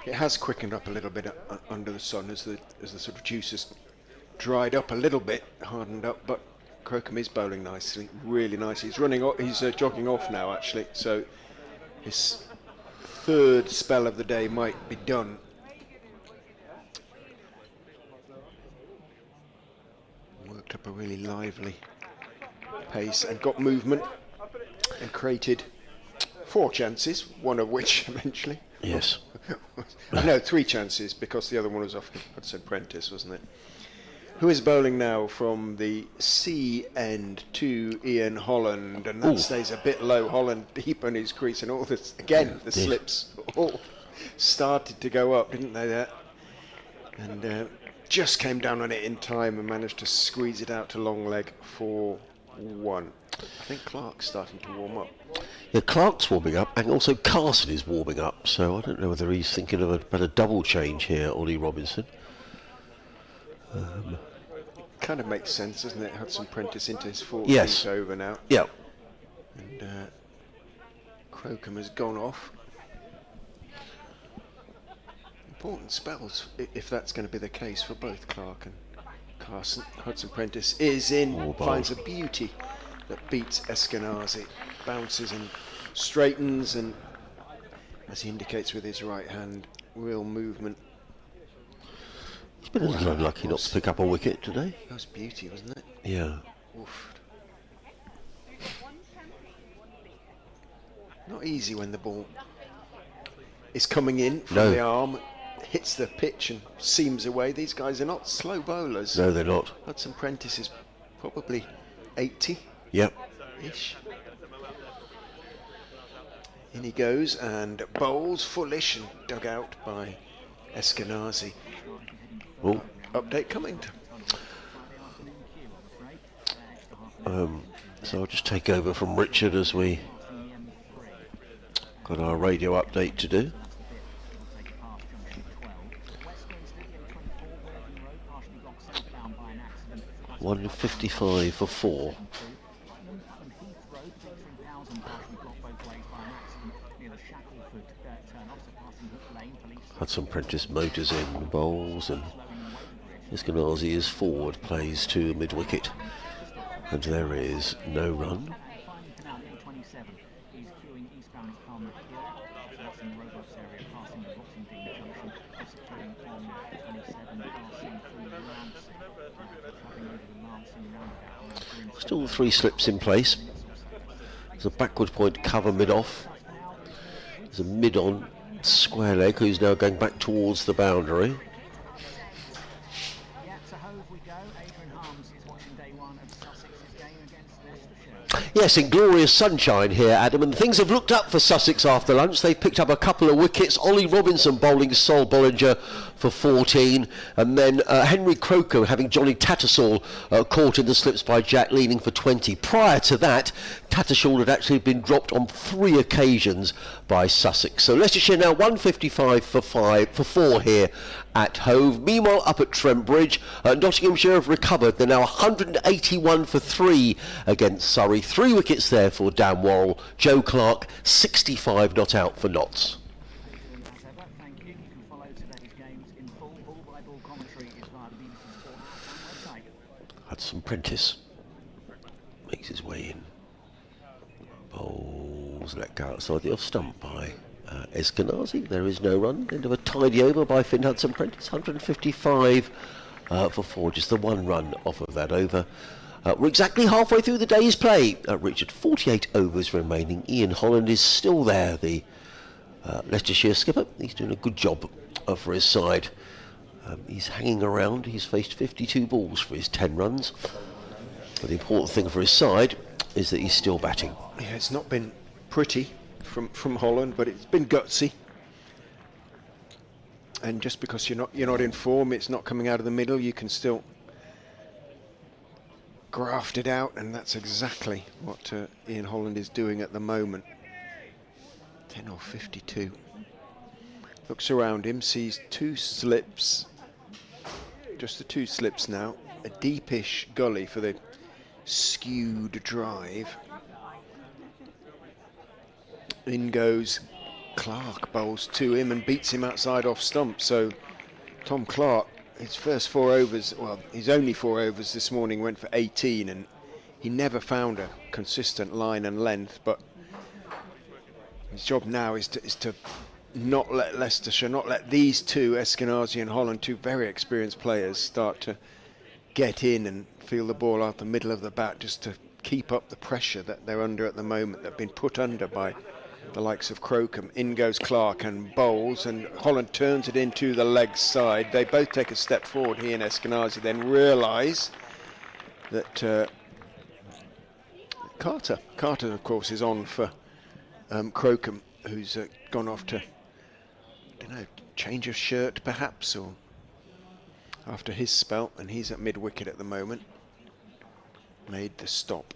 [SPEAKER 2] It has quickened up a little bit under the sun as the sort of juice has dried up a little bit, hardened up, but Crocombe is bowling nicely, really nice. He's running, he's jogging off now actually, so his 3rd spell of the day might be done. Worked up a really lively pace and got movement and created 4 chances, one of which eventually.
[SPEAKER 1] Yes.
[SPEAKER 2] No, 3 chances because the other one was off Hudson Prentice, wasn't it? Who is bowling now from the C end to Ian Holland, and that stays a bit low. Holland deep on his crease, and all this again. The slips all started to go up, didn't they? There, and just came down on it in time and managed to squeeze it out to long leg for 1. I think Clark's starting to warm up.
[SPEAKER 1] Yeah, Clark's warming up, and also Carson is warming up, so I don't know whether he's thinking of a double change here, Ollie Robinson.
[SPEAKER 2] Kind of makes sense, doesn't it? Hudson Prentice into his 14th
[SPEAKER 1] Yes.
[SPEAKER 2] over now.
[SPEAKER 1] Yeah.
[SPEAKER 2] And Crocombe has gone off. Important spells, if that's going to be the case for both Clark and Carson. Hudson Prentice is in, finds a beauty that beats Eskenazi. Bounces and straightens, and as he indicates with his right hand, real movement.
[SPEAKER 1] He's been a little unlucky not to pick up a wicket today.
[SPEAKER 2] That was beauty, wasn't it?
[SPEAKER 1] Yeah.
[SPEAKER 2] Oof. Not easy when the ball is coming in from the arm, hits the pitch and seams away. These guys are not slow bowlers.
[SPEAKER 1] No, they're not.
[SPEAKER 2] Hudson Prentice is probably 80.
[SPEAKER 1] Yep.
[SPEAKER 2] Ish. In he goes and bowls foolish and dug out by Eskenazi.
[SPEAKER 1] Oh.
[SPEAKER 2] Update coming.
[SPEAKER 1] So I'll just take over from Richard as we got our radio update to do. $155 for 4. Hudson Prentice motors in, bowls, and Eskenazi is forward, plays to mid-wicket, and there is no run. Still 3 slips in place. There's a backward point cover mid-off. There's a mid-on square leg who's now going back towards the boundary. Yes, in glorious sunshine here, Adam, and things have looked up for Sussex after lunch. They've picked up a couple of wickets. Ollie Robinson bowling Sol Bollinger for 14, and then Henry Crocombe having Johnny Tattersall caught in the slips by Jack Leaning for 20. Prior to that, Tattersall had actually been dropped on 3 occasions by Sussex. So Leicestershire now 155 for 4 here at Hove. Meanwhile, up at Trent Bridge, Nottinghamshire have recovered. They're now 181 for 3 against Surrey. 3 wickets there for Dan Worrell. Joe Clark, 65 not out for Notts. Hudson Prentice makes his way in. Bowls let go outside the off stump by Eskenazi. There is no run. End of a tidy over by Finn Hudson Prentice. 155 for 4. Just the 1 run off of that over. We're exactly halfway through the day's play. Richard, 48 overs remaining. Ian Holland is still there, the Leicestershire skipper. He's doing a good job for his side. He's hanging around. He's faced 52 balls for his 10 runs. But the important thing for his side is that he's still batting.
[SPEAKER 2] Yeah, it's not been pretty from Holland, but it's been gutsy. And just because you're not in form, it's not coming out of the middle, you can still graft it out, and that's exactly what Ian Holland is doing at the moment. 10 or 52. Looks around him, sees two slips, just the two slips now. A deepish gully for the skewed drive. In goes Clark, bowls to him and beats him outside off stump. So Tom Clark, his first 4 overs, well, his only 4 overs this morning went for 18, and he never found a consistent line and length. But his job now is to not let Leicestershire, not let these two, Eskenazi and Holland, two very experienced players, start to get in and feel the ball out the middle of the bat, just to keep up the pressure that they're under at the moment. They've been put under by the likes of Crocombe. In goes Clark and bowls, and Holland turns it into the leg side. They both take a step forward, he and Eskenazi, then realise that Carter, of course, is on for Crocombe, who's gone off to, I don't know, change of shirt perhaps, or after his spell, and he's at mid-wicket at the moment. Made the stop.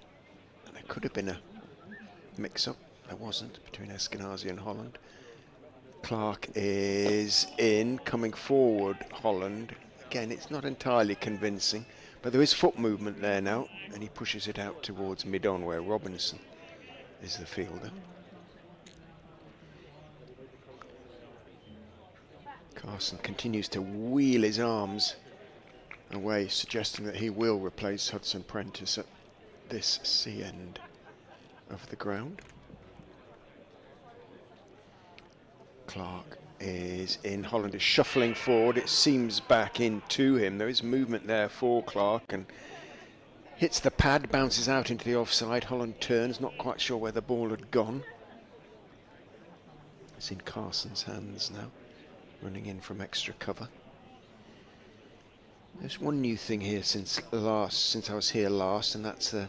[SPEAKER 2] And there could have been a mix-up. There wasn't, between Eskenazi and Holland. Clark is in, coming forward, Holland. Again, it's not entirely convincing, but there is foot movement there now, and he pushes it out towards mid-on, where Robinson is the fielder. Carson continues to wheel his arms away, suggesting that he will replace Hudson Prentice at this sea end of the ground. Clark is in. Holland is shuffling forward. It seems back into him. There is movement there for Clark, and hits the pad, bounces out into the offside. Holland turns, not quite sure where the ball had gone. It's in Carson's hands now, running in from extra cover. There's one new thing here since I was here last, and that's I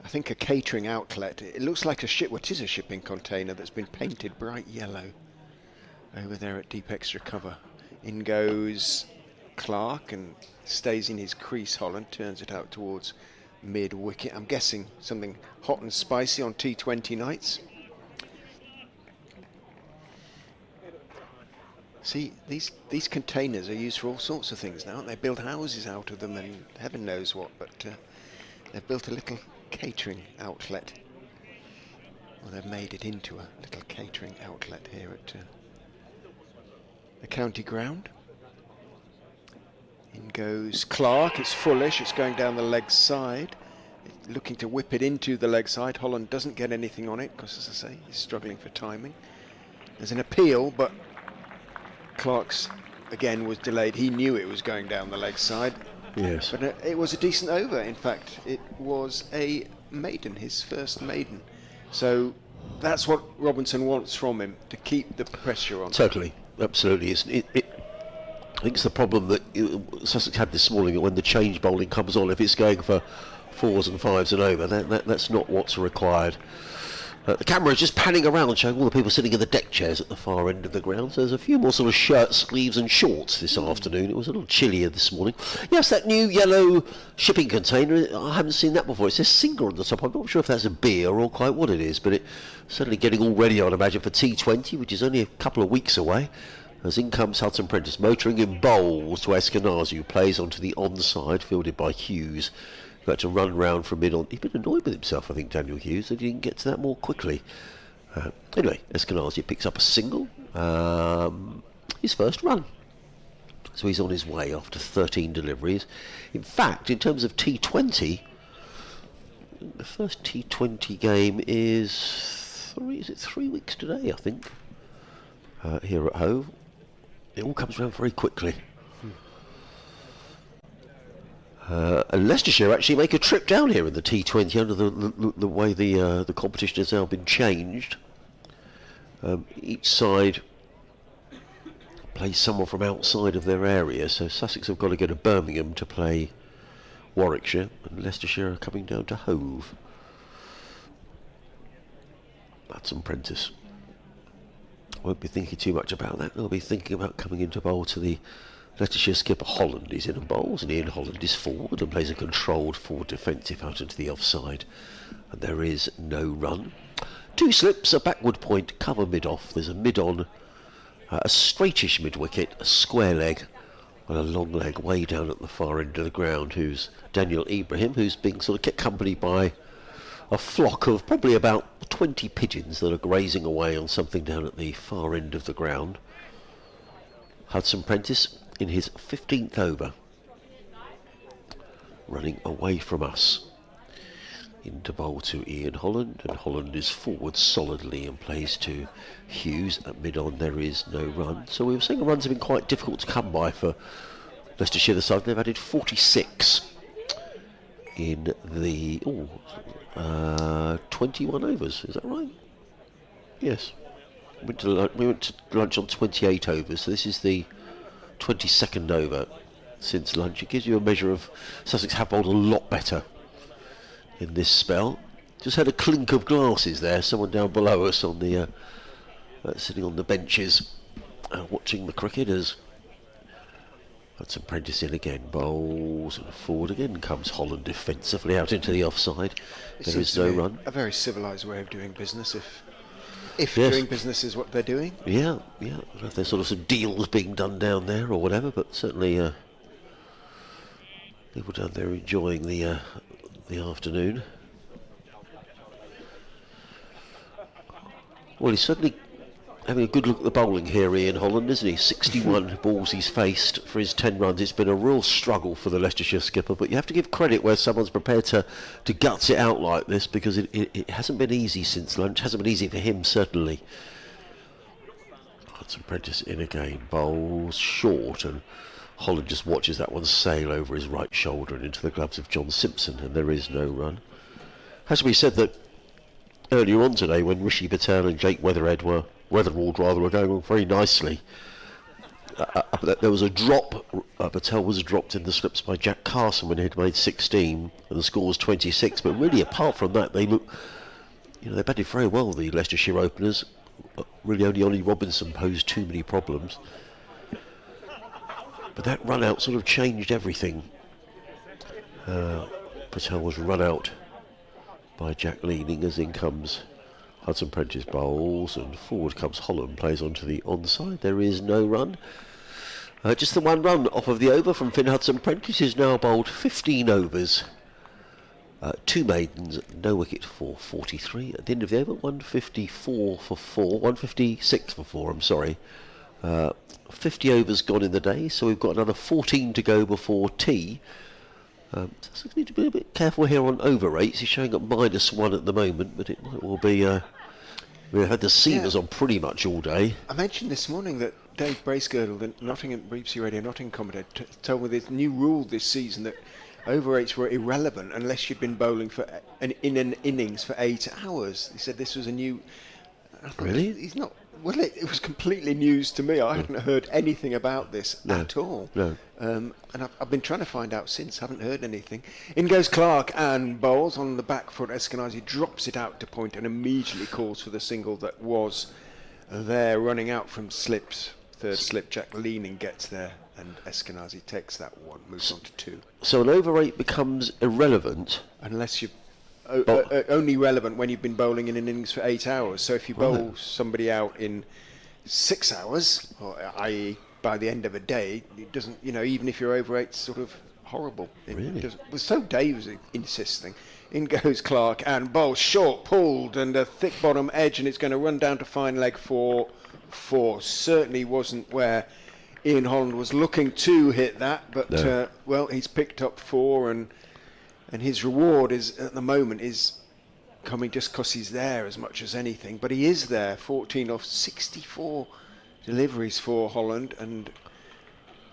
[SPEAKER 2] think a catering outlet. It looks like a ship. Well, it is a shipping container that's been painted bright yellow over there at deep extra cover. In goes Clark and stays in his crease. Holland turns it out towards mid wicket. I'm guessing something hot and spicy on T20 nights. See, these containers are used for all sorts of things now. They build houses out of them and heaven knows what, but they've built a little catering outlet. Well, they've made it into a little catering outlet here at the county ground. In goes Clark. It's fullish. It's going down the leg side. It's looking to whip it into the leg side. Holland doesn't get anything on it because, as I say, he's struggling for timing. There's an appeal, but Clark's again was delayed. He knew it was going down the leg side.
[SPEAKER 1] Yes.
[SPEAKER 2] But it was a decent over. In fact, it was a maiden, his first maiden. So that's what Robinson wants from him, to keep the pressure on.
[SPEAKER 1] Totally, absolutely. I think it's the problem that Sussex had this morning, that when the change bowling comes on, if it's going for 4s and 5s and over, that's not what's required. The camera is just panning around, showing all the people sitting in the deck chairs at the far end of the ground. So there's a few more sort of shirt sleeves and shorts this afternoon. It was a little chillier this morning. Yes, that new yellow shipping container, I haven't seen that before. It says Singer on the top. I'm not sure if that's a beer or quite what it is, but it's certainly getting all ready, I'd imagine, for T20, which is only a couple of weeks away. As in comes Hudson Prentice, motoring in bowls to Eskenazi, who plays onto the onside, fielded by Hughes. Got to run round from mid-on. He's been annoyed with himself, I think, Daniel Hughes, that he didn't get to that more quickly. Anyway, Eskenazi picks up a single. His first run. So he's on his way after 13 deliveries. In fact, in terms of T20, the first T20 game is 3 weeks today, I think, here at Hove. It all comes around very quickly. And Leicestershire actually make a trip down here in the T20 under the way the competition has now been changed. Each side plays someone from outside of their area, so Sussex have got to go to Birmingham to play Warwickshire, and Leicestershire are coming down to Hove. Hudson Prentice. Won't be thinking too much about that. They'll be thinking about coming into bowl to the Leicestershire skipper. Holland is in and bowls, and Ian Holland is forward and plays a controlled forward defensive out into the offside, and there is no run. 2 slips, a backward point, cover mid-off. There's a mid-on, a straightish mid-wicket, a square leg, and a long leg way down at the far end of the ground, who's Daniel Ibrahim, who's being sort of kept company by a flock of probably about 20 pigeons that are grazing away on something down at the far end of the ground. Hudson Prentice in his 15th over, running away from us. Into bowl to Ian Holland, and Holland is forward solidly and plays to Hughes at mid-on. There is no run. So we were saying the runs have been quite difficult to come by for Leicestershire this side. They've added 46 in the 21 overs. Is that right? Yes. We went to lunch on 28 overs, so this is the 22nd over since lunch. It gives you a measure of Sussex have bowled a lot better in this spell. Just had a clink of glasses there. Someone down below us on the sitting on the benches watching the cricketers. Hudson Prentice in again, bowls and forward again. Comes Holland defensively out into the offside. There is no run.
[SPEAKER 2] A very civilised way of doing business, if
[SPEAKER 1] Yes.
[SPEAKER 2] doing business is what they're doing.
[SPEAKER 1] Yeah. I don't know if there's sort of some deals being done down there or whatever, but certainly people down there enjoying the afternoon. Well, he's certainly having a good look at the bowling here, Ian Holland, isn't he? 61 balls he's faced for his 10 runs. It's been a real struggle for the Leicestershire skipper, but you have to give credit where someone's prepared to guts it out like this, because it hasn't been easy since lunch. It hasn't been easy for him, certainly. Hudson Prentice in again, bowls short, and Holland just watches that one sail over his right shoulder and into the gloves of John Simpson, and there is no run. Has to be said that earlier on today, when Rishi Patel and Jake Weatherald were going on very nicely, there was a drop. Patel was dropped in the slips by Jack Carson when he had made 16, and the score was 26. But really, apart from that, they look, they batted very well, the Leicestershire openers. Really, only Ollie Robinson posed too many problems. But that run out sort of changed everything. Patel was run out by Jack Leaning, as in comes Hudson Prentice bowls, and forward comes Holland, plays onto the onside. There is no run. Just the one run off of the over from Finn Hudson Prentice, who's now bowled 15 overs, 2 maidens, no wicket for 43. At the end of the over, 154 for 4, 156 for 4, I'm sorry. 50 overs gone in the day, so we've got another 14 to go before tea. So we need to be a bit careful here on over rates. He's showing up -1 at the moment, but it might well be. We've had the seamers on pretty much all day.
[SPEAKER 2] I mentioned this morning that Dave Bracegirdle, the Nottingham BBC Radio Nottingham commentator, told me this new rule this season that over rates were irrelevant unless you'd been bowling in an innings for 8 hours. He said this was a new.
[SPEAKER 1] Really?
[SPEAKER 2] He's not. Well, it was completely news to me. I hadn't heard anything about this at all.
[SPEAKER 1] No.
[SPEAKER 2] And I've been trying to find out since. Haven't heard anything. In goes Clark and bowls on the back foot. Eskenazi drops it out to point and immediately calls for the single that was there, running out from slips. Third slip, Jack Leaning gets there, and Eskenazi takes that one, moves on to 2.
[SPEAKER 1] So an over rate becomes irrelevant
[SPEAKER 2] Unless you only relevant when you've been bowling in an innings for 8 hours. So if you bowl somebody out in 6 hours, or i.e. by the end of a day, it doesn't, even if your over rate's sort of horrible.
[SPEAKER 1] Really?
[SPEAKER 2] Well, so Dave was insisting. In goes Clark and bowls short, pulled, and a thick bottom edge, and it's going to run down to fine leg for 4. Certainly wasn't where Ian Holland was looking to hit that, but
[SPEAKER 1] No.
[SPEAKER 2] He's picked up 4, and his reward is at the moment is coming just because he's there as much as anything. But he is there, 14 off 64 deliveries for Holland, and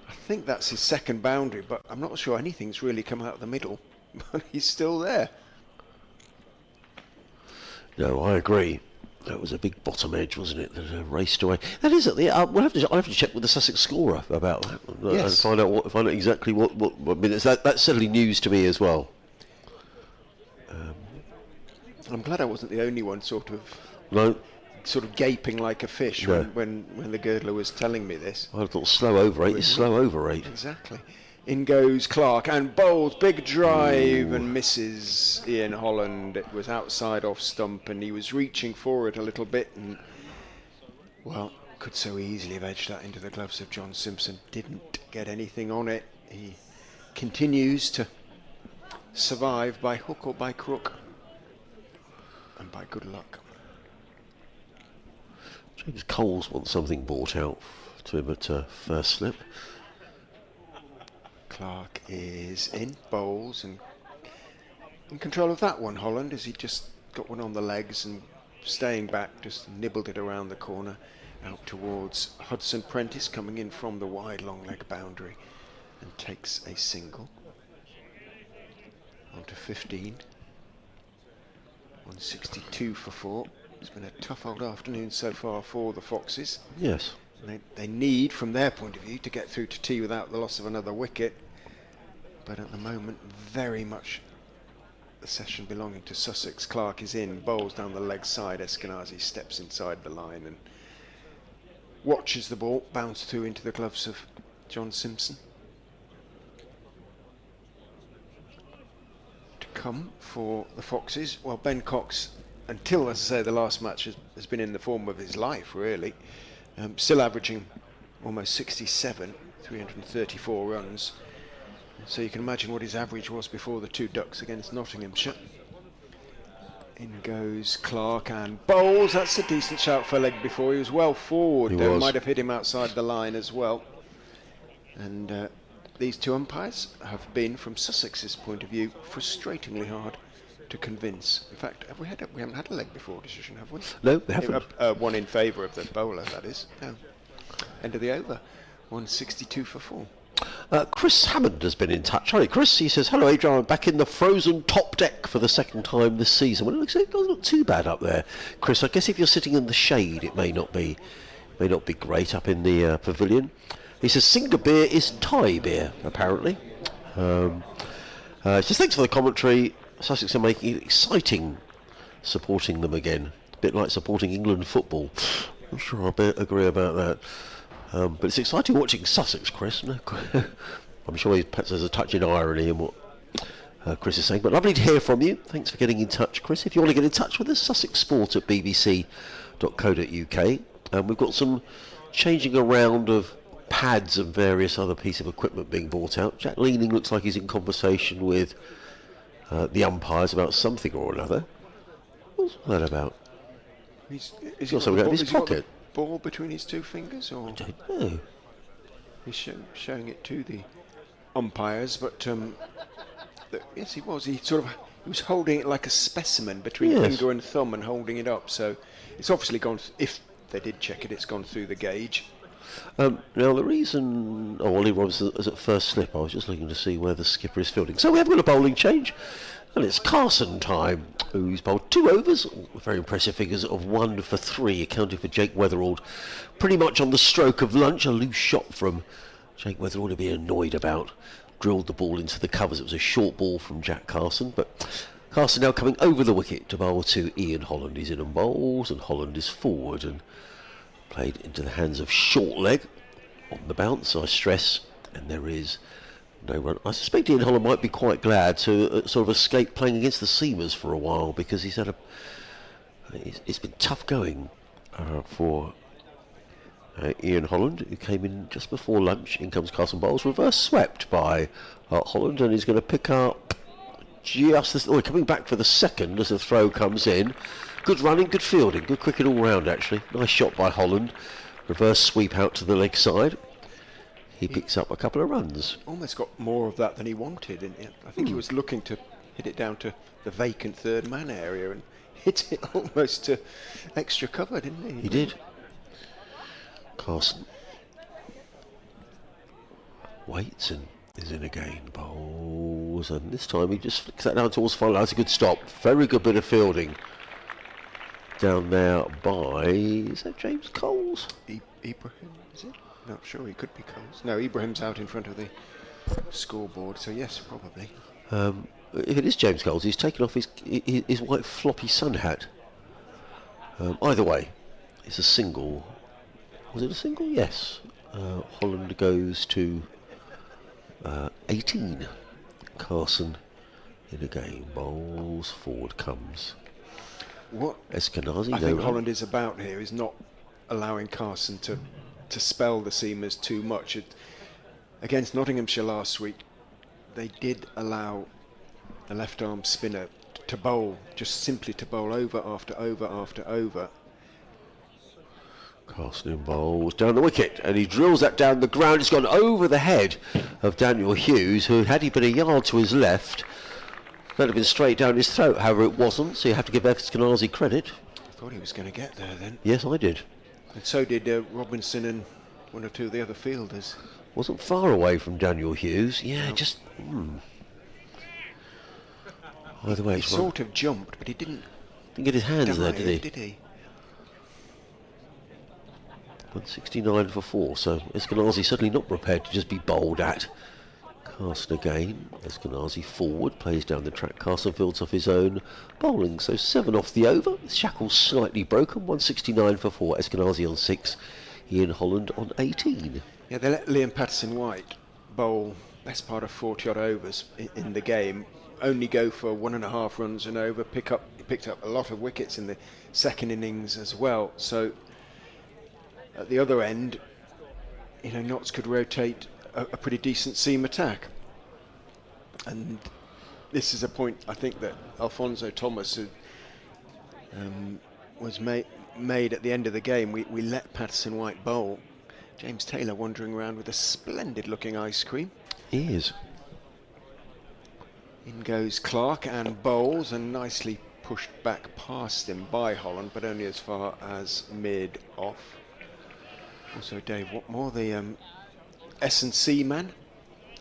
[SPEAKER 2] I think that's his second boundary, but I'm not sure anything's really come out of the middle. But he's still there.
[SPEAKER 1] No, I agree. That was a big bottom edge, wasn't it? That raced away. That is at the. I'll have to check with the Sussex scorer about that and find out exactly what minutes. That's certainly news to me as well.
[SPEAKER 2] I'm glad I wasn't the only one sort of
[SPEAKER 1] No,
[SPEAKER 2] sort of gaping like a fish
[SPEAKER 1] No.
[SPEAKER 2] when the girdler was telling me this.
[SPEAKER 1] I thought slow over 8 is slow over 8.
[SPEAKER 2] Exactly. In goes Clark and bowls, big drive and misses Ian Holland. It was outside off stump and he was reaching for it a little bit and, well, could so easily have edged that into the gloves of John Simpson. Didn't get anything on it. He continues to survive by hook or by crook and by good luck.
[SPEAKER 1] James Coles wants something bought out to him at first slip.
[SPEAKER 2] Clark is in, bowls and in control of that one, Holland, as he just got one on the legs and staying back, just nibbled it around the corner out towards Hudson Prentice, coming in from the wide long leg boundary and takes a single. On to 15. 162 for 4. It's been a tough old afternoon so far for the Foxes.
[SPEAKER 1] Yes.
[SPEAKER 2] They need, from their point of view, to get through to tea without the loss of another wicket. But at the moment, very much the session belonging to Sussex. Clark is in, bowls down the leg side. Eskenazi steps inside the line and watches the ball bounce through into the gloves of John Simpson. To come for the Foxes, well, Ben Cox, until, as I say, the last match has been in the form of his life, really. Still averaging almost 67, 334 runs. So you can imagine what his average was before the 2 ducks against Nottinghamshire. In goes Clark and bowls. That's a decent shout for leg before. He was well forward. Might have hit him outside the line as well. And these 2 umpires have been, from Sussex's point of view, frustratingly hard to convince. In fact, we haven't had a leg before decision, have we?
[SPEAKER 1] No, we haven't.
[SPEAKER 2] One in favour of the bowler, that is. No. End of the over. 162 for 4.
[SPEAKER 1] Chris Hammond has been in touch. Hi, Chris. He says, "Hello, Adrian. I'm back in the frozen top deck for the second time this season." Well, it doesn't look too bad up there, Chris. I guess if you're sitting in the shade, it may not be great up in the pavilion. He says Singer beer is Thai beer, apparently. Just thanks for the commentary. Sussex are making it exciting supporting them again. A bit like supporting England football. I'm sure I agree about that. But it's exciting watching Sussex, Chris. No, I'm sure perhaps there's a touch in irony in what Chris is saying. But lovely to hear from you. Thanks for getting in touch, Chris. If you want to get in touch with us, Sussex Sport at bbc.co.uk. We've got some changing around of pads and various other pieces of equipment being bought out. Jack Leaning looks like he's in conversation with the umpires about something or another. What's that about?
[SPEAKER 2] He's
[SPEAKER 1] got something out of his pocket.
[SPEAKER 2] Ball between his 2 fingers, or
[SPEAKER 1] I don't know.
[SPEAKER 2] he's showing it to the umpires, but yes, he was. He was holding it like a specimen between finger and thumb and holding it up. So it's obviously gone. If they did check it, it's gone through the gauge.
[SPEAKER 1] Now the reason Ollie Robinson is at first slip, I was just looking to see where the skipper is fielding. So we have got a bowling change. And it's Carson time, who's bowled 2 overs, very impressive figures of 1 for 3, accounting for Jake Weatherald. Pretty much on the stroke of lunch, a loose shot from Jake Weatherald to be annoyed about. Drilled the ball into the covers. It was a short ball from Jack Carson, but Carson now coming over the wicket to bowl to Ian Holland. He's in and bowls, and Holland is forward and played into the hands of short leg on the bounce, I stress, and there is no run. I suspect Ian Holland might be quite glad to sort of escape playing against the seamers for a while, because he's had it's been tough going for Ian Holland, who came in just before lunch. In comes Carson Bowles, reverse swept by Holland, and he's going to pick up just this. Coming back for the second as the throw comes in. Good running, good fielding, good cricket all round actually. Nice shot by Holland. Reverse sweep out to the leg side. He picks up a couple of runs.
[SPEAKER 2] Almost got more of that than he wanted. And I think he was looking to hit it down to the vacant third man area and hit it almost to extra cover, didn't he?
[SPEAKER 1] He did. Carson waits and is in again. Bowls, and this time he just flicks that down towards follow. That's a good stop. Very good bit of fielding down there by, is that James Coles?
[SPEAKER 2] Ibrahim, is it? Not sure, he could be Coles. No, Ibrahim's out in front of the scoreboard, so yes, probably.
[SPEAKER 1] If it is James Coles, he's taken off his white floppy sun hat. Either way, it's a single. Was it a single? Yes. Holland goes to 18. Carson in a game. Bowls, forward comes.
[SPEAKER 2] What
[SPEAKER 1] Eskenazi,
[SPEAKER 2] I
[SPEAKER 1] no
[SPEAKER 2] think
[SPEAKER 1] run.
[SPEAKER 2] Holland is about here is not allowing Carson to spell the seamers too much. Against Nottinghamshire last week, they did allow a left-arm spinner to bowl, just simply to bowl over after over after over.
[SPEAKER 1] Carson bowls down the wicket, and he drills that down the ground. It's gone over the head of Daniel Hughes, who, had he been a yard to his left, that'd have been straight down his throat. However, it wasn't, so you have to give Eskenazi credit.
[SPEAKER 2] I thought he was going to get there then.
[SPEAKER 1] Yes, I did.
[SPEAKER 2] And so did Robinson and one or two of the other fielders.
[SPEAKER 1] Wasn't far away from Daniel Hughes. Yeah,
[SPEAKER 2] No.
[SPEAKER 1] just... Either way,
[SPEAKER 2] He
[SPEAKER 1] it's
[SPEAKER 2] sort of jumped, but he didn't
[SPEAKER 1] didn't get his hands there,
[SPEAKER 2] dive,
[SPEAKER 1] did he?
[SPEAKER 2] did he?
[SPEAKER 1] 169 for 4, so Eskenazi certainly not prepared to just be bowled at. Carson again. Eskenazi forward, plays down the track. Carson fields off his own bowling, so 7 off the over. Shackles slightly broken. 169 for 4. Eskenazi on 6. Ian Holland on 18.
[SPEAKER 2] Yeah, they let Liam Patterson-White bowl best part of 40 odd overs in the game. Only go for 1.5 runs and over. He picked up a lot of wickets in the second innings as well. So at the other end, you know, Notts could rotate a pretty decent seam attack. And this is a point I think that Alfonso Thomas was made at the end of the game. We let Patterson-White bowl. James Taylor wandering around with a splendid looking ice cream.
[SPEAKER 1] He is.
[SPEAKER 2] In goes Clark and bowls, and nicely pushed back past him by Holland, but only as far as mid off. Also, Dave Watmore, the S&C man.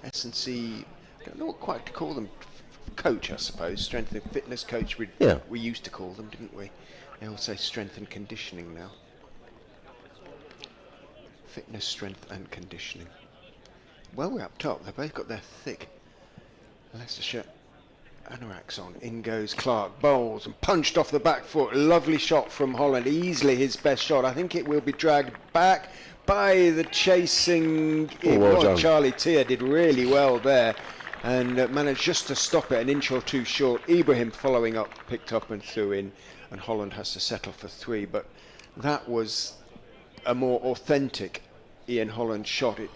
[SPEAKER 2] S&C, I don't know what quite to call them. Coach, I suppose. Strength and fitness coach. We used to call them, didn't we? They all say strength and conditioning now. Fitness, strength and conditioning. Well, we're up top. They've both got their thick Leicestershire anoraks on. In goes Clark, bowls and punched off the back foot. Lovely shot from Holland, easily his best shot. I think it will be dragged back by the chasing. Charlie Tier did really well there and managed just to stop it an inch or two short. Ibrahim following up, picked up and threw in, and Holland has to settle for 3. But that was a more authentic Ian Holland shot. It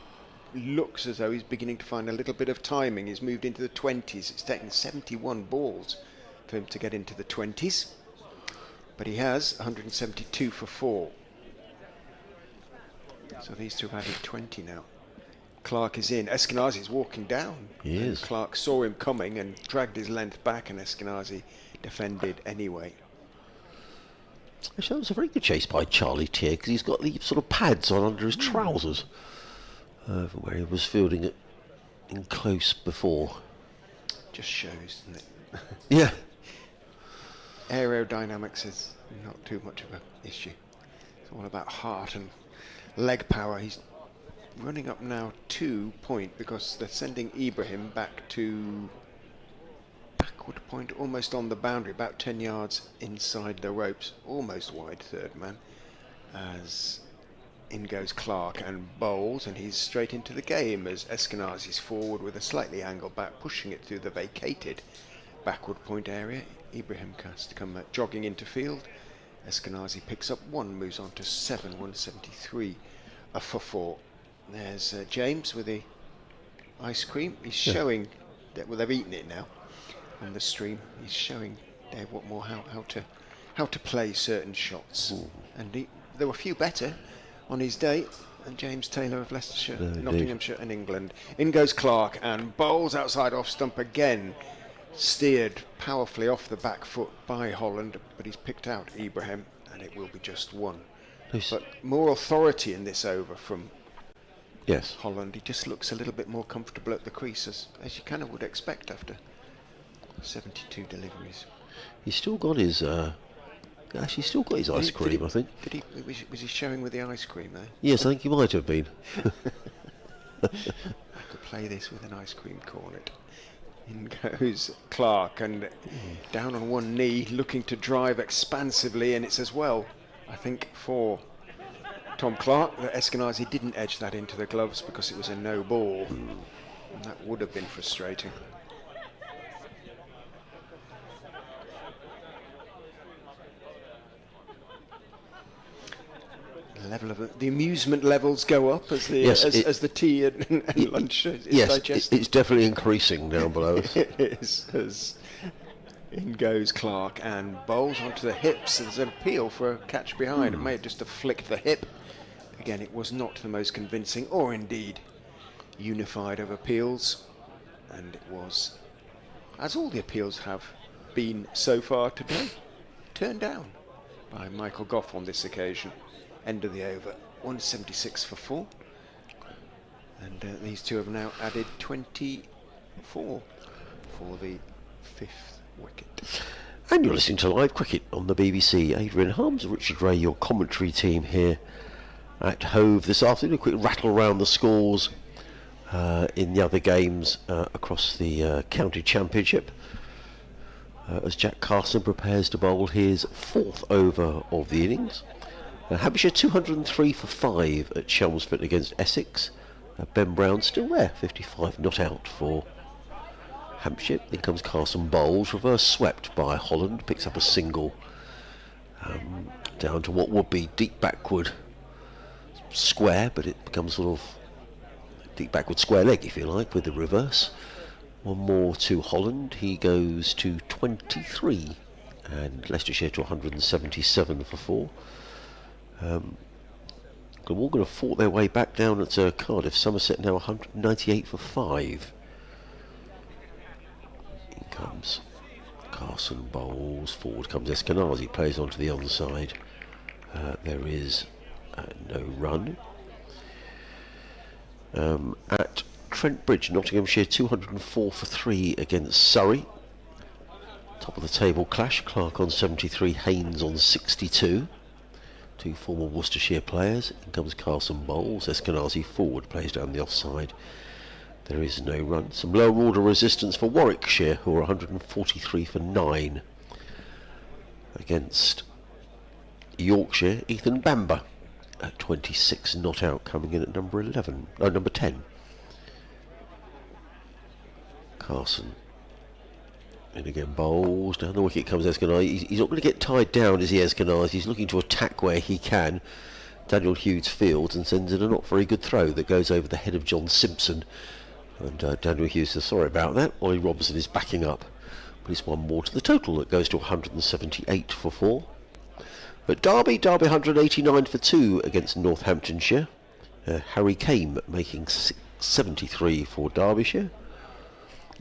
[SPEAKER 2] looks as though he's beginning to find a little bit of timing. He's moved into the 20s. It's taken 71 balls for him to get into the 20s, but he has 172 for 4. So these two have added 20 now. Clark is in. Eskenazi is walking down.
[SPEAKER 1] He is.
[SPEAKER 2] Clark saw him coming and dragged his length back, and Eskenazi defended anyway.
[SPEAKER 1] Actually, that was a very good chase by Charlie Tier, because he's got the sort of pads on under his trousers, from where he was fielding it in close before.
[SPEAKER 2] Just shows, doesn't it?
[SPEAKER 1] Yeah.
[SPEAKER 2] Aerodynamics is not too much of an issue. It's all about heart and leg power. He's running up now 2 point because they're sending Ibrahim back to backward point, almost on the boundary, about 10 yards inside the ropes, almost wide third man, as in goes Clark and bowls, and he's straight into the game as Eskenazi's forward with a slightly angled back, pushing it through the vacated backward point area. Ibrahim has to come jogging into field. Eskenazi picks up 1, moves on to 7, 173 for 4. There's James with the ice cream. He's showing that, well, they've eaten it now on the stream. He's showing Dave Watmore how to play certain shots. Ooh. And there were a few better on his day than James Taylor of Leicestershire, Nottinghamshire and England. In goes Clark and bowls outside off stump again. Steered powerfully off the back foot by Holland, but he's picked out Ibrahim, and it will be just 1. Nice. But more authority in this over from Holland. He just looks a little bit more comfortable at the crease, as you kind of would expect after 72 deliveries.
[SPEAKER 1] He's still got his ice cream, I think.
[SPEAKER 2] Was he showing with the ice cream there?
[SPEAKER 1] Yes, I think he might have been.
[SPEAKER 2] I could play this with an ice cream cornet. In goes Clark, and down on one knee, looking to drive expansively, and it's as well, I think, for Tom Clark that Eskenazi didn't edge that into the gloves because it was a no ball, and that would have been frustrating. The amusement levels go up as the as the tea and lunch is digested.
[SPEAKER 1] It's definitely increasing down below us.
[SPEAKER 2] It is, as in goes Clark and bowls onto the hips. There's an appeal for a catch behind. It may have just have flicked the hip. Again, it was not the most convincing or indeed unified of appeals, and it was, as all the appeals have been so far today, turned down by Michael Goff on this occasion. End of the over, 176 for 4, and these two have now added 24 for the 5th wicket.
[SPEAKER 1] And you're listening to Live Cricket on the BBC. Adrian Harms, Richard Ray, your commentary team here at Hove this afternoon. A quick rattle around the scores in the other games across the county championship as Jack Carson prepares to bowl his 4th over of the innings. Hampshire 203 for 5 at Chelmsford against Essex. Ben Brown still there, 55 not out for Hampshire. Then comes Carson bowls, reverse swept by Holland, picks up a single down to what would be deep backward square, but it becomes sort of deep backward square leg, if you like, with the reverse. One more to Holland, he goes to 23, and Leicestershire to 177 for 4. Glamorgan have fought their way back down at Cardiff. Somerset now 198 for 5. In comes Carson bowls, forward comes Eskenazi, plays onto the onside. There is no run. At Trent Bridge, Nottinghamshire 204 for 3 against Surrey. Top of the table clash, Clark on 73, Haynes on 62. Two former Worcestershire players. In comes Carson bowls, Eskenazi forward, plays down the offside. There is no run. Some lower order resistance for Warwickshire, who are 143 for 9 against Yorkshire. Ethan Bamber at 26 not out, coming in at number 10. Carson. And again bowls down the wicket comes Eskenazi. He's not going to get tied down, is he, Eskenazi? He's looking to attack where he can. Daniel Hughes fields and sends in a not very good throw that goes over the head of John Simpson. And Daniel Hughes says sorry about that. Ollie Robinson is backing up. But it's one more to the total that goes to 178 for 4. But Derby 189 for 2 against Northamptonshire. Harry Kame making 73 for Derbyshire.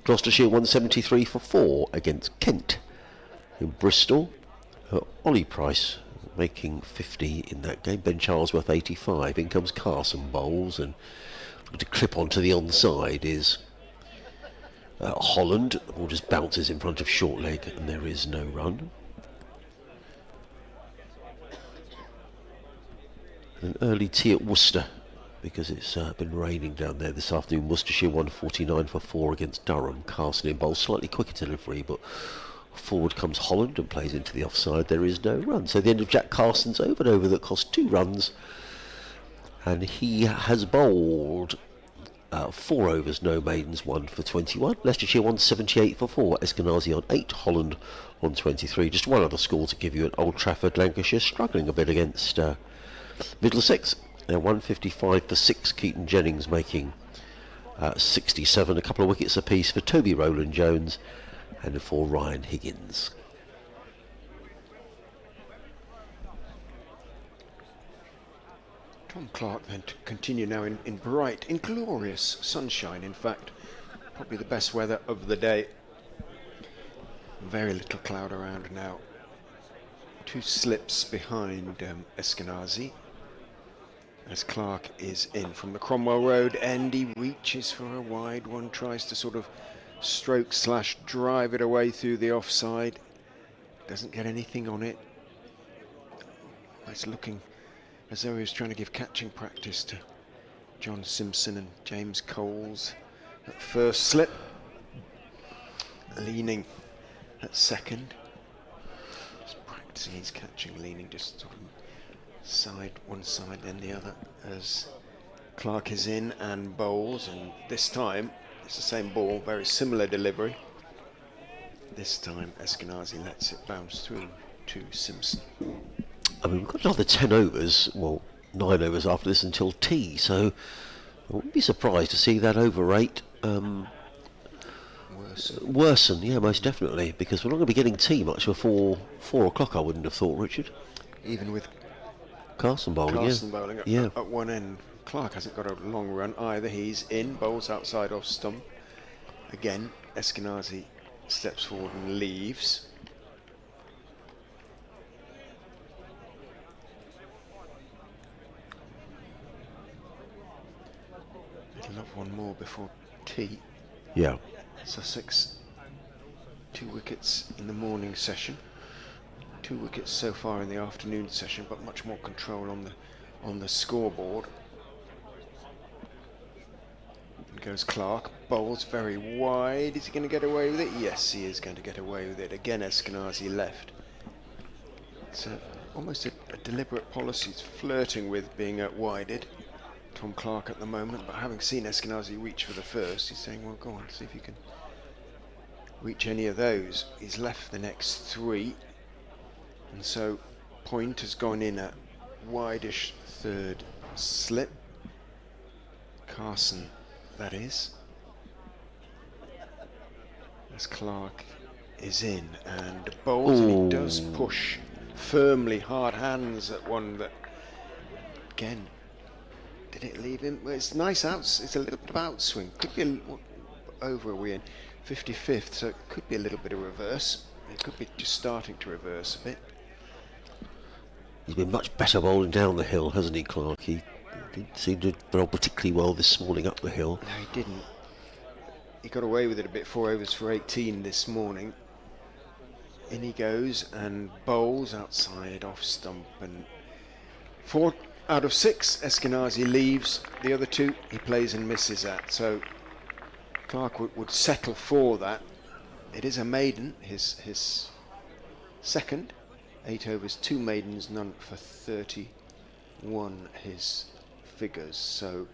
[SPEAKER 1] Gloucestershire 173 for 4 against Kent. In Bristol, Ollie Price making 50 in that game. Ben Charlesworth 85. In comes Carson bowls, and to clip onto the onside is Holland. The ball just bounces in front of short leg, and there is no run. An early tea at Worcester, because it's been raining down there this afternoon. Worcestershire 149 for 4 against Durham. Carson in bowl, slightly quicker delivery, but forward comes Holland and plays into the offside. There is no run. So the end of Jack Carson's over that cost 2 runs, and he has bowled 4 overs, no maidens, 1 for 21. Leicestershire 178 for 4. Eskenazi on 8. Holland on 23. Just one other score to give you at Old Trafford. Lancashire struggling a bit against Middlesex. They're 155 for 6. Keaton Jennings making 67. A couple of wickets apiece for Toby Rowland-Jones and for Ryan Higgins.
[SPEAKER 2] Tom Clark then to continue now in bright, in glorious sunshine. In fact, probably the best weather of the day. Very little cloud around now. 2 slips behind Eskenazi, as Clark is in from the Cromwell Road end. He reaches for a wide one, tries to sort of stroke slash drive it away through the offside. Doesn't get anything on it. It's looking as though he was trying to give catching practice to John Simpson and James Coles. That first slip. leaning at second. Just practicing his catching, leaning just sort of one side then the other as Clark is in and bowls, and this time it's the same ball, very similar delivery. This time Eskenazi lets it bounce through to Simpson.
[SPEAKER 1] I mean, we've got another 10 overs, well, 9 overs after this until tea, so I wouldn't be surprised to see that over rate worsen, yeah, most definitely, because we're not going to be getting tea much before 4 o'clock, I wouldn't have thought, Richard.
[SPEAKER 2] Even with
[SPEAKER 1] Carson bowling,
[SPEAKER 2] bowling at one end. Clark hasn't got a long run either. He's in, bowls outside off stump. Again, Eskenazi steps forward and leaves. I'd love one more before tea.
[SPEAKER 1] Yeah.
[SPEAKER 2] Sussex, 2 wickets in the morning session. 2 wickets so far in the afternoon session, but much more control on the scoreboard. And goes Clark, bowls very wide. Is he going to get away with it? Yes, he is going to get away with it. Again, Eskenazi left. It's almost a deliberate policy. It's flirting with being wided. Tom Clark at the moment, but having seen Eskenazi reach for the first, he's saying, well, go on, see if you can reach any of those. He's left the next 3. And so Point has gone in at wideish third slip. Carson, that is. As Clark is in and bowls, and he does push firmly, hard hands at one that, again, did it leave him? Well, it's nice outs. It's a little bit of outswing. Could be over. Are we in 55th? So it could be a little bit of reverse. It could be just starting to reverse a bit.
[SPEAKER 1] He's been much better bowling down the hill, hasn't he, Clark? He didn't seem to bowl particularly well this morning up the hill.
[SPEAKER 2] No, he didn't. He got away with it a bit. 4 overs for 18 this morning. In he goes and bowls outside off stump, and 4 out of 6 Eskenazi leaves. The other 2 he plays and misses at. So Clark would settle for that. It is a maiden, his second. 8 overs, 2 maidens, none for 31 his figures. So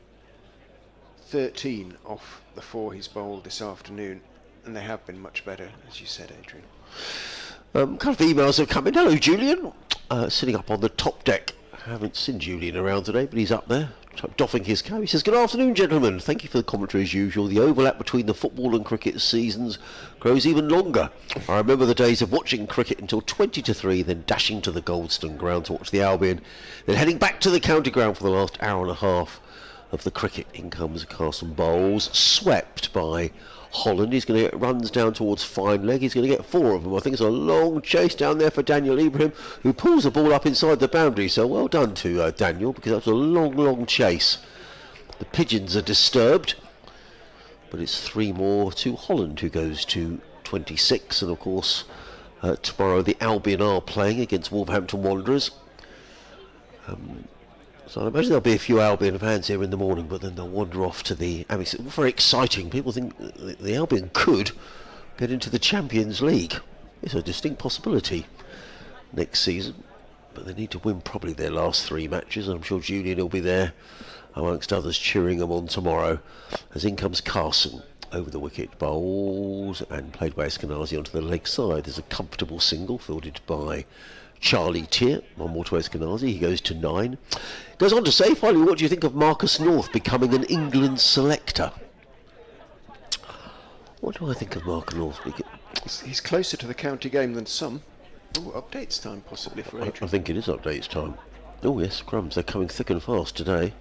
[SPEAKER 2] 13 off the 4 he's bowled this afternoon, and they have been much better, as you said, Adrian.
[SPEAKER 1] Kind of emails have come in. Hello, Julian. Sitting up on the top deck. I haven't seen Julian around today, but he's up there, doffing his cap. He says, good afternoon, gentlemen. Thank you for the commentary as usual. The overlap between the football and cricket seasons grows even longer. I remember the days of watching cricket until 20 to 3, then dashing to the Goldstone ground to watch the Albion, then heading back to the county ground for the last hour and a half of the cricket. In comes Carson bowls, swept by Holland. He's going to get runs down towards fine leg. He's going to get 4 of them. I think it's a long chase down there for Daniel Ibrahim, who pulls the ball up inside the boundary. So well done to Daniel, because that was a long chase. The pigeons are disturbed, but it's 3 more to Holland, who goes to 26. And of course, tomorrow the Albion are playing against Wolverhampton Wanderers. So I imagine there'll be a few Albion fans here in the morning, but then they'll wander off to the... I mean, it's very exciting. People think the Albion could get into the Champions League. It's a distinct possibility next season, but they need to win probably their last 3 matches, and I'm sure Julian will be there, amongst others, cheering them on tomorrow. As in comes Carson over the wicket, bowls, and played by Eskenazi onto the leg side. There's a comfortable single fielded by Charlie Tier. 1 more to Eskenazi. He goes to 9. Goes on to say, finally, what do you think of Marcus North becoming an England selector? What do I think of Marcus North?
[SPEAKER 2] He's closer to the county game than some. Oh, updates time possibly for Adrian.
[SPEAKER 1] I think it is updates time. Oh yes, crumbs, they're coming thick and fast today.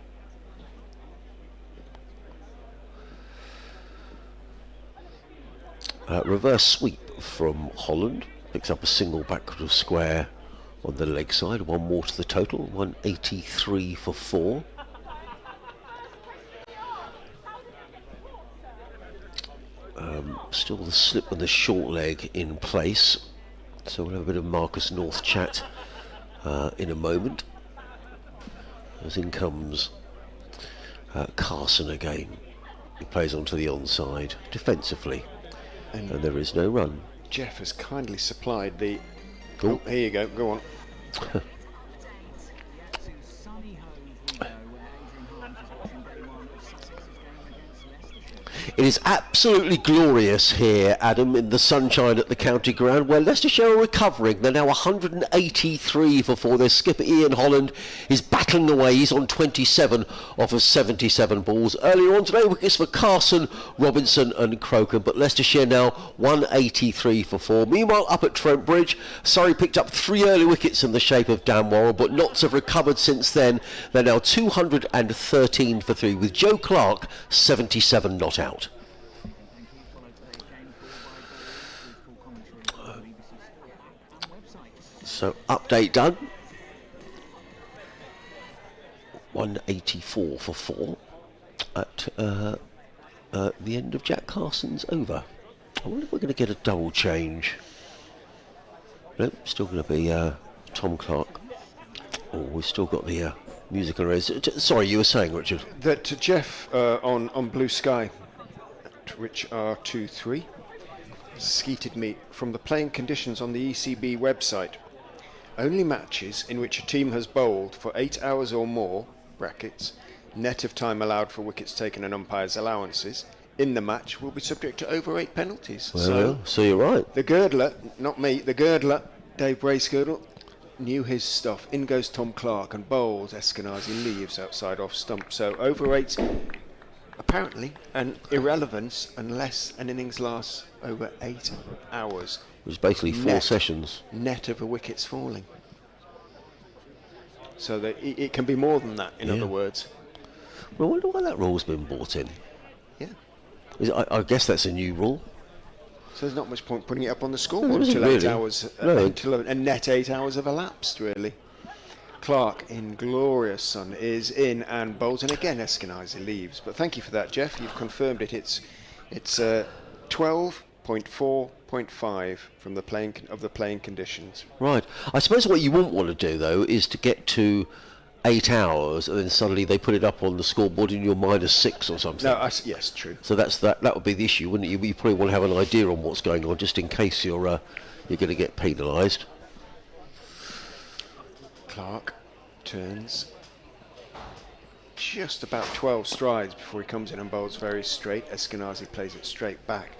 [SPEAKER 1] Reverse sweep from Holland. Picks up a single back of square on the leg side. 1 more to the total. 183 for 4. Still the slip and the short leg in place. So we'll have a bit of Marcus North chat in a moment. As in comes Carson again. He plays onto the onside defensively. And there is no run.
[SPEAKER 2] Jeff has kindly supplied the...
[SPEAKER 1] Oh.
[SPEAKER 2] Oh, here you go, go on.
[SPEAKER 1] It is absolutely glorious here, Adam, in the sunshine at the county ground, where Leicestershire are recovering. They're now 183 for 4. Their skipper Ian Holland is battling away. He's on 27 off of 77 balls. Earlier on today, wickets for Carson, Robinson and Crocombe, but Leicestershire now 183 for 4. Meanwhile, up at Trent Bridge, Surrey picked up 3 early wickets in the shape of Dan Worrell, but Notts have recovered since then. They're now 213 for 3, with Joe Clark 77 not out. So update done. 184 for 4 at the end of Jack Carson's over. I wonder if we're going to get a double change. Nope, still going to be Tom Clark. Oh, we've still got the musical raise. Sorry, you were saying, Richard?
[SPEAKER 2] That Jeff on Blue Sky, which are 2-3, skeeted me from the playing conditions on the ECB website. Only matches in which a team has bowled for 8 hours or more, brackets, net of time allowed for wickets taken and umpires' allowances, in the match will be subject to over 8 penalties.
[SPEAKER 1] Well, so you're right.
[SPEAKER 2] The girdler, not me, the girdler, Dave Bracegirdle, knew his stuff. In goes Tom Clark and bowls. Eskenazi leaves outside off stump. So over 8's apparently an irrelevance unless an innings lasts over 8 hours.
[SPEAKER 1] It was basically 4 sessions.
[SPEAKER 2] Net of a wickets falling. So that it can be more than that, in other words.
[SPEAKER 1] Well, I wonder why that rule's been brought in.
[SPEAKER 2] Yeah.
[SPEAKER 1] I guess that's a new rule.
[SPEAKER 2] So there's not much point putting it up on the scoreboard
[SPEAKER 1] until
[SPEAKER 2] until 8
[SPEAKER 1] really.
[SPEAKER 2] hours,
[SPEAKER 1] No.
[SPEAKER 2] until a net 8 hours have elapsed, really. Clark, in glorious sun, is in and bowls, and again Eskenazi leaves. But thank you for that, Jeff. You've confirmed it. It's 12.4.5 from the playing conditions.
[SPEAKER 1] Right. I suppose what you wouldn't want to do, though, is to get to 8 hours and then suddenly they put it up on the scoreboard and you're -6 or something.
[SPEAKER 2] No, yes, true.
[SPEAKER 1] So that would be the issue, wouldn't you? You probably want to have an idea on what's going on, just in case you're going to get penalised.
[SPEAKER 2] Clark turns just about 12 strides before he comes in and bowls very straight. Eskenazi plays it straight back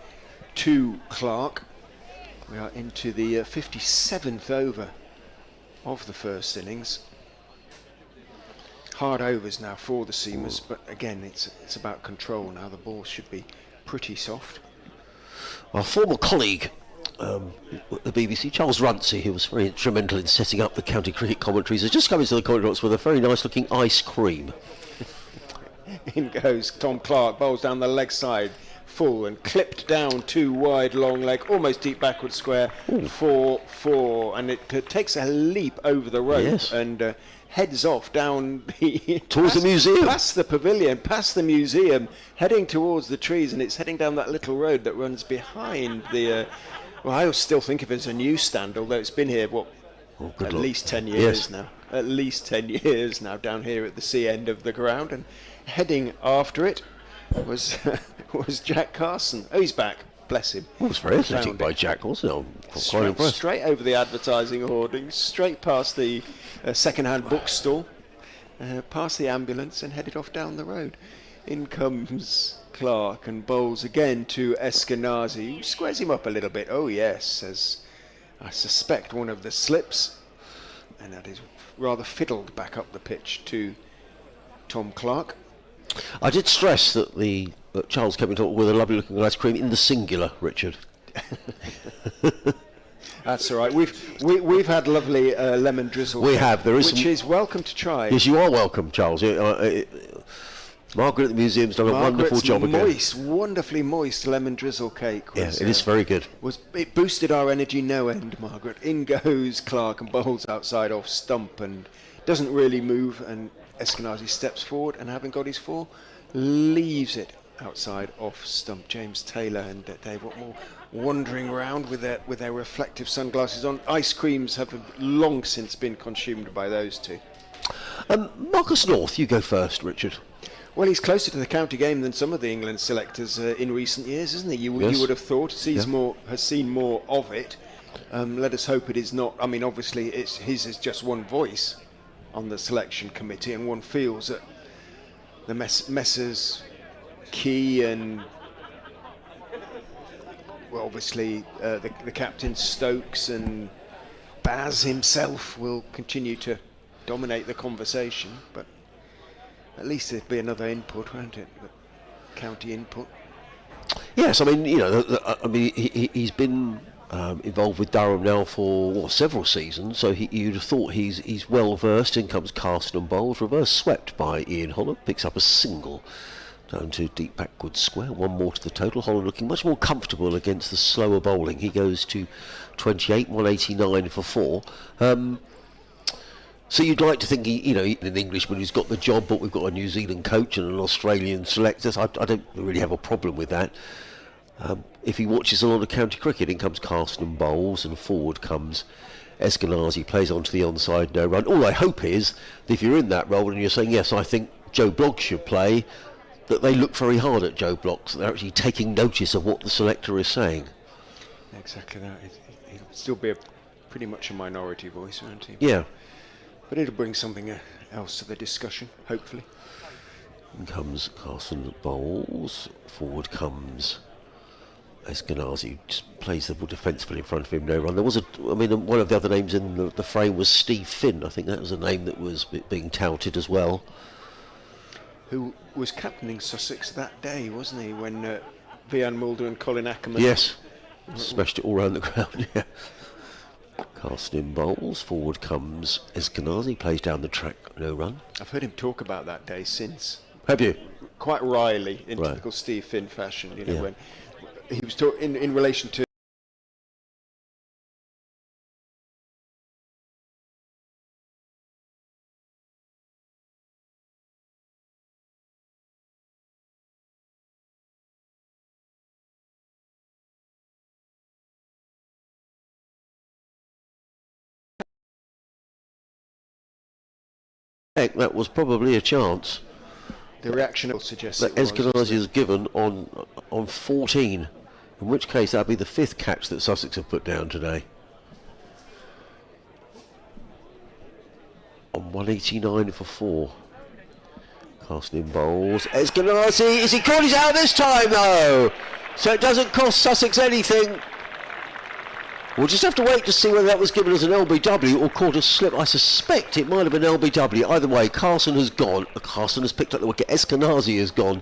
[SPEAKER 2] to Clark. We are into the 57th over of the first innings. Hard overs now for the seamers, but again it's about control now. The ball should be pretty soft.
[SPEAKER 1] Our former colleague at the BBC, Charles Rothesay, who was very instrumental in setting up the county cricket commentaries, has just come into the commentary box with a very nice looking ice cream.
[SPEAKER 2] In goes Tom Clark, bowls down the leg side, full and clipped down, 2 wide, long leg, almost deep backward square, 4-4, and it takes a leap over the rope and heads off down
[SPEAKER 1] towards the museum,
[SPEAKER 2] past the pavilion, past the museum, heading towards the trees, and it's heading down that little road that runs behind the. Well, I still think of it as a newsstand, although it's been here at least 10 years now. At least 10 years now, down here at the sea end of the ground, and heading after it was Jack Carson. Oh, he's back. Bless him.
[SPEAKER 1] Well, it was very athletic by Jack, wasn't it? I'm quite impressed.
[SPEAKER 2] Straight over the advertising hoardings, straight past the second-hand bookstall, past the ambulance, and headed off down the road. In comes Clark and bowls again to Eskenazi, who squares him up a little bit. Oh yes, says, I suspect one of the slips, and that is rather fiddled back up the pitch to Tom Clark.
[SPEAKER 1] I did stress that Charles came into with a lovely looking ice cream in the singular, Richard.
[SPEAKER 2] That's all right. We've had lovely lemon drizzle.
[SPEAKER 1] We have. There is
[SPEAKER 2] which is welcome to try.
[SPEAKER 1] Yes, you are welcome, Charles. Margaret at the museum's done a wonderful job again.
[SPEAKER 2] Wonderfully moist lemon drizzle cake.
[SPEAKER 1] It is very good.
[SPEAKER 2] It boosted our energy no end, Margaret. In goes Clark and bowls outside off stump and doesn't really move, and Eskenazi steps forward and, having got his 4, leaves it outside off stump. James Taylor and Dave Watmore wandering around with their reflective sunglasses on. Ice creams have long since been consumed by those two.
[SPEAKER 1] Marcus North, you go first, Richard.
[SPEAKER 2] Well, he's closer to the county game than some of the England selectors in recent years, isn't he? You would have thought has seen more of it. Let us hope it is not. I mean, obviously, his is just one voice on the selection committee, and one feels that the Messrs Key and, well, obviously the captain Stokes and Baz himself will continue to dominate the conversation, but at least there'd be another input, won't it? County input.
[SPEAKER 1] Yes, I mean, he's been involved with Durham now for several seasons, so you'd have thought he's well versed. In comes Carson and bowls, reverse swept by Ian Holland, picks up a single down to deep backward square, one more to the total. Holland looking much more comfortable against the slower bowling. He goes to 28, 189 for 4. So you'd like to think an Englishman who's got the job, but we've got a New Zealand coach and an Australian selector. So I don't really have a problem with that. If he watches a lot of county cricket, in comes Carson and bowls, and forward comes Eskenazi, plays onto the onside, no run. All I hope is that if you're in that role and you're saying, yes, I think Joe Bloggs should play, that they look very hard at Joe Bloggs. They're actually taking notice of what the selector is saying.
[SPEAKER 2] Exactly that. He'll still be pretty much a minority voice, won't he?
[SPEAKER 1] Yeah.
[SPEAKER 2] But it'll bring something else to the discussion, hopefully.
[SPEAKER 1] In comes Carson bowls. Forward comes Eskenazi, just plays the ball defensively in front of him, no run. There was one of the other names in the frame was Steve Finn. I think that was a name that was being touted as well.
[SPEAKER 2] Who was captaining Sussex that day, wasn't he, when Vian Mulder and Colin Ackerman...
[SPEAKER 1] Yes, smashed it all around the ground, yeah. Carson in bowls, forward comes Eskenazi, plays down the track, no run.
[SPEAKER 2] I've heard him talk about that day since.
[SPEAKER 1] Have you?
[SPEAKER 2] Quite wryly, in typical Steve Finn fashion, when he was talking in relation to
[SPEAKER 1] that was probably a chance.
[SPEAKER 2] The reaction suggests
[SPEAKER 1] that Eskenazi is given on 14, in which case that'd be the 5th catch that Sussex have put down today. On 189 for 4. Carson in bowls. Eskenazi, is he caught? He's out this time though, so it doesn't cost Sussex anything. We'll just have to wait to see whether that was given as an LBW or caught a slip. I suspect it might have been LBW. Either way, Carson has gone. Carson has picked up the wicket. Eskenazi has gone.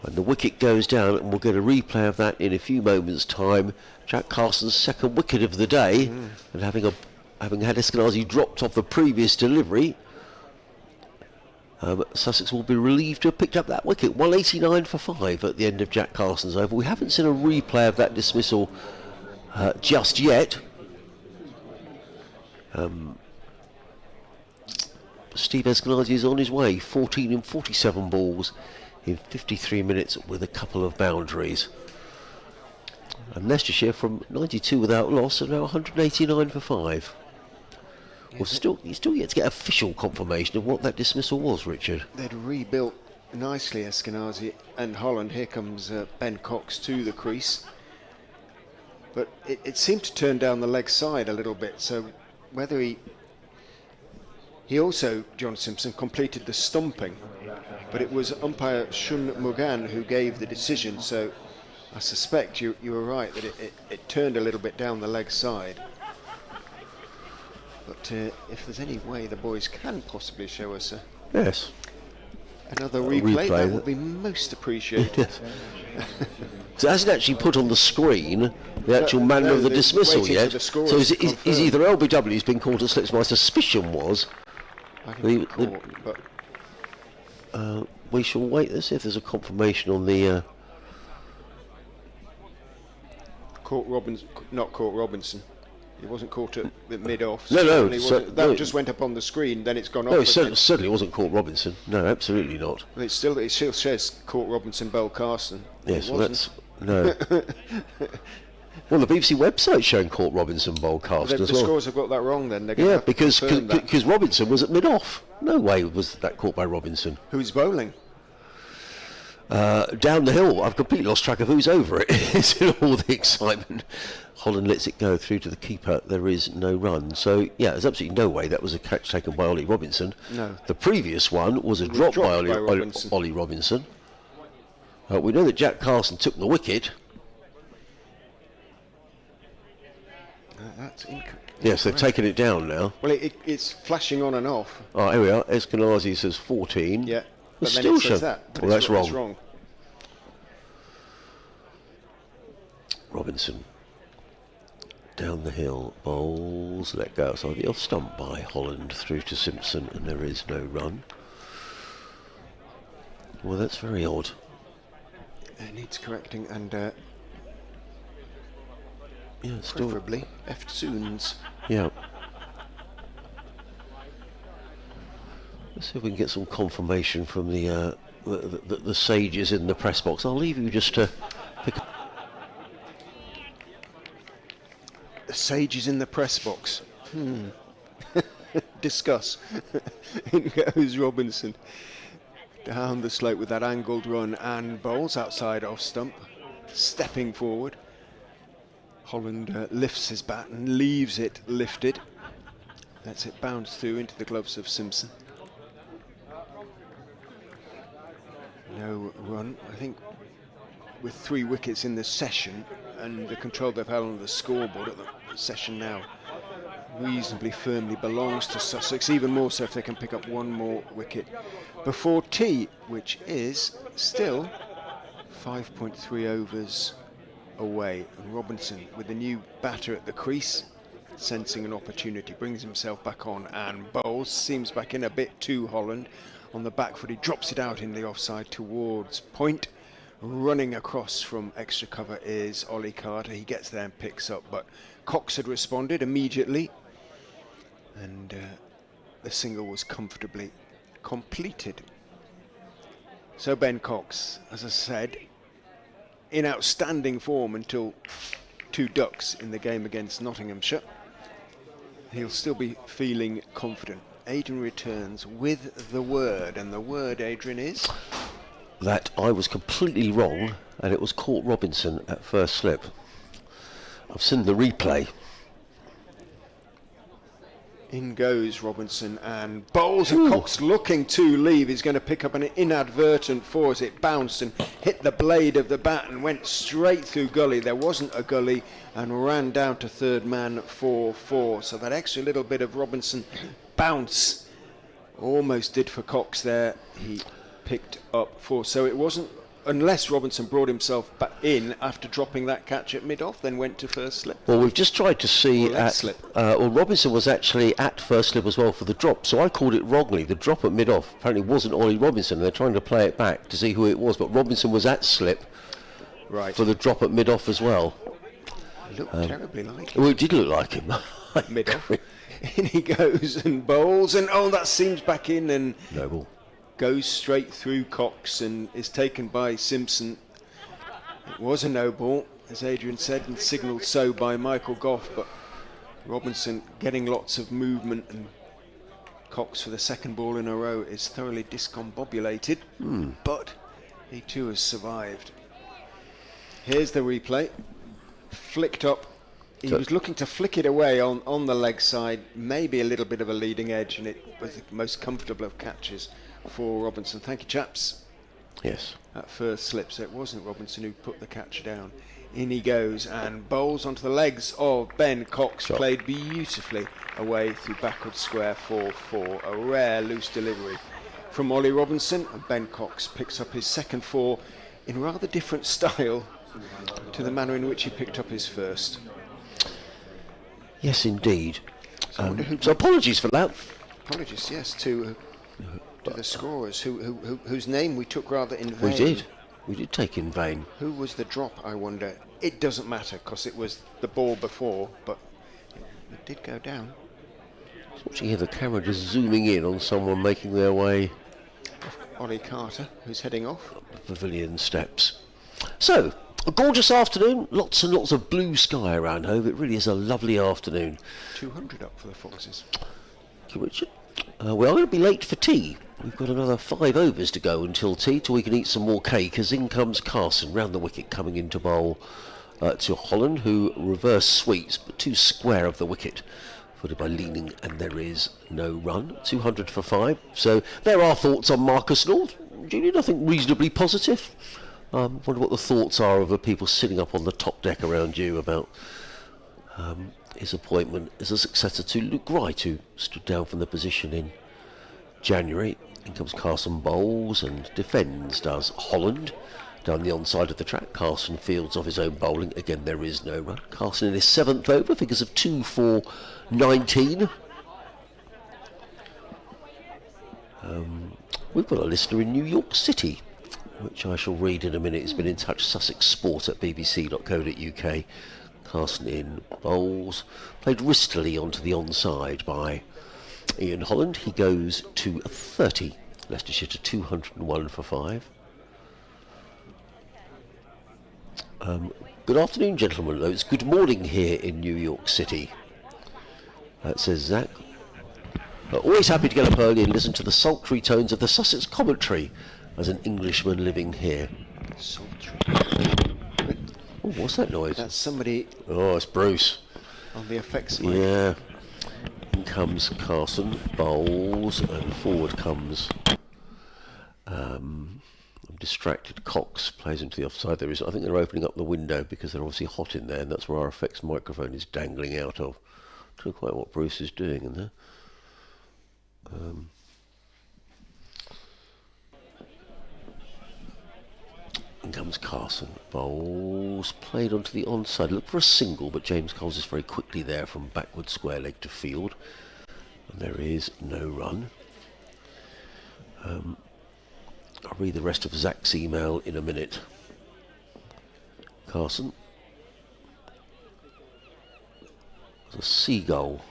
[SPEAKER 1] And the wicket goes down, and we'll get a replay of that in a few moments' time. Jack Carson's 2nd wicket of the day, and having had Eskenazi dropped off the previous delivery, Sussex will be relieved to have picked up that wicket. 189 for 5 at the end of Jack Carson's over. We haven't seen a replay of that dismissal just yet. Steve Eskenazi is on his way, 14 in 47 balls in 53 minutes with a couple of boundaries. And Leicestershire from 92 without loss are now 189 for 5. Well, you still yet to get official confirmation of what that dismissal was, Richard.
[SPEAKER 2] They'd rebuilt nicely, Eskenazi and Holland. Here comes Ben Cox to the crease. But it seemed to turn down the leg side a little bit, so whether he also, John Simpson, completed the stumping, but it was umpire Shun Mugan who gave the decision, so I suspect you were right that it turned a little bit down the leg side. But if there's any way the boys can possibly show us another replay, that would be most appreciated.
[SPEAKER 1] So it hasn't actually put on the screen the actual manner of the dismissal yet. So is either LBW has been caught at slips. My suspicion was we shall wait and see if there's a confirmation on the
[SPEAKER 2] not Court Robinson. He wasn't caught at mid-off.
[SPEAKER 1] No.
[SPEAKER 2] That just went up on the screen, then it's gone off.
[SPEAKER 1] No, it certainly wasn't Court Robinson. No, absolutely not.
[SPEAKER 2] It still says Court Robinson, Bell Carson.
[SPEAKER 1] Yes, well, that's... No. Well, the BBC website's showing Court Robinson, Bell Carson as well.
[SPEAKER 2] The scores have got that wrong then.
[SPEAKER 1] Yeah, because Robinson was at mid-off. No way was that caught by Robinson.
[SPEAKER 2] Who's bowling?
[SPEAKER 1] Down the hill. I've completely lost track of who's over it. It's in all the excitement. Holland lets it go through to the keeper. There is no run. So, yeah, there's absolutely no way that was a catch taken by Ollie Robinson.
[SPEAKER 2] No.
[SPEAKER 1] The previous one was a drop by Ollie Robinson. We know that Jack Carson took the wicket.
[SPEAKER 2] That's incorrect.
[SPEAKER 1] Yes, they've taken it down now.
[SPEAKER 2] Well, it's flashing on and off.
[SPEAKER 1] Oh, here we are. Eskenazi says 14.
[SPEAKER 2] Yeah, but
[SPEAKER 1] It's
[SPEAKER 2] then
[SPEAKER 1] still
[SPEAKER 2] it says
[SPEAKER 1] shown.
[SPEAKER 2] that. But
[SPEAKER 1] Well,
[SPEAKER 2] it's
[SPEAKER 1] that's
[SPEAKER 2] it's wrong.
[SPEAKER 1] Robinson. Down the hill, bowls, let go outside the off stump by Holland through to Simpson, and there is no run. Well, that's very odd.
[SPEAKER 2] It needs correcting, and
[SPEAKER 1] Yeah, still.
[SPEAKER 2] preferably Eftoons.
[SPEAKER 1] Yeah. Let's see if we can get some confirmation from the sages in the press box. I'll leave you just to pick up.
[SPEAKER 2] The sages in the press box. Discuss. In goes Robinson. Down the slope with that angled run and bowls outside off stump. Stepping forward. Holland lifts his bat and leaves it lifted. Lets it bounce through into the gloves of Simpson. No run. I think with 3 wickets in the session and the control they've held on the scoreboard at the session now reasonably firmly belongs to Sussex, even more so if they can pick up 1 more wicket before tea, which is still 5.3 overs away. And Robinson, with the new batter at the crease, sensing an opportunity, brings himself back on and bowls, seems back in a bit to Holland. On the back foot, he drops it out in the offside towards point. Running across from extra cover is Ollie Carter. He gets there and picks up, but Cox had responded immediately, and the single was comfortably completed. So Ben Cox, as I said, in outstanding form until 2 ducks in the game against Nottinghamshire. He'll still be feeling confident. Adrian returns with the word, and the word, Adrian, is
[SPEAKER 1] That I was completely wrong and it was caught Robinson at first slip. I've seen the replay.
[SPEAKER 2] in goes Robinson and bowls, and Cox looking to leave. He's going to pick up an inadvertent 4 as it bounced and hit the blade of the bat and went straight through gully. There wasn't a gully and ran down to third man for 4. So that extra little bit of Robinson bounce almost did for Cox there. He picked up 4. So it wasn't, unless Robinson brought himself back in after dropping that catch at mid-off, then went to first slip.
[SPEAKER 1] Well, we've just tried to see
[SPEAKER 2] slip.
[SPEAKER 1] well, Robinson was actually at first slip as well for the drop, so I called it wrongly. The drop at mid-off apparently wasn't Ollie Robinson. They're trying to play it back to see who it was, but Robinson was at slip
[SPEAKER 2] Right.
[SPEAKER 1] for the drop at mid-off as well.
[SPEAKER 2] It looked terribly like him.
[SPEAKER 1] Well, it did look like him.
[SPEAKER 2] Mid-off. In he goes and bowls, and oh, that seams back in and
[SPEAKER 1] No ball.
[SPEAKER 2] goes straight through Cox and is taken by Simpson. It was a no ball, as Adrian said, and signalled so by Michael Goff, but Robinson getting lots of movement, and Cox for the second ball in a row is thoroughly discombobulated, but he too has survived. Here's the replay. Flicked up. He was looking to flick it away on the leg side, maybe a little bit of a leading edge, and it was the most comfortable of catches for Robinson. Thank you, chaps.
[SPEAKER 1] Yes.
[SPEAKER 2] At first slip, so it wasn't Robinson who put the catch down. In he goes and bowls onto the legs of Ben Cox.
[SPEAKER 1] Shot.
[SPEAKER 2] Played beautifully away through backward square for 4. A rare loose delivery from Ollie Robinson, and Ben Cox picks up his second 4 in rather different style to the manner in which he picked up his first.
[SPEAKER 1] Yes, indeed.
[SPEAKER 2] I wonder who
[SPEAKER 1] So apologies for that.
[SPEAKER 2] Apologies, yes, to the scorers whose name we took rather in vain.
[SPEAKER 1] We did. We did take in vain.
[SPEAKER 2] Who was the drop, I wonder? It doesn't matter because it was the ball before, but it did go down.
[SPEAKER 1] Watching here, the camera just zooming in on someone making their way
[SPEAKER 2] Ollie Carter, who's heading off.
[SPEAKER 1] up the pavilion steps. So, a gorgeous afternoon. Lots and lots of blue sky around Hove. It really is a lovely afternoon.
[SPEAKER 2] 200 up for the Foxes.
[SPEAKER 1] Thank you, Richard. We are going to be late for tea. We've got another 5 overs to go until tea, till we can eat some more cake, as in comes Carson round the wicket, coming into bowl to Holland, who reverse sweeps, but too square of the wicket. Footed by Leaning, and there is no run. 200 for 5. So there are thoughts on Marcus North. Julie, nothing reasonably positive. Wonder what the thoughts are of the people sitting up on the top deck around you about his appointment as a successor to Luke Wright, who stood down from the position in January. In comes Carson, bowls and defends, does Holland. Down the onside of the track, Carson fields off his own bowling. Again, there is no run. Carson in his 7th over, figures of 2 for 19. We've got a listener in New York City, which I shall read in a minute. He's been in touch, Sussex Sport at bbc.co.uk. Carson in bowls, played wristily onto the onside by Ian Holland. He goes to 30. Leicestershire to 201 for 5. Good afternoon, gentlemen. Though it's good morning here in New York City. Says Zach. Always happy to get up early and listen to the sultry tones of the Sussex commentary as an Englishman living here.
[SPEAKER 2] Sultry.
[SPEAKER 1] Oh, what's that noise?
[SPEAKER 2] That's somebody.
[SPEAKER 1] Oh, it's Bruce.
[SPEAKER 2] On the effects mic.
[SPEAKER 1] Yeah. In comes Carson, bowls, and forward comes. I'm distracted. Cox plays into the offside. I think they're opening up the window because they're obviously hot in there, and that's where our effects microphone is dangling out of. I don't know quite what Bruce is doing in there. In comes Carson, bowls, played onto the onside. Look for a single, but James Coles is very quickly there from backward square leg to field. And there is no run. I'll read the rest of Zach's email in a minute. Carson. There's a seagull.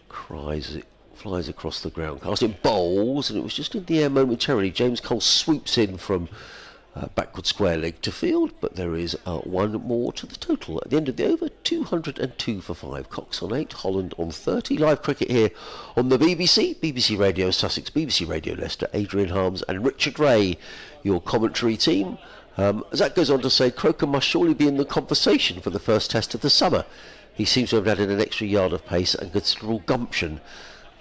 [SPEAKER 1] Cries as it flies across the ground. Carson bowls, and it was just in the air momentarily. James Cole swoops in from backward square leg to field, but there is one more to the total. At the end of the over, 202 for 5. Cox on 8, Holland on 30. Live cricket here on the BBC, BBC Radio Sussex, BBC Radio Leicester, Adrian Harms and Richard Ray, your commentary team. Zach goes on to say, Croker must surely be in the conversation for the first test of the summer. He seems to have added an extra yard of pace and considerable gumption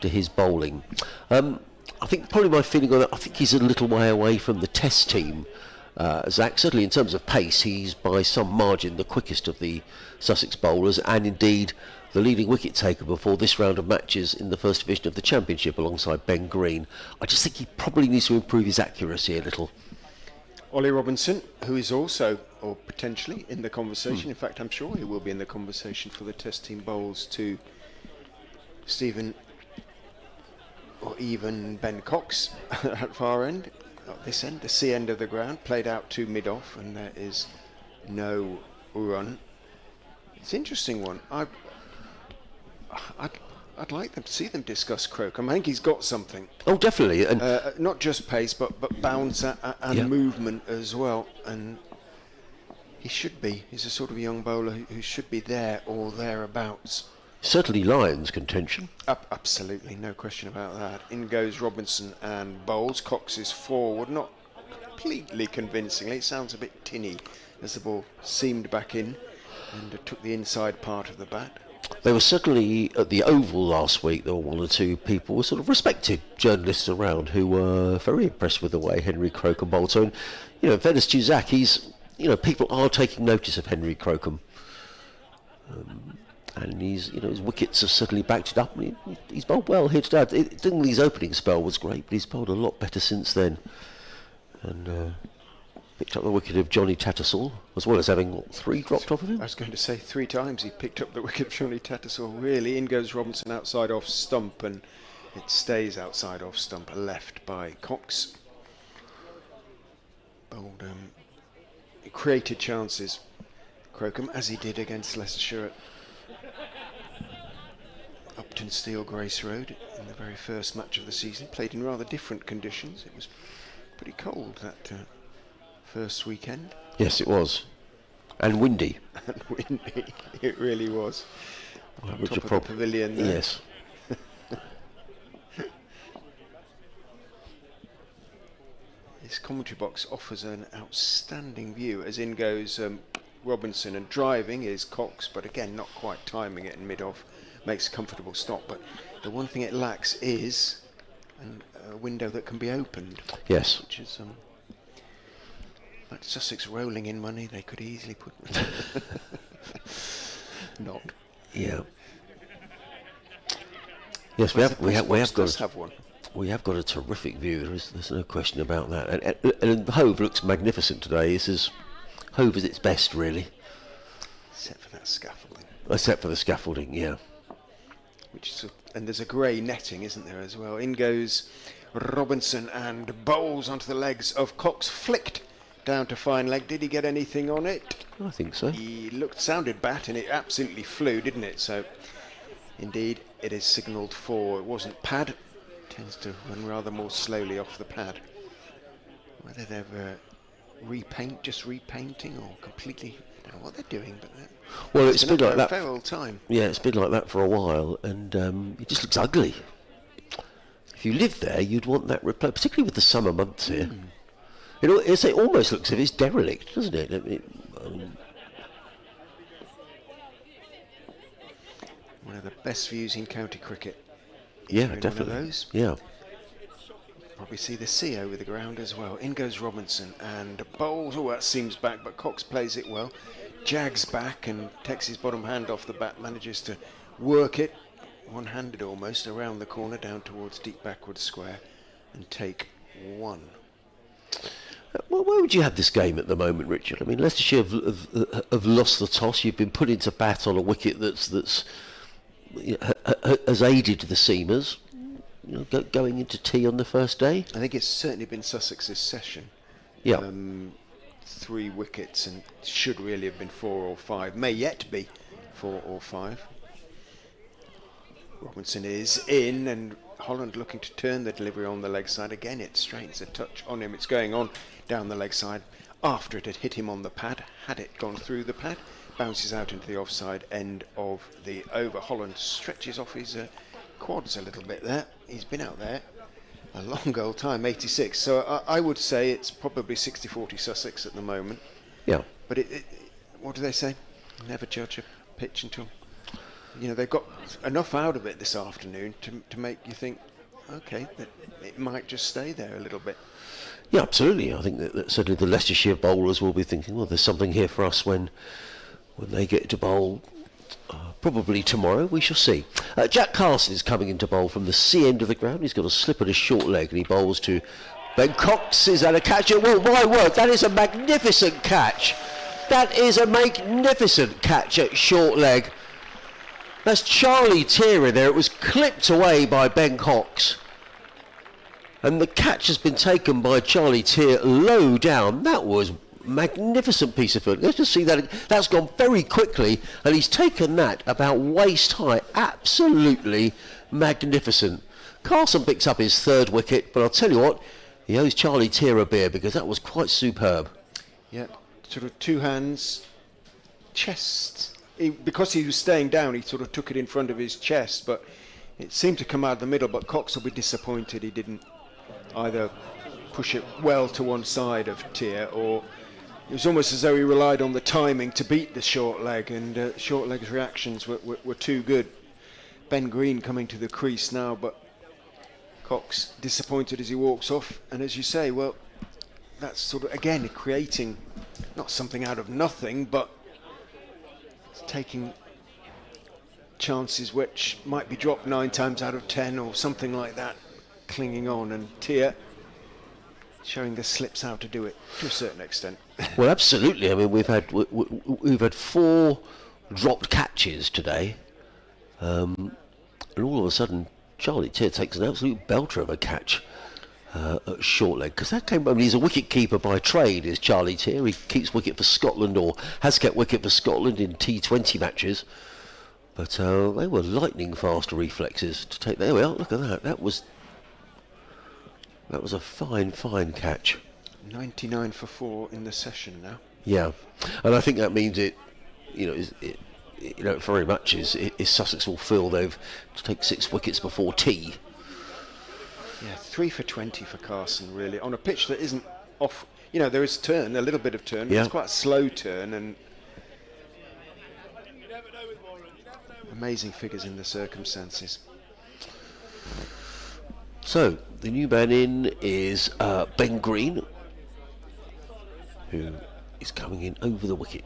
[SPEAKER 1] to his bowling. I think probably my feeling on that, I think he's a little way away from the test team. Zach, certainly in terms of pace, he's by some margin the quickest of the Sussex bowlers, and indeed the leading wicket taker before this round of matches in the first division of the Championship alongside Ben Green. I just think he probably needs to improve his accuracy a little.
[SPEAKER 2] Ollie Robinson, who is also, or potentially, in the conversation. In fact, I'm sure he will be in the conversation for the test team bowls to Stephen or even Ben Cox at far end. At this end, the C end of the ground, played out to mid-off, and there is no run. It's an interesting one. I'd like them to see them discuss Croker. I think he's got something.
[SPEAKER 1] Oh, definitely. And
[SPEAKER 2] not just pace, but bounce and movement as well. And he should be. He's a sort of young bowler who should be there or thereabouts.
[SPEAKER 1] Certainly Lions contention.
[SPEAKER 2] Absolutely, no question about that. In goes Robinson and bowls. Cox is forward, not completely convincingly. It sounds a bit tinny as the ball seamed back in and took the inside part of the bat.
[SPEAKER 1] They were certainly at the Oval last week. There were one or two people, sort of respected journalists around, who were very impressed with the way Henry Crocombe bowled. So, in fairness to Zach, people are taking notice of Henry Crocombe. And his wickets have certainly backed it up. He's bowled well here today. Dingley's opening spell was great, but he's bowled a lot better since then. And picked up the wicket of Johnny Tattersall, as well as having 3 dropped off of him.
[SPEAKER 2] I was going to say 3 times he picked up the wicket of Johnny Tattersall. Really, in goes Robinson outside off stump, and it stays outside off stump, left by Cox. Bowled, created chances, Crocombe, as he did against Leicestershire at Upton Steel Grace Road in the very first match of the season. Played in rather different conditions. It was pretty cold that first weekend.
[SPEAKER 1] Yes, it was. And windy.
[SPEAKER 2] And windy. It really was.
[SPEAKER 1] Well,
[SPEAKER 2] top of the pavilion there.
[SPEAKER 1] Yes.
[SPEAKER 2] This commentary box offers an outstanding view as in goes Robinson, and driving is Cox, but again not quite timing it in mid-off, makes a comfortable stop. But the one thing it lacks is a window that can be opened.
[SPEAKER 1] Yes.
[SPEAKER 2] Which is like Sussex rolling in money, they could easily put not.
[SPEAKER 1] Yeah. Yes, we have
[SPEAKER 2] one.
[SPEAKER 1] We have got a terrific view. There's no question about that. And Hove looks magnificent today. This is Hove is its best, really.
[SPEAKER 2] Except for that scaffolding.
[SPEAKER 1] Except for the scaffolding, yeah.
[SPEAKER 2] And there's a grey netting, isn't there, as well? In goes Robinson and bowls onto the legs of Cox, flicked down to fine leg. Did he get anything on it?
[SPEAKER 1] I think so.
[SPEAKER 2] He sounded bat, and it absolutely flew, didn't it? So, indeed, it is signalled for. It wasn't pad. Tends to run rather more slowly off the pad. Whether they're repainting or completely, I don't know what they're doing, but
[SPEAKER 1] well, it's been like that.
[SPEAKER 2] Fair old time.
[SPEAKER 1] Yeah, it's been like that for a while, and it just looks ugly. If you lived there, you'd want that replaced, particularly with the summer months here. It almost looks as if it's derelict, doesn't it?
[SPEAKER 2] One of the best views in county cricket.
[SPEAKER 1] Yeah,
[SPEAKER 2] One
[SPEAKER 1] definitely.
[SPEAKER 2] of those.
[SPEAKER 1] Yeah.
[SPEAKER 2] Probably see the sea over the ground as well. In goes Robinson and bowls. Oh, that seems back, but Cox plays it well. Jags back and takes his bottom hand off the bat, manages to work it, one-handed almost, around the corner down towards deep backward square and take one.
[SPEAKER 1] Well, where would you have this game at the moment, Richard? I mean, Leicestershire have lost the toss. You've been put into bat on a wicket that's has aided the seamers. Going into tea on the first day.
[SPEAKER 2] I think it's certainly been Sussex's session.
[SPEAKER 1] Yeah.
[SPEAKER 2] 3 wickets and should really have been 4 or 5. May yet be 4 or 5. Robinson is in, and Holland looking to turn the delivery on the leg side. Again, it straightens a touch on him. It's going on down the leg side after it had hit him on the pad. Had it gone through the pad, bounces out into the offside end of the over. Holland stretches off his quads a little bit there. He's been out there a long old time, 86. So I would say it's probably 60-40 Sussex at the moment.
[SPEAKER 1] Yeah.
[SPEAKER 2] But what do they say? Never judge a pitch until... they've got enough out of it this afternoon to make you think, okay, that it might just stay there a little bit.
[SPEAKER 1] Yeah, absolutely. I think that certainly the Leicestershire bowlers will be thinking, well, there's something here for us when they get to bowl. Probably tomorrow, we shall see. Jack Carson is coming into bowl from the C end of the ground. He's got a slip at his short leg and he bowls to Ben Cox. Is that a catch? Well, my word, that is a magnificent catch. That is a magnificent catch at short leg. That's Charlie Tier there. It was clipped away by Ben Cox. And the catch has been taken by Charlie Tier low down. That was magnificent piece of fielding. Let's just see that. That's gone very quickly, and he's taken that about waist high. Absolutely magnificent. Carson picks up his 3rd wicket, but I'll tell you what, he owes Charlie Tier a beer because that was quite superb.
[SPEAKER 2] Yeah, sort of 2 hands, chest. Because he was staying down, he sort of took it in front of his chest, but it seemed to come out of the middle. But Cox will be disappointed he didn't either push it well to one side of Tier, or it was almost as though he relied on the timing to beat the short leg, and short leg's reactions were too good. Ben Green coming to the crease now, but Cox disappointed as he walks off. And as you say, well, that's sort of again creating not something out of nothing, but taking chances which might be dropped 9 times out of 10 or something like that, clinging on, and Tier showing the slips how to do it to a certain extent.
[SPEAKER 1] Well, absolutely. I mean, we've had 4 dropped catches today, and all of a sudden Charlie Tier takes an absolute belter of a catch at short leg, because that came. I mean, he's a wicket keeper by trade, is Charlie Tier. He keeps wicket for Scotland, or has kept wicket for Scotland in T20 matches. But they were lightning fast reflexes to take. There we are. Look at that. That was a fine catch.
[SPEAKER 2] 99 for 4 in the session now.
[SPEAKER 1] Yeah, and I think that means it. Very much is Sussex will feel they've to take 6 wickets before tea.
[SPEAKER 2] Yeah, 3 for 20 for Carson, really, on a pitch that isn't off. You know, there is turn, a little bit of turn.
[SPEAKER 1] Yeah.
[SPEAKER 2] It's quite a slow turn, and amazing figures in the circumstances.
[SPEAKER 1] So the new man in is Ben Green, who is coming in over the wicket.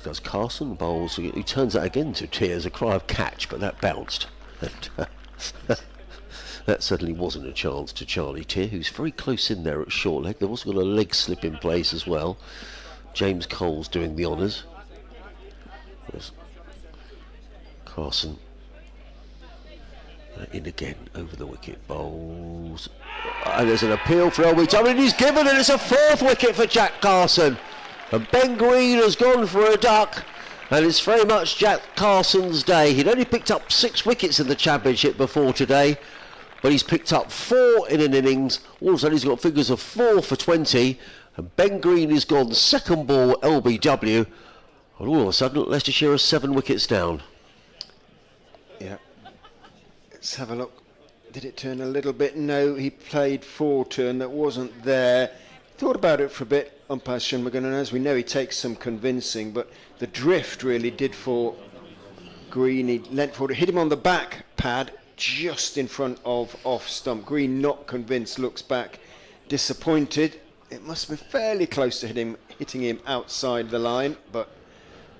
[SPEAKER 1] Does Carson bowls, who turns that again to tears, a cry of catch, but that bounced. And, that certainly wasn't a chance to Charlie Tier, who's very close in there at short leg. They've also got a leg slip in place as well. James Cole's doing the honours. There's Carson in again over the wicket, bowls. And there's an appeal for LBW, and he's given it. It's a 4th wicket for Jack Carson. And Ben Green has gone for a duck, and it's very much Jack Carson's day. He'd only picked up 6 wickets in the championship before today, but he's picked up 4 in an innings. All of a sudden he's got figures of 4 for 20, and Ben Green has gone second ball LBW, and all of a sudden Leicestershire are 7 wickets down.
[SPEAKER 2] Yeah. Let's have a look. Did it turn a little bit? No, he played 4 turn that wasn't there. Thought about it for a bit, umpire Shanmugam, and as we know, he takes some convincing, but the drift really did for Green. He leant forward, hit him on the back pad, just in front of off stump. Green not convinced, looks back, disappointed. It must have been fairly close to hitting him outside the line, but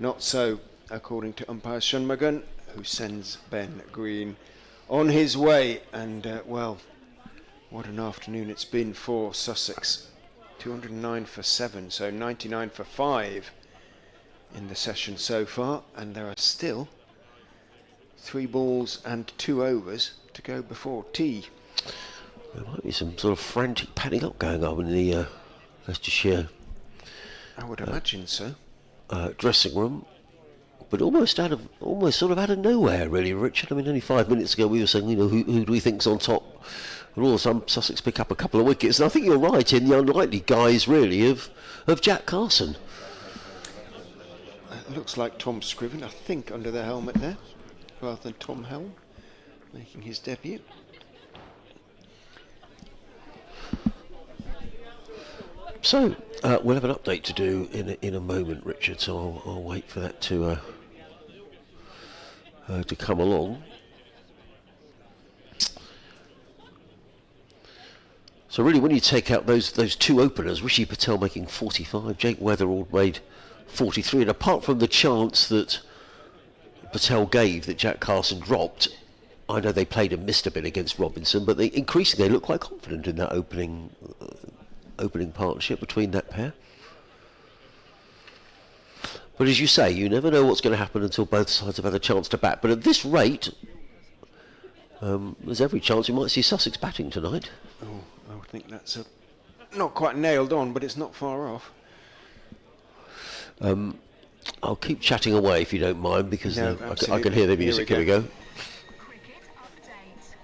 [SPEAKER 2] not so, according to umpire Shanmugam, who sends Ben Green on his way. And well, what an afternoon it's been for Sussex. 209 for 7, so 99 for 5 in the session so far, and there are still 3 balls and 2 overs to go before tea.
[SPEAKER 1] There might be some sort of frantic padding up going on in the Leicestershire
[SPEAKER 2] I would imagine so.
[SPEAKER 1] Dressing room, but almost sort of out of nowhere, really, Richard. I mean, only 5 minutes ago we were saying, you know, who do we think's on top? And all of a sudden Sussex pick up a couple of wickets, and I think you're right in the unlikely guise, really, of Jack Carson.
[SPEAKER 2] It looks like Tom Scriven, I think, under the helmet there, rather than Tom Helm making his debut.
[SPEAKER 1] So we'll have an update to do in a moment, Richard. So I'll wait for that to come along. So really, when you take out those 2 openers, Rishi Patel making 45, Jake Weatherall made 43, and apart from the chance that Patel gave that Jack Carson dropped, I know they played and missed a bit against Robinson, but increasingly they look quite confident in that opening partnership between that pair. But as you say, you never know what's going to happen until both sides have had a chance to bat. But at this rate, there's every chance we might see Sussex batting tonight.
[SPEAKER 2] Oh, I think that's not quite nailed on, but it's not far off.
[SPEAKER 1] I'll keep chatting away if you don't mind, because
[SPEAKER 2] No,
[SPEAKER 1] I can hear the music. Here we go.
[SPEAKER 4] Cricket update.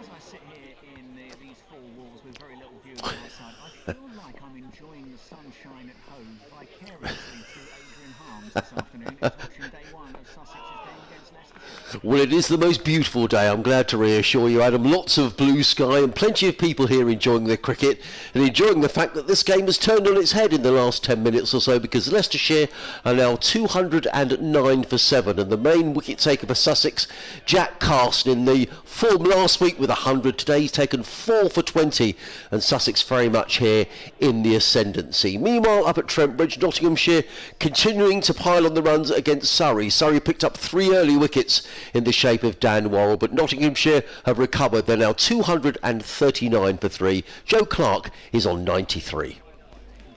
[SPEAKER 4] As I sit here in these 4 walls with very little view on my side, I feel like I'm enjoying the sunshine at Hove vicariously through Adrian Harms this afternoon. He's watching day 1 of Sussex's game against Leicestershire.
[SPEAKER 1] Well, it is the most beautiful day, I'm glad to reassure you, Adam. Lots of blue sky and plenty of people here enjoying their cricket and enjoying the fact that this game has turned on its head in the last 10 minutes or so, because Leicestershire are now 209 for 7, and the main wicket taker for Sussex, Jack Carson, in the form last week with 100. Today he's taken 4 for 20, and Sussex very much here in the ascendancy. Meanwhile, up at Trent Bridge, Nottinghamshire continuing to pile on the runs against Surrey. Surrey picked up 3 early wickets in the shape of Dan Worrell, but Nottinghamshire have recovered. They're now 239 for 3. Joe Clark is on 93.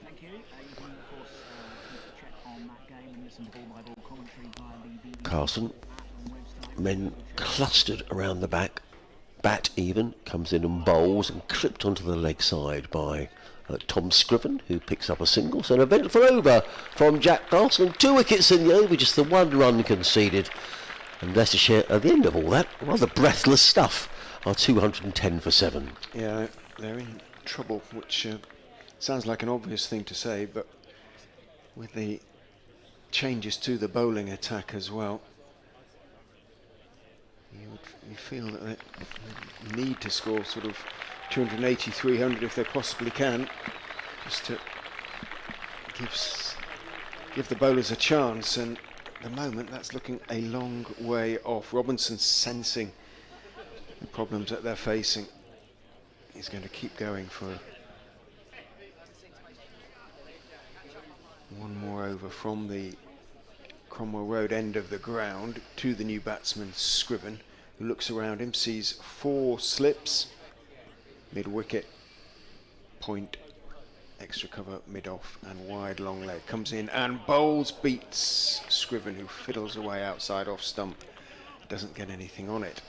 [SPEAKER 4] Thank you. You can, of course, check on that game and listen to ball-by-ball commentary via the
[SPEAKER 1] Carson, men clustered around the back. Bat even comes in and bowls, and clipped onto the leg side by Tom Scriven, who picks up a single. So an eventful over from Jack Carson. 2 wickets in the over, just the 1 run conceded. And Leicestershire, at the end of all that, rather breathless stuff, are 210 for 7.
[SPEAKER 2] Yeah, they're in trouble, which sounds like an obvious thing to say, but with the changes to the bowling attack as well, you feel that they need to score sort of 280, 300 if they possibly can, just to give the bowlers a chance, and at the moment that's looking a long way off. Robinson sensing the problems that they're facing. He's going to keep going for one more over from the Cromwell Road end of the ground to the new batsman Scriven, who looks around him, sees 4 slips, mid-wicket, point, extra cover, mid-off and wide long leg. Comes in and bowls, beats Scriven, who fiddles away outside off stump, doesn't get anything on it.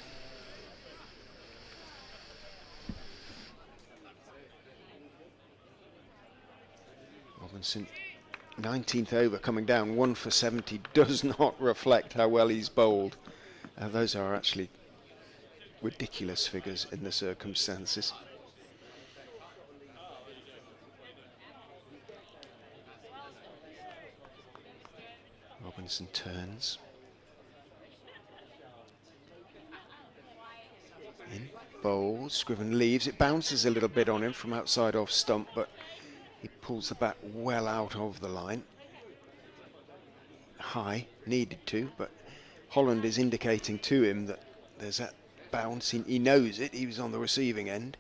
[SPEAKER 2] Robinson, 19th over, coming down 1 for 70, does not reflect how well he's bowled. Those are actually ridiculous figures in the circumstances. Robinson turns. In, bowls, Scriven leaves. It bounces a little bit on him from outside off stump, but he pulls the bat well out of the line. High, needed to, but Holland is indicating to him that there's that bounce. He knows it, he was on the receiving end.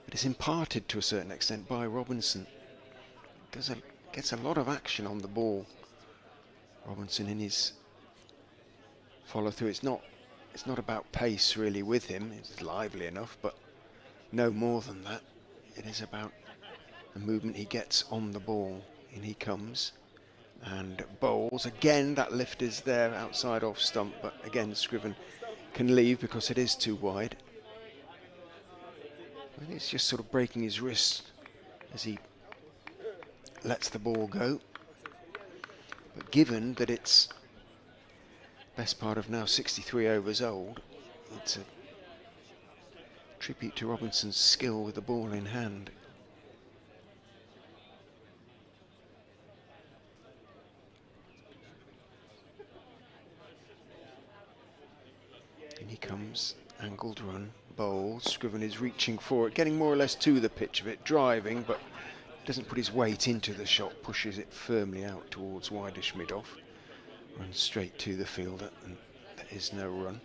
[SPEAKER 2] But it's imparted to a certain extent by Robinson. Gets a lot of action on the ball. Robinson in his follow through. It's not about pace really with him. It's lively enough, but no more than that. It is about the movement he gets on the ball. In he comes and bowls again. That lift is there outside off stump, but again Scriven can leave because it is too wide. I think it's just sort of breaking his wrist as he lets the ball go. But given that it's best part of now 63 overs old, it's a tribute to Robinson's skill with the ball in hand. And he comes, angled run, bowls. Scriven is reaching for it, getting more or less to the pitch of it, driving, but doesn't put his weight into the shot, pushes it firmly out towards wideish mid-off, runs straight to the fielder, and there is no run.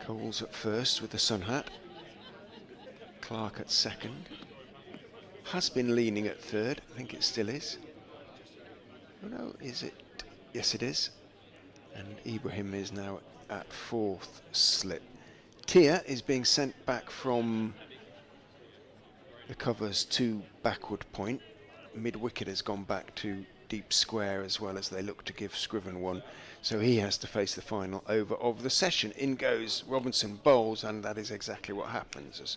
[SPEAKER 2] Coles at first with the sun hat, Clark at second, has been leaning at third, I think it still is. Oh no, is it? Yes it is. And Ibrahim is now at 4th slip. Tia is being sent back from the covers to backward point. Mid-wicket has gone back to deep square as well as they look to give Scriven one. So he has to face the final over of the session. In goes Robinson, bowls, and that is exactly what happens as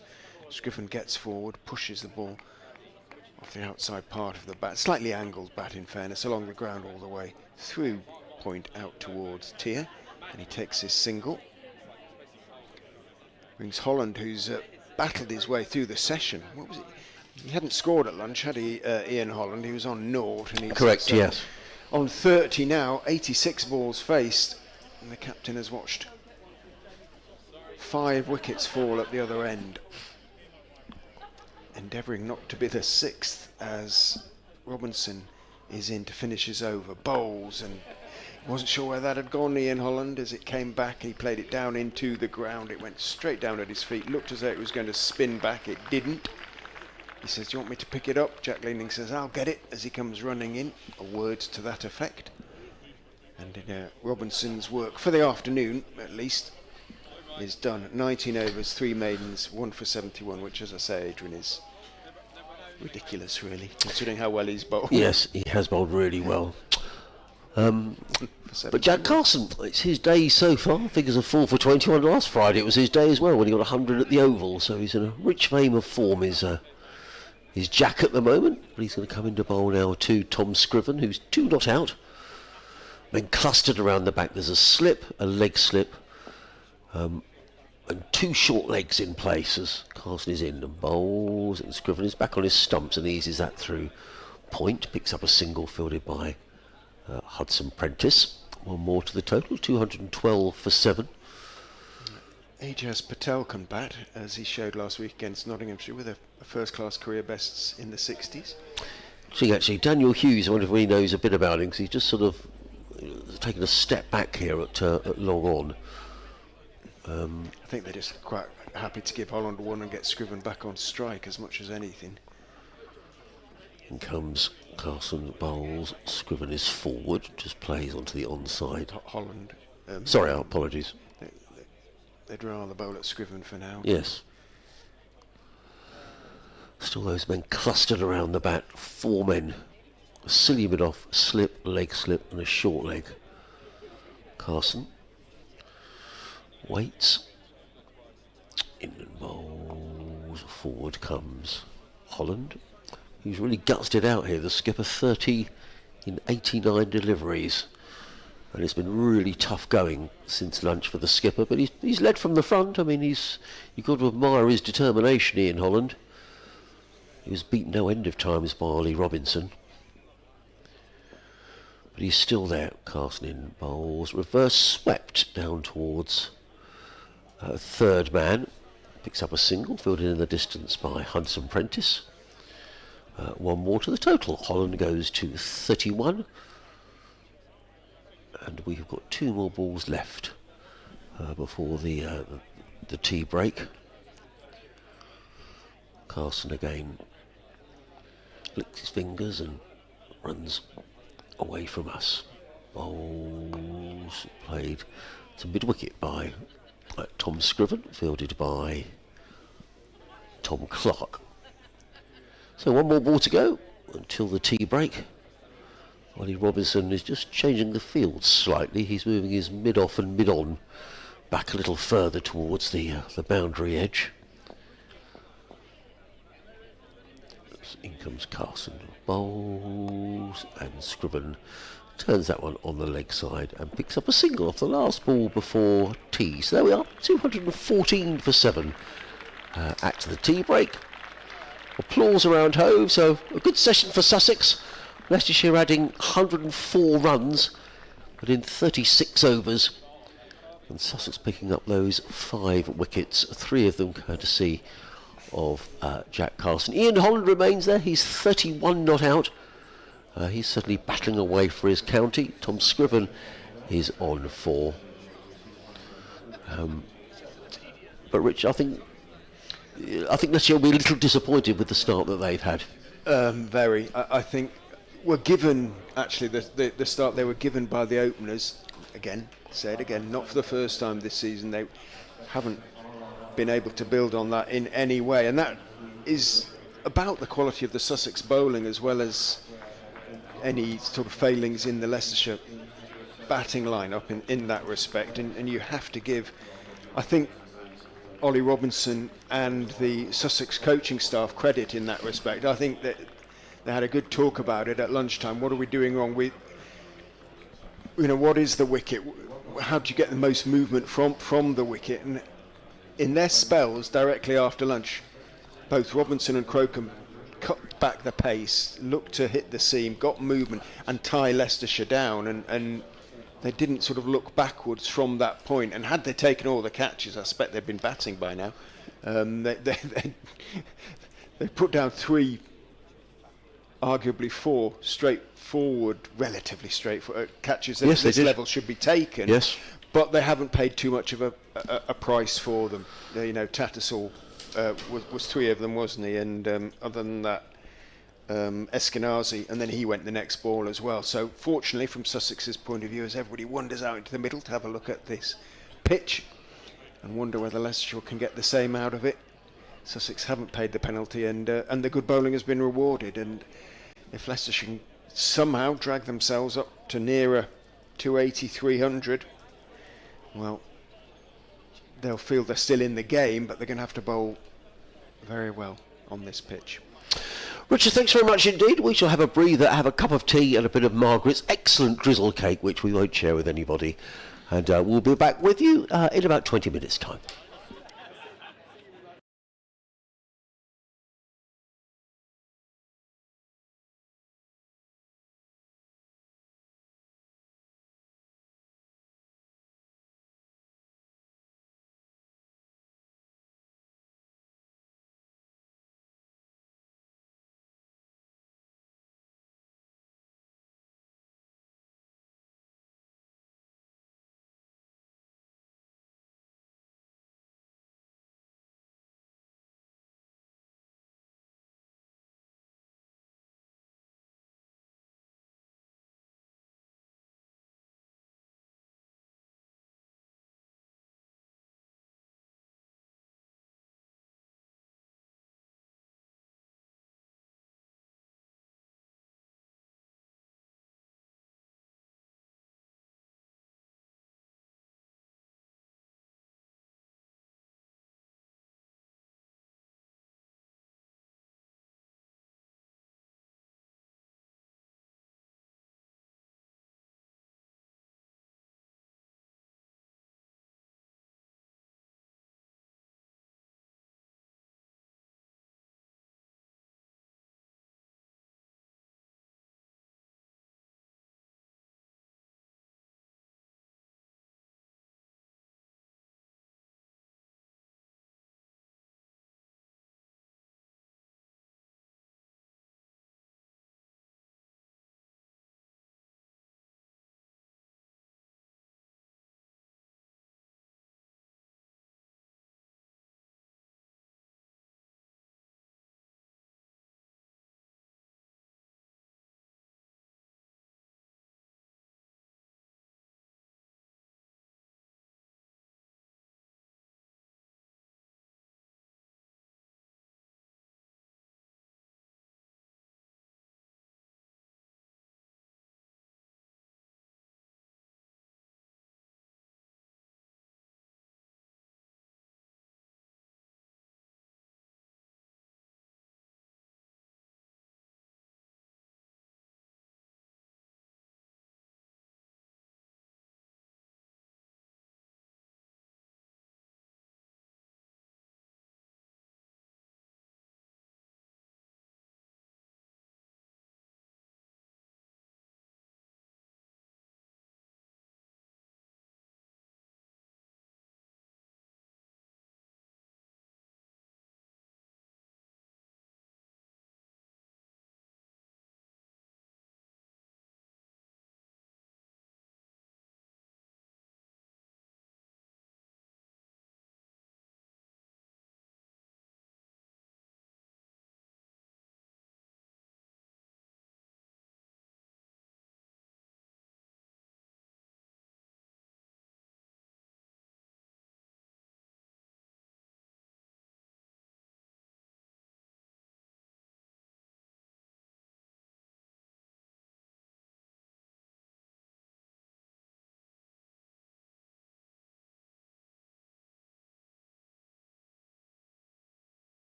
[SPEAKER 2] Scriven gets forward, pushes the ball off the outside part of the bat. Slightly angled bat in fairness, along the ground all the way through point out towards Tia. And he takes his single. Brings Holland, who's battled his way through the session. What was it? He hadn't scored at lunch, had he, Ian Holland? He was on 0. And he's
[SPEAKER 1] Correct, yes.
[SPEAKER 2] On 30 now, 86 balls faced, and the captain has watched 5 wickets fall at the other end, endeavouring not to be the 6th as Robinson is in to finish his over. Bowls, and wasn't sure where that had gone, Ian Holland, as it came back. He played it down into the ground. It went straight down at his feet. Looked as though it was going to spin back. It didn't. He says, "Do you want me to pick it up?" Jack Leaning says, "I'll get it," as he comes running in. A word to that effect. And Robinson's work for the afternoon, at least, is done. 19 overs, 3 maidens, 1 for 71, which, as I say, Adrian, is ridiculous, really, considering how well he's bowled.
[SPEAKER 1] Yes, he has bowled really well. But Jack Carson, it's his day so far. Figures of 4 for 21 last Friday. It was his day as well when he got 100 at the Oval. So he's in a rich vein of form. Is Jack at the moment, but he's going to come into bowl now to Tom Scriven, who's 2 not out. Then clustered around the back, there's a slip, a leg slip, and 2 short legs in place as Carson is in and bowls, and Scriven is back on his stumps and eases that through point, picks up a single fielded by Hudson Prentice. One more to the total, 212 for 7.
[SPEAKER 2] Ajaz Patel can bat, as he showed last week against Nottinghamshire, with a first-class career bests in the 60s.
[SPEAKER 1] See, actually, Daniel Hughes, I wonder if he knows a bit about him, because he's just sort of taken a step back here at long on.
[SPEAKER 2] I think they're just quite happy to give Holland one and get Scriven back on strike as much as anything.
[SPEAKER 1] In comes Carson, bowls, Scriven is forward, just plays onto the onside.
[SPEAKER 2] Holland.
[SPEAKER 1] Sorry, apologies.
[SPEAKER 2] They'd rather bowl at Scriven for now.
[SPEAKER 1] Yes. Still those men clustered around the bat. 4 men. A silly mid-off, slip, leg slip, and a short leg. Carson waits. In and bowls. Forward comes Holland, who's really gutsed it out here. The skipper, 30 in 89 deliveries. And it's been really tough going since lunch for the skipper, but he's led from the front. I mean, you've got to admire his determination, Ian Holland. He was beaten no end of times by Ollie Robinson. But he's still there. Carson in bowls. Reverse swept down towards third man. Picks up a single, fielded in the distance by Hudson Prentice. 1 more to the total. Holland goes to 31. And we've got 2 more balls left before the tea break. Carson again licks his fingers and runs away from us. Bowls played to mid-wicket by Tom Scriven, fielded by Tom Clark. So 1 more ball to go until the tea break. Ollie Robinson is just changing the field slightly. He's moving his mid-off and mid-on back a little further towards the boundary edge. In comes Carson, bowls, and Scriven turns that one on the leg side and picks up a single off the last ball before tea. So there we are, 214 for 7 at the tea break. Applause around Hove, so a good session for Sussex. Leicestershire adding 104 runs, but in 36 overs. And Sussex picking up those 5 wickets, 3 of them courtesy of Jack Carson. Ian Holland remains there, he's 31 not out. He's certainly battling away for his county. Tom Scriven is on 4. But Rich, I think Leicestershire will be a little disappointed with the start that they've had.
[SPEAKER 2] Very. I think were given, actually, the start they were given by the openers, not for the first time this season. They haven't been able to build on that in any way, and that is about the quality of the Sussex bowling as well as any sort of failings in the Leicestershire batting lineup in that respect. And you have to give, I think, Ollie Robinson and the Sussex coaching staff credit in that respect. I think that they had a good talk about it at lunchtime. What are we doing wrong? What is the wicket? How do you get the most movement from the wicket? And in their spells directly after lunch, both Robinson and Crocombe cut back the pace, looked to hit the seam, got movement and tie Leicestershire down, and they didn't sort of look backwards from that point. And had they taken all the catches, I expect they'd been batting by now. They put down 3, arguably 4 straightforward, relatively straightforward catches that
[SPEAKER 1] yes,
[SPEAKER 2] this level should be taken.
[SPEAKER 1] Yes.
[SPEAKER 2] But they haven't paid too much of a price for them. Tattersall was 3 of them, wasn't he? And other than that, Eskenazi, and then he went the next ball as well. So fortunately, from Sussex's point of view, as everybody wanders out into the middle to have a look at this pitch and wonder whether Leicestershire can get the same out of it, Sussex haven't paid the penalty, and the good bowling has been rewarded. And if Leicestershire can somehow drag themselves up to nearer 280, 300, well, they'll feel they're still in the game, but they're going to have to bowl very well on this pitch.
[SPEAKER 1] Richard, thanks very much indeed. We shall have a breather, have a cup of tea and a bit of Margaret's excellent drizzle cake, which we won't share with anybody. And we'll be back with you in about 20 minutes' time.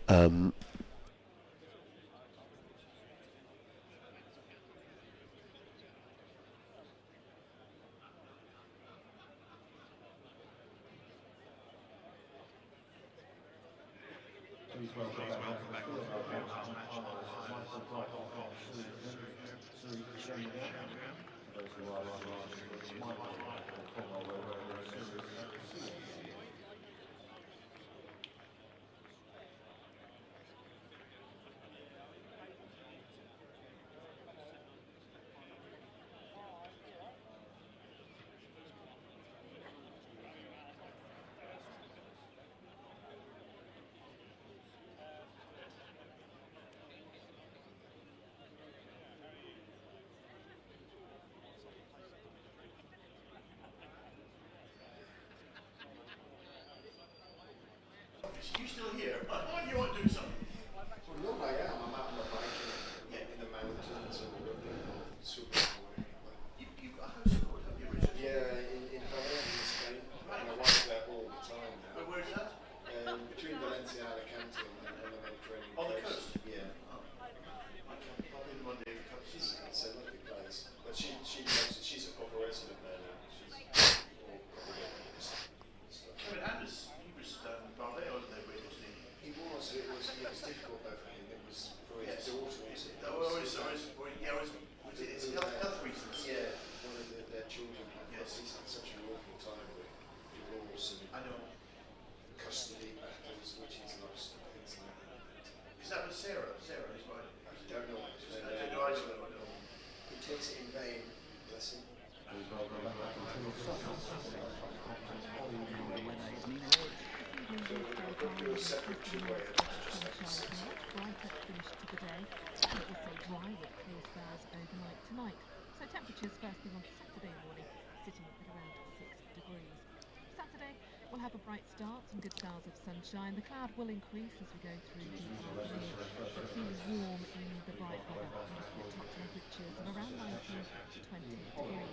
[SPEAKER 1] Um,
[SPEAKER 5] office. Are you still here? Why do you want to do something?
[SPEAKER 6] Well, no, I am. I'm out on my bike in the mountains or super.
[SPEAKER 5] You've got a house abroad, have you, Richard?
[SPEAKER 6] Yeah, in Hove, in Spain. And I wife there all the time now.
[SPEAKER 5] Where's that?
[SPEAKER 6] Between Valencia and Alicante and the Mediterranean
[SPEAKER 5] On the coast?
[SPEAKER 6] Yeah.
[SPEAKER 5] I can pop in one day for a cup of tea.
[SPEAKER 6] It's a lovely place. But she knows it. She's a proper resident there now. She's all proper stuff.
[SPEAKER 5] Kevin Anders, he was ballet on the radio team.
[SPEAKER 6] It was difficult though for him. It was for his daughter, was it?
[SPEAKER 5] Was it health reasons?
[SPEAKER 6] Yeah, one of their children.
[SPEAKER 5] Yes.
[SPEAKER 6] He's had such an awful time with divorce and
[SPEAKER 5] I know.
[SPEAKER 6] custody battles, which he's lost and things like that.
[SPEAKER 5] Is that with Sarah? Sarah, his wife?
[SPEAKER 6] I don't know.
[SPEAKER 5] I don't know.
[SPEAKER 6] He takes it in vain, bless him. You're separate two-way.
[SPEAKER 7] So temperatures first thing on Saturday morning sitting at around 6 degrees. Saturday we'll have a bright start, some good spells of sunshine. The cloud will increase as we go through the afternoon, but feeling warm in the bright weather with top temperatures of around 19 to 20 degrees.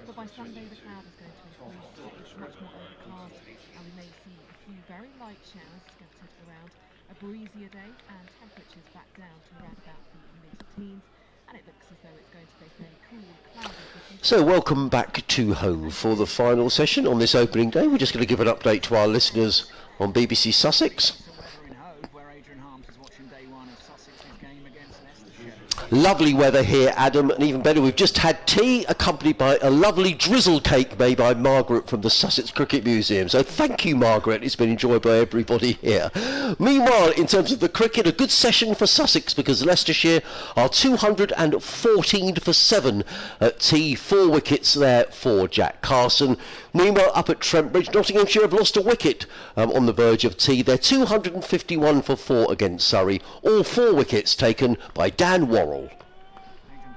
[SPEAKER 7] But by Sunday the cloud is going to increase, it's much more overcast, and we may see a few very light showers scattered around. A breezier day and temperatures back down to around about the mid-teens. And it looks as though it's going to stay fairly cool, cloudy.
[SPEAKER 1] So welcome back to Hove for the final session on this opening day. We're just going to give an update to our listeners on BBC Sussex.
[SPEAKER 4] Weather in Hove, where Adrian Harms is watching day one of Sussex's game against Leicestershire.
[SPEAKER 1] Lovely weather here, Adam, and even better, we've just had tea accompanied by a lovely drizzle cake made by Margaret from the Sussex Cricket Museum. So thank you, Margaret. It's been enjoyed by everybody here. Meanwhile, in terms of the cricket, a good session for Sussex because Leicestershire are 214 for 7 at tea. 4 wickets there for Jack Carson. Meanwhile, up at Trent Bridge, Nottinghamshire have lost a wicket on the verge of tea. They're 251 for 4 against Surrey. All 4 wickets taken by Dan Worrell.
[SPEAKER 4] Adrian,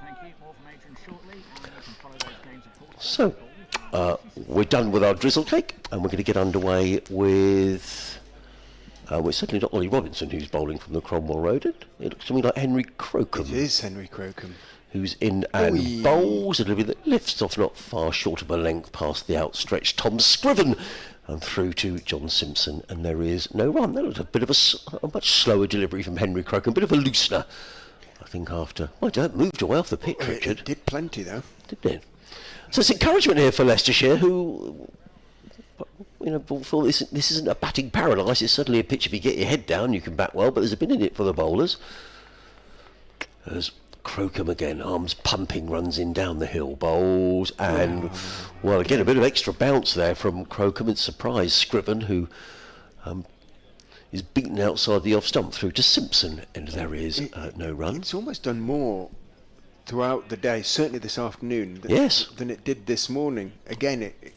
[SPEAKER 4] thank you. More from Adrian shortly, and you can follow those games, of course.
[SPEAKER 1] So, we're done with our drizzle cake, and we're going to get underway with... it's certainly not Ollie Robinson who's bowling from the Cromwell Road. It looks to me like Henry Crocombe.
[SPEAKER 2] It is Henry Crocombe.
[SPEAKER 1] Who's in and bowls a delivery that lifts off not far short of a length past the outstretched Tom Scriven and through to John Simpson, and there is no run. That was a bit of a much slower delivery from Henry Crocombe, a bit of a loosener, I think, after... Well, it moved away off the pitch, Richard.
[SPEAKER 2] It did plenty, though.
[SPEAKER 1] Didn't it? So it's encouragement here for Leicestershire, who... You know, for this isn't a batting paradise. It's certainly a pitch if you get your head down, you can bat well, but there's a bit in it for the bowlers. There's Crocombe again, arms pumping, runs in down the hill, bowls, and well, again a bit of extra bounce there from Crocombe and surprise Scriven, who is beaten outside the off stump through to Simpson, and there is no run.
[SPEAKER 2] It's almost done more throughout the day, certainly this afternoon, than it did this morning. Again, it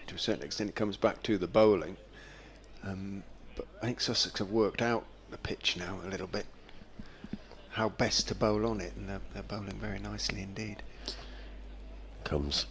[SPEAKER 2] to a certain extent it comes back to the bowling, but I think Sussex have worked out the pitch now a little bit, how best to bowl on it, and they're bowling very nicely indeed.
[SPEAKER 1] Comes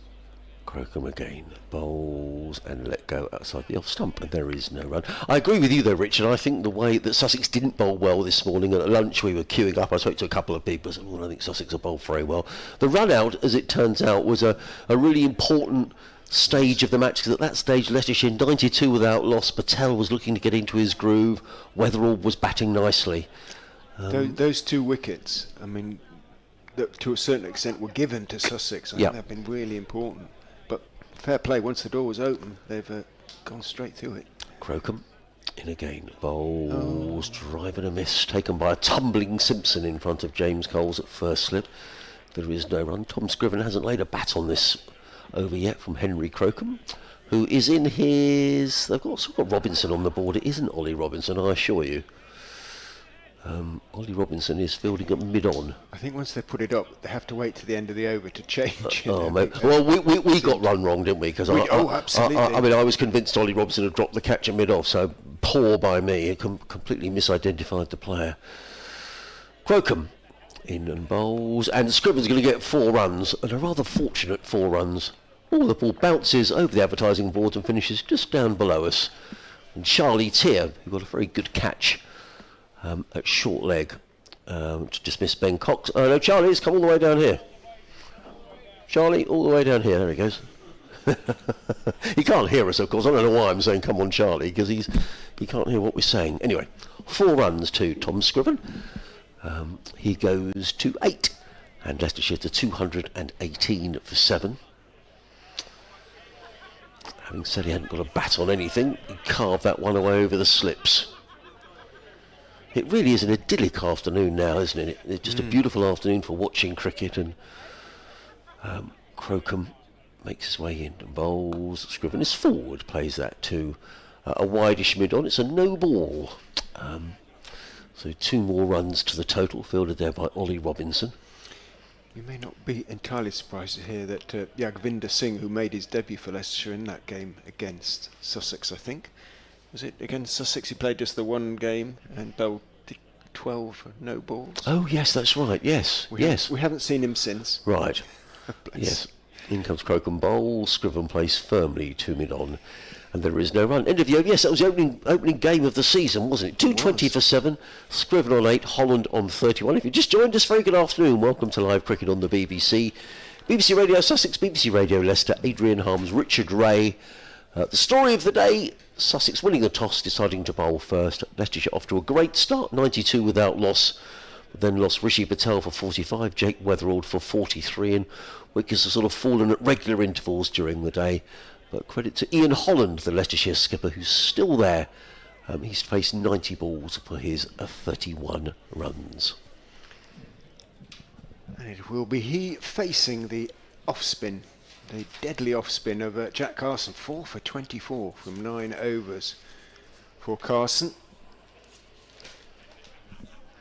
[SPEAKER 1] Crocombe again, bowls and let go outside the off stump, and there is no run. I agree with you though, Richard. I think the way that Sussex didn't bowl well this morning, at lunch we were queuing up, I spoke to a couple of people and said, well, I think Sussex have bowled very well. The run out, as it turns out, was a really important stage of the match, because at that stage Leicestershire 92 without loss. Patel was looking to get into his groove, Weatherall was batting nicely.
[SPEAKER 2] Those 2 wickets, I mean, that to a certain extent were given to Sussex. I think they've been really important, but fair play, once the door was open they've gone straight through it.
[SPEAKER 1] Crocombe in again, bowls, drive and a miss, taken by a tumbling Simpson in front of James Coles at first slip. There is no run. Tom Scriven hasn't laid a bat on this over yet from Henry Crocombe, who is in his... They've got Robinson on the board. It isn't Ollie Robinson, I assure you. Ollie Robinson is fielding at mid-on.
[SPEAKER 2] I think once they put it up, they have to wait to the end of the over to change it.
[SPEAKER 1] Well, we got run wrong, didn't we? Because
[SPEAKER 2] absolutely.
[SPEAKER 1] I mean, I was convinced Ollie Robinson had dropped the catch at mid-off, so poor by me. Completely misidentified the player. Crocombe in and bowls, and Scriven's going to get 4 runs, and a rather fortunate 4 runs. The ball bounces over the advertising board and finishes just down below us, And Charlie Tier, who got a very good catch at short leg to dismiss Ben Cox. Oh no, Charlie's come all the way down here. Charlie, all the way down here. There he goes. He can't hear us, of course. I don't know why I'm saying come on Charlie, because he can't hear what we're saying. Anyway, 4 runs to Tom Scriven. He goes to 8, and Leicestershire to 218 for 7. Having said he hadn't got a bat on anything, he carved that one away over the slips. It really is an idyllic afternoon now, isn't it? It's just a beautiful afternoon for watching cricket, and Crocombe makes his way in and bowls. Scriven is forward, plays that to a wideish mid-on. It's a no ball. So 2 more runs to the total, fielded there by Ollie Robinson.
[SPEAKER 2] You may not be entirely surprised to hear that Yagvinder Singh, who made his debut for Leicestershire in that game against Sussex, I think. Was it against Sussex? He played just the one game and bowled 12 no balls.
[SPEAKER 1] Oh yes, that's right. Yes,
[SPEAKER 2] We haven't seen him since.
[SPEAKER 1] Right. Yes. In comes Crocombe bowl. Scriven plays firmly to mid-on, and there is no run. End of the yes, that was the opening game of the season, wasn't it? 220 for 7. Scriven on 8. Holland on 31. If you just joined us, very good afternoon. Welcome to live cricket on the BBC. BBC Radio Sussex, BBC Radio Leicester. Adrian Harms, Richard Ray. The story of the day: Sussex winning the toss, deciding to bowl first. Leicestershire off to a great start, 92 without loss. But then lost Rishi Patel for 45, Jake Weatherald for 43, and wickets have sort of fallen at regular intervals during the day. But credit to Ian Holland, the Leicestershire skipper, who's still there. He's faced 90 balls for his 31 runs.
[SPEAKER 2] And it will be he facing the off-spin, the deadly off-spin of Jack Carson. 4 for 24 from 9 overs for Carson.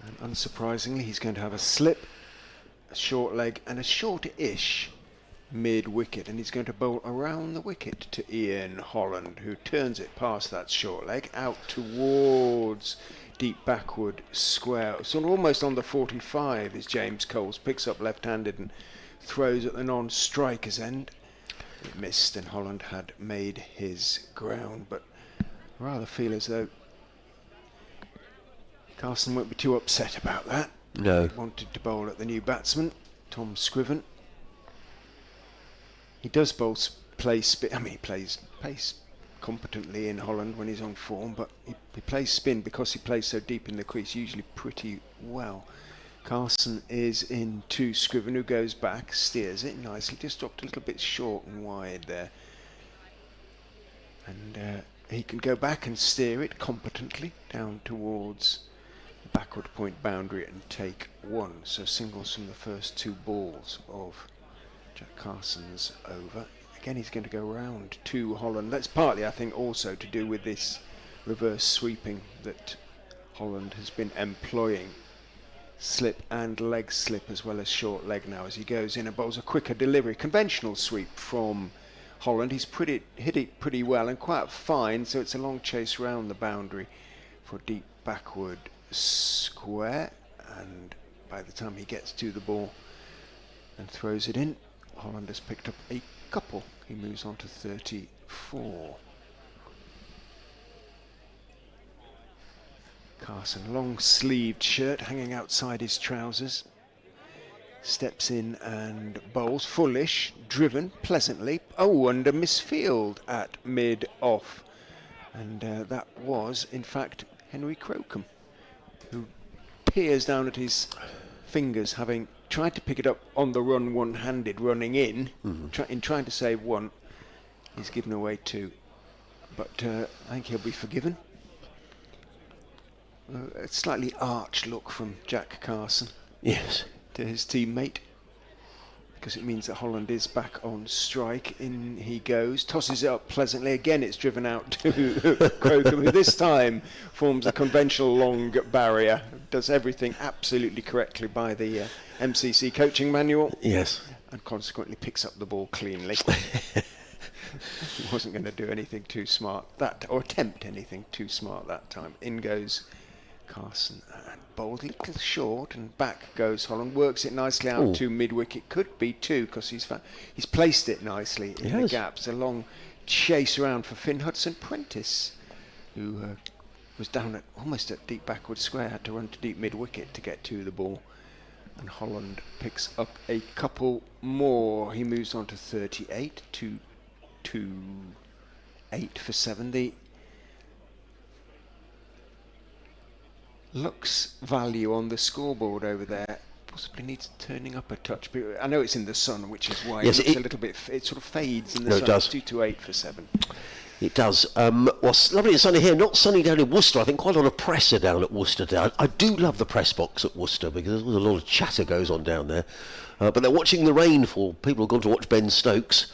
[SPEAKER 2] And unsurprisingly, he's going to have a slip, a short leg and a short-ish mid-wicket, and he's going to bowl around the wicket to Ian Holland, who turns it past that short leg out towards deep backward square. So almost on the 45 is James Coles, picks up left-handed and throws at the non-striker's end. It missed, and Holland had made his ground, but I rather feel as though Carson won't be too upset about that.
[SPEAKER 1] No.
[SPEAKER 2] He wanted to bowl at the new batsman, Tom Scriven. He does play spin. I mean, he plays pace competently in Holland when he's on form, but he plays spin because he plays so deep in the crease, usually pretty well. Carson is in to Scriven, who goes back, steers it nicely, just dropped a little bit short and wide there. And he can go back and steer it competently down towards the backward point boundary and take 1. So singles from the first 2 balls of Jack Carson's over. Again, he's going to go round to Holland. That's partly, I think, also to do with this reverse sweeping that Holland has been employing. Slip and leg slip as well as short leg now as he goes in and bowls a quicker delivery. Conventional sweep from Holland. He's hit it pretty well and quite fine, so it's a long chase round the boundary for deep backward square, and by the time he gets to the ball and throws it in, Holland has picked up a couple. He moves on to 34. Carson, long sleeved shirt hanging outside his trousers, steps in and bowls, fullish, driven pleasantly. Oh, and a misfield at mid-off, and that was in fact Henry Crocombe, who peers down at his fingers, having tried to pick it up on the run one-handed, running in, in trying to save 1. He's given away 2, but I think he'll be forgiven. A slightly arch look from Jack Carson,
[SPEAKER 1] Yes.
[SPEAKER 2] to his teammate, because it means that Holland is back on strike. In he goes, tosses it up pleasantly. Again, it's driven out to Crocombe, who this time forms a conventional long barrier, does everything absolutely correctly by the MCC coaching manual.
[SPEAKER 1] Yes.
[SPEAKER 2] And consequently picks up the ball cleanly. He wasn't going to do anything too smart or attempt anything too smart that time. In goes Carson and bowled a little short, and back goes Holland. Works it nicely out to mid-wicket. Could be 2 because he's placed it nicely in the gaps. A long chase around for Finn Hudson-Prentice, who was down at almost at deep backward square, had to run to deep mid wicket to get to the ball. And Holland picks up a couple more. He moves on to 38 to 8 for 7. The Lux value on the scoreboard over there possibly needs turning up a touch. But I know it's in the sun, which is why
[SPEAKER 1] Yes,
[SPEAKER 2] it looks a little bit. It sort of fades in the sun.
[SPEAKER 1] it does.
[SPEAKER 2] 2 to 8 for 7.
[SPEAKER 1] It does. Well, it's lovely and sunny here. Not sunny down in Worcester. I think quite a lot of press are down at Worcester today. I do love the press box at Worcester because there's a lot of chatter goes on down there. But they're watching the rainfall. People have gone to watch Ben Stokes.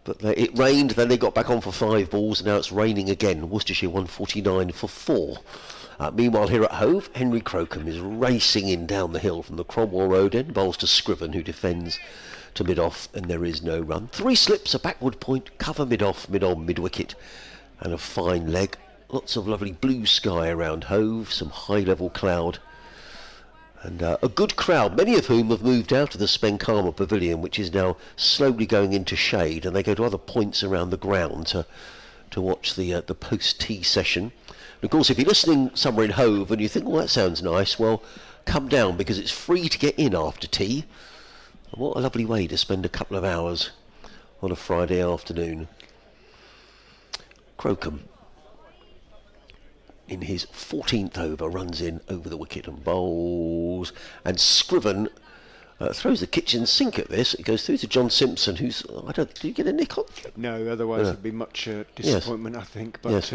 [SPEAKER 1] But it rained, then they got back on for 5 balls, and now it's raining again. Worcestershire 149 for 4. Meanwhile, here at Hove, Henry Crocombe is racing in down the hill from the Cromwell Road end, bowls to Scriven, who defends to mid-off, and there is no run. 3 slips, a backward point, cover mid-off, mid-on, mid-wicket, and a fine leg. Lots of lovely blue sky around Hove, some high-level cloud, and a good crowd, many of whom have moved out of the Spencama Pavilion, which is now slowly going into shade, and they go to other points around the ground to watch the post-tea session. And of course, if you're listening somewhere in Hove and you think, well, that sounds nice, well, come down, because it's free to get in after tea. And what a lovely way to spend a couple of hours on a Friday afternoon. Crocombe, in his 14th over, runs in over the wicket and bowls, and Scriven throws the kitchen sink at this. It goes through to John Simpson, who's, did you get a nick on?
[SPEAKER 2] No, otherwise it'd be much disappointment, I think. But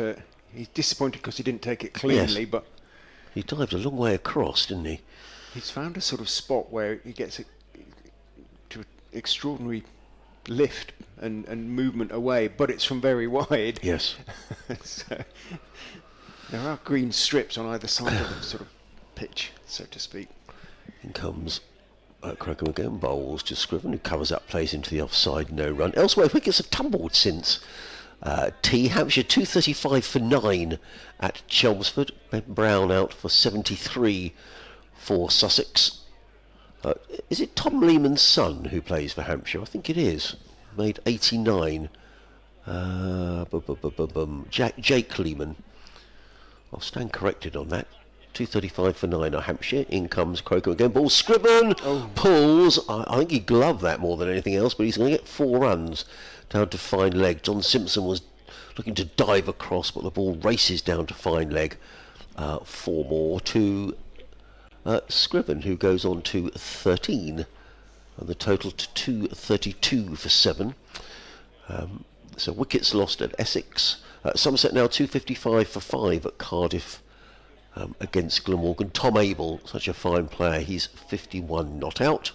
[SPEAKER 2] he's disappointed because he didn't take it cleanly. But
[SPEAKER 1] he dived a long way across, didn't he?
[SPEAKER 2] He's found a sort of spot where he gets to an extraordinary lift and movement away, but it's from very wide.
[SPEAKER 1] Yes.
[SPEAKER 2] So, there are green strips on either side of the sort of pitch, so to speak.
[SPEAKER 1] In comes Crocombe again, bowls to Scriven, who covers up, plays into the offside, no run. Elsewhere, wickets have tumbled since tea. Hampshire 235 for 9 at Chelmsford. Ben Brown out for 73 for Sussex. Is it Tom Lehman's son who plays for Hampshire? I think it is. Made 89. Jake Lehman. I'll stand corrected on that. 235 for 9 at Hampshire. In comes Crocombe again. Ball Scriven pulls. I think he gloved that more than anything else, but he's going to get 4 runs down to fine leg. John Simpson was looking to dive across, but the ball races down to fine leg. 4 more to Scriven, who goes on to 13, and the total to 232 for 7. So wickets lost at Essex. Somerset now 255 for 5 at Cardiff against Glamorgan. Tom Abel, such a fine player, he's 51 not out.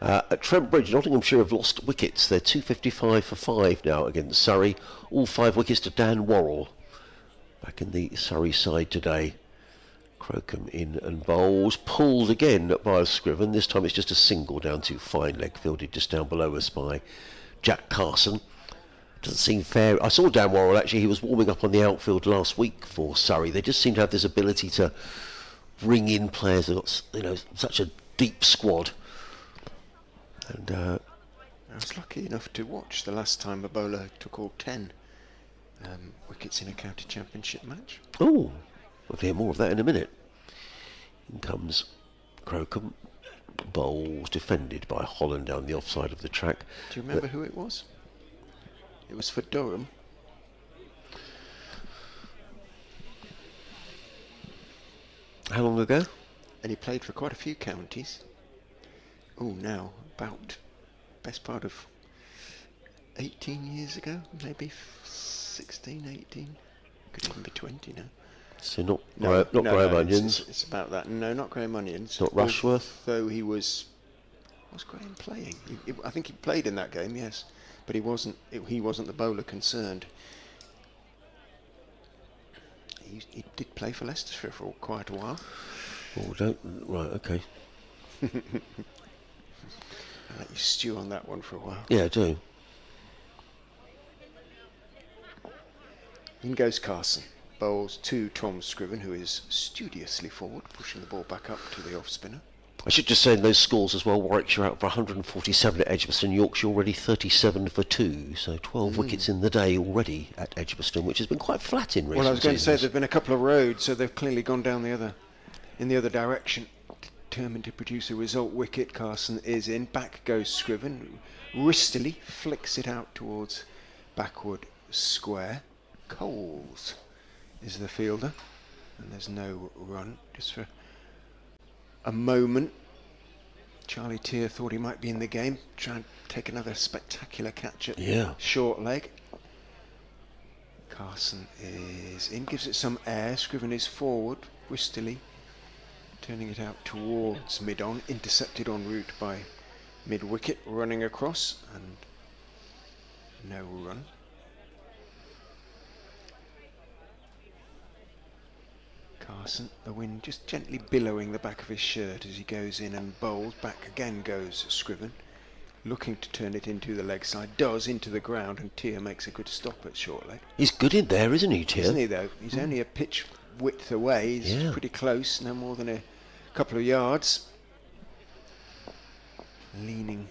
[SPEAKER 1] At Trent Bridge, Nottinghamshire have lost wickets. They're 255 for 5 now against Surrey. All 5 wickets to Dan Worrell. Back in the Surrey side today. Crocombe in and bowls. Pulled again by Scriven. This time it's just a single down to fine leg, fielded just down below us by Jack Carson. Doesn't seem fair. I saw Dan Worrell, actually. He was warming up on the outfield last week for Surrey. They just seem to have this ability to bring in players. They've got, such a deep squad. And
[SPEAKER 2] I was lucky enough to watch the last time a bowler took all 10 wickets in a county championship match.
[SPEAKER 1] Oh, we'll hear more of that in a minute. In comes Crocombe. Bowls defended by Holland down the offside of the track.
[SPEAKER 2] Do you remember who it was? It was for Durham.
[SPEAKER 1] How long ago?
[SPEAKER 2] And he played for quite a few counties. Oh, now, about best part of 18 years ago, maybe 16, 18. Could even be 20 now.
[SPEAKER 1] So not Graham Onions.
[SPEAKER 2] It's about that. No, not Graham Onions.
[SPEAKER 1] Not Rushworth.
[SPEAKER 2] Though he was Graham playing? I think he played in that game, yes, but he wasn't. He wasn't the bowler concerned. He did play for Leicestershire for quite a while.
[SPEAKER 1] Oh, right, okay.
[SPEAKER 2] I'll let you stew on that one for a while.
[SPEAKER 1] Yeah, I do.
[SPEAKER 2] In goes Carson. Bowls to Tom Scriven, who is studiously forward, pushing the ball back up to the off spinner.
[SPEAKER 1] I should just say in those scores as well, Warwickshire out for 147 at Edgbaston, Yorkshire already 37 for 2, so 12 wickets in the day already at Edgbaston, which has been quite flat in recent
[SPEAKER 2] Well, I was going to say
[SPEAKER 1] seasons.
[SPEAKER 2] there've been a couple of roads, so they've clearly gone down in the other direction. Determined to produce a result. Wicket, Carson is in. Back goes Scriven. Wristily flicks it out towards backward square. Coles is the fielder, and there's no run. Just for a moment, Charlie Tier thought he might be in the game, try and take another spectacular catch at short leg. Carson is in, gives it some air. Scriven is forward, Wristily turning it out towards mid-on, intercepted en route by mid-wicket, running across, and no run. Carson, the wind just gently billowing the back of his shirt as he goes in and bowls. Back again goes Scriven, looking to turn it into the leg side, does into the ground, and Tier makes a good stop at short leg.
[SPEAKER 1] He's good in there, isn't he, Tier?
[SPEAKER 2] Isn't he, though? He's only a pitch width away. He's pretty close, no more than a couple of yards. Leaning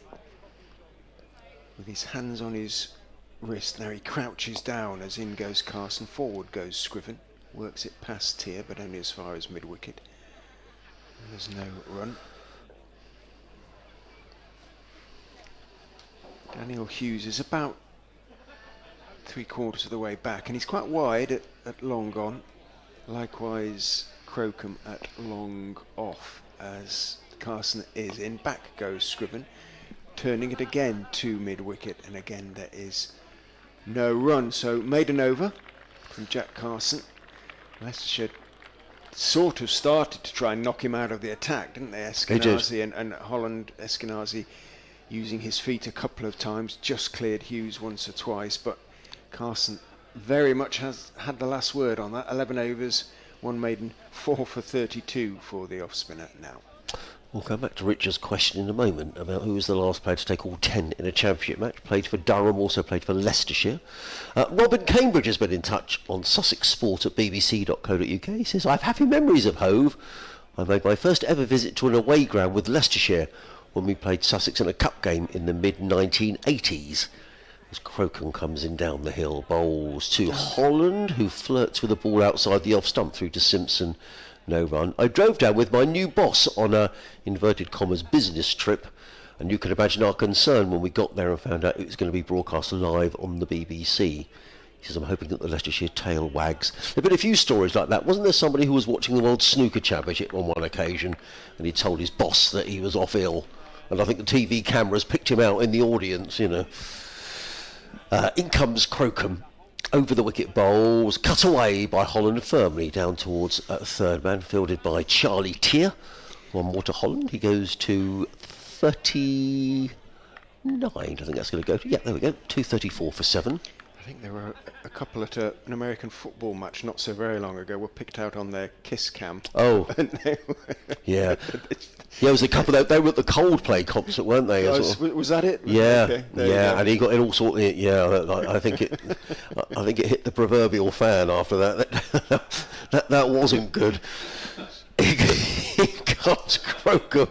[SPEAKER 2] with his hands on his wrist. Now he crouches down as in goes Carson. Forward goes Scriven. Works it past Tier, but only as far as mid-wicket. There's no run. Daniel Hughes is about 3/4 of the way back, and he's quite wide at long on. Likewise, Crocombe at long off as Carson is in. Back goes Scriven, turning it again to mid-wicket, and again there is no run. So maiden over from Jack Carson. Leicestershire sort of started to try and knock him out of the attack, didn't they? Eskenazi and Holland. Eskenazi using his feet a couple of times, just cleared Hughes once or twice, but Carson very much has had the last word on that. 11 overs, 1 maiden, 4 for 32 for the off-spinner now.
[SPEAKER 1] We'll come back to Richard's question in a moment about who was the last player to take all 10 in a championship match. Played for Durham, also played for Leicestershire. Robin Cambridge has been in touch on Sussex Sport at bbc.co.uk. He says, I have happy memories of Hove. I made my first ever visit to an away ground with Leicestershire when we played Sussex in a cup game in the mid-1980s. As Crocombe comes in down the hill, bowls to Holland, who flirts with the ball outside the off stump through to Simpson. No run. I drove down with my new boss on a, inverted commas, business trip, and you can imagine our concern when we got there and found out it was going to be broadcast live on the BBC. He says, I'm hoping that the Leicestershire tail wags. There have been a few stories like that. Wasn't there somebody who was watching the World Snooker Championship on one occasion, and he told his boss that he was off ill, and I think the TV cameras picked him out in the audience, you know. In comes Crocombe. Over the wicket bowls, cut away by Holland firmly down towards third man, fielded by Charlie Tier. One more to Holland. He goes to 39. I think that's going to go. Yeah, there we go. 234 for 7.
[SPEAKER 2] I think there were a couple at an American football match not so very long ago were picked out on their kiss cam.
[SPEAKER 1] Oh, yeah. Yeah, it was a couple. They were at the Coldplay concert, weren't they?
[SPEAKER 2] Was that it?
[SPEAKER 1] Yeah,
[SPEAKER 2] okay,
[SPEAKER 1] yeah, and he got in all sorts. Yeah, I think it. I think it hit the proverbial fan after that. That wasn't good. He comes Crocombe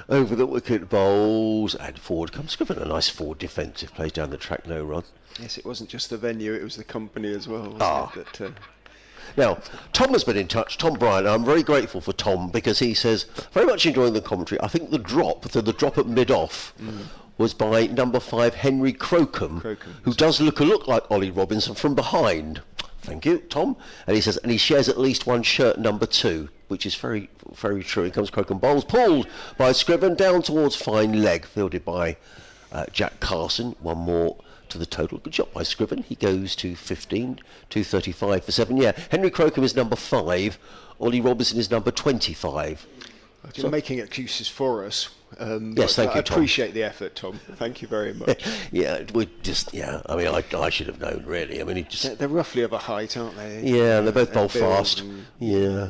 [SPEAKER 1] over the wicket bowls, and forward comes Scriven. A nice forward defensive, plays down the track, no run.
[SPEAKER 2] Yes, it wasn't just the venue; it was the company as well.
[SPEAKER 1] Now, Tom has been in touch, Tom Bryan. I'm very grateful for Tom because he says, very much enjoying the commentary. I think the drop at mid-off was by number 5, Henry Crocombe, who does look like Ollie Robinson from behind. Thank you, Tom. And he says, and he shares at least one shirt number 2, which is very, very true. Here comes Crocombe bowls, pulled by Scriven, down towards fine leg, fielded by Jack Carson. One more to the total. Good job by Scriven. He goes to 15, 235 for 7. Yeah, Henry Crocombe is number 5. Ollie Robinson is number 25.
[SPEAKER 2] You're making excuses for us.
[SPEAKER 1] Yes, thank you,
[SPEAKER 2] I
[SPEAKER 1] Tom.
[SPEAKER 2] appreciate the effort, Tom. Thank you very much.
[SPEAKER 1] Yeah, we just, I mean, I should have known, really. I mean,
[SPEAKER 2] they're roughly of a height, aren't they?
[SPEAKER 1] Yeah, and they both bowl fast. Yeah.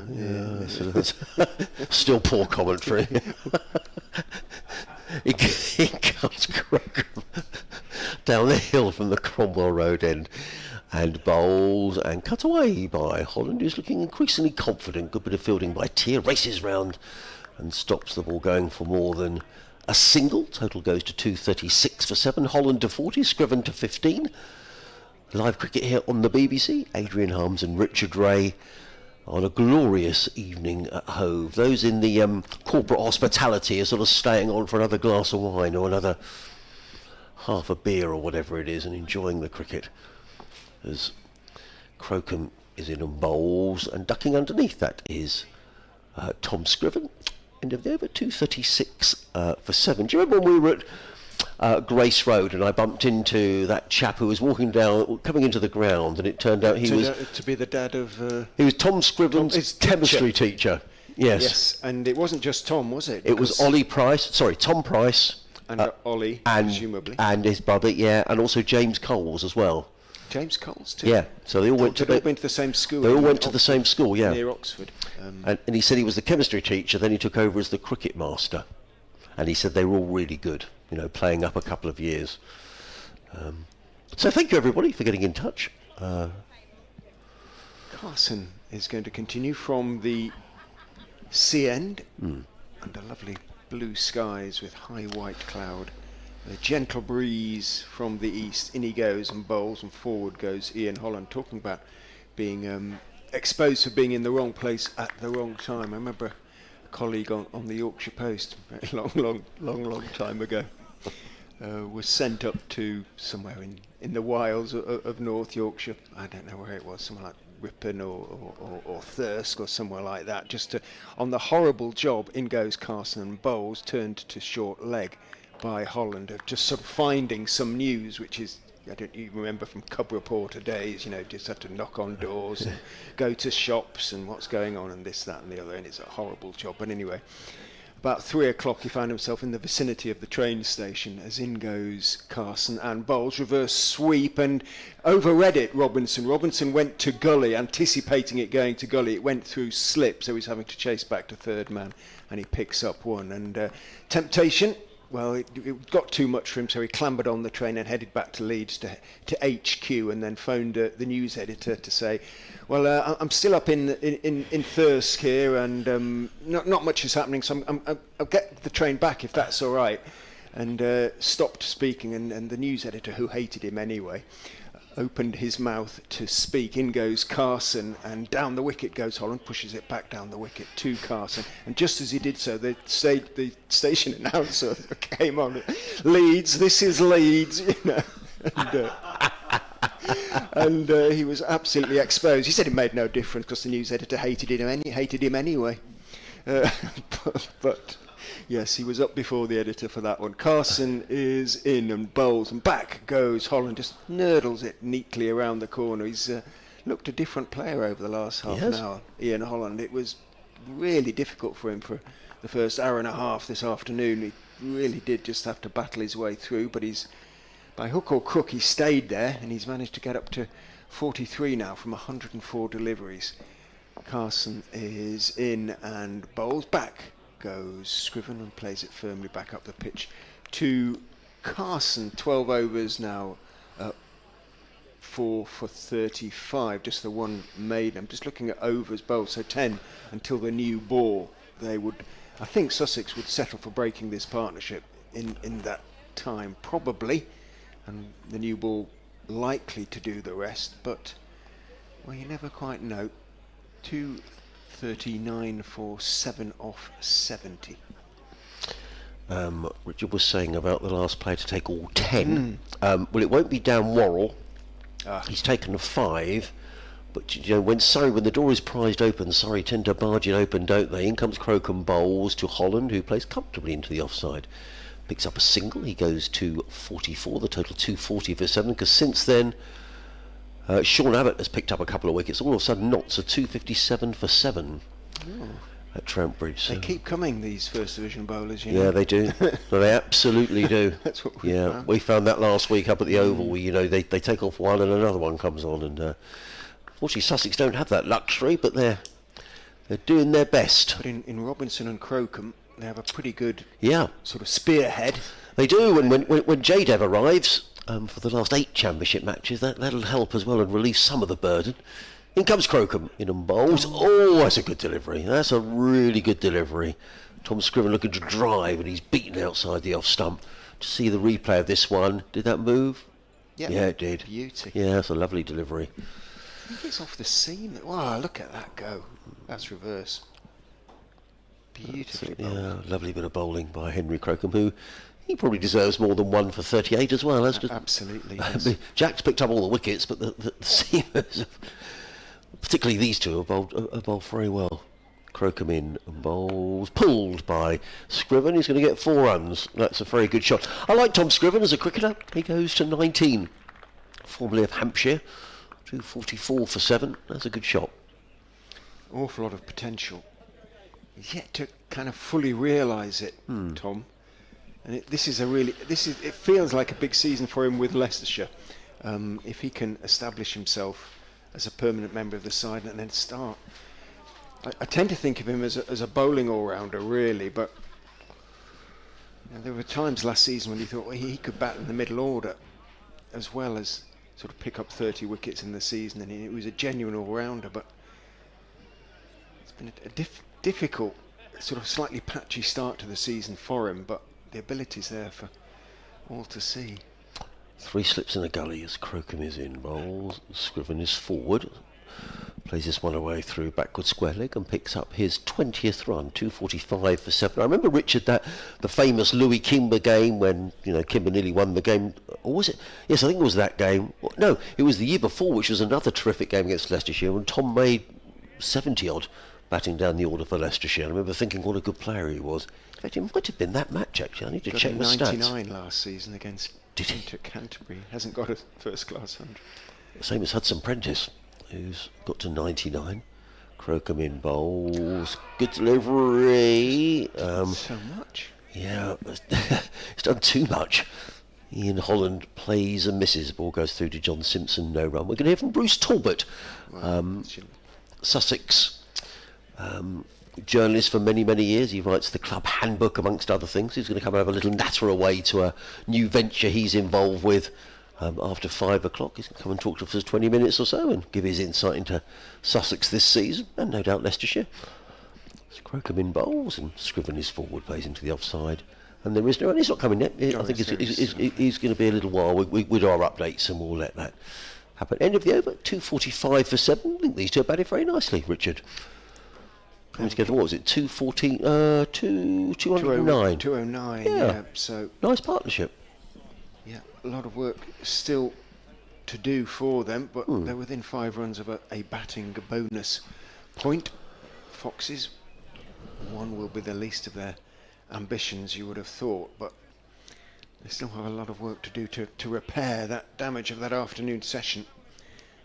[SPEAKER 1] Still poor commentary. He comes Crocombe down the hill from the Cromwell Road end and bowls and cut away by Holland, who's looking increasingly confident. Good bit of fielding by Tier, races round and stops the ball going for more than a single. Total goes to 236 for 7. Holland to 40, Scriven to 15. Live cricket here on the BBC. Adrian Harms and Richard Ray on a glorious evening at Hove. Those in the corporate hospitality are sort of staying on for another glass of wine or another half a beer or whatever it is and enjoying the cricket as Crocombe is in on bowls, and ducking underneath that is Tom Scriven. End of the over, 236 for 7. Do you remember when we were at Grace Road and I bumped into that chap who was coming into the ground, and it turned out he was
[SPEAKER 2] to be the dad of...
[SPEAKER 1] he was Tom Scriven's
[SPEAKER 2] his
[SPEAKER 1] chemistry teacher. Yes,
[SPEAKER 2] and it wasn't just Tom, was it?
[SPEAKER 1] it was Tom Price,
[SPEAKER 2] and Ollie, presumably,
[SPEAKER 1] and his brother, and also James Coles as well.
[SPEAKER 2] James Coles too.
[SPEAKER 1] Yeah, so they all went to
[SPEAKER 2] the same school.
[SPEAKER 1] They all went to the same school, yeah,
[SPEAKER 2] near Oxford.
[SPEAKER 1] And he said he was the chemistry teacher. Then he took over as the cricket master, and he said they were all really good. Playing up a couple of years. So thank you everybody for getting in touch.
[SPEAKER 2] Carson is going to continue from the sea end under lovely blue skies with high white cloud. A gentle breeze from the east. In he goes and bowls, and forward goes Ian Holland, talking about being exposed for being in the wrong place at the wrong time. I remember a colleague on the Yorkshire Post, a long time ago, was sent up to somewhere in the wilds of North Yorkshire. I don't know where it was, somewhere like Ripon or Thirsk or somewhere like that, just on the horrible job. In goes Carson and bowls, turned to short leg by Holland, of just sort of finding some news, which is, I don't even remember from Cub Reporter days, just had to knock on doors and go to shops and what's going on and this, that and the other, and it's a horrible job. But anyway, about 3 o'clock he found himself in the vicinity of the train station as in goes Carson and bowls, reverse sweep, and overread it Robinson went to gully, anticipating it going to gully. It went through slip, so he's having to chase back to third man, and he picks up one. And temptation, well, it got too much for him, so he clambered on the train and headed back to Leeds to HQ, and then phoned the news editor to say, well, I'm still up in Thirsk here, and not much is happening, so I'll get the train back if that's all right. And stopped speaking, and the news editor, who hated him anyway, opened his mouth to speak. In goes Carson, and down the wicket goes Holland, pushes it back down the wicket to Carson, and just as he did so, the station announcer came on, Leeds, this is Leeds, and he was absolutely exposed. He said it made no difference because the news editor hated him anyway. But yes, he was up before the editor for that one. Carson is in and bowls, and back goes Holland, just nurdles it neatly around the corner. He's looked a different player over the last half an hour, Ian Holland. It was really difficult for him for the first hour and a half this afternoon. He really did just have to battle his way through, but by hook or crook he stayed there, and he's managed to get up to 43 now from 104 deliveries. Carson is in and bowls. Back goes Scriven and plays it firmly back up the pitch to Carson. 12 overs now, 4 for 35, just the one made. I'm just looking at overs bowled, so 10 until the new ball. I think Sussex would settle for breaking this partnership in that time, probably, and the new ball likely to do the rest, but well, you never quite know. 239 for 7 off 70.
[SPEAKER 1] Richard was saying about the last player to take all 10. Well, it won't be Dan Worrell. He's taken 5, but when the door is prized open, Surrey tend to barge it open, don't they? In comes Crocombe bowls to Holland, who plays comfortably into the offside. Picks up a single. He goes to 44. The total 240 for 7. Because since then, Sean Abbott has picked up a couple of wickets. All of a sudden, Notts are 257 for 7 at Trentbridge. So.
[SPEAKER 2] They keep coming, these First Division bowlers. Yeah,
[SPEAKER 1] they do. No, they absolutely do.
[SPEAKER 2] That's what
[SPEAKER 1] we found that last week up at the Oval. Where, they take off one and another one comes on. And fortunately, Sussex don't have that luxury, but they're doing their best.
[SPEAKER 2] But in Robinson and Crocombe, they have a pretty good sort of spearhead.
[SPEAKER 1] They do, and when J-Dev arrives for the last 8 championship matches, that'll help as well and relieve some of the burden. In comes Crocombe in and bowls. Oh, that's a good delivery. That's a really good delivery. Tom Scriven looking to drive, and he's beaten outside the off stump. To see the replay of this one, did that move?
[SPEAKER 2] Yeah,
[SPEAKER 1] Yeah, it did.
[SPEAKER 2] Beauty.
[SPEAKER 1] Yeah, that's a lovely delivery.
[SPEAKER 2] I think it's off the seam. Wow, look at that go. That's reverse. Beautifully bowled.
[SPEAKER 1] Yeah, lovely bit of bowling by Henry Crocombe, who he probably deserves more than 1 for 38 as well.
[SPEAKER 2] Absolutely. Yes.
[SPEAKER 1] Jack's picked up all the wickets, but the seamers, particularly these two, have bowled very well. Crocombe in and bowls, pulled by Scriven. He's going to get 4 runs. That's a very good shot. I like Tom Scriven as a cricketer. He goes to 19, formerly of Hampshire. 244 for 7. That's a good shot.
[SPEAKER 2] Awful lot of potential. He's yet to kind of fully realise it, Tom. And it feels like a big season for him with Leicestershire. If he can establish himself as a permanent member of the side and then start. I tend to think of him as a bowling all-rounder, really, but there were times last season when you thought he could bat in the middle order as well as sort of pick up 30 wickets in the season, and he was a genuine all-rounder, but it's been a difficult, sort of slightly patchy start to the season for him, but the ability's there for all to see.
[SPEAKER 1] 3 slips in the gully as Crocombe is in bowls. Scriven is forward. Plays this one away through backward square leg and picks up his 20th run, 245 for 7. I remember, Richard, the famous Louis Kimber game when Kimber nearly won the game. Or was it? Yes, I think it was that game. No, it was the year before, which was another terrific game against Leicestershire, when Tom made 70 odd batting down the order for Leicestershire. I remember thinking what a good player he was. In fact, it might have been that match actually. I need to check my stats.
[SPEAKER 2] 99 last season against Canterbury. Hasn't got a first class 100.
[SPEAKER 1] Same as Hudson Prentice, who's got to 99. Crocombe in bowls. Good delivery.
[SPEAKER 2] So much.
[SPEAKER 1] Yeah, it's done too much. Ian Holland plays and misses. Ball goes through to John Simpson, no run. We're going to hear from Bruce Talbot, Sussex journalist for many, many years. He writes the club handbook, amongst other things. He's going to come and have a little natter away to a new venture he's involved with. After 5 o'clock, he's going to come and talk to us for 20 minutes or so and give his insight into Sussex this season, and no doubt Leicestershire. It's Crocombe in bowls, and Scriven is forward, plays into the offside. And there is no, and he's not coming yet. I think he's going to be a little while. We do our updates and we'll let that happen. End of the over, 245 for 7. I think these two are batted very nicely, Richard. Coming together, what was it, 209?
[SPEAKER 2] 209,
[SPEAKER 1] yeah.
[SPEAKER 2] yeah. So
[SPEAKER 1] nice partnership.
[SPEAKER 2] Yeah, a lot of work still to do for them, but they're within 5 runs of a batting bonus point. Foxes, 1 will be the least of their ambitions, you would have thought, but they still have a lot of work to do to repair that damage of that afternoon session,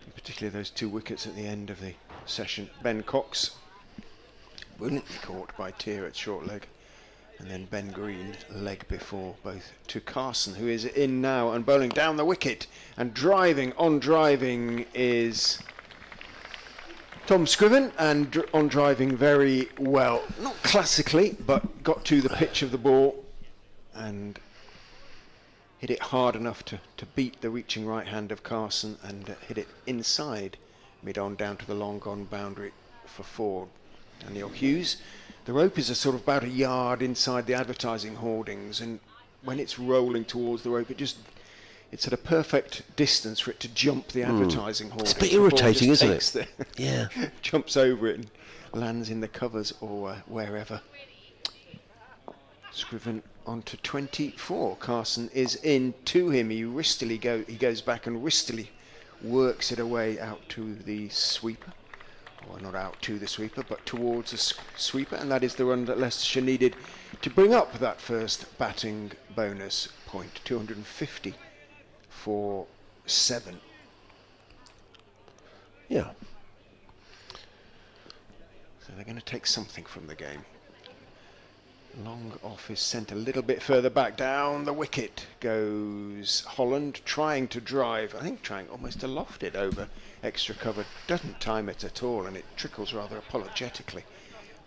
[SPEAKER 2] and particularly those 2 wickets at the end of the session. Ben Cox, brilliantly caught by Tier at short leg, and then Ben Green, leg before, both to Carson, who is in now and bowling down the wicket, and driving is Tom Scriven, and on driving very well, not classically, but got to the pitch of the ball and hit it hard enough to beat the reaching right hand of Carson, and hit it inside mid-on down to the long gone boundary for 4. Daniel Hughes. The rope is sort of about a yard inside the advertising hoardings, and when it's rolling towards the rope, it's at a perfect distance for it to jump the advertising hoardings.
[SPEAKER 1] It's a bit irritating, isn't it? Yeah.
[SPEAKER 2] Jumps over it and lands in the covers or wherever. Scriven on to 24. Carson is in to him. He goes back and wristily works it away out to the sweeper. Well, not out to the sweeper, but towards the sweeper, and that is the run that Leicestershire needed to bring up that first batting bonus point. 250 for 7.
[SPEAKER 1] Yeah.
[SPEAKER 2] So they're going to take something from the game. Long off is sent a little bit further back. Down the wicket goes Holland, trying to drive. I think trying almost to loft it over extra cover. Doesn't time it at all, and it trickles rather apologetically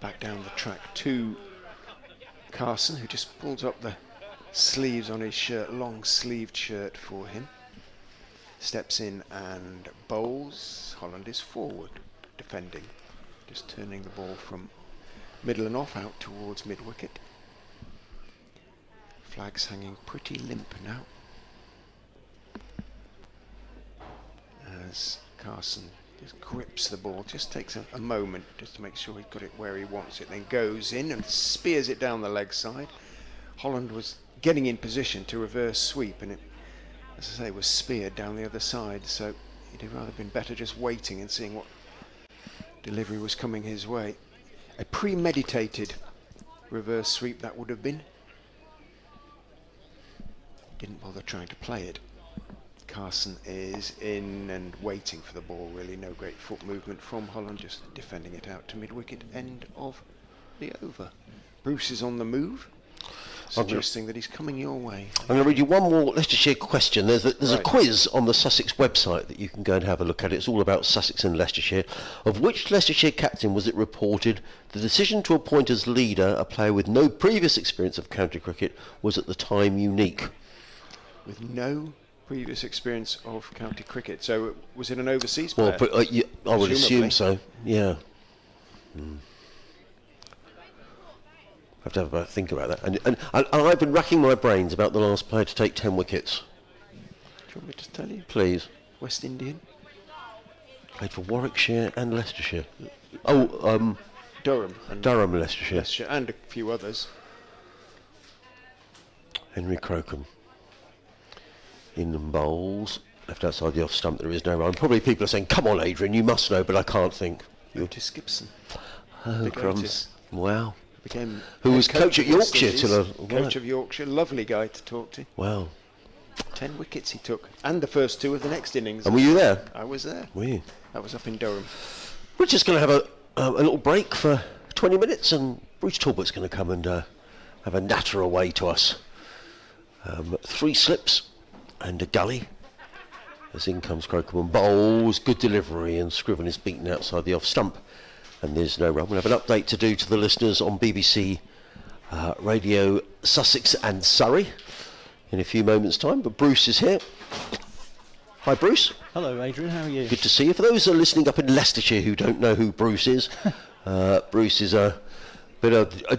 [SPEAKER 2] back down the track to Carson, who just pulls up the sleeves on his shirt, long sleeved shirt for him. Steps in and bowls. Holland is forward, defending, just turning the ball from middle and off, out towards mid-wicket. Flag's hanging pretty limp now, as Carson just grips the ball, just takes a moment just to make sure he's got it where he wants it, then goes in and spears it down the leg side. Holland was getting in position to reverse sweep, and it, as I say, was speared down the other side, so he'd have rather been better just waiting and seeing what delivery was coming his way. A premeditated reverse sweep that would have been. Didn't bother trying to play it. Carson is in and waiting for the ball, really. No great foot movement from Holland, just defending it out to mid-wicket, end of the over. Bruce is on the move, suggesting that he's coming your way.
[SPEAKER 1] I'm going to read you one more Leicestershire question. There's a
[SPEAKER 2] Right.
[SPEAKER 1] quiz on the Sussex website that you can go and have a look at. It's all about Sussex and Leicestershire. Of which Leicestershire captain was it reported the decision to appoint as leader a player with no previous experience of county cricket was at the time unique?
[SPEAKER 2] With no previous experience of county cricket. So was it an overseas
[SPEAKER 1] Well,
[SPEAKER 2] player?
[SPEAKER 1] I would assume
[SPEAKER 2] Presumably.
[SPEAKER 1] so, yeah. Have to have a think about that. And I've been racking my brains about the last player to take 10 wickets.
[SPEAKER 2] Do you want me to tell you?
[SPEAKER 1] Please.
[SPEAKER 2] West Indian.
[SPEAKER 1] Played for Warwickshire and Leicestershire. Oh,
[SPEAKER 2] Durham. And
[SPEAKER 1] Durham, Leicestershire.
[SPEAKER 2] Leicestershire, and a few others.
[SPEAKER 1] Henry Crocombe. In and bowls. Left outside the off stump, there is no run. Probably people are saying, come on Adrian, you must know, but I can't think.
[SPEAKER 2] Otis Gibson.
[SPEAKER 1] Oh,
[SPEAKER 2] Big
[SPEAKER 1] crumbs.
[SPEAKER 2] Otis.
[SPEAKER 1] Wow.
[SPEAKER 2] Became
[SPEAKER 1] Who
[SPEAKER 2] head
[SPEAKER 1] was coach at
[SPEAKER 2] of West
[SPEAKER 1] Yorkshire
[SPEAKER 2] Indies.
[SPEAKER 1] till
[SPEAKER 2] Coach of Yorkshire, lovely guy to talk to.
[SPEAKER 1] Wow.
[SPEAKER 2] 10 wickets he took, and the first 2 of the next innings.
[SPEAKER 1] And were you there?
[SPEAKER 2] I was there.
[SPEAKER 1] Were you?
[SPEAKER 2] That was up in Durham.
[SPEAKER 1] We're just going to have a little break for 20 minutes, and Bruce Talbot's going to come and have a natter away to us. 3 slips and a gully. As in comes Crocombe and bowls, good delivery, and Scriven is beaten outside the off stump. And there's no run. We'll have an update to do to the listeners on BBC Radio Sussex and Surrey in a few moments' time. But Bruce is here. Hi, Bruce.
[SPEAKER 8] Hello, Adrian. How are you?
[SPEAKER 1] Good to see you. For those who are listening up in Leicestershire who don't know who Bruce is, Bruce is a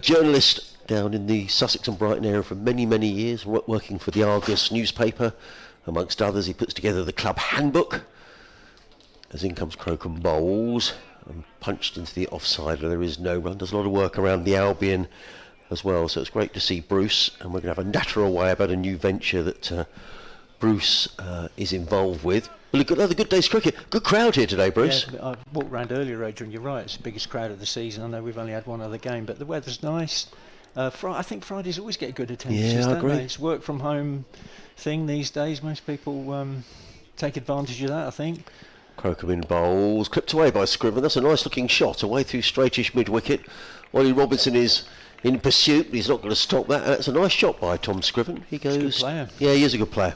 [SPEAKER 1] journalist down in the Sussex and Brighton area for many, many years, working for the Argus newspaper. Amongst others, he puts together the club handbook. As in comes Crocombe bowls and punched into the offside. There is no run. Does a lot of work around the Albion as well. So it's great to see Bruce. And we're going to have a natter away about a new venture that Bruce is involved with. Well, another good day's cricket. Good crowd here today, Bruce.
[SPEAKER 8] Yeah, I walked round earlier, Adrian. You're right. It's the biggest crowd of the season. I know we've only had one other game, but the weather's nice. I think Fridays always get good attendance.
[SPEAKER 1] Yeah, I agree.
[SPEAKER 8] It's work from home thing these days. Most people take advantage of that, I think.
[SPEAKER 1] Crocombe in bowls, clipped away by Scriven. That's a nice looking shot away through straightish mid-wicket. Ollie Robinson is in pursuit. He's not going to stop that. That's a nice shot by Tom Scriven. He goes.
[SPEAKER 8] He's a good player.
[SPEAKER 1] Yeah, he is a good player.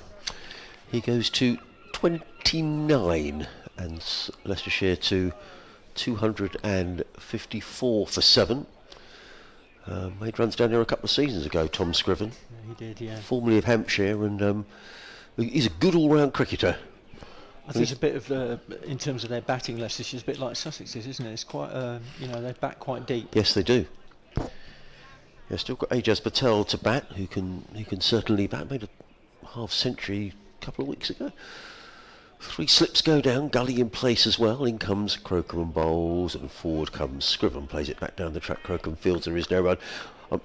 [SPEAKER 1] He goes to 29 and Leicestershire to 254 for 7. Made runs down there a couple of seasons ago, Tom Scriven.
[SPEAKER 8] Yeah, he did, yeah.
[SPEAKER 1] Formerly of Hampshire, and he's a good all-round cricketer.
[SPEAKER 8] I think it's a bit of, in terms of their batting, Leicestershire's a bit like Sussex is, isn't it? It's quite, they bat quite deep.
[SPEAKER 1] Yes, they do. Yeah, still got Ajaz Patel to bat, who can certainly bat. Made a half century a couple of weeks ago. 3 slips go down, gully in place as well. In comes Crocombe and bowls, and forward comes Scriven, plays it back down the track. Crocombe fields, there is no run.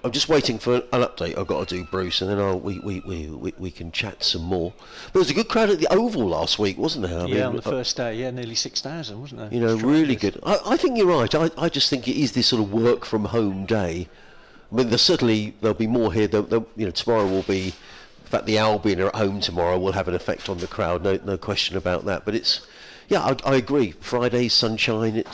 [SPEAKER 1] I'm just waiting for an update I've got to do, Bruce, and then we can chat some more. But there was a good crowd at the Oval last week, wasn't there?
[SPEAKER 8] On the first day, nearly 6,000, wasn't there?
[SPEAKER 1] You know, really good. I think you're right. I just think it is this sort of work from home day. I mean, there'll be more here. Tomorrow will be. In fact, the Albion are at home tomorrow. Will have an effect on the crowd. No question about that. But I agree. Friday sunshine.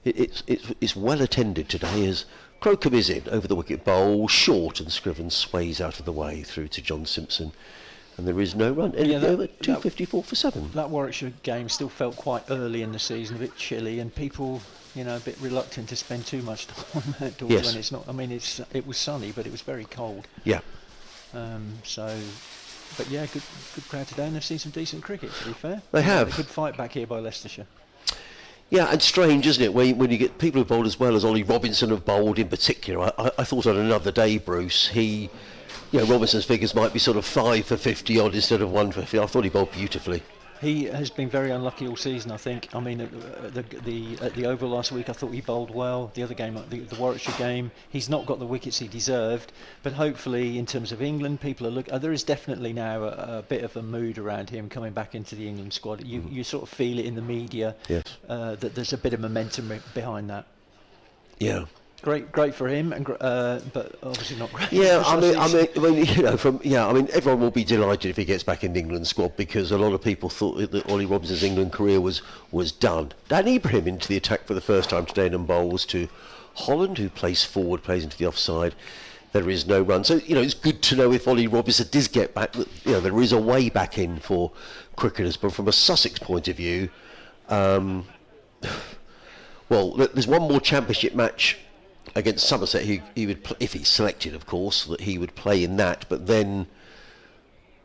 [SPEAKER 1] It's well attended today as Crocombe is in over the wicket bowl, short, and Scriven sways out of the way through to John Simpson, and there is no run. Over 254 for 7.
[SPEAKER 8] That Warwickshire game still felt quite early in the season, a bit chilly, and people, a bit reluctant to spend too much time outdoors when it's not. I mean, it was sunny, but it was very cold.
[SPEAKER 1] Yeah.
[SPEAKER 8] But yeah, good crowd today, and they've seen some decent cricket. To be fair,
[SPEAKER 1] They have.
[SPEAKER 8] A good fight back here by Leicestershire.
[SPEAKER 1] Yeah, and strange, isn't it, when you get people who bowled as well as Ollie Robinson have bowled in particular. I thought on another day, Bruce, Robinson's figures might be sort of 5 for 50 odd instead of 1 for 50. I thought he bowled beautifully.
[SPEAKER 8] He has been very unlucky all season, I think. I mean, at the Oval last week, I thought he bowled well. The other game, the Warwickshire game, he's not got the wickets he deserved. But hopefully, in terms of England, people are there is definitely now a bit of a mood around him coming back into the England squad. You sort of feel it in the media,
[SPEAKER 1] yes,
[SPEAKER 8] that there's a bit of momentum behind that.
[SPEAKER 1] Yeah.
[SPEAKER 8] Great for him, but obviously not great.
[SPEAKER 1] Yeah, I mean, everyone will be delighted if he gets back in the England squad, because a lot of people thought that Ollie Robinson's England career was done. Dan Ibrahim into the attack for the first time today and bowls to Holland, who plays forward, plays into the offside. There is no run, so it's good to know if Ollie Robinson does get back that there is a way back in for cricketers. But from a Sussex point of view, well, there's one more championship match against Somerset. He would, if he's selected, of course, that he would play in that, but then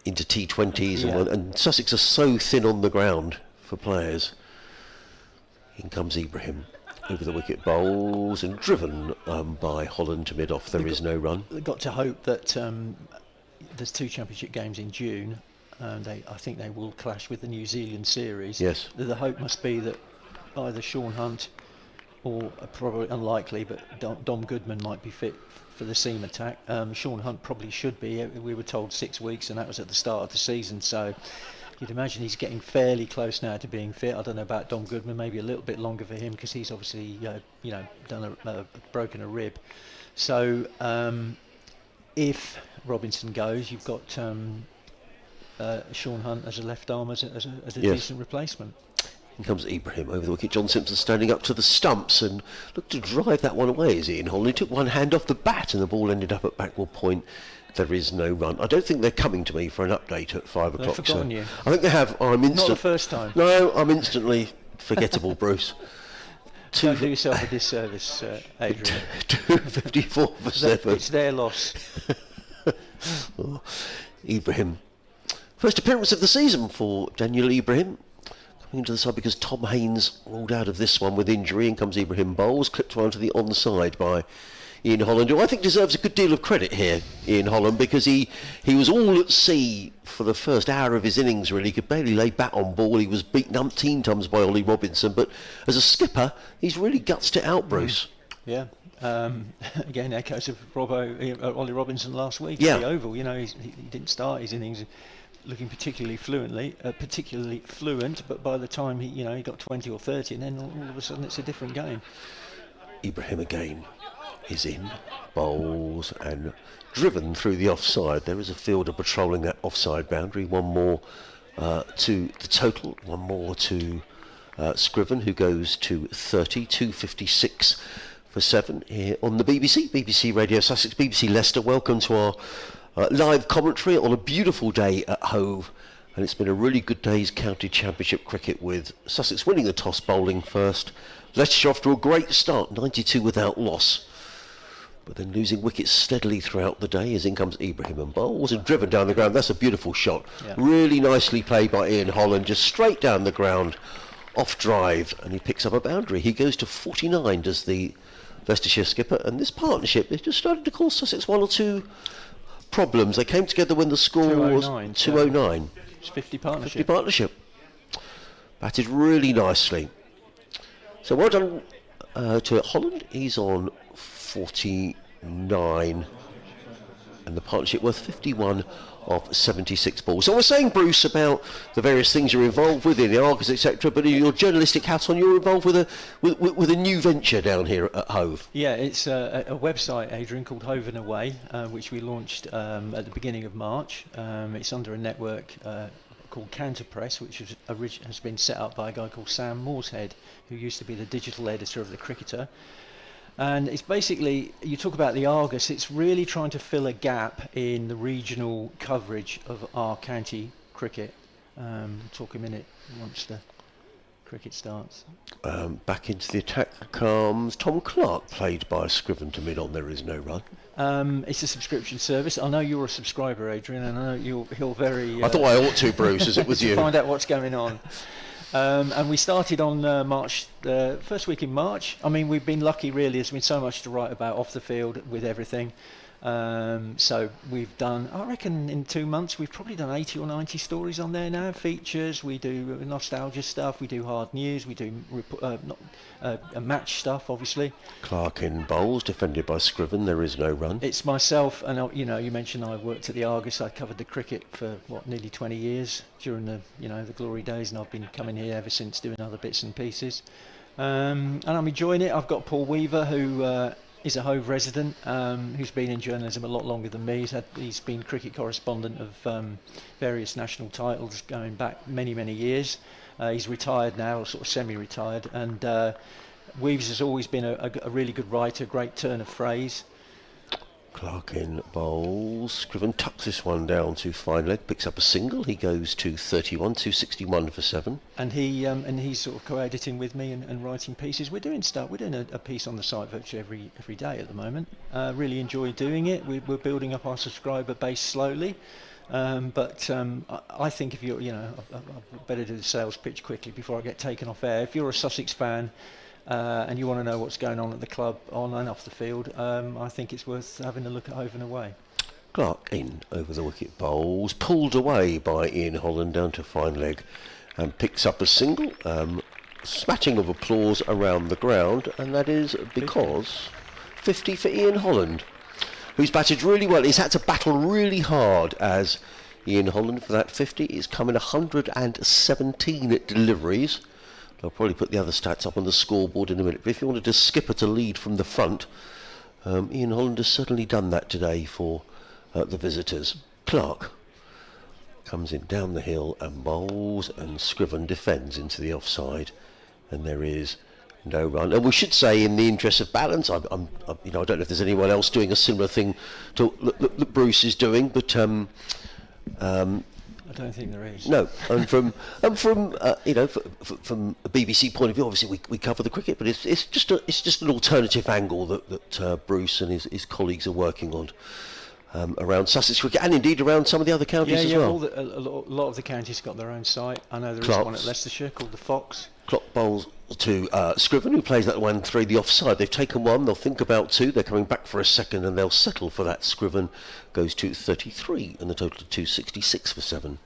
[SPEAKER 1] into T20s, and Sussex are so thin on the ground for players. In comes Ibrahim over the wicket, bowls and driven by Holland to mid-off. There is no run.
[SPEAKER 8] They've got to hope that there's 2 championship games in June, and I think they will clash with the New Zealand series.
[SPEAKER 1] Yes.
[SPEAKER 8] The hope must be that either Sean Hunt, or probably unlikely, but Dom Goodman might be fit for the seam attack. Sean Hunt probably should be. We were told 6 weeks, and that was at the start of the season, so you'd imagine he's getting fairly close now to being fit. I don't know about Dom Goodman, maybe a little bit longer for him, because he's obviously done broken a rib. So if Robinson goes, you've got Sean Hunt as a left arm as a decent replacement.
[SPEAKER 1] In comes Ibrahim over the wicket. John Simpson standing up to the stumps and looked to drive that one away as Ian Holland. He took one hand off the bat and the ball ended up at backward point. There is no run. I don't think they're coming to me for an update at 5 o'clock.
[SPEAKER 8] They've forgotten you.
[SPEAKER 1] I think they have.
[SPEAKER 8] Not the first time.
[SPEAKER 1] No, I'm instantly forgettable, Bruce.
[SPEAKER 8] Don't do yourself a disservice, Adrian.
[SPEAKER 1] 2:54 for 7.
[SPEAKER 8] It's their loss.
[SPEAKER 1] Ibrahim. First appearance of the season for Daniel Ibrahim. Into the side because Tom Haynes rolled out of this one with injury. In comes Ibrahim, bowls, clipped one to the onside by Ian Holland, who I think deserves a good deal of credit here, Ian Holland, because he was all at sea for the first hour of his innings, really. He could barely lay bat on ball. He was beaten umpteen times by Ollie Robinson, but as a skipper, he's really gutsed it out, Bruce.
[SPEAKER 8] Yeah. Again, echoes of Ollie Robinson last week
[SPEAKER 1] at
[SPEAKER 8] the Oval. He didn't start his innings looking particularly fluent, but by the time he got 20 or 30, and then all of a sudden it's a different game.
[SPEAKER 1] Ibrahim again is in, bowls and driven through the offside. There is a fielder patrolling that offside boundary. One more to the total, one more to Scriven, who goes to 30, 2:56 for 7 here on the BBC Radio Sussex, BBC Leicester. Welcome to our live commentary on a beautiful day at Hove, and it's been a really good day's county championship cricket, with Sussex winning the toss, bowling first. Leicestershire off to a great start, 92 without loss, but then losing wickets steadily throughout the day as in comes Ibrahim and bowls and driven down the ground. That's a beautiful shot.
[SPEAKER 8] Yeah.
[SPEAKER 1] Really nicely played by Ian Holland, just straight down the ground, off drive, and he picks up a boundary. He goes to 49, does the Leicestershire skipper, and this partnership is just starting to cause Sussex one or two problems. They came together when the score was 209.
[SPEAKER 8] It's 50 partnership.
[SPEAKER 1] 50 partnership. Batted really nicely. So well done to Holland. He's on 49, and the partnership worth 51 of 76 balls. So we're saying, Bruce, about the various things you're involved with in the Argus, etc., but in your journalistic hat on, you're involved with a new venture down here at Hove.
[SPEAKER 8] Yeah, it's a website, Adrian, called Hove and Away, which we launched at the beginning of March. It's under a network called Counterpress, which has been set up by a guy called Sam Morshead, who used to be the digital editor of The Cricketer. And it's basically, you talk about the Argus, it's really trying to fill a gap in the regional coverage of our county cricket. Talk a minute once the cricket starts.
[SPEAKER 1] Back into the attack comes Tom Clark, played by Scriven to mid on. There is no run.
[SPEAKER 8] It's a subscription service. I know you're a subscriber, Adrian, and I know you're very...
[SPEAKER 1] I thought I ought to, Bruce, as it was you.
[SPEAKER 8] Find out what's going on. And we started on March, first week in March. I mean, we've been lucky, really. There's been so much to write about off the field with everything. So we've done, I reckon in 2 months, we've probably done 80 or 90 stories on there now, features. We do nostalgia stuff, we do hard news, we do match stuff, obviously.
[SPEAKER 1] Clark in bowls, defended by Scriven, there is no run.
[SPEAKER 8] It's myself, and you know, you mentioned I worked at the Argus. I covered the cricket for nearly 20 years during the the glory days, and I've been coming here ever since, doing other bits and pieces. And I'm enjoying it. I've got Paul Weaver, who is a Hove resident, who's been in journalism a lot longer than me. He's been cricket correspondent of various national titles going back many years. He's retired now, sort of semi-retired, and Weaves has always been a really good writer, great turn of phrase.
[SPEAKER 1] Clark in bowls. Scriven tucks this one down to fine leg, picks up a single. He goes to 31, 261 for 7.
[SPEAKER 8] And he's sort of co-editing with me and writing pieces. We're doing a piece on the site virtually every day at the moment. Really enjoy doing it. We're building up our subscriber base slowly. But I think if you're, I better do the sales pitch quickly before I get taken off air. If you're a Sussex fan, and you want to know what's going on at the club on and off the field, I think it's worth having a look at Hove and Away.
[SPEAKER 1] Clark in over the wicket bowls, pulled away by Ian Holland down to fine leg, and picks up a single. Smatting of applause around the ground, and that is because 50 for Ian Holland, who's batted really well. He's had to battle really hard as Ian Holland for that 50. He's come in 117 deliveries. I'll probably put the other stats up on the scoreboard in a minute, but if you wanted a skipper to lead from the front, Ian Holland has certainly done that today for the visitors. Clark comes in down the hill and bowls, and Scriven defends into the offside, and there is no run. And we should say, in the interest of balance, I don't know if there's anyone else doing a similar thing to that Bruce is doing, but
[SPEAKER 8] I don't think there is.
[SPEAKER 1] No, and from from a BBC point of view, obviously we cover the cricket, but it's just an alternative angle that Bruce and his colleagues are working on around Sussex cricket, and indeed around some of the other counties as well.
[SPEAKER 8] A lot of the counties got their own site. I know there is one at Leicestershire called the Fox.
[SPEAKER 1] Clock bowls to Scriven, who plays that one through the offside. They've taken one, they'll think about two, they're coming back for a second, and they'll settle for that. Scriven goes to 33, and the total of 266 for 7.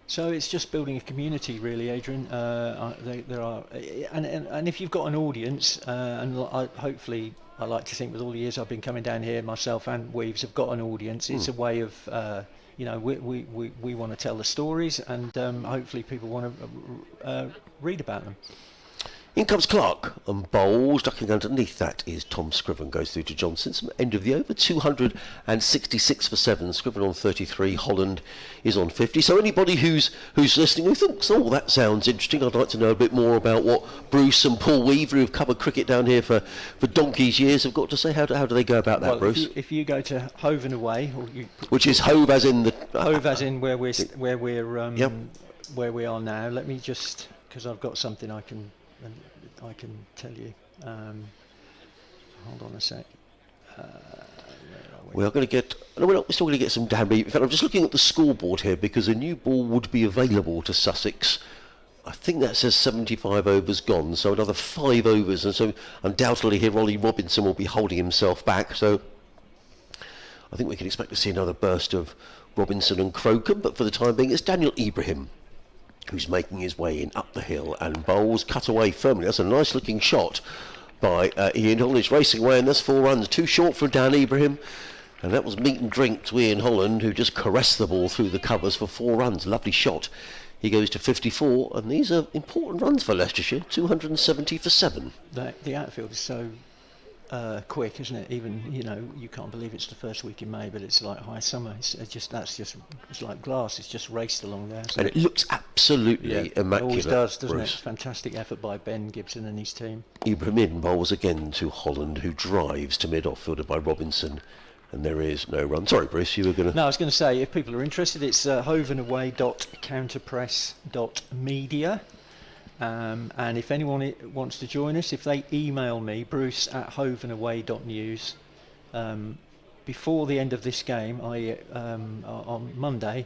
[SPEAKER 8] So it's just building a community, really, Adrian. There are, and if you've got an audience, hopefully, I like to think with all the years I've been coming down here, myself and Weaves have got an audience. It's a way of, we want to tell the stories, and hopefully people want to read about them.
[SPEAKER 1] In comes Clark and bowls. Ducking underneath that is Tom Scriven. Goes through to Johnson. End of the over. 266 for 7. Scriven on 33. Holland is on 50. So anybody who's listening who thinks, oh, that sounds interesting, I'd like to know a bit more about what Bruce and Paul Weaver, who've covered cricket down here for donkey's years, have got to say. How do they go about that, Bruce?
[SPEAKER 8] If you go to Hove and Away,
[SPEAKER 1] which is Hove as in the
[SPEAKER 8] Hove as in where we are now. Let me just, because I've got something I can tell you. Hold on a sec.
[SPEAKER 1] We are going to get. No, we're still going to get some damn. In fact, I'm just looking at the scoreboard here because a new ball would be available to Sussex. I think that says 75 overs gone, so another 5 overs, and so undoubtedly here Ollie Robinson will be holding himself back. So I think we can expect to see another burst of Robinson and Crocombe, but for the time being, it's Daniel Ibrahim who's making his way in up the hill, and bowls cut away firmly. That's a nice looking shot by Ian Holland. He's racing away, and that's 4 runs. Too short for Dan Ibrahim, and that was meat and drink to Ian Holland, who just caressed the ball through the covers for 4 runs. Lovely shot. He goes to 54, and these are important runs for Leicestershire. 270 for 7.
[SPEAKER 8] The outfield is so quick, isn't it? Even you can't believe it's the first week in May, but it's like high summer. It's like glass. It's just raced along there. So.
[SPEAKER 1] And it looks absolutely immaculate.
[SPEAKER 8] It always does, doesn't
[SPEAKER 1] Bruce.
[SPEAKER 8] it? Fantastic effort by Ben Gibson and his team.
[SPEAKER 1] Ibrahim in bowls again to Holland, who drives to mid-off, fielded by Robinson, and there is no run. Sorry, Bruce, you were going to...
[SPEAKER 8] No, I was going to say, if people are interested, it's hoveandaway.counterpress.media. And if anyone wants to join us, if they email me, bruce@hoveandaway.news, before the end of this game, on Monday,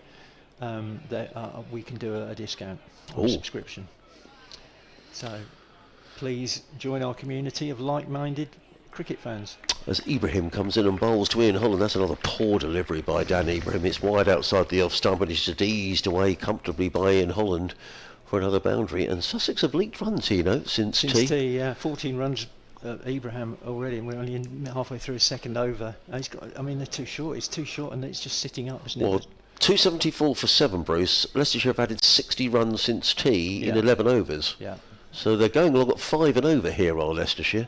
[SPEAKER 8] we can do a discount on
[SPEAKER 1] Ooh.
[SPEAKER 8] a subscription. So please join our community of like-minded cricket fans.
[SPEAKER 1] As Ibrahim comes in and bowls to Ian Holland, that's another poor delivery by Dan Ibrahim. It's wide outside the off stump, and it's just eased away comfortably by Ian Holland for another boundary. And Sussex have leaked runs here, since tea.
[SPEAKER 8] Yeah, 14 runs. Ibrahim already, and we're only halfway through his second over. They're too short. It's too short, and it's just sitting up, isn't
[SPEAKER 1] Well,
[SPEAKER 8] it?
[SPEAKER 1] 274 for 7, Bruce. Leicestershire have added 60 runs since tea in 11 overs.
[SPEAKER 8] Yeah.
[SPEAKER 1] So they're going along at 5 and over here, are Leicestershire.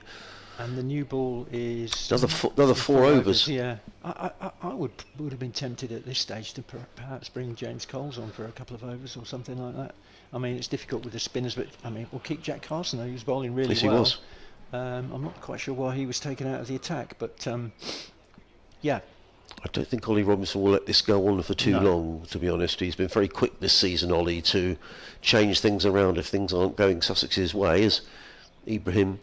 [SPEAKER 8] And the new ball is
[SPEAKER 1] Another 4 overs.
[SPEAKER 8] Yeah, I would have been tempted at this stage to perhaps bring James Coles on for a couple of overs or something like that. I mean, it's difficult with the spinners, but we'll keep Jack Carson, though. He was bowling really well.
[SPEAKER 1] Yes, he was.
[SPEAKER 8] I'm not quite sure why he was taken out of the attack, but yeah.
[SPEAKER 1] I don't think Ollie Robinson will let this go on for too long, to be honest. He's been very quick this season, Ollie, to change things around if things aren't going Sussex's way, as Ibrahim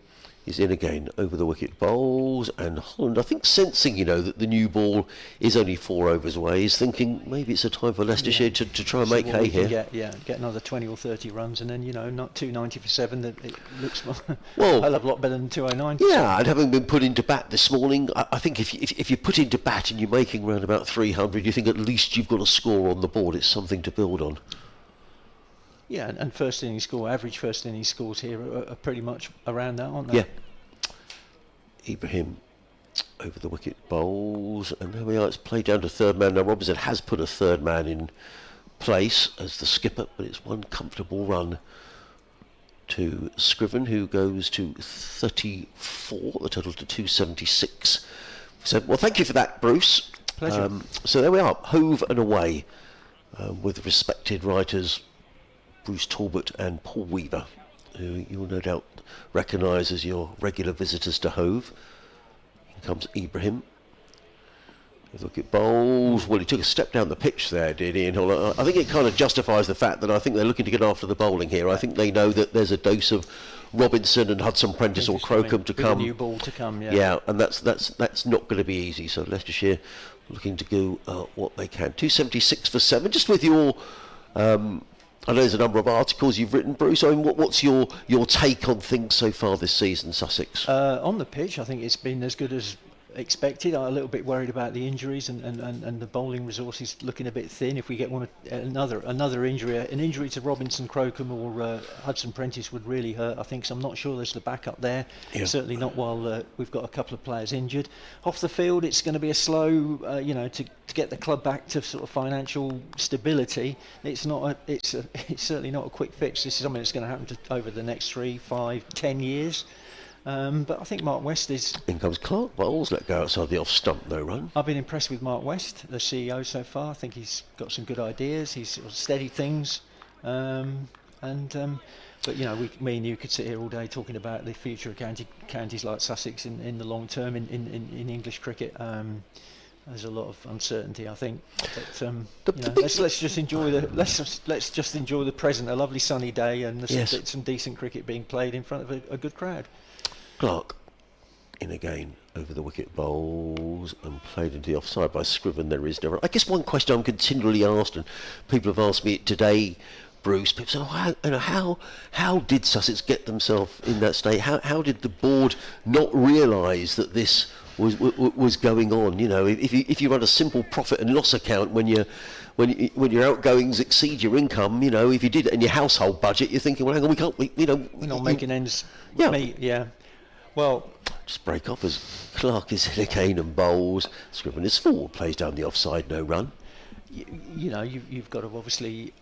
[SPEAKER 1] is in again over the wicket bowls, and Holland, I think, sensing that the new ball is only 4 overs away, is thinking maybe it's a time for Leicestershire to try and make hay here.
[SPEAKER 8] Get another 20 or 30 runs, and then not 290 for 7. That it looks a
[SPEAKER 1] Well,
[SPEAKER 8] hell of a lot better than 209.
[SPEAKER 1] Yeah, and having been put into bat this morning, I think if you put into bat and you're making around about 300, you think at least you've got a score on the board. It's something to build on.
[SPEAKER 8] Yeah, and average first inning scores here are pretty much around that, aren't they?
[SPEAKER 1] Yeah. Ibrahim over the wicket bowls, and there we are. It's played down to third man. Now Robinson has put a third man in place as the skipper, but it's one comfortable run to Scriven, who goes to 34, the total to 276. So, well, thank you for that, Bruce.
[SPEAKER 8] Pleasure.
[SPEAKER 1] So there we are, Hove and away, with respected writers Bruce Talbot and Paul Weaver, who you'll no doubt recognise as your regular visitors to Hove. Here comes Ibrahim. Look at bowls. Well, he took a step down the pitch there, did he? And I think it kind of justifies the fact that I think they're looking to get after the bowling here. I think they know that there's a dose of Robinson and Hudson Prentice or Crocombe to come.
[SPEAKER 8] A new ball to come, yeah.
[SPEAKER 1] Yeah, and that's not going to be easy. So Leicestershire looking to do what they can. 276 for 7. Just with your I know there's a number of articles you've written, Bruce. I mean, what's your take on things so far this season, Sussex?
[SPEAKER 8] On the pitch, I think it's been as good as expected. I'm a little bit worried about the injuries and the bowling resources looking a bit thin. If we get another injury, an injury to Robinson, Crocombe or Hudson Prentice would really hurt, I think. So I'm not sure there's the backup there. Yeah. Certainly not while we've got a couple of players injured. Off the field, it's going to be a slow, to get the club back to sort of financial stability. It's certainly not a quick fix. This is something that's going to happen over the next 3, 5, 10 years. But I think Mark West is...
[SPEAKER 1] In comes Clark Bowles, let go outside the off stump, no run.
[SPEAKER 8] I've been impressed with Mark West, the CEO so far. I think he's got some good ideas. He's sort of steadied things. But me and you could sit here all day talking about the future of counties like Sussex in the long term in English cricket. There's a lot of uncertainty, I think. But let's just enjoy the present. A lovely sunny day and some decent cricket being played in front of a good crowd.
[SPEAKER 1] Clark in again over the wicket bowls and played into the offside by Scriven. There is no. I guess one question I'm continually asked, and people have asked me it today, Bruce. People say, how did Sussex get themselves in that state? How did the board not realise that this was going on? If you run a simple profit and loss account when your outgoings exceed your income, if you did it in your household budget, you're thinking, well, hang on,
[SPEAKER 8] we're not making ends meet. Yeah. Well,
[SPEAKER 1] just break off as Clark is in again and bowls. Scriven is forward, plays down the offside, no run.
[SPEAKER 8] You've got to obviously,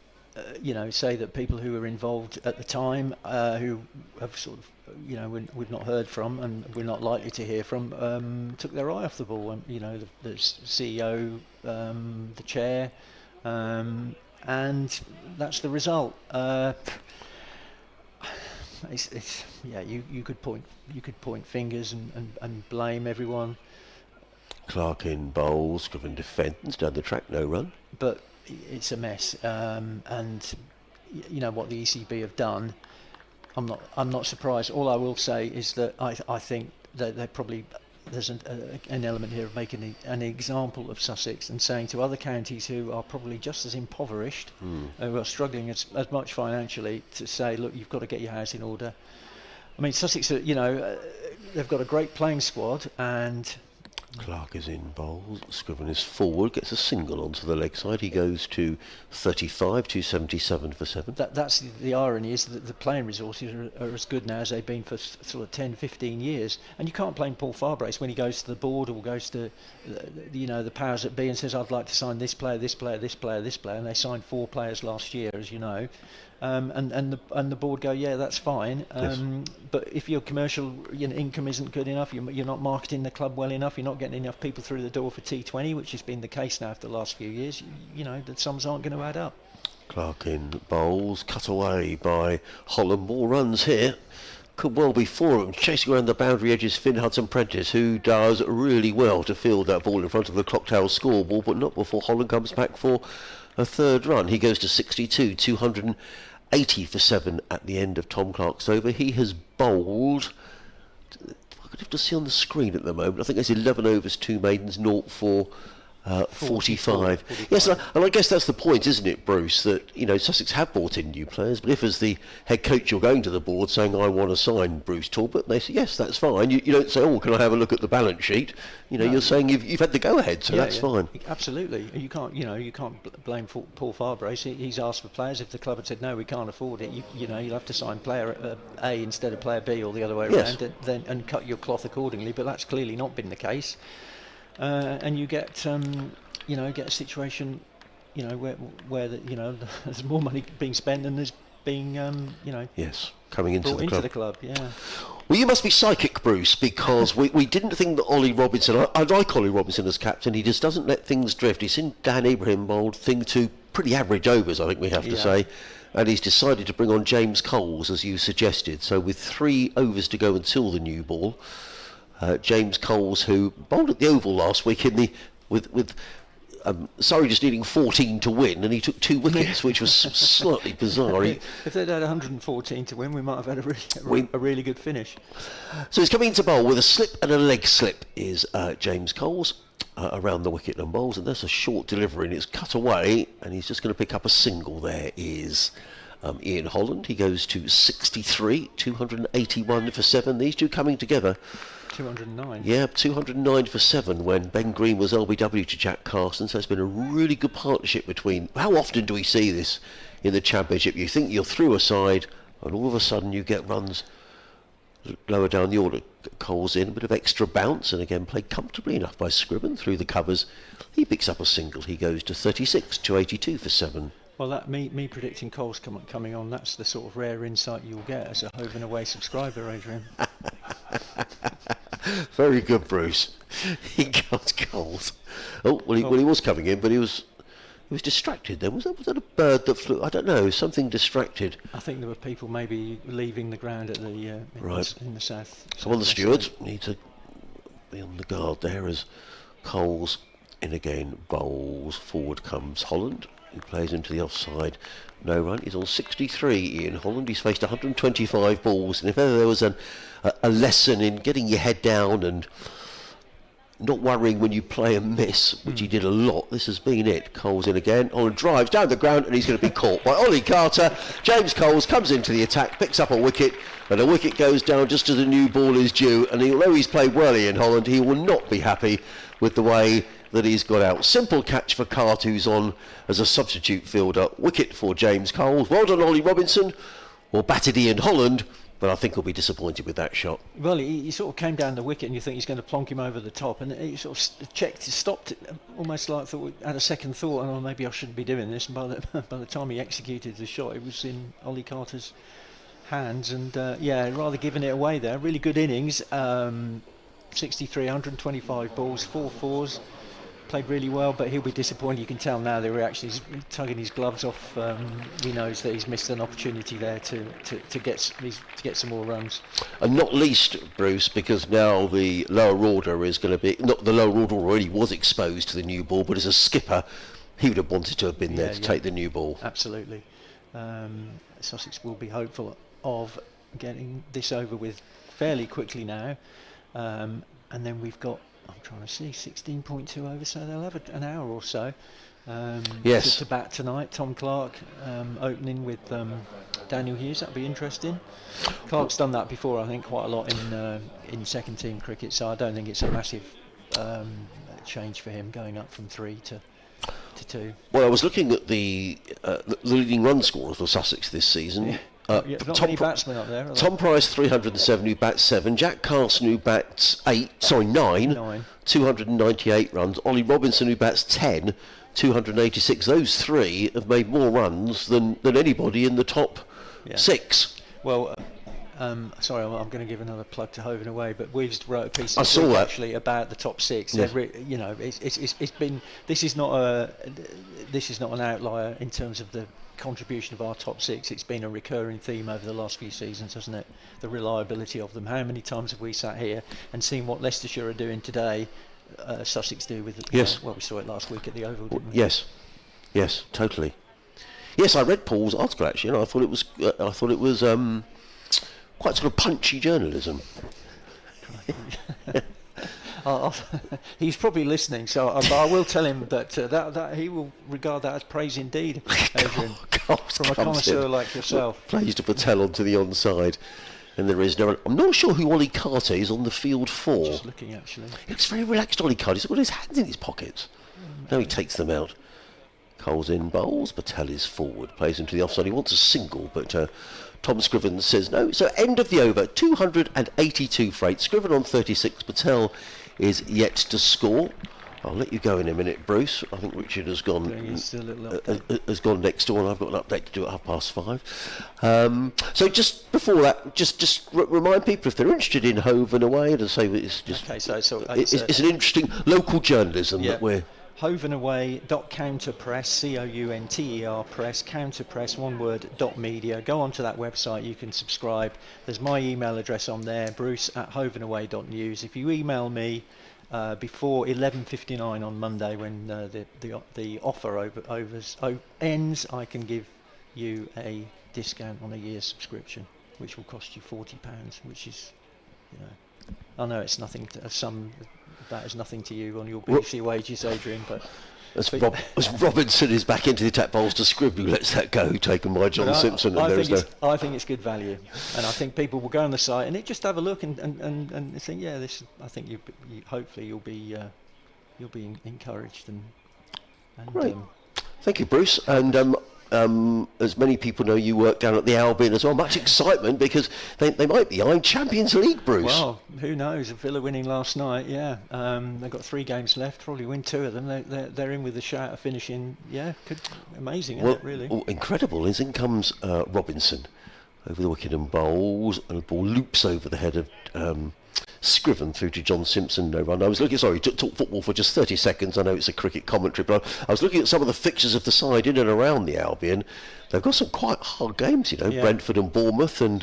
[SPEAKER 8] say that people who were involved at the time, who have sort of, we've not heard from and we're not likely to hear from, took their eye off the ball. The CEO, the chair, and that's the result. You could point fingers and blame everyone.
[SPEAKER 1] Clark in bowls, Scriven defends down the track, no run.
[SPEAKER 8] But it's a mess, and what the ECB have done. I'm not surprised. All I will say is that I think that they probably there's an element here of making an example of Sussex and saying to other counties who are probably just as impoverished, who are struggling as much financially, to say, look, you've got to get your house in order. I mean, Sussex, they've got a great playing squad, and
[SPEAKER 1] Clark is in bowls. Scriven is forward, gets a single onto the leg side. He goes to 35, 277 for 7.
[SPEAKER 8] That's the irony, is that the playing resources are as good now as they've been for sort of 10, 15 years. And you can't blame Paul Farbrace when he goes to the board or goes to the powers that be and says, I'd like to sign this player, this player, this player, this player. And they signed 4 players last year, as you know. And the board go, yeah, that's fine. But if your commercial income isn't good enough, you're not marketing the club well enough, you're not getting enough people through the door for T20, which has been the case now for the last few years, the sums aren't going to add up.
[SPEAKER 1] Clark in bowls, cut away by Holland. Ball runs here. Could well be 4 of them. Chasing around the boundary edges, Finn Hudson-Prentice, who does really well to field that ball in front of the Clocktail scoreboard, but not before Holland comes back for a third run. He goes to 62, 280 for 7 at the end of Tom Clark's over. He has bowled, I could have to see on the screen at the moment, I think it's 11 overs, 2 maidens, 0 for 45. Yes, and I guess that's the point, isn't it, Bruce, that Sussex have brought in new players, but if as the head coach you're going to the board saying, I want to sign Bruce Talbot, they say, yes, that's fine. You don't say, oh, can I have a look at the balance sheet? No. You're saying you've had the go-ahead, so that's fine.
[SPEAKER 8] Absolutely. You can't blame Paul Farbrace. He's asked for players. If the club had said, no, we can't afford it, you'll have to sign player A instead of player B, or the other way around, and cut your cloth accordingly, but that's clearly not been the case. And you get a situation, where there's more money being spent than there's being,
[SPEAKER 1] coming into
[SPEAKER 8] the club. Yeah.
[SPEAKER 1] Well, you must be psychic, Bruce, because we didn't think that Ollie Robinson. I like Ollie Robinson as captain. He just doesn't let things drift. He's seen Dan Ibrahim bowled thing to pretty average overs, I think we have to say. And he's decided to bring on James Coles, as you suggested. So with 3 overs to go until the new ball. James Coles, who bowled at the Oval last week with Surrey just needing 14 to win, and he took 2 wickets, which was slightly bizarre.
[SPEAKER 8] If they'd had 114 to win, we might have had a really good finish.
[SPEAKER 1] So he's coming into bowl with a slip and a leg slip, is James Coles, around the wicket and bowls, and that's a short delivery, and it's cut away, and he's just going to pick up a single. There is Ian Holland. He goes to 63, 281 for 7. These two coming together.
[SPEAKER 8] 209.
[SPEAKER 1] Yeah, 209 for 7 when Ben Green was LBW to Jack Carson. So it's been a really good partnership between. How often do we see this in the Championship? You think you're through a side, and all of a sudden you get runs lower down the order. Coles in, a bit of extra bounce, and again played comfortably enough by Scriven through the covers. He picks up a single. He goes to 36, 282 for 7.
[SPEAKER 8] Well, that me predicting Coles coming on, that's the sort of rare insight you'll get as a Hove and Away subscriber, Adrian.
[SPEAKER 1] Very good, Bruce. He got Coles. Well, he was coming in, but he was distracted then. Was that a bird that flew? I don't know, something distracted.
[SPEAKER 8] I think there were people maybe leaving the ground at the in the south.
[SPEAKER 1] Some of the stewards need to be on the guard there as Coles in again, bowls. Forward comes Holland, who plays into the offside. No run. He's on 63, Ian Holland. He's faced 125 balls, and if ever there was a lesson in getting your head down and not worrying when you play and miss, which he did a lot, this has been it. Coles in again. Holland drives down the ground, and he's going to be caught by Ollie Carter. James Coles comes into the attack, picks up a wicket, and a wicket goes down just as the new ball is due. And although he's played well, Ian Holland, he will not be happy with the way that he's got out. Simple catch for Carter, who's on as a substitute fielder. Wicket for James Coles. Well done, Ollie Robinson. Or batted Ian Holland, but I think he'll be disappointed with that shot.
[SPEAKER 8] Well, he sort of came down the wicket, and you think he's going to plonk him over the top, and he sort of checked, stopped, almost like had a second thought, oh, maybe I shouldn't be doing this. And by the time he executed the shot, it was in Ollie Carter's hands, and rather giving it away there. Really good innings. 63, 125 balls, 4 fours. Played really well, but he'll be disappointed. You can tell now the reaction. He's tugging his gloves off. He knows that he's missed an opportunity there to get some more runs.
[SPEAKER 1] And not least, Bruce, because now the lower order is going to be, not the lower order already was exposed to the new ball, but as a skipper, he would have wanted to have been there to take the new ball.
[SPEAKER 8] Absolutely. Sussex will be hopeful of getting this over with fairly quickly now. and then we've got, I'm trying to see, 16.2 over, so they'll have an hour or so.
[SPEAKER 1] Yes.
[SPEAKER 8] To bat tonight. Tom Clark opening with Daniel Hughes. That'll be interesting. Clark's done that before, I think, quite a lot in second team cricket, so I don't think it's a massive change for him going up from 3 to 2.
[SPEAKER 1] Well, I was looking at the leading run scorer for Sussex this season.
[SPEAKER 8] Not many batsmen up there, are there?
[SPEAKER 1] Tom Price 307, who bats 7. Jack Carson, who bats 9. 298 runs. Ollie Robinson, who bats 10. 286. Those 3 have made more runs than anybody in the top 6.
[SPEAKER 8] Well, sorry, I'm going to give another plug to Hove and Away, but we've wrote a piece actually about the top 6.
[SPEAKER 1] Yeah.
[SPEAKER 8] You know, it's been. This is not an outlier in terms of the contribution of our top 6. It's been a recurring theme over the last few seasons, hasn't it? The reliability of them. How many times have we sat here and seen what Leicestershire are doing today? Sussex do with
[SPEAKER 1] yes.
[SPEAKER 8] Well, we saw it last week at the Oval, didn't we?
[SPEAKER 1] Yes, totally. Yes, I read Paul's article actually, and I thought it was quite sort of punchy journalism.
[SPEAKER 8] He's probably listening, so I will tell him that he will regard that as praise indeed, Adrian, from a connoisseur like yourself.
[SPEAKER 1] Plays to Patel onto the onside. And there is no. I'm not sure who Ollie Carter is on the field for.
[SPEAKER 8] Just looking, actually.
[SPEAKER 1] He looks very relaxed, Ollie Carter. He's got his hands in his pockets. Now he takes them out. Cole's in, bowls. Patel is forward. Plays into the offside. He wants a single, but Tom Scriven says no. So end of the over. 282 for 8. Scriven on 36. Patel is yet to score. I'll let you go in a minute, Bruce. I think Richard has gone next door, and I've got an update to do at 5:30. So just before that, just remind people if they're interested in Hove and Away, to say it's just it's an interesting local journalism that we're.
[SPEAKER 8] hoveandaway.counterpress, COUNTER press, counterpress, one word, .media. Go onto that website, you can subscribe. There's my email address on there, bruce@hoveandaway.news. If you email me before 11:59 on Monday, when the offer ends, I can give you a discount on a year's subscription, which will cost you £40, which is, I know it's nothing to that is nothing to you on your BBC wages, Adrian, but.
[SPEAKER 1] As Robinson is back into the attack bowls to Scribner, who lets that go, taken by John Simpson.
[SPEAKER 8] I think it's good value, and I think people will go on the site and just have a look and think, this. I think you hopefully you'll be encouraged and
[SPEAKER 1] Great. Thank you, Bruce. And as many people know, you work down at the Albion as well. Much excitement because they might be eyeing Champions League, Bruce.
[SPEAKER 8] Well, who knows? Villa winning last night, they've got 3 games left, probably win 2 of them. They're in with a shout of finishing. Amazing, isn't it, really?
[SPEAKER 1] Incredible. In comes Robinson over the wicket and bowls, and the ball loops over the head of Scriven through to John Simpson, no run. I was looking, sorry, talk football for just 30 seconds. I know it's a cricket commentary, but I was looking at some of the fixtures of the side in and around the Albion. They've got some quite hard games, Brentford and Bournemouth, and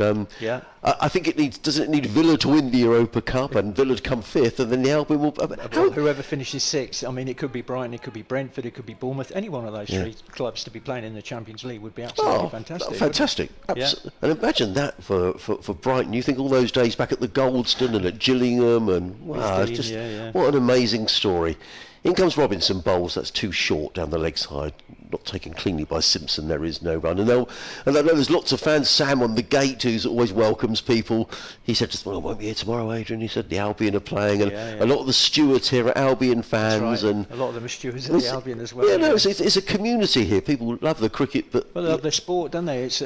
[SPEAKER 1] I think doesn't it need Villa to win the Europa Cup and Villa to come 5th, and then the Albion will.
[SPEAKER 8] Whoever finishes 6th, I mean, it could be Brighton, it could be Brentford, it could be Bournemouth. Any one of those 3 clubs to be playing in the Champions League would be absolutely fantastic.
[SPEAKER 1] Fantastic, and imagine that for Brighton. You think all those days back at the Goldstone and at Gillingham, and it's just what an amazing story. In comes Robinson, bowls. That's too short down the leg side, not taken cleanly by Simpson. There is no run, and I know there's lots of fans. Sam on the gate, who always welcomes people. He said, "I won't be here tomorrow, Adrian." He said the Albion are playing, and a lot of the stewards here are Albion fans, and
[SPEAKER 8] a lot of them are stewards at the Albion as well.
[SPEAKER 1] It's a community here. People love the cricket, but
[SPEAKER 8] they love their sport, don't they? It's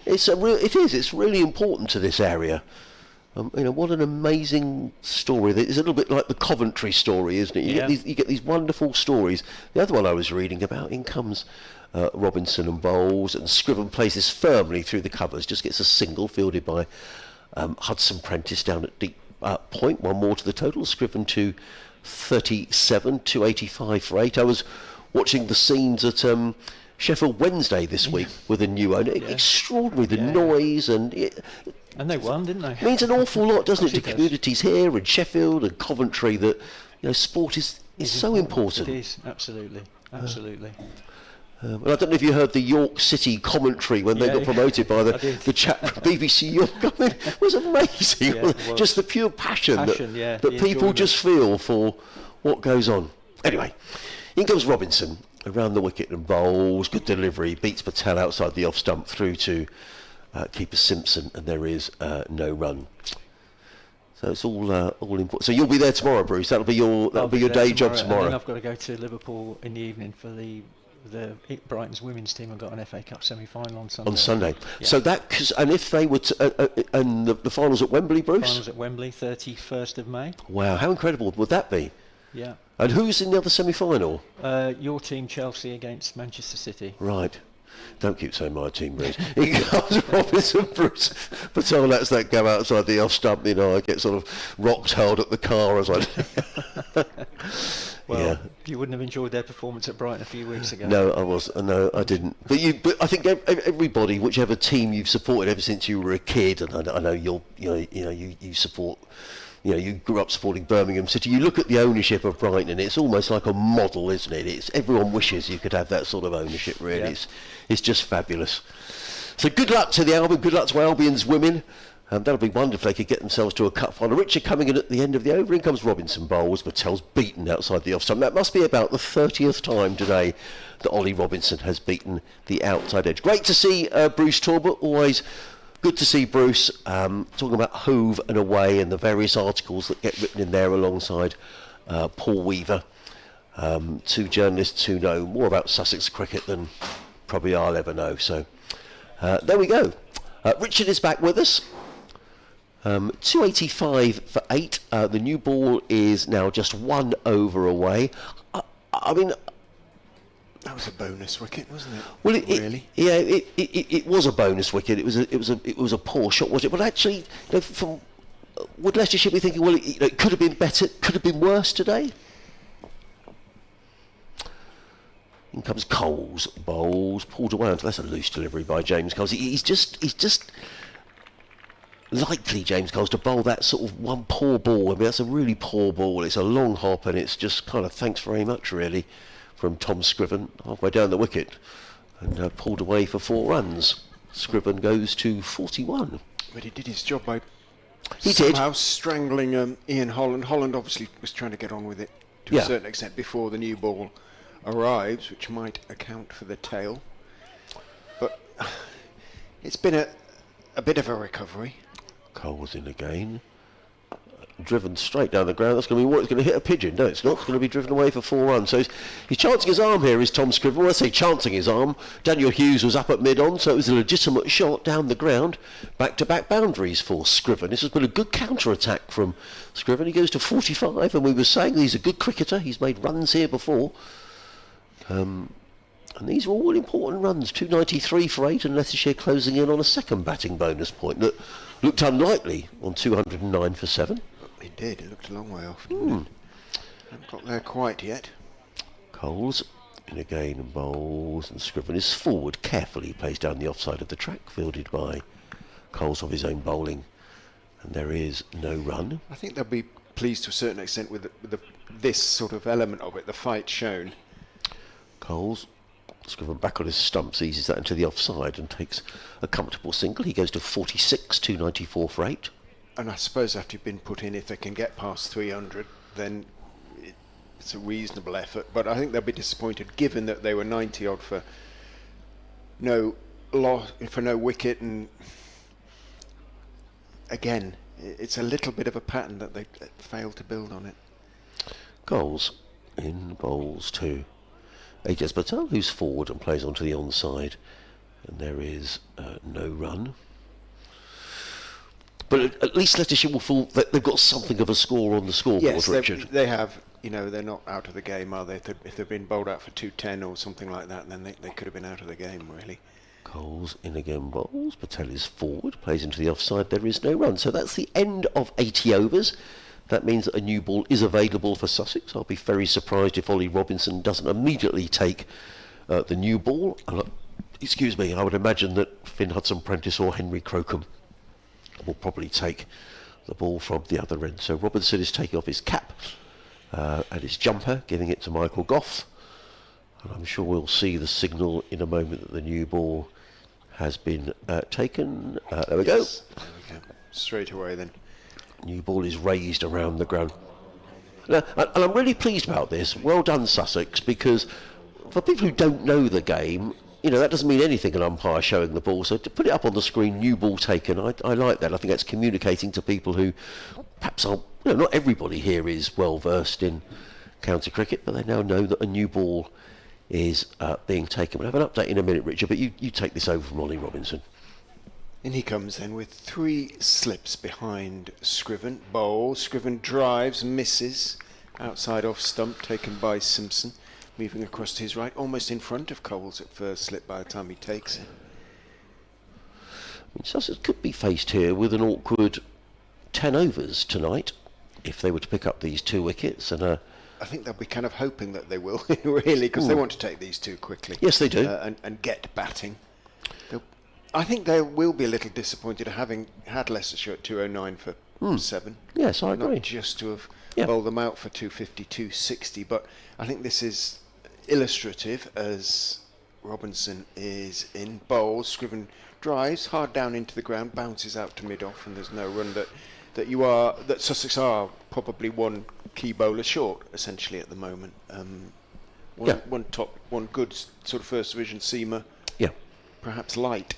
[SPEAKER 1] It's really important to this area. What an amazing story. It's a little bit like the Coventry story, isn't it? You get these wonderful stories. The other one I was reading about, in comes Robinson and bowls, and Scriven plays this firmly through the covers, just gets a single fielded by Hudson Prentice down at deep point. 1 more to the total. Scriven to 37, 285 for 8. I was watching the scenes at Sheffield Wednesday this week with a new owner. Extraordinary, the noise
[SPEAKER 8] and they won, didn't they?
[SPEAKER 1] It means an awful lot, doesn't it, to communities here in Sheffield and Coventry, that sport is so important.
[SPEAKER 8] It is, absolutely.
[SPEAKER 1] And I don't know if you heard the York City commentary when they
[SPEAKER 8] Yeah,
[SPEAKER 1] got promoted by
[SPEAKER 8] I did.
[SPEAKER 1] the chap from BBC York. I mean, it was amazing.
[SPEAKER 8] Yeah, it was.
[SPEAKER 1] Just the pure passion,
[SPEAKER 8] Yeah,
[SPEAKER 1] that
[SPEAKER 8] the
[SPEAKER 1] people
[SPEAKER 8] enjoyment.
[SPEAKER 1] just feel for what goes on. Anyway, in comes Robinson around the wicket and bowls. Good delivery. Beats Patel outside the off stump through to keeper Simpson, and there is no run. So it's all important. So you'll be there tomorrow, Bruce. That'll be your
[SPEAKER 8] I'll be
[SPEAKER 1] day
[SPEAKER 8] there
[SPEAKER 1] job
[SPEAKER 8] And
[SPEAKER 1] tomorrow.
[SPEAKER 8] then I've got to go to Liverpool in the evening for the Brighton's women's team. I've got an FA Cup semi-final on Sunday.
[SPEAKER 1] On Sunday.
[SPEAKER 8] Yeah.
[SPEAKER 1] So and if they were and the finals at Wembley, Bruce.
[SPEAKER 8] Finals at Wembley, 31st of May.
[SPEAKER 1] Wow, how incredible would that be?
[SPEAKER 8] Yeah.
[SPEAKER 1] And who's in the other semi-final?
[SPEAKER 8] Your team, Chelsea, against Manchester City.
[SPEAKER 1] Right. Don't keep saying my team, Bruce. It comes Robinson, Bruce. But someone lets that go outside the off stump, I get sort of rock hurled at the car as I.
[SPEAKER 8] Well,
[SPEAKER 1] Yeah.
[SPEAKER 8] you wouldn't have enjoyed their performance at Brighton a few weeks ago.
[SPEAKER 1] No, I didn't. But I think everybody, whichever team you've supported ever since you were a kid, and I know you support. You grew up supporting Birmingham City. You look at the ownership of Brighton, and it's almost like a model, isn't it? Everyone wishes you could have that sort of ownership. Really,
[SPEAKER 8] Yeah.
[SPEAKER 1] It's just fabulous. So good luck to the Albion. Good luck to Albion's women. That'll be wonderful if they could get themselves to a cup final. Richard coming in at the end of the over. In comes Robinson bowls. Patel's beaten outside the off stump. That must be about the 30th time today that Ollie Robinson has beaten the outside edge. Great to see Bruce Talbot. Always good to see Bruce talking about Hove and away and the various articles that get written in there alongside Paul Weaver. Two journalists who know more about Sussex cricket than probably I'll ever know. So there we go. Richard is back with us. 285 for 8. The new ball is now just 1 over away. I mean,
[SPEAKER 2] That was a bonus wicket, wasn't it?
[SPEAKER 1] well,
[SPEAKER 2] really?
[SPEAKER 1] it was a bonus wicket. It was a poor shot, was it? But actually, would Leicestershire be thinking, well, it could have been better, could have been worse today? In comes Coles, bowls, pulled away. That's a loose delivery by James Coles. He's just likely, James Coles, to bowl that sort of one poor ball. I mean, that's a really poor ball. It's a long hop, and it's just kind of thanks very much, really, from Tom Scriven, halfway down the wicket, and pulled away for 4 runs. Scriven goes to 41.
[SPEAKER 2] But he did his job by
[SPEAKER 1] He did.
[SPEAKER 2] somehow strangling Ian Holland. Holland obviously was trying to get on with it to
[SPEAKER 1] Yeah.
[SPEAKER 2] a certain extent before the new ball arrives, which might account for the tail. But it's been a bit of a recovery.
[SPEAKER 1] Coles in again. Driven straight down the ground. That's going to be what? It's going to hit a pigeon. No, it's not. It's going to be driven away for 4 runs. So he's chancing his arm here, is Tom Scriven. When I say chancing his arm, Daniel Hughes was up at mid-on, so it was a legitimate shot down the ground. Back-to-back boundaries for Scriven. This has been a good counter-attack from Scriven. He goes to 45, and we were saying he's a good cricketer. He's made runs here before. And these are all important runs. 293 for 8, and Leicestershire closing in on a second batting bonus point that looked unlikely on 209 for 7.
[SPEAKER 2] It did. It looked a long way off. Didn't it? Haven't got there quite yet.
[SPEAKER 1] Coles in again and bowls, and Scriven is forward, carefully plays down the offside of the track, fielded by Coles of his own bowling, and there is no run.
[SPEAKER 2] I think they'll be pleased to a certain extent with this sort of element of it, the fight shown.
[SPEAKER 1] Coles, Scriven back on his stumps, eases that into the offside and takes a comfortable single. He goes to 46, 294 for 8.
[SPEAKER 2] And I suppose after you've been put in, if they can get past 300, then it's a reasonable effort. But I think they'll be disappointed, given that they were 90 odd for no wicket, and again, it's a little bit of a pattern that they failed to build on it.
[SPEAKER 1] Goals in bowls to Ajaz Patel, who's forward and plays onto the onside, and there is no run. But at least Leicestershire will feel that they've got something of a score on the scoreboard,
[SPEAKER 2] Yes,
[SPEAKER 1] Richard.
[SPEAKER 2] they have. They're not out of the game, are they? If they've been bowled out for 210 or something like that, then they could have been out of the game, really.
[SPEAKER 1] Coles in again bowls. Patel is forward, plays into the offside. There is no run. So that's the end of 80 overs. That means that a new ball is available for Sussex. I'll be very surprised if Ollie Robinson doesn't immediately take the new ball. Excuse me, I would imagine that Finn Hudson-Prentice or Henry Crocombe will probably take the ball from the other end. So Robinson is taking off his cap and his jumper, giving it to Michael Goff. And I'm sure we'll see the signal in a moment that the new ball has been taken. There we go.
[SPEAKER 2] Yes, there we go. Straight away then.
[SPEAKER 1] New ball is raised around the ground. Now, and I'm really pleased about this. Well done, Sussex, because for people who don't know the game, you know, that doesn't mean anything, an umpire showing the ball. So to put it up on the screen, new ball taken, I like that. I think that's communicating to people who perhaps aren't, you know, not everybody here is well versed in county cricket, but they now know that a new ball is being taken. We'll have an update in a minute, Richard, but you take this over from Ollie Robinson.
[SPEAKER 2] In he comes then with 3 slips behind Scriven. Bowl. Scriven drives, misses. Outside off stump, taken by Simpson. Moving across to his right, almost in front of Coles at first slip by the time he takes it.
[SPEAKER 1] Sussex could be faced here with an awkward 10 overs tonight if they were to pick up these 2 wickets. And
[SPEAKER 2] I think they'll be kind of hoping that they will, really, because they want to take these 2 quickly.
[SPEAKER 1] Yes, they do.
[SPEAKER 2] And get batting. I think they will be a little disappointed having had Leicestershire at 209 for 7.
[SPEAKER 1] Yes, I agree.
[SPEAKER 2] Not just to have bowled them out for 250, 260, but I think this is illustrative as Robinson is in bowl. Scriven drives hard down into the ground, bounces out to mid-off, and there's no run that Sussex are probably one key bowler short, essentially, at the moment. One good sort of first division seamer, perhaps light.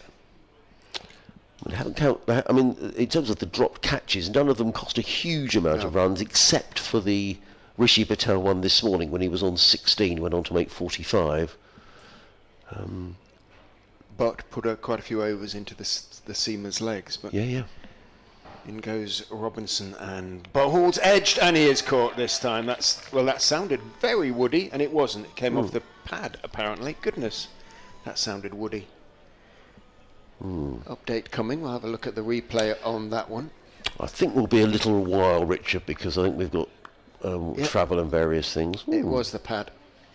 [SPEAKER 1] I mean, in terms of the dropped catches, none of them cost a huge amount of runs, except for the Rishi Patel one this morning when he was on 16, went on to make 45.
[SPEAKER 2] But put quite a few overs into the seamer's legs. But
[SPEAKER 1] yeah.
[SPEAKER 2] In goes Robinson and bowls edged, and he is caught this time. That sounded very woody, and it wasn't. It came off the pad, apparently. Goodness, that sounded woody. Update coming. We'll have a look at the replay on that one.
[SPEAKER 1] I think we'll be a little while, Richard, because I think we've got travel and various things.
[SPEAKER 2] It was the pad.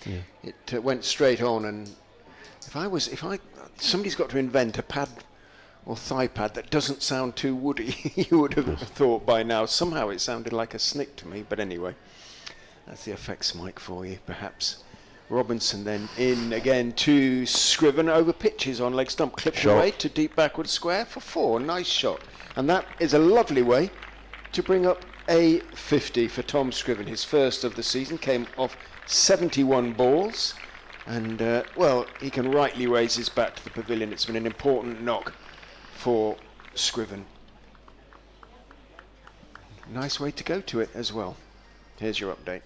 [SPEAKER 1] Yeah.
[SPEAKER 2] It went straight on, and somebody's got to invent a pad or thigh pad that doesn't sound too woody. You would have thought by now. Somehow it sounded like a snick to me, but anyway, that's the effects mic for you, perhaps. Robinson then in again to Scriven, over pitches on leg stump, clipped away to deep backward square for 4. Nice shot, and that is a lovely way to bring up a 50 for Tom Scriven. His first of the season, came off 71 balls, and he can rightly raise his bat to the pavilion. It's been an important knock for Scriven. Nice way to go to it as well. Here's your update.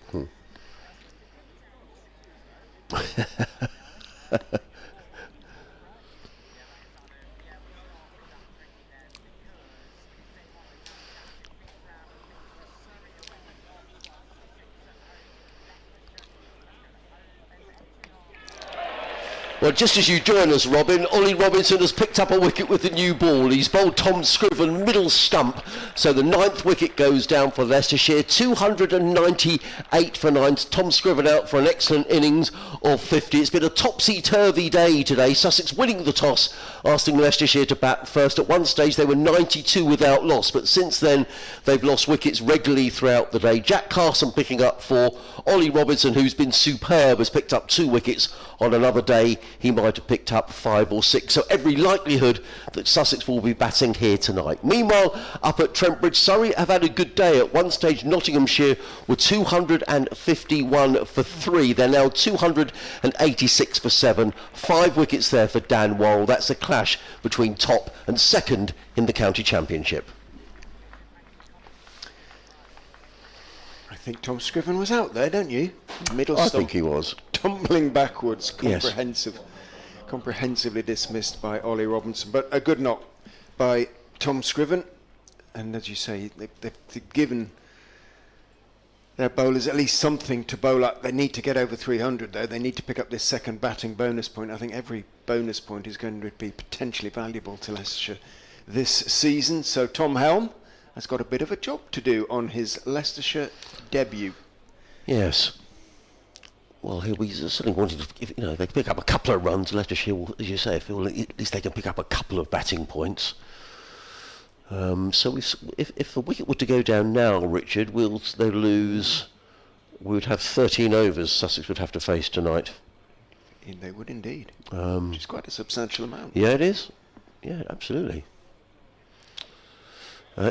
[SPEAKER 1] Well, just as you join us, Robin, Ollie Robinson has picked up a wicket with the new ball. He's bowled Tom Scriven middle stump, so the 9th wicket goes down for Leicestershire. 298 for 9. Tom Scriven out for an excellent innings of 50. It's been a topsy-turvy day today. Sussex winning the toss, asking Leicestershire to bat first. At one stage they were 92 without loss, but since then they've lost wickets regularly throughout the day. Jack Carson picking up for Ollie Robinson, who's been superb, has picked up 2 wickets. On another day he might have picked up 5 or 6, so every likelihood that Sussex will be batting here tonight. Meanwhile, up at Trent Bridge, Surrey have had a good day. At one stage Nottinghamshire were 251 for 3. They're now 286 for 7. 5 wickets there for Dan Worrell. That's a clash between top and second in the county championship.
[SPEAKER 2] I think Tom Scriven was out there, don't you? Middle
[SPEAKER 1] I
[SPEAKER 2] stump,
[SPEAKER 1] think he was.
[SPEAKER 2] tumbling backwards,
[SPEAKER 1] Yes.
[SPEAKER 2] comprehensively dismissed by Ollie Robinson, but a good knock by Tom Scriven. And as you say, they've given their bowlers at least something to bowl at. They need to get over 300 though. They need to pick up this second batting bonus point. I think every bonus point is going to be potentially valuable to Leicestershire this season. So Tom Helm has got a bit of a job to do on his Leicestershire debut.
[SPEAKER 1] Yes. Well, he'll be certainly wanting to, if they pick up a couple of runs. Leicestershire will, as you say, feel at least they can pick up a couple of batting points. So if the wicket were to go down now, Richard, they lose. We would have 13 overs Sussex would have to face tonight.
[SPEAKER 2] They would indeed, which is quite a substantial amount.
[SPEAKER 1] Yeah, it is. Yeah, absolutely.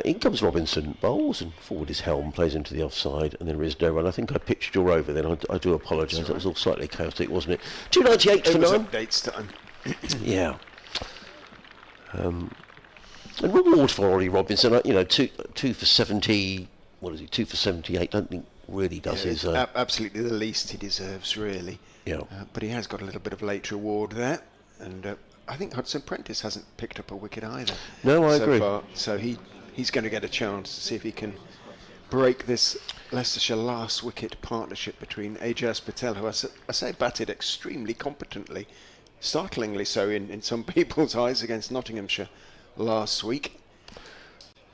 [SPEAKER 1] In comes Robinson, bowls, and forward is Helm, plays into the offside, and there is no run. I think I pitched your over then. I do apologise.
[SPEAKER 2] Right.
[SPEAKER 1] That was all slightly chaotic, wasn't it? 298 for
[SPEAKER 2] It was
[SPEAKER 1] 9.
[SPEAKER 2] updates time.
[SPEAKER 1] Yeah. And reward for Ollie Robinson, you know, two for 70. What is he? 2 for 78. Don't think really does
[SPEAKER 2] Yeah,
[SPEAKER 1] his.
[SPEAKER 2] it's absolutely the least he deserves, really.
[SPEAKER 1] Yeah.
[SPEAKER 2] But he has got a little bit of late reward there, and I think Hudson Prentice hasn't picked up a wicket either.
[SPEAKER 1] No, I
[SPEAKER 2] so
[SPEAKER 1] agree.
[SPEAKER 2] Far. So he's going to get a chance to see if he can break this Leicestershire last wicket partnership between Ajaz Patel, who I say batted extremely competently, startlingly so in some people's eyes against Nottinghamshire last week.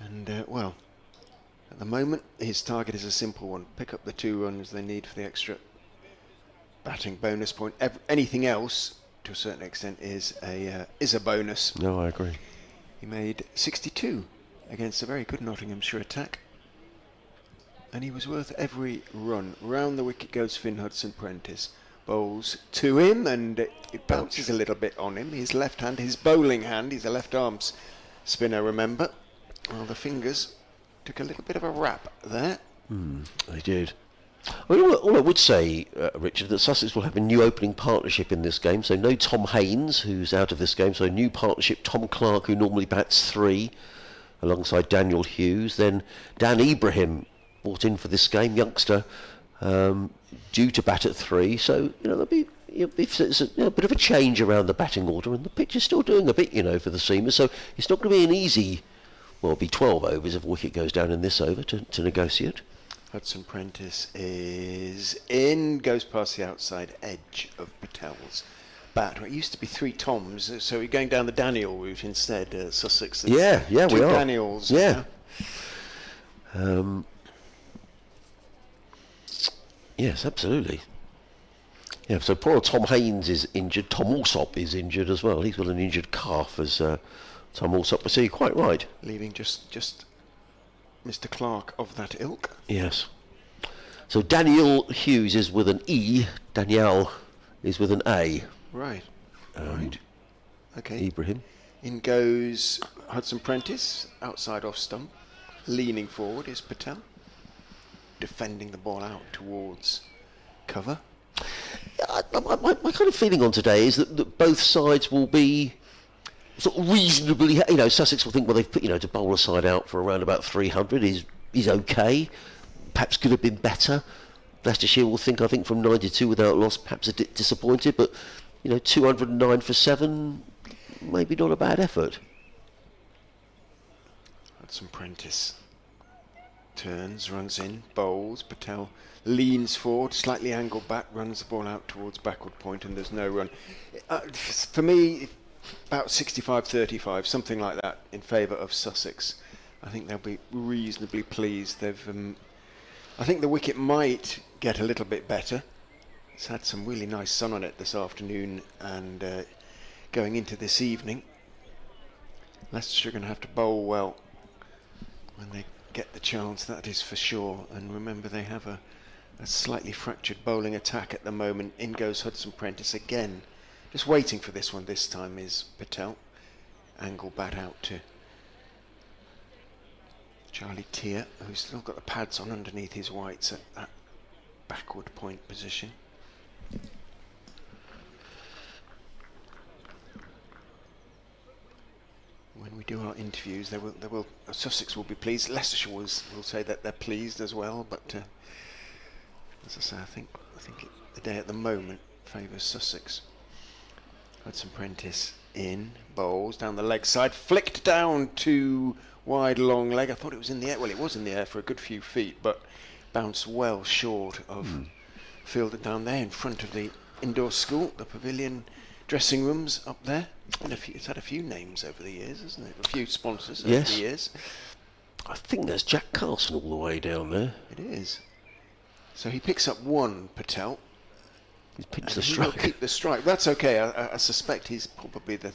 [SPEAKER 2] And well, at the moment his target is a simple one: pick up the 2 runs they need for the extra batting bonus point. Anything else, to a certain extent, is a bonus.
[SPEAKER 1] No, I agree.
[SPEAKER 2] He made 62 against a very good Nottinghamshire attack, and he was worth every run. Round the wicket goes Finn Hudson Prentice, bowls to him, and it bounces a little bit on him. His left hand, his bowling hand, he's a left arm spinner, remember. Well, the fingers took a little bit of a rap there.
[SPEAKER 1] They did. I mean, all I would say, Richard, that Sussex will have a new opening partnership in this game. So no Tom Haynes, who's out of this game. So a new partnership, Tom Clark, who normally bats 3, alongside Daniel Hughes. Then Dan Ibrahim, brought in for this game, youngster, due to bat at 3. So, you know, there'll be a bit of a change around the batting order, and the pitch is still doing a bit, you know, for the seamers. So it's not going to be an easy, well, it'll be 12 overs if a wicket goes down in this over to negotiate.
[SPEAKER 2] Hudson Prentice is in, goes past the outside edge of Patel's bat. It used to be 3 Toms, so we're going down the Daniel route instead, Sussex.
[SPEAKER 1] Yeah, we
[SPEAKER 2] 2
[SPEAKER 1] are.
[SPEAKER 2] Daniels.
[SPEAKER 1] Yeah. Yes, absolutely. Yeah, so poor Tom Haynes is injured. Tom Alsop is injured as well. He's got an injured calf, as Tom Alsop was. So you're quite right.
[SPEAKER 2] Leaving just Mr. Clark of that ilk.
[SPEAKER 1] Yes. So Daniel Hughes is with an E. Danielle is with an A.
[SPEAKER 2] Right. Right. Okay.
[SPEAKER 1] Ibrahim.
[SPEAKER 2] In goes Hudson Prentice, outside off stump. Leaning forward is Patel, defending the ball out towards cover.
[SPEAKER 1] My kind of feeling on today is that both sides will be sort of reasonably, you know, Sussex will think, well, they've put, you know, to bowl a side out for around about 300 is okay. Perhaps could have been better. Leicestershire will think, I think, from 92 without loss, perhaps a bit disappointed, but, you know, 209 for 7, maybe not a bad effort.
[SPEAKER 2] Hudson Prentice turns, runs in, bowls. Patel leans forward, slightly angled back, runs the ball out towards backward point, and there's no run. For me, about 65-35, something like that, in favour of Sussex. I think they'll be reasonably pleased. I think the wicket might get a little bit better. It's had some really nice sun on it this afternoon and going into this evening. Leicestershire are going to have to bowl well when they get the chance, that is for sure. And remember, they have a slightly fractured bowling attack at the moment. In goes Hudson Prentice again. Just waiting for this one this time is Patel. Angle bat out to Charlie Tier, who's still got the pads on underneath his whites at that backward point position. When we do our interviews, Sussex will be pleased. Leicestershire will say that they're pleased as well. But as I say, I think the day at the moment favours Sussex. Hudson Prentice in, bowls down the leg side, flicked down to wide long leg. I thought it was in the air. Well, it was in the air for a good few feet, but bounced well short of fielder down there in front of the indoor school, the pavilion dressing rooms up there. And it's had a few names over the years, hasn't it? A few sponsors over the years.
[SPEAKER 1] I think there's Jack Carson all the way down there.
[SPEAKER 2] It is. So he picks up 1, Patel.
[SPEAKER 1] He's pitched
[SPEAKER 2] And
[SPEAKER 1] the
[SPEAKER 2] he will
[SPEAKER 1] strike.
[SPEAKER 2] keep the strike. That's okay. I suspect he's probably the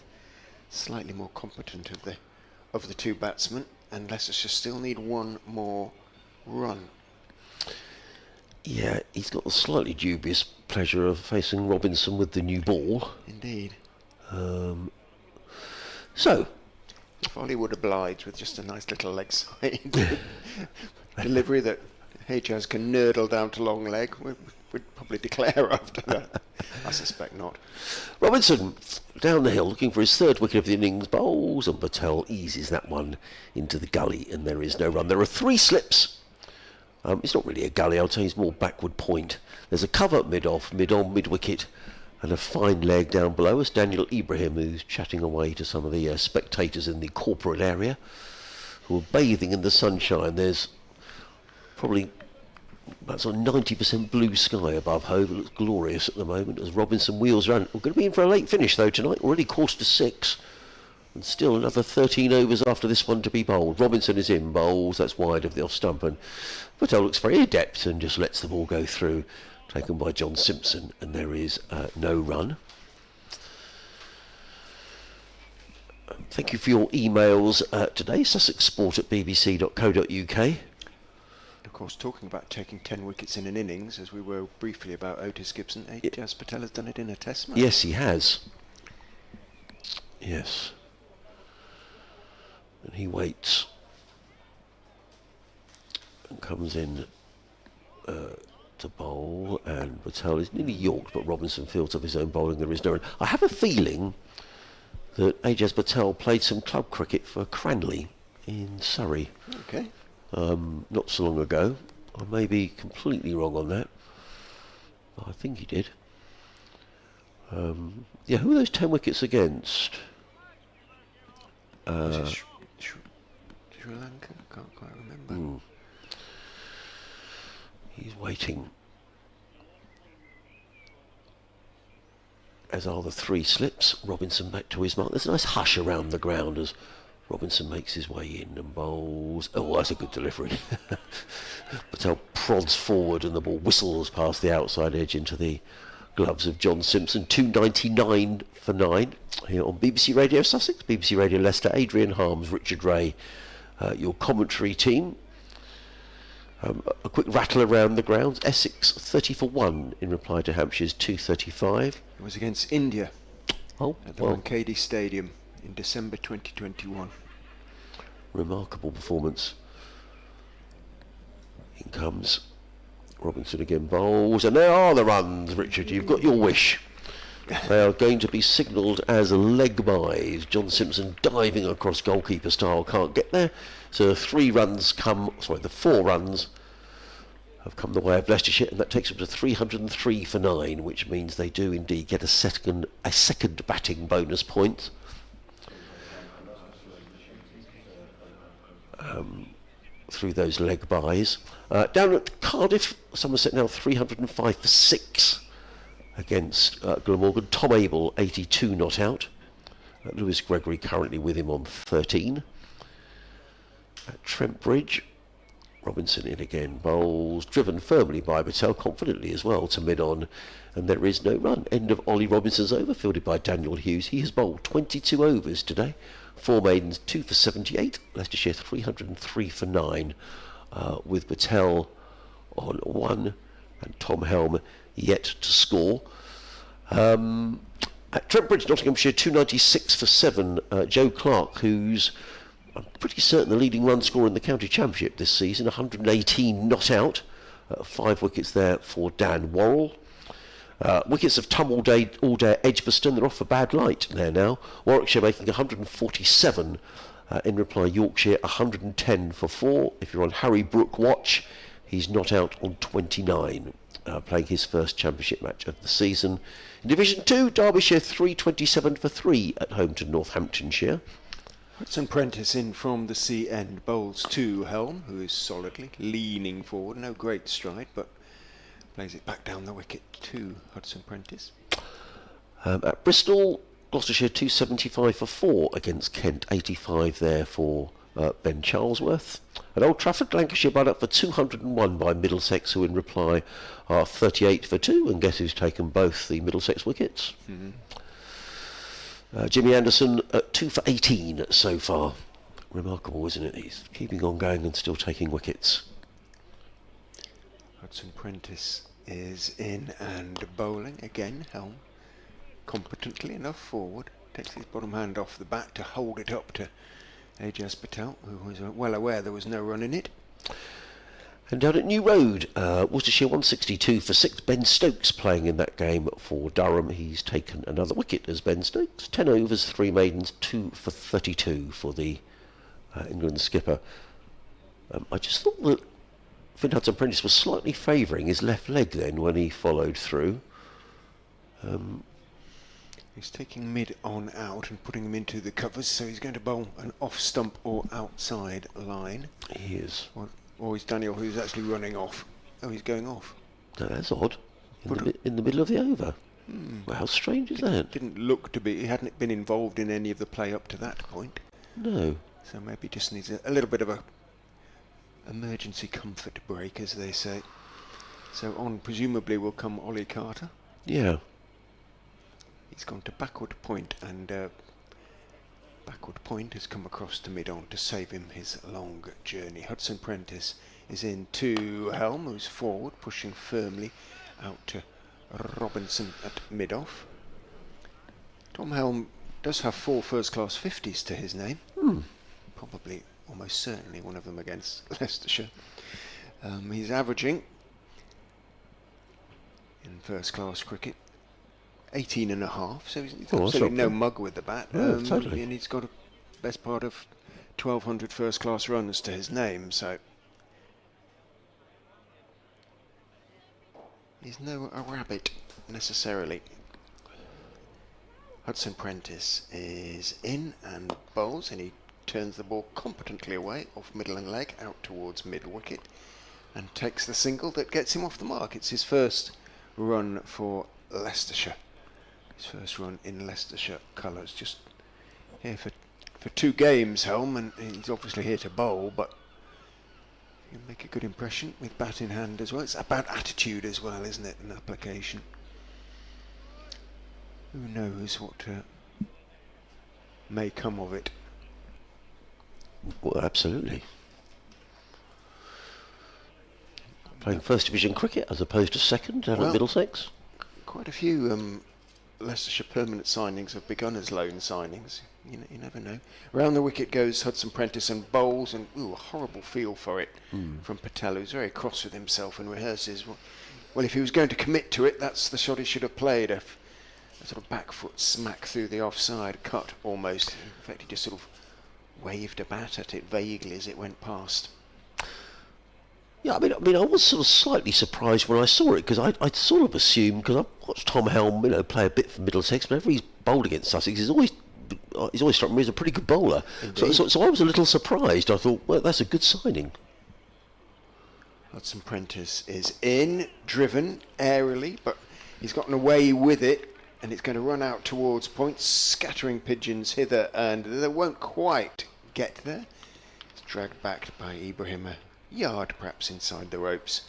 [SPEAKER 2] slightly more competent of the 2 batsmen, and Leicestershire still need 1 more run.
[SPEAKER 1] Yeah, he's got the slightly dubious pleasure of facing Robinson with the new ball.
[SPEAKER 2] Indeed.
[SPEAKER 1] So,
[SPEAKER 2] If Ollie would oblige with just a nice little leg side delivery that Hejaz can nurdle down to long leg, we'd probably declare after that. I suspect not.
[SPEAKER 1] Robinson down the hill looking for his third wicket of the innings, bowls, and Patel eases that one into the gully, and there is no run. There are 3 slips. It's not really a gully, I'll tell you, it's more backward point. There's a cover mid-off, mid-on, mid-wicket, and a fine leg down below us. Daniel Ibrahim, who's chatting away to some of the spectators in the corporate area who are bathing in the sunshine. There's probably about sort of 90% blue sky above Hove. It looks glorious at the moment as Robinson wheels around. We're going to be in for a late finish though tonight, already 6:15, and still another 13 overs after this one to be bowled. Robinson is in, bowls, that's wide of the off stump, and Patel looks very adept and just lets the ball go through, taken by John Simpson, and there is no run. Thank you for your emails today, sussexsport@bbc.co.uk.
[SPEAKER 2] Of course, talking about taking 10 wickets in an innings, as we were briefly about Otis Gibson, Hejaz Patel has done it in a test match.
[SPEAKER 1] Yes, he has. Yes. And he waits and comes in to bowl, and Patel is nearly yorked, but Robinson fields of his own bowling. There is no run. I have a feeling that Hejaz Patel played some club cricket for Cranley in Surrey.
[SPEAKER 2] Okay.
[SPEAKER 1] Not so long ago. I may be completely wrong on that. I think he did. Yeah, who are those 10 wickets against?
[SPEAKER 2] Sri Lanka? Can't quite remember.
[SPEAKER 1] He's waiting. As are the 3 slips. Robinson back to his mark. There's a nice hush around the ground as Robinson makes his way in and bowls. Oh, that's a good delivery. Patel prods forward and the ball whistles past the outside edge into the gloves of John Simpson. 299 for 9 here on BBC Radio Sussex, BBC Radio Leicester. Adrian Harms, Richard Ray, your commentary team. A quick rattle around the grounds. Essex 30 for 1 in reply to Hampshire's 235.
[SPEAKER 2] It was against India at the
[SPEAKER 1] well,
[SPEAKER 2] Wankhede Stadium in December 2021.
[SPEAKER 1] Remarkable performance. In comes Robinson again, bowls, and there are the runs, Richard. You've got your wish. They are going to be signalled as leg byes. John Simpson diving across goalkeeper style, can't get there. So the 4 runs have come the way of Leicestershire, and that takes them to 303 for 9, which means they do indeed get a second batting bonus point. Through those leg byes. Down at Cardiff, Somerset now 305 for 6 against Glamorgan. Tom Abel 82 not out. Lewis Gregory currently with him on 13. At Trent Bridge, Robinson in again, bowls, driven firmly by Patel, confidently as well to mid-on, and there is no run. End of Ollie Robinson's over, fielded by Daniel Hughes. He has bowled 22 overs today. 4 maidens, 2 for 78. Leicestershire 303 for 9, with Patel on 1 and Tom Helm yet to score. At Trent Bridge, Nottinghamshire 296 for 7. Joe Clark, who's I'm pretty certain the leading run scorer in the county championship this season, 118 not out. 5 wickets there for Dan Worrell. Wickets of Tumbleday, Alder, Edgbaston, they're off for bad light there now. Warwickshire making 147. In reply, Yorkshire 110 for 4. If you're on Harry Brook watch, he's not out on 29, playing his first championship match of the season. In Division 2, Derbyshire 327 for 3 at home to Northamptonshire.
[SPEAKER 2] Hudson Prentice in from the sea end, bowls to Helm, who is solidly leaning forward. No great stride, but plays it back down the wicket to Hudson Prentice.
[SPEAKER 1] At Bristol, Gloucestershire 275 for 4 against Kent, 85 there for Ben Charlesworth. At Old Trafford, Lancashire run up for 201 by Middlesex, who in reply are 38 for 2, and guess who's taken both the Middlesex wickets? Jimmy Anderson at 2 for 18 so far. Remarkable, isn't it? He's keeping on going and still taking wickets.
[SPEAKER 2] Hudson Prentice is in and bowling again. Helm competently enough forward, takes his bottom hand off the bat to hold it up to Ajaz Patel, who was well aware there was no run in it.
[SPEAKER 1] And down at New Road, Worcestershire 162 for 6. Ben Stokes playing in that game for Durham. He's taken another wicket as Ben Stokes. 10 overs, 3 maidens, 2 for 32 for the England skipper. I just thought that Finn Hudson Prentice was slightly favouring his left leg then when he followed through.
[SPEAKER 2] He's taking mid on out and putting him into the covers, so he's going to bowl an off stump or outside line.
[SPEAKER 1] He is.
[SPEAKER 2] Or is Daniel, who's actually running off? Oh, he's going off.
[SPEAKER 1] No, that's odd. In the middle of the over. Well, how strange is that?
[SPEAKER 2] Didn't look to be. He hadn't been involved in any of the play up to that point.
[SPEAKER 1] No.
[SPEAKER 2] So maybe just needs a little bit of a emergency comfort break, as they say. So on presumably will come Ollie Carter.
[SPEAKER 1] Yeah.
[SPEAKER 2] He's gone to backward point, and backward point has come across to mid-on to save him his long journey. Hudson Prentice is in to Helm, who's forward, pushing firmly out to Robinson at mid-off. Tom Helm does have 4 first-class 50s to his name. Probably, almost certainly, one of them against Leicestershire. He's averaging, in first-class cricket, 18.5, so he's absolutely no mug with the bat.
[SPEAKER 1] Totally.
[SPEAKER 2] And he's got a best part of 1,200 first-class runs to his name, so he's no a rabbit necessarily. Hudson Prentice is in and bowls, and he turns the ball competently away off middle and leg out towards mid-wicket and takes the single that gets him off the mark. It's his first run for Leicestershire. His first run in Leicestershire colours. Just here for 2 games, Helm, and he's obviously here to bowl, but he'll make a good impression with bat in hand as well. It's about attitude as well, isn't it, and application. Who knows what may come of it.
[SPEAKER 1] Well, absolutely. Playing first division cricket as opposed to second down at Middlesex.
[SPEAKER 2] Quite a few Leicestershire permanent signings have begun as loan signings. You never know. Round the wicket goes Hudson Prentice and bowls, and a horrible feel for it from Patel, who's very cross with himself and rehearses. Well, if he was going to commit to it, that's the shot he should have played. A sort of back foot smack through the offside, cut almost. In fact, he just sort of waved a bat at it vaguely as it went past.
[SPEAKER 1] Yeah, I mean, I was sort of slightly surprised when I saw it, because I'd sort of assumed, because I've watched Tom Helm, play a bit for Middlesex, whenever he's bowled against Sussex, he's always struck me as a pretty good bowler. So I was a little surprised. I thought, well, that's a good signing.
[SPEAKER 2] Hudson Prentice is in, driven airily, but he's gotten away with it, and it's going to run out towards point, scattering pigeons hither, and they won't quite get there. It's dragged back by Ibrahim, a yard perhaps inside the ropes,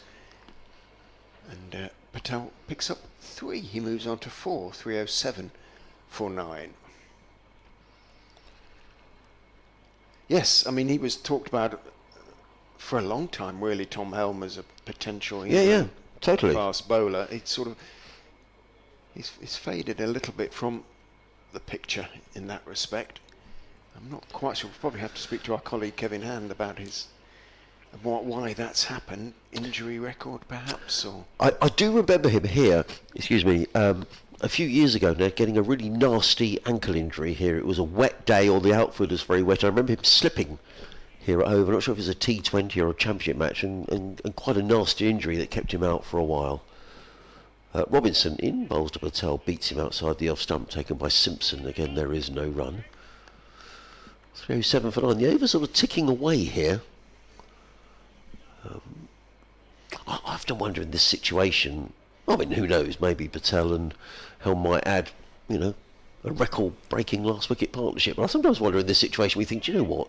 [SPEAKER 2] and Patel picks up 3. He moves on to 4, 307 for 9. Yes, I mean, he was talked about for a long time, really, Tom Helm, as a potential
[SPEAKER 1] totally
[SPEAKER 2] fast bowler. It's sort of he's faded a little bit from the picture in that respect. I'm not quite sure. We'll probably have to speak to our colleague Kevin Hand about why that's happened. Injury record, perhaps, or
[SPEAKER 1] I do remember him here. Excuse me. A few years ago now, getting a really nasty ankle injury here. It was a wet day, or the outfield was very wet. I remember him slipping here at Hove. I'm not sure if it was a T20 or a championship match, and quite a nasty injury that kept him out for a while. Robinson in, bowls to Patel, beats him outside the off stump, taken by Simpson. Again, there is no run. 307 for 9. The over's sort of ticking away here. I often wonder in this situation, I mean, who knows, maybe Patel and Helm might add, a record-breaking last wicket partnership. But I sometimes wonder in this situation, we think, do you know what,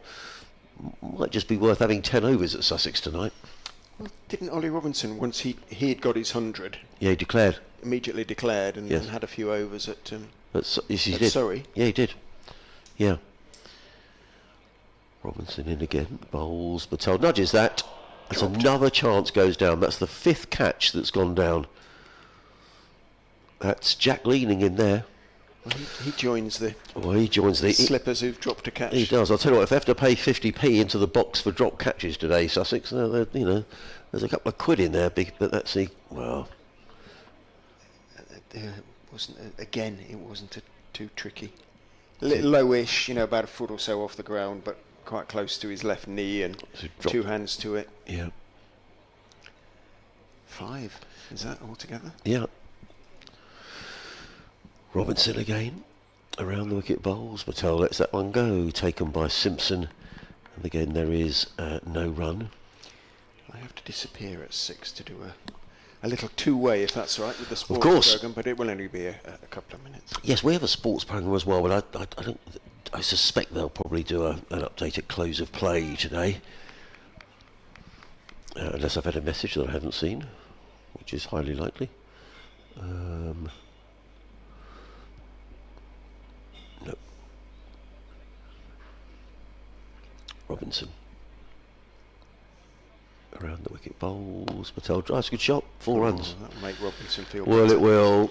[SPEAKER 1] might just be worth having 10 overs at Sussex tonight.
[SPEAKER 2] Well, didn't Ollie Robinson, once he had got his 100,
[SPEAKER 1] he declared,
[SPEAKER 2] immediately declared, and had a few overs at
[SPEAKER 1] yes, he did.
[SPEAKER 2] Surrey.
[SPEAKER 1] Yeah, he did. Yeah. Robinson in again, bowls, Patel nudges that. That's another chance goes down. That's the 5th catch that's gone down. That's Jack Leaning in there.
[SPEAKER 2] Well, he joins the slippers who've dropped a catch.
[SPEAKER 1] He does. I'll tell you what, if they have to pay 50p into the box for drop catches today, Sussex, there's a couple of quid in there, but that's it
[SPEAKER 2] wasn't too tricky. A little lowish, about a foot or so off the ground, but quite close to his left knee and 2 hands to it.
[SPEAKER 1] Yeah.
[SPEAKER 2] 5, is that altogether?
[SPEAKER 1] Yeah. Robinson again, around the wicket bowls. Patel lets that one go, taken by Simpson. And again, there is no run.
[SPEAKER 2] I have to disappear at 6 to do a little two-way, if that's all right, with the sports programme, but it will only be a couple of minutes.
[SPEAKER 1] Yes, we have a sports programme as well, but I suspect they'll probably do an update at close of play today. Unless I've had a message that I haven't seen, which is highly likely. No. Robinson. Around the wicket bowls. Patel drives a good shot. 4 runs.
[SPEAKER 2] That'll make Robinson feel
[SPEAKER 1] well,
[SPEAKER 2] better.
[SPEAKER 1] it will.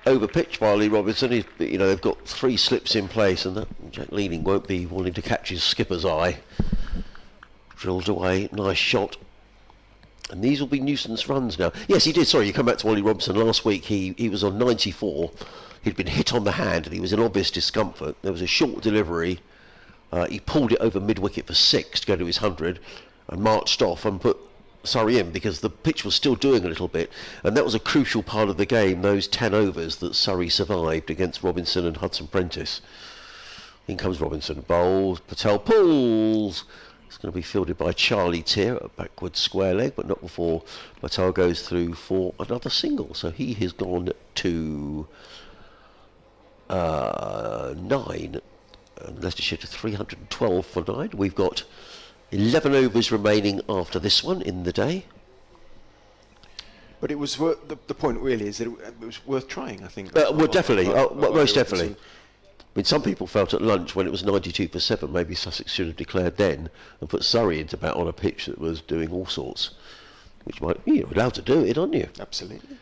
[SPEAKER 1] Over pitch by Lee Robinson. They've got 3 slips in place, and that Jack Leaning won't be wanting to catch his skipper's eye. Drilled away. Nice shot. And these will be nuisance runs now. Yes, he did. Sorry, you come back to Ollie Robinson. Last week he was on 94. He'd been hit on the hand and he was in obvious discomfort. There was a short delivery. He pulled it over mid-wicket for 6 to go to his 100 and marched off and put Surrey in because the pitch was still doing a little bit. And that was a crucial part of the game, those 10 overs that Surrey survived against Robinson and Hudson Prentice. In comes Robinson. Bowls. Patel pulls. It's going to be fielded by Charlie Tier at backward square leg, but not before Patel goes through for another single. So he has gone to 9. And Leicestershire to 312 for 9. We've got 11 overs remaining after this one in the day.
[SPEAKER 2] But it was the point really is that it was worth trying, I think.
[SPEAKER 1] Well, definitely, most definitely. I mean, some people felt at lunch when it was 92 for 7, maybe Sussex should have declared then and put Surrey into bat on a pitch that was doing all sorts, which might you're allowed to do it, aren't you?
[SPEAKER 2] Absolutely.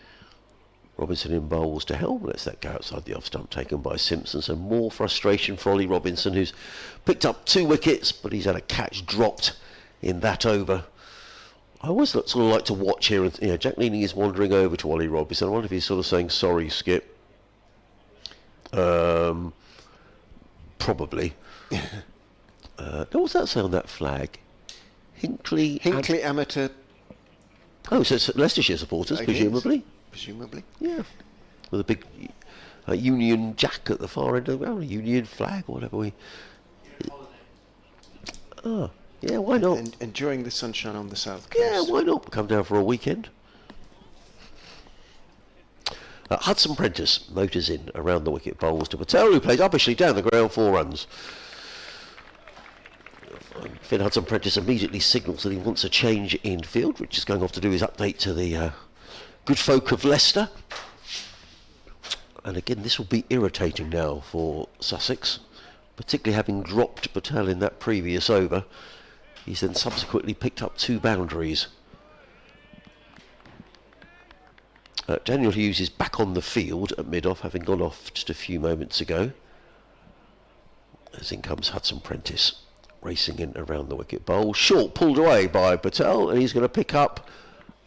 [SPEAKER 1] Robinson in bowls to Helm, lets that go outside the off stump, taken by Simpson. So more frustration for Ollie Robinson, who's picked up 2 wickets, but he's had a catch dropped in that over. I always sort of like to watch here, and Jack Leaning is wandering over to Ollie Robinson. I wonder if he's sort of saying, sorry, Skip. Probably. What was that say on that flag? Hinckley
[SPEAKER 2] Amateur.
[SPEAKER 1] Oh, so it's Leicestershire supporters, presumably.
[SPEAKER 2] Presumably.
[SPEAKER 1] Yeah. With a big Union Jack at the far end of the ground, a Union flag, or whatever we. Oh, yeah, why not?
[SPEAKER 2] And enjoying the sunshine on the south coast.
[SPEAKER 1] Yeah, why not? Come down for a weekend. Hudson Prentice motors in around the wicket bowls to Patel, who plays uppishly down the ground, 4 runs. Finn Hudson Prentice immediately signals that he wants a change in field, which is going off to do his update to the good folk of Leicester. And again, this will be irritating now for Sussex, particularly having dropped Patel in that previous over. He's then subsequently picked up 2 boundaries. Daniel Hughes is back on the field at mid-off, having gone off just a few moments ago. As in comes Hudson Prentice, racing in around the wicket bowl. Short pulled away by Patel, and he's going to pick up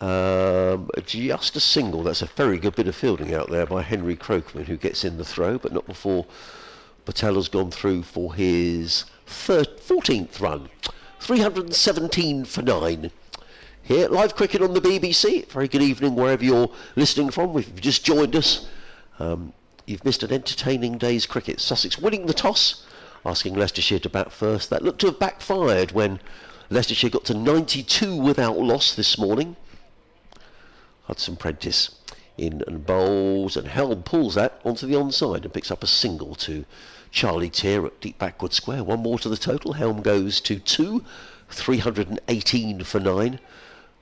[SPEAKER 1] just a single. That's a very good bit of fielding out there by Henry Crokerman, who gets in the throw, but not before Patel has gone through for his 14th run. 317 for 9. Here, live cricket on the BBC. Very good evening wherever you're listening from. If you've just joined us, you've missed an entertaining day's cricket. Sussex winning the toss, asking Leicestershire to bat first. That looked to have backfired when Leicestershire got to 92 without loss this morning. Hudson Prentice in and bowls, and Helm pulls that onto the onside and picks up a single to Charlie Tier at deep backward square. 1 more to the total. Helm goes to 2, 318 for 9.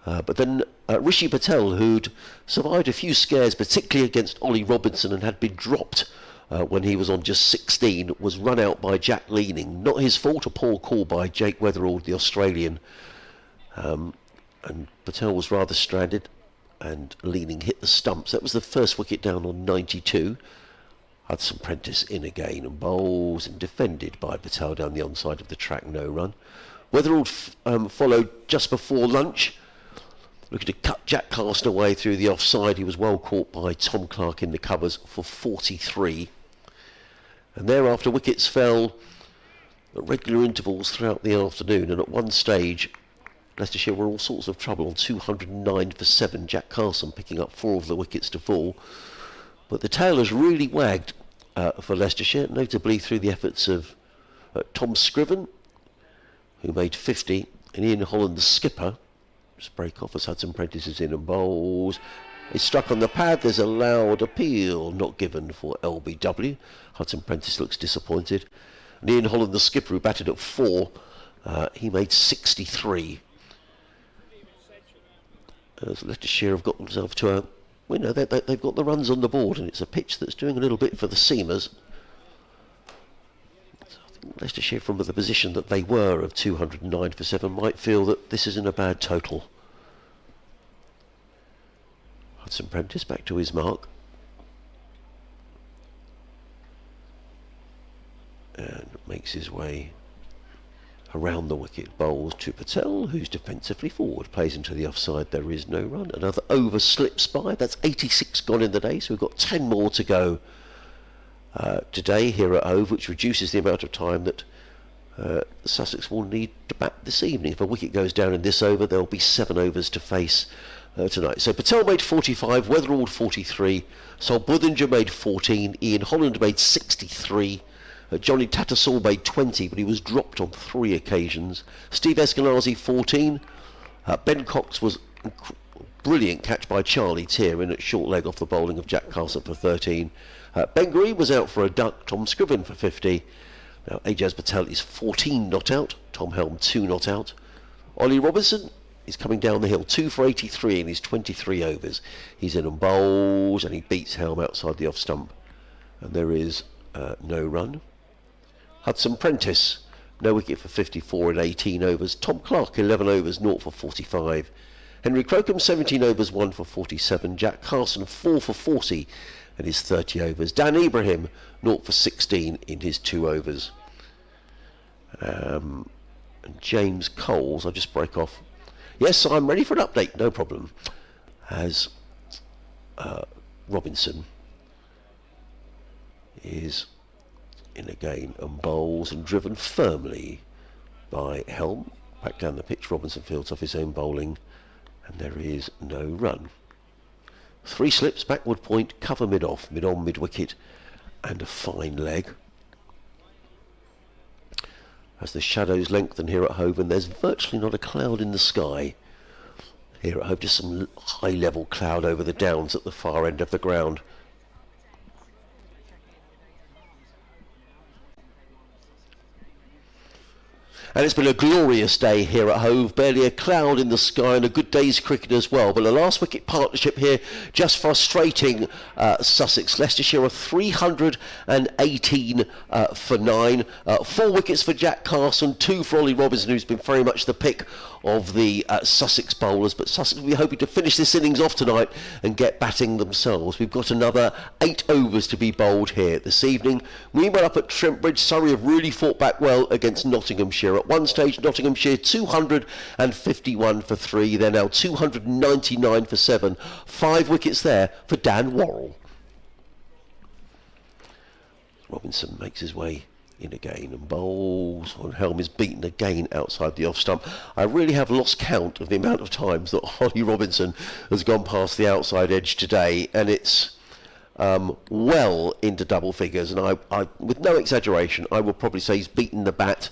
[SPEAKER 1] But then Rishi Patel, who'd survived a few scares, particularly against Ollie Robinson, and had been dropped when he was on just 16, was run out by Jack Leaning. Not his fault, a poor call by Jake Weatherall, the Australian. and Patel was rather stranded, and leaning hit the stumps. That was the first wicket down on 92. Hudson Prentice in again and bowls, and defended by Patel down the onside of the track, no run. Weatherall followed just before lunch, looking to cut Jack Carson away through the offside. He was well caught by Tom Clark in the covers for 43. And thereafter wickets fell at regular intervals throughout the afternoon, and at one stage Leicestershire were all sorts of trouble on 209 for 7. Jack Carson picking up 4 of the wickets to fall. But the tail has really wagged for Leicestershire, notably through the efforts of Tom Scriven, who made 50, and Ian Holland, the skipper. Just break off as Hudson Prentice is in and bowls. It's struck on the pad. There's a loud appeal not given for LBW. Hudson Prentice looks disappointed. And Ian Holland, the skipper, who batted at 4, he made 63. As Leicestershire have got themselves to a winner, they've got the runs on the board, and it's a pitch that's doing a little bit for the seamers. So I think Leicestershire, from the position that they were of 209 for 7, might feel that this isn't a bad total. Hudson Prentice back to his mark. And makes his way around the wicket, bowls to Patel, who's defensively forward, plays into the offside. There is no run. Another over slips by. That's 86 gone in the day, so we've got 10 more to go today here at Hove, which reduces the amount of time that Sussex will need to bat this evening. If a wicket goes down in this over, there'll be 7 overs to face tonight. So Patel made 45, Weatherall 43, Solbuthinger made 14, Ian Holland made 63, Johnny Tattersall made 20, but he was dropped on 3 occasions. Steve Eskenazi 14. Ben Cox was a brilliant catch by Charlie Tier in at short leg off the bowling of Jack Carson for 13. Ben Green was out for a duck. Tom Scriven for 50. Now Ajaz Patel is 14 not out. Tom Helm 2 not out. Ollie Robinson is coming down the hill, 2 for 83 in his 23 overs. He's in and bowls, and he beats Helm outside the off stump. And there is no run. Hudson Prentice, no wicket for 54 in 18 overs. Tom Clark, 11 overs, 0 for 45. Henry Crocombe, 17 overs, 1 for 47. Jack Carson, 4 for 40 in his 30 overs. Dan Ibrahim, 0 for 16 in his 2 overs. And James Coles, I'll just break off. Yes, I'm ready for an update, no problem. As Robinson is in again and bowls, and driven firmly by Helm. Back down the pitch, Robinson fields off his own bowling, and there is no run. 3 slips, backward point, cover mid-off, mid-on, mid-wicket, and a fine leg. As the shadows lengthen here at Hove, and there's virtually not a cloud in the sky here at Hove, just some high-level cloud over the downs at the far end of the ground. And it's been a glorious day here at Hove, barely a cloud in the sky, and a good day's cricket as well. But the last wicket partnership here, just frustrating Sussex. Leicestershire are 318 for 9. 4 wickets for Jack Carson, 2 for Ollie Robinson, who's been very much the pick of the Sussex bowlers. But Sussex will be hoping to finish this innings off tonight and get batting themselves. We've got another 8 overs to be bowled here this evening. Meanwhile, up at Trent Bridge, Surrey have really fought back well against Nottinghamshire. At one stage, Nottinghamshire 251 for 3. They're now 299 for 7. 5 wickets there for Dan Worrell. Robinson makes his way in again and bowls, and Helm is beaten again outside the off stump. I really have lost count of the amount of times that Ollie Robinson has gone past the outside edge today, and it's well into double figures, and I with no exaggeration, I will probably say he's beaten the bat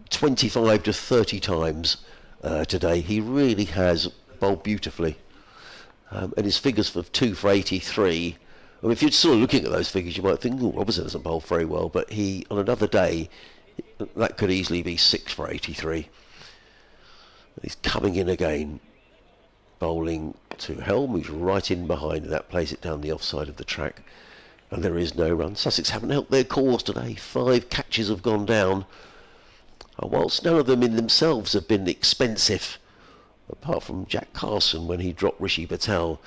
[SPEAKER 1] 25 to 30 times today. He really has bowled beautifully, and his figures for 2 for 83. I mean, if you're sort of looking at those figures, you might think, oh, Robinson doesn't bowl very well, but he, on another day, that could easily be 6 for 83. He's coming in again, bowling to Helm, who's right in behind, and that plays it down the offside of the track, and there is no run. Sussex haven't helped their cause today. 5 catches have gone down. Whilst none of them in themselves have been expensive apart from Jack Carson when he dropped Rishi Patel.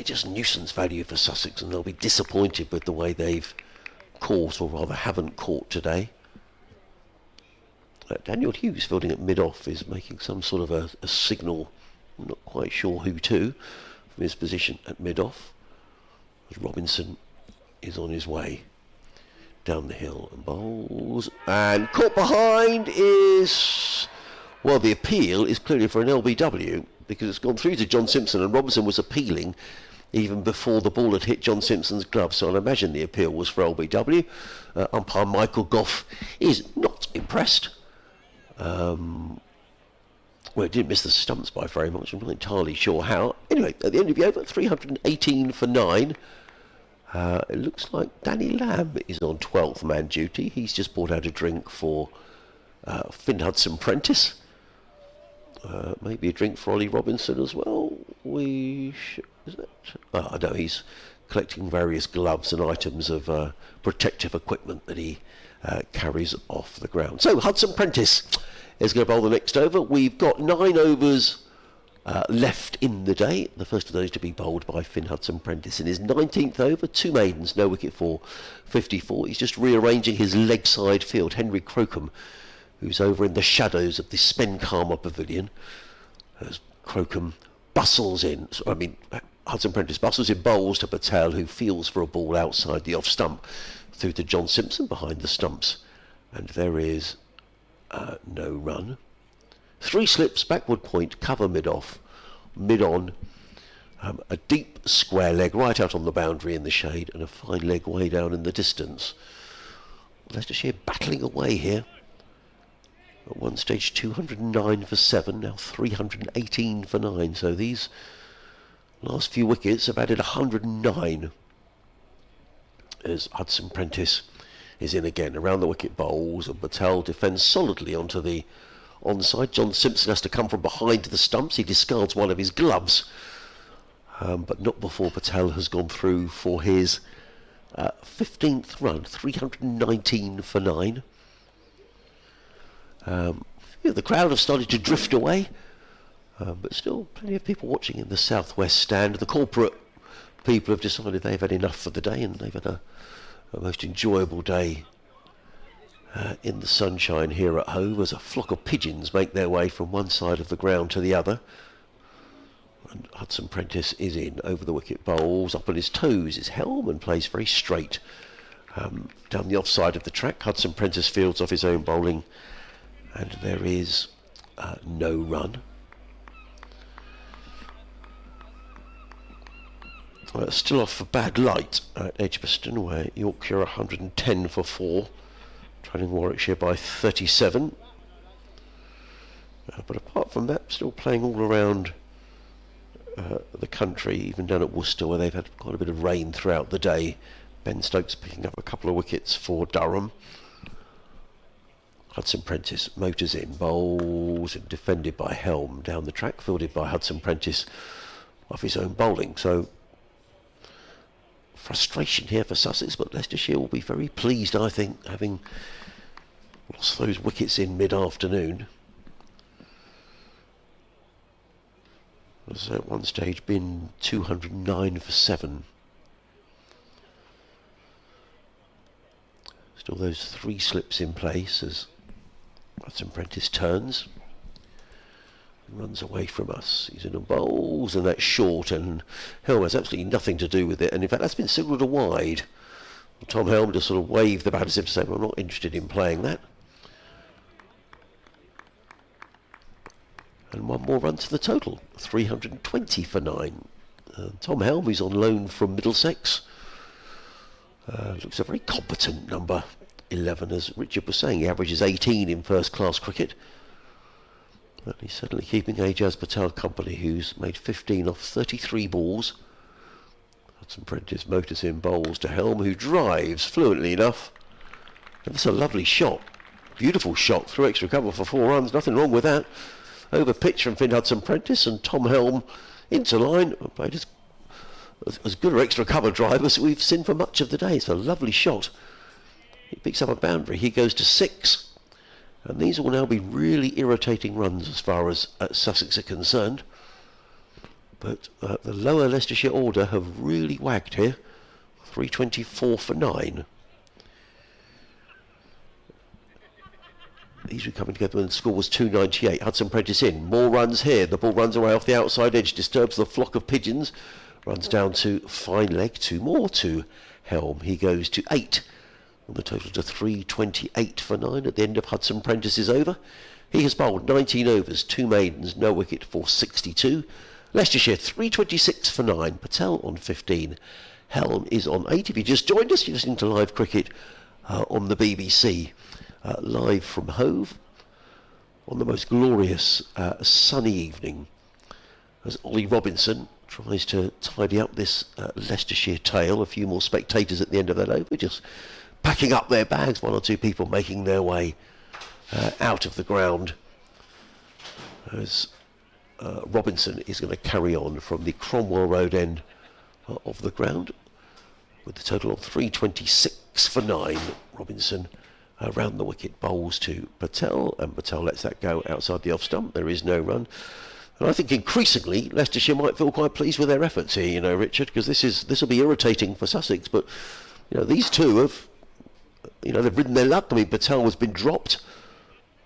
[SPEAKER 1] Just nuisance value for Sussex, and they'll be disappointed with the way they've caught, or rather haven't caught today. Daniel Hughes fielding at mid-off is making some sort of a signal, I'm not quite sure who to, from his position at mid-off. As Robinson is on his way down the hill and bowls, and caught behind is, well, the appeal is clearly for an LBW, because it's gone through to John Simpson, and Robinson was appealing even before the ball had hit John Simpson's glove, so I imagine the appeal was for LBW. Umpire Michael Goff is not impressed. Well, it didn't miss the stumps by very much, I'm not entirely sure how. Anyway, at the end of the over, 318 for 9. It looks like Danny Lamb is on 12th man duty. He's just brought out a drink for Finn Hudson-Prentice. Maybe a drink for Ollie Robinson as well. Is it? I know he's collecting various gloves and items of protective equipment that he carries off the ground. So Hudson-Prentice is going to bowl the next over. We've got 9 overs left in the day. The first of those to be bowled by Finn Hudson-Prentice in his 19th over. 2 maidens, no wicket for 54. He's just rearranging his leg side field. Henry Crocombe, who's over in the shadows of the Spenkarma Pavilion, as Crocombe bustles in. Hudson-Prentice bustles in bowls to Patel, who feels for a ball outside the off stump, through to John Simpson behind the stumps, and there is no run. 3 slips, backward point, cover mid-off, mid-on, a deep square leg right out on the boundary in the shade, and a fine leg way down in the distance. Leicestershire battling away here. At one stage 209 for 7, now 318 for 9, so these last few wickets have added 109 as Hudson-Prentice is in again. Around the wicket bowls, and Patel defends solidly onto the onside. John Simpson has to come from behind the stumps. He discards one of his gloves, but not before Patel has gone through for his 15th run, 319 for 9. The crowd have started to drift away, but still plenty of people watching in the southwest stand. The corporate people have decided they've had enough for the day, and they've had a most enjoyable day in the sunshine here at Hove, as a flock of pigeons make their way from one side of the ground to the other. And Hudson-Prentice is in over the wicket bowls, up on his toes, his helm, and plays very straight down the offside of the track. Hudson-Prentice fields off his own bowling, and there is no run. Still off for bad light at Edgbaston, where Yorkshire 110 for 4, trailing Warwickshire by 37. But apart from that, still playing all around the country, even down at Worcester, where they've had quite a bit of rain throughout the day. Ben Stokes picking up a couple of wickets for Durham. Hudson-Prentice motors in, bowls, and defended by Helm down the track, fielded by Hudson-Prentice off his own bowling. So frustration here for Sussex, but Leicestershire will be very pleased, I think, having lost those wickets in mid-afternoon. As at one stage been 209 for 7. Still those 3 slips in place as Hudson-Prentice turns. Runs away from us. He's in a bowls, and that's short, and Helm has absolutely nothing to do with it, and in fact that's been signalled a wide. Tom Helm just sort of waved the bat as if to say, well, I'm not interested in playing that. And one more run to the total, 320 for 9. Tom Helm, who's on loan from Middlesex, looks a very competent number 11, as Richard was saying. He averages 18 in first class cricket. But he's certainly keeping Ajaz Patel company, who's made 15 off 33 balls. Hudson-Prentice motors in, bowls to Helm, who drives fluently enough. And that's a lovely shot. Beautiful shot through extra cover for 4 runs. Nothing wrong with that. Over pitch from Finn Hudson-Prentice, and Tom Helm into line. Played as good an extra cover drive as we've seen for much of the day. It's a lovely shot. He picks up a boundary. He goes to 6. And these will now be really irritating runs as far as Sussex are concerned. But the lower Leicestershire order have really wagged here. 324 for 9. These were coming together when the score was 298. Hudson Prentice in. More runs here. The ball runs away off the outside edge. Disturbs the flock of pigeons. Runs down to fine leg. 2 more to Helm. He goes to 8. And the total to 328 for 9 at the end of Hudson Prentice's over. He has bowled 19 overs, 2 maidens, no wicket for 62. Leicestershire 326 for 9. Patel on 15. Helm is on 8. If you just joined us, you're listening to live cricket on the BBC. Live from Hove on the most glorious sunny evening as Ollie Robinson tries to tidy up this Leicestershire tale. A few more spectators at the end of that over, just packing up their bags, 1 or 2 people making their way out of the ground as Robinson is going to carry on from the Cromwell Road end of the ground with the total of 326 for 9. Robinson around the wicket, bowls to Patel, and Patel lets that go outside the off stump. There is no run. And I think increasingly Leicestershire might feel quite pleased with their efforts here, you know, Richard, because this will be irritating for Sussex, but you know, these two have, you know, they've ridden their luck. I mean, Patel has been dropped,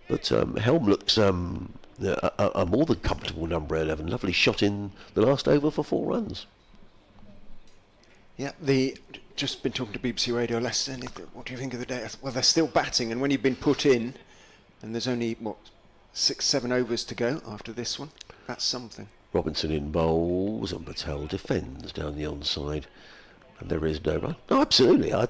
[SPEAKER 1] but Helm looks a more than comfortable number 11. Lovely shot in the last over for 4 runs.
[SPEAKER 2] Yeah, just been talking to BBC Radio Leicester. What do you think of the day? Well, they're still batting, and when you've been put in, and there's only 6-7 overs to go after this one, that's something.
[SPEAKER 1] Robinson in bowls, and Patel defends down the onside, and there is no run. No, absolutely. I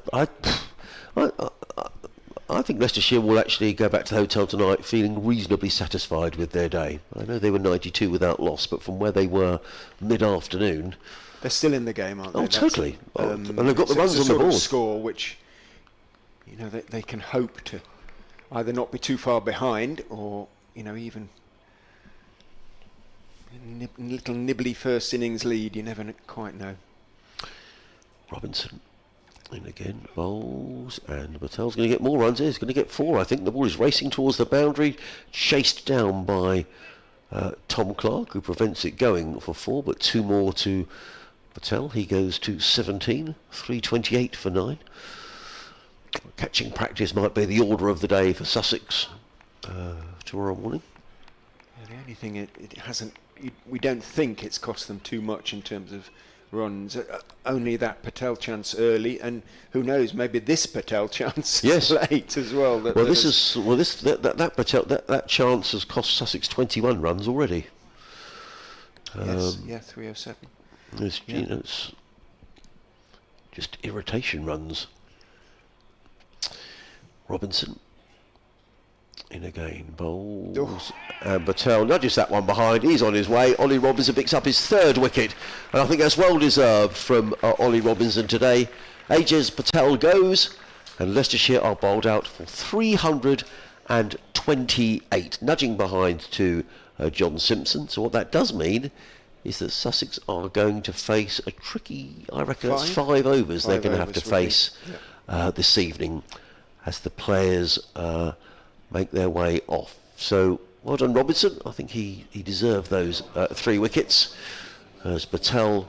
[SPEAKER 1] think Leicestershire will actually go back to the hotel tonight feeling reasonably satisfied with their day. I know they were 92 without loss, but from where they were mid-afternoon,
[SPEAKER 2] they're still in the game, aren't they?
[SPEAKER 1] Oh, totally. And they've got the runs on the board.
[SPEAKER 2] Score which, you know, they can hope to either not be too far behind, or you know, even little nibbly first innings lead. You never quite know.
[SPEAKER 1] Robinson in again, bowls, and Patel's going to get more runs here. He's going to get 4, I think. The ball is racing towards the boundary, chased down by Tom Clark, who prevents it going for 4, but 2 more to Patel. He goes to 17, 328 for 9. Catching practice might be the order of the day for Sussex tomorrow morning.
[SPEAKER 2] Yeah, the only thing it hasn't, we don't think it's cost them too much in terms of runs. Only that Patel chance early, and who knows, maybe this Patel chance late as well. That
[SPEAKER 1] Patel that chance has cost Sussex 21 runs already.
[SPEAKER 2] Yes, 307.
[SPEAKER 1] It's, you know, it's just irritation runs. Robinson in again, bowls, and Patel nudges that one behind. He's on his way. Ollie Robinson picks up his 3rd wicket, and I think that's well deserved from Ollie Robinson today. Ages Patel goes, and Leicestershire are bowled out for 328, nudging behind to John Simpson. So what that does mean is that Sussex are going to face a tricky, I reckon that's 5 overs they're going to have to face this evening as the players make their way off. So well done Robinson. I think he deserved those 3 wickets as Patel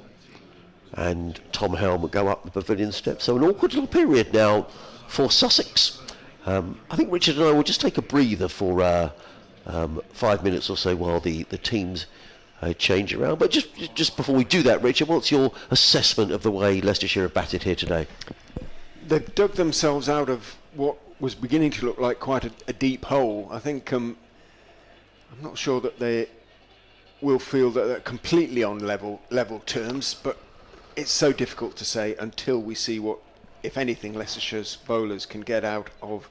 [SPEAKER 1] and Tom Helm go up the pavilion steps. So an awkward little period now for Sussex. I think Richard and I will just take a breather for 5 minutes or so while the teams change around. But just before we do that, Richard, what's your assessment of the way Leicestershire have batted here today?
[SPEAKER 2] They've dug themselves out of what was beginning to look like quite a deep hole. I think I'm not sure that they will feel that they're completely on level terms, but it's so difficult to say until we see what, if anything, Leicestershire's bowlers can get out of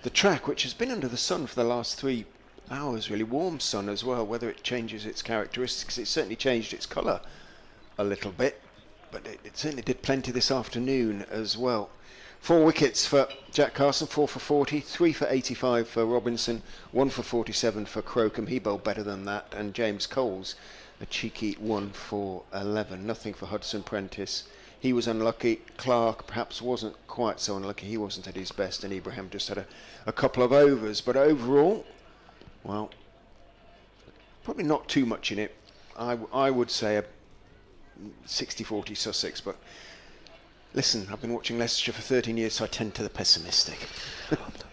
[SPEAKER 2] the track, which has been under the sun for the last 3 hours, really warm sun as well. Whether it changes its characteristics, it certainly changed its colour a little bit, but it certainly did plenty this afternoon as well. 4 wickets for Jack Carson, 4 for 40, 3 for 85 for Robinson, 1 for 47 for Crocombe. He bowled better than that, and James Coles a cheeky 1 for 11. Nothing for Hudson Prentice he was unlucky. Clark perhaps wasn't quite so unlucky. He wasn't at his best, and Ibrahim just had a couple of overs. But overall, well, probably not too much in it. I would say a 60-40 Sussex, but listen, I've been watching Leicestershire for 13 years, so I tend to the pessimistic.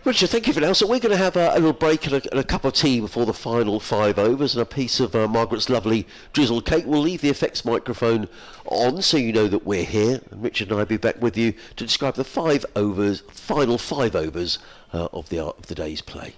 [SPEAKER 1] Richard, thank you for now. So we're going to have a little break and a cup of tea before the final 5 overs and a piece of Margaret's lovely drizzled cake. We'll leave the effects microphone on so you know that we're here. And Richard and I will be back with you to describe the final 5 overs of the day's play.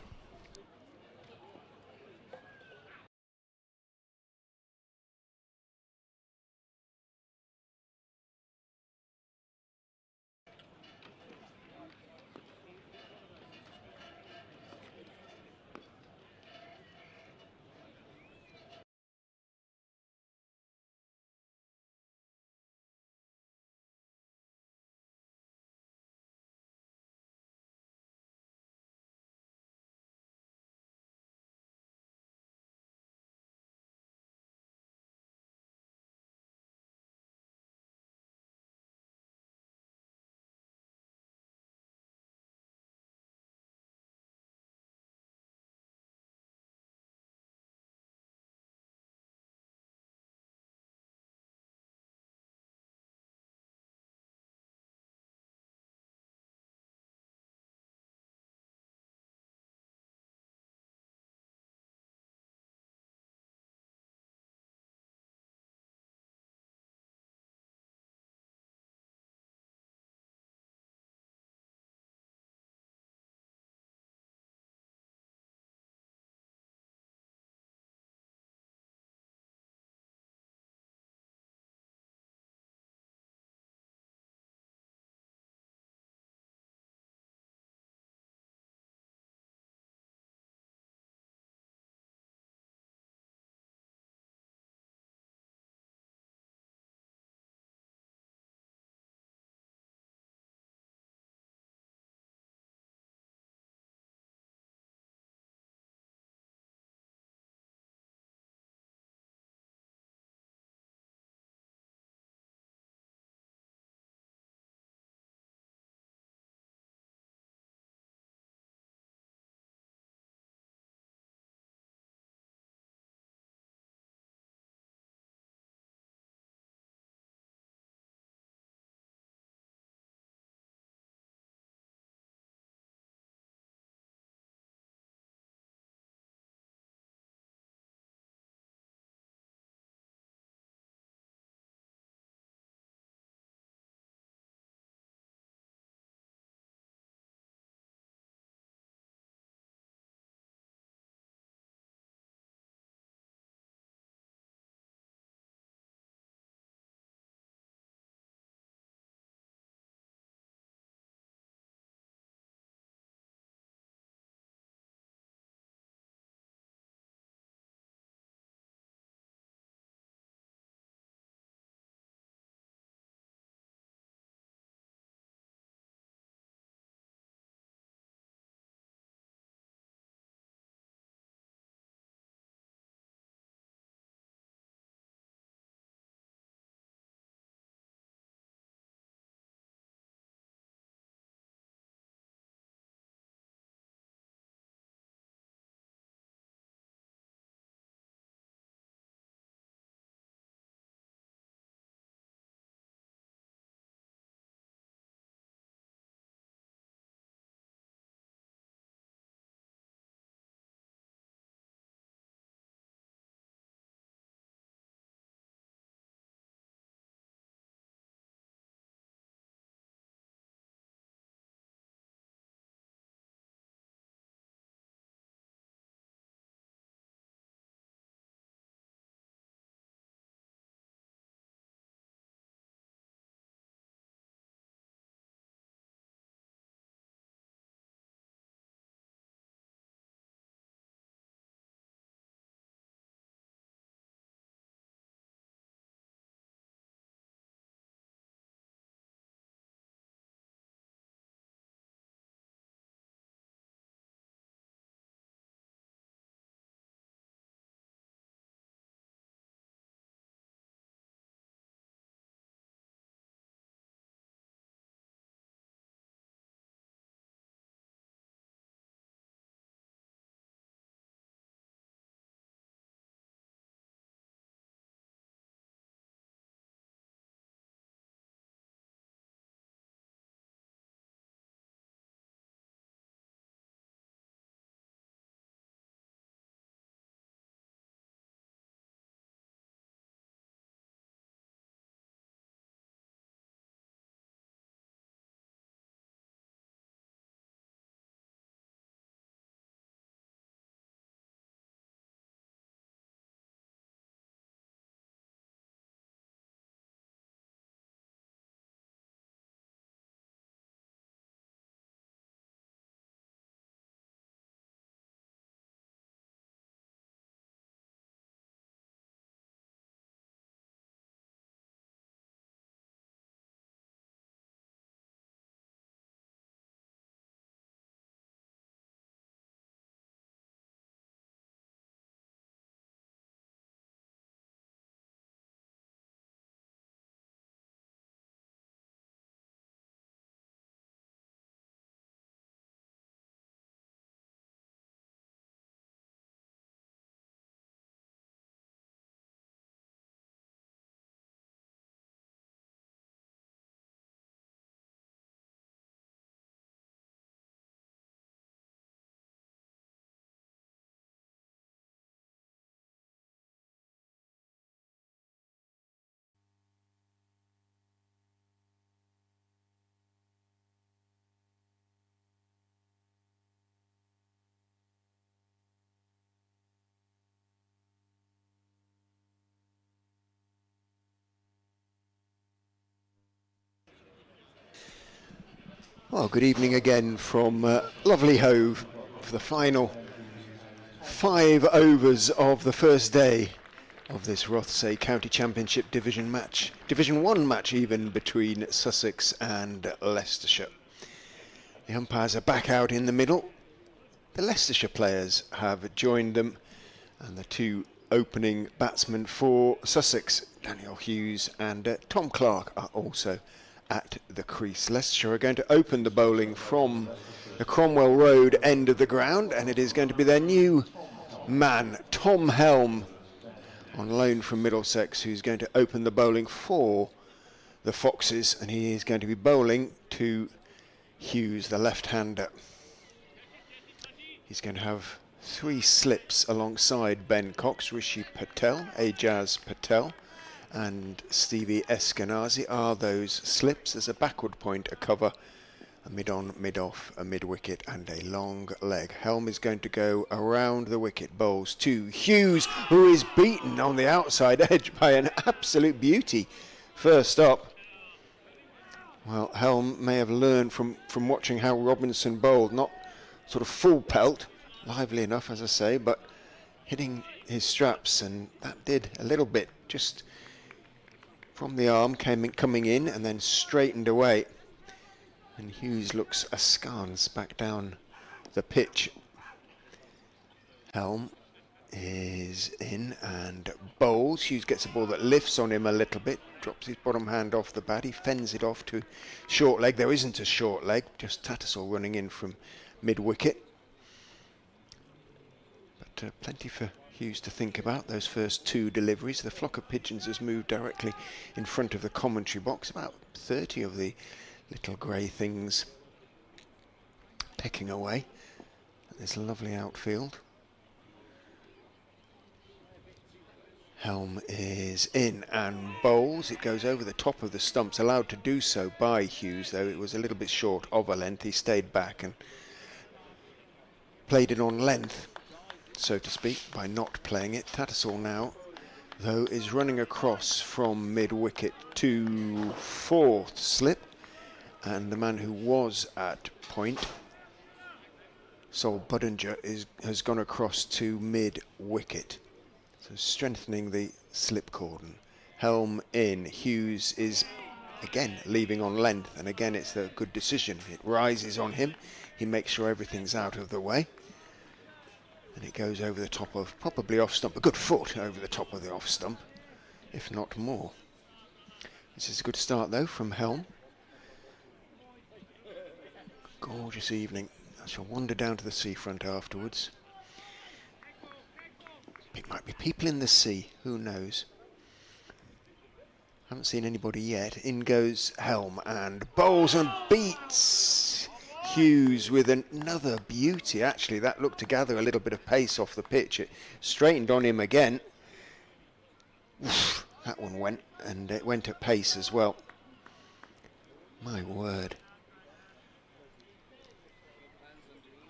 [SPEAKER 2] Well, good evening again from lovely Hove for the final 5 overs of the first day of this Rothesay County Championship Division 1 match even, between Sussex and Leicestershire. The umpires are back out in the middle. The Leicestershire players have joined them, and the two opening batsmen for Sussex, Daniel Hughes and Tom Clark, are also at the crease. Leicestershire are going to open the bowling from the Cromwell Road end of the ground, and it is going to be their new man, Tom Helm, on loan from Middlesex, who's going to open the bowling for the Foxes, and he is going to be bowling to Hughes, the left-hander. He's going to have 3 slips alongside Ben Cox. Rishi Patel, Ajaz Patel and Stevie Eskenazi are those slips. There's a backward point, a cover, a mid-on, mid-off, a mid-wicket and a long leg. Helm is going to go around the wicket, bowls to Hughes, who is beaten on the outside edge by an absolute beauty. First up, well, Helm may have learned from watching how Robinson bowled, not sort of full pelt, lively enough as I say, but hitting his straps, and that did a little bit just from the arm, coming in and then straightened away. And Hughes looks askance back down the pitch. Helm is in and bowls. Hughes gets a ball that lifts on him a little bit, drops his bottom hand off the bat. He fends it off to short leg. There isn't a short leg, just Tattersall running in from mid-wicket. But plenty for Hughes to think about, those first 2 deliveries. The flock of pigeons has moved directly in front of the commentary box, about 30 of the little grey things pecking away. There's a lovely outfield. Helm is in and bowls. It goes over the top of the stumps, allowed to do so by Hughes, though it was a little bit short of a length. He stayed back and played it on length, so to speak, by not playing it. Tattersall now, though, is running across from mid-wicket to 4th slip, and the man who was at point, Sol Budinger, has gone across to mid-wicket, so strengthening the slip cordon. Helm in. Hughes is again leaving on length, and again it's a good decision. It rises on him, he makes sure everything's out of the way, and it goes over the top of, probably off stump, a good foot over the top of the off stump, if not more. This is a good start though from Helm. Gorgeous evening. I shall wander down to the seafront afterwards. It might be people in the sea, who knows. Haven't seen anybody yet. In goes Helm and bowls and beats Hughes with another beauty. Actually, that looked to gather a little bit of pace off the pitch. It straightened on him again. Oof, that one went, and it went at pace as well. My word.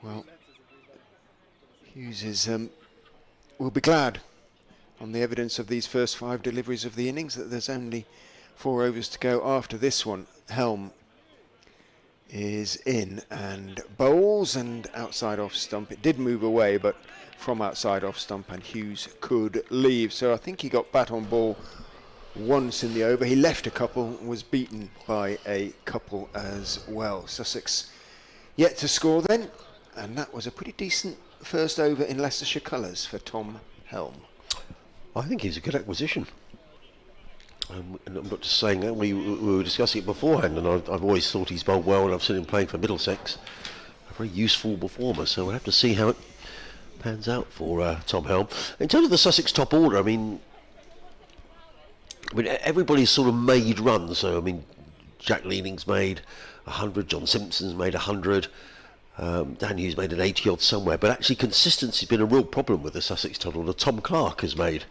[SPEAKER 2] Well, Hughes is will be glad, on the evidence of these first 5 deliveries of the innings, that there's only 4 overs to go after this one. Helm is in and bowls, and outside off stump. It did move away, but from outside off stump, and Hughes could leave. So I think he got bat on ball once in the over. He left a couple, was beaten by a couple as well. Sussex yet to score then, and that was a pretty decent first over in Leicestershire colours for Tom Helm.
[SPEAKER 1] I think he's a good acquisition. And I'm not just saying that, we were discussing it beforehand, and I've always thought he's bowled well, and I've seen him playing for Middlesex. A very useful performer, so we'll have to see how it pans out for Tom Helm. In terms of the Sussex top order, I mean everybody's sort of made runs. So I mean, Jack Leaning's made 100, John Simpson's made 100, Dan Hughes made an 80 odd somewhere, but actually consistency's been a real problem with the Sussex top order. Tom Clark has made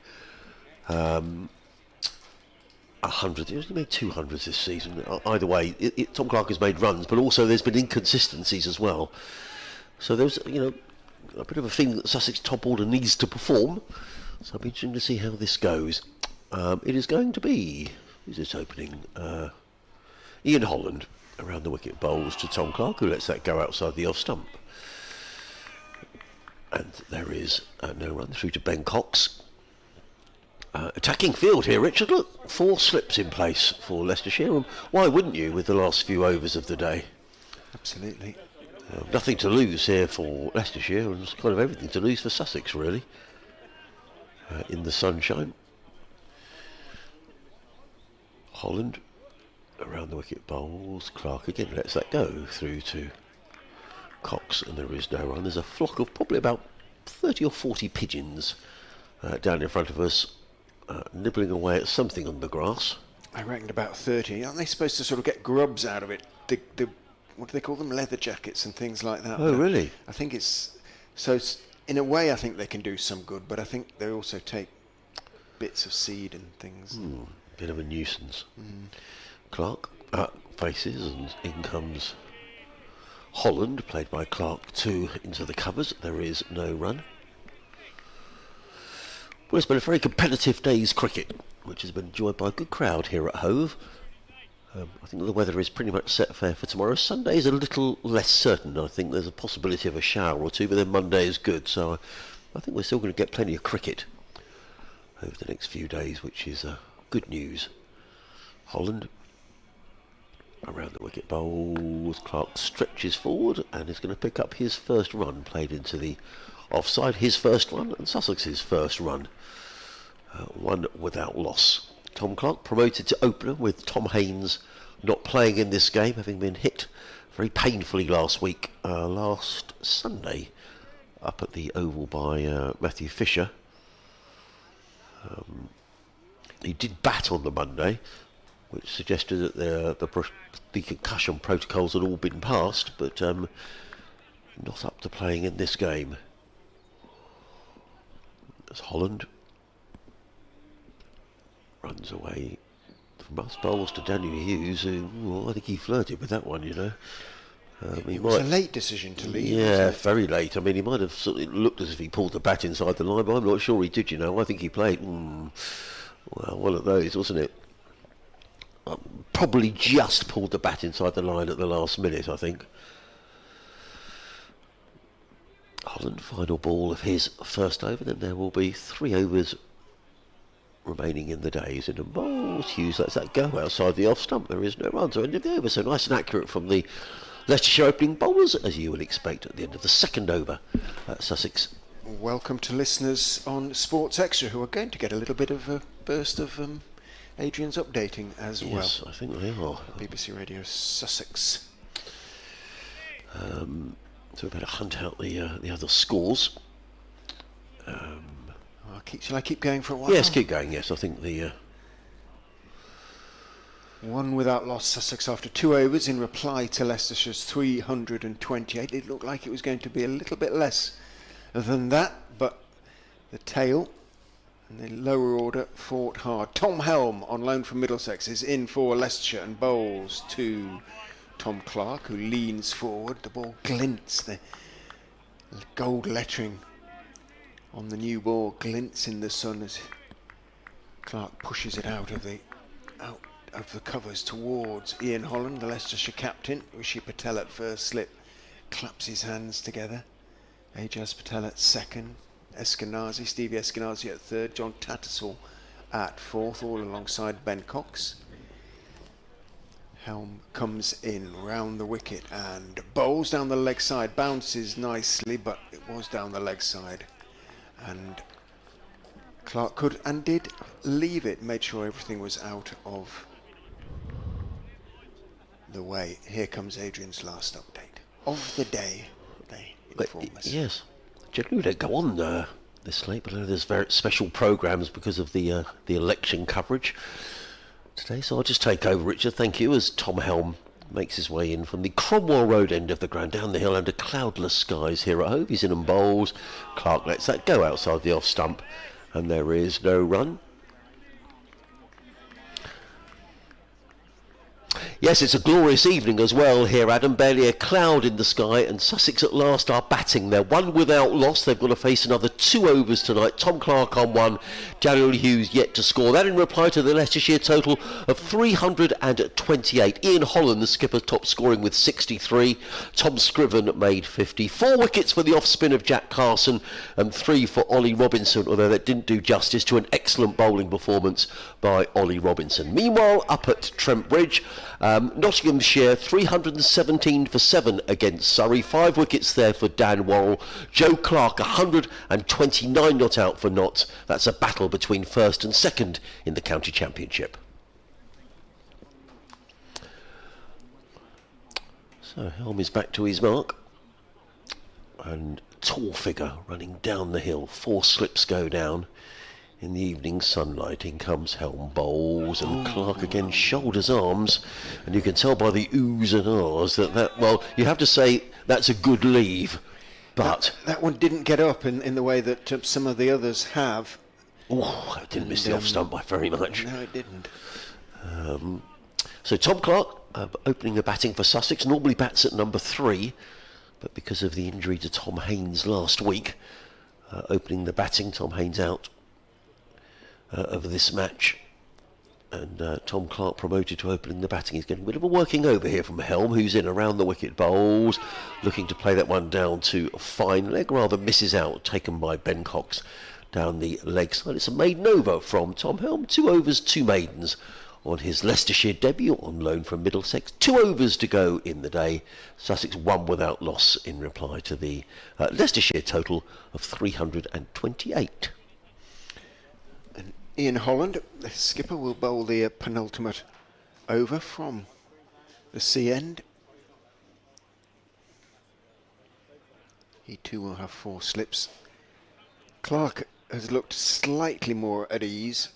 [SPEAKER 1] 100. He made 200s this season. Either way, Tom Clark has made runs, but also there's been inconsistencies as well. So there's, a bit of a thing that Sussex top order needs to perform. So I'll be interested to see how this goes. It is going to be, who's this opening? Ian Holland. Around the wicket, bowls to Tom Clark, who lets that go outside the off stump. And there is no run through to Ben Cox. Attacking field here, Richard. Look, 4 slips in place for Leicestershire. And why wouldn't you with the last few overs of the day?
[SPEAKER 2] Absolutely.
[SPEAKER 1] Nothing to lose here for Leicestershire, and kind of everything to lose for Sussex, really. In the sunshine. Holland around the wicket, bowls. Clark again lets that go through to Cox, and there is no run. There's a flock of probably about 30 or 40 pigeons down in front of us, nibbling away at something on the grass.
[SPEAKER 2] I reckon about 30. Aren't they supposed to sort of get grubs out of it? The what do they call them? Leather jackets and things like that.
[SPEAKER 1] Oh, really?
[SPEAKER 2] I think it's... So it's, in a way, I think they can do some good, but I think they also take bits of seed and things.
[SPEAKER 1] Bit of a nuisance. Clark faces, and in comes Holland, played by Clark, 2 into the covers. There is no run. Well, it's been a very competitive day's cricket, which has been enjoyed by a good crowd here at Hove. I think the weather is pretty much set fair for tomorrow. Sunday is a little less certain. I think there's a possibility of a shower or two, but then Monday is good. So I think we're still going to get plenty of cricket over the next few days, which is good news. Holland around the wicket, bowls. Clark stretches forward and is going to pick up his first run, played into the offside. His first run and Sussex's first run. 1 without loss. Tom Clark promoted to opener, with Tom Haynes not playing in this game, having been hit very painfully last Sunday, up at the Oval by Matthew Fisher. He did bat on the Monday, which suggested that the concussion protocols had all been passed, but not up to playing in this game. As Holland runs away from us, bowls to Daniel Hughes, who, I think he flirted with that one, you know.
[SPEAKER 2] It was a late decision to leave.
[SPEAKER 1] Yeah, very late. I mean, he might have sort of looked as if he pulled the bat inside the line, but I'm not sure he did, you know. I think he played, well, one of those, wasn't it? Probably just pulled the bat inside the line at the last minute, I think. Holland, final ball of his first over, then there will be 3 overs remaining in the days. In the bowls, Hughes lets that go outside the off stump. There is no run, so end of the over. So nice and accurate from the Leicestershire opening bowlers, as you would expect at the end of the second over at Sussex.
[SPEAKER 2] Welcome to listeners on Sports Extra, who are going to get a little bit of a burst of Adrian's updating as well.
[SPEAKER 1] Yes, I think they are.
[SPEAKER 2] BBC Radio Sussex.
[SPEAKER 1] So we better hunt out the other scores.
[SPEAKER 2] Shall I keep going for a while?
[SPEAKER 1] Yes, keep going. Yes, I think the
[SPEAKER 2] 1 without loss, Sussex after 2 overs in reply to Leicestershire's 328. It looked like it was going to be a little bit less than that, but the tail and the lower order fought hard. Tom Helm, on loan from Middlesex, is in for Leicestershire and bowls to Tom Clark, who leans forward. The ball glints, the gold lettering on the new ball glints in the sun as Clark pushes it out of the covers towards Ian Holland, the Leicestershire captain. Rishi Patel at first slip claps his hands together. Ajaz Patel at second, Stevie Eskenazi at third, John Tattersall at fourth, all alongside Ben Cox. Helm comes in round the wicket and bowls down the leg side, bounces nicely, but it was down the leg side. And Clark could and did leave it, made sure everything was out of the way. Here comes Adrian's last update of the day. They inform us.
[SPEAKER 1] Yes, generally we don't go on this late, but I know there's very special programmes because of the election coverage today, so I'll just take over, Richard. Thank you, as Tom Helm makes his way in from the Cromwell Road end of the ground down the hill under cloudless skies here at Hove. He's in and bowls. Clark lets that go outside the off stump, and there is no run. Yes, it's a glorious evening as well here, Adam. Barely a cloud in the sky, and Sussex at last are batting. They're one without loss. They've got to face another 2 overs tonight. Tom Clark on 1, Daniel Hughes yet to score. That in reply to the Leicestershire total of 328. Ian Holland, the skipper, top scoring with 63. Tom Scriven made 50. 4 wickets for the off-spin of Jack Carson and 3 for Ollie Robinson, although that didn't do justice to an excellent bowling performance by Ollie Robinson. Meanwhile, up at Trent Bridge, Nottinghamshire 317 for 7 against Surrey. 5 wickets there for Dan Worrell. Joe Clark 129 not out for Notts. That's a battle between first and second in the county championship. So Helm is back to his mark, and tall figure running down the hill. 4 slips go down. In the evening sunlight, in comes Helm, bowls, and Clark again shoulders arms, and you can tell by the oohs and ahs that well, you have to say that's a good leave, but
[SPEAKER 2] that one didn't get up in the way that some of the others have.
[SPEAKER 1] Oh, I didn't miss the off stump by very much.
[SPEAKER 2] No, it didn't.
[SPEAKER 1] So Tom Clark opening the batting for Sussex, normally bats at number 3, but because of the injury to Tom Haynes last week, opening the batting, Tom Haynes out of this match, and Tom Clark promoted to opening the batting. He's getting a bit of a working over here from Helm, who's in around the wicket, bowls, looking to play that one down to a fine leg, rather misses out, taken by Ben Cox down the leg side. It's a maiden over from Tom Helm. 2 overs, 2 maidens on his Leicestershire debut on loan from Middlesex. 2 overs to go in the day. Sussex 1 without loss in reply to the Leicestershire total of 328.
[SPEAKER 2] Ian Holland, the skipper, will bowl the penultimate over from the sea end. He too will have 4 slips. Clark has looked slightly more at ease.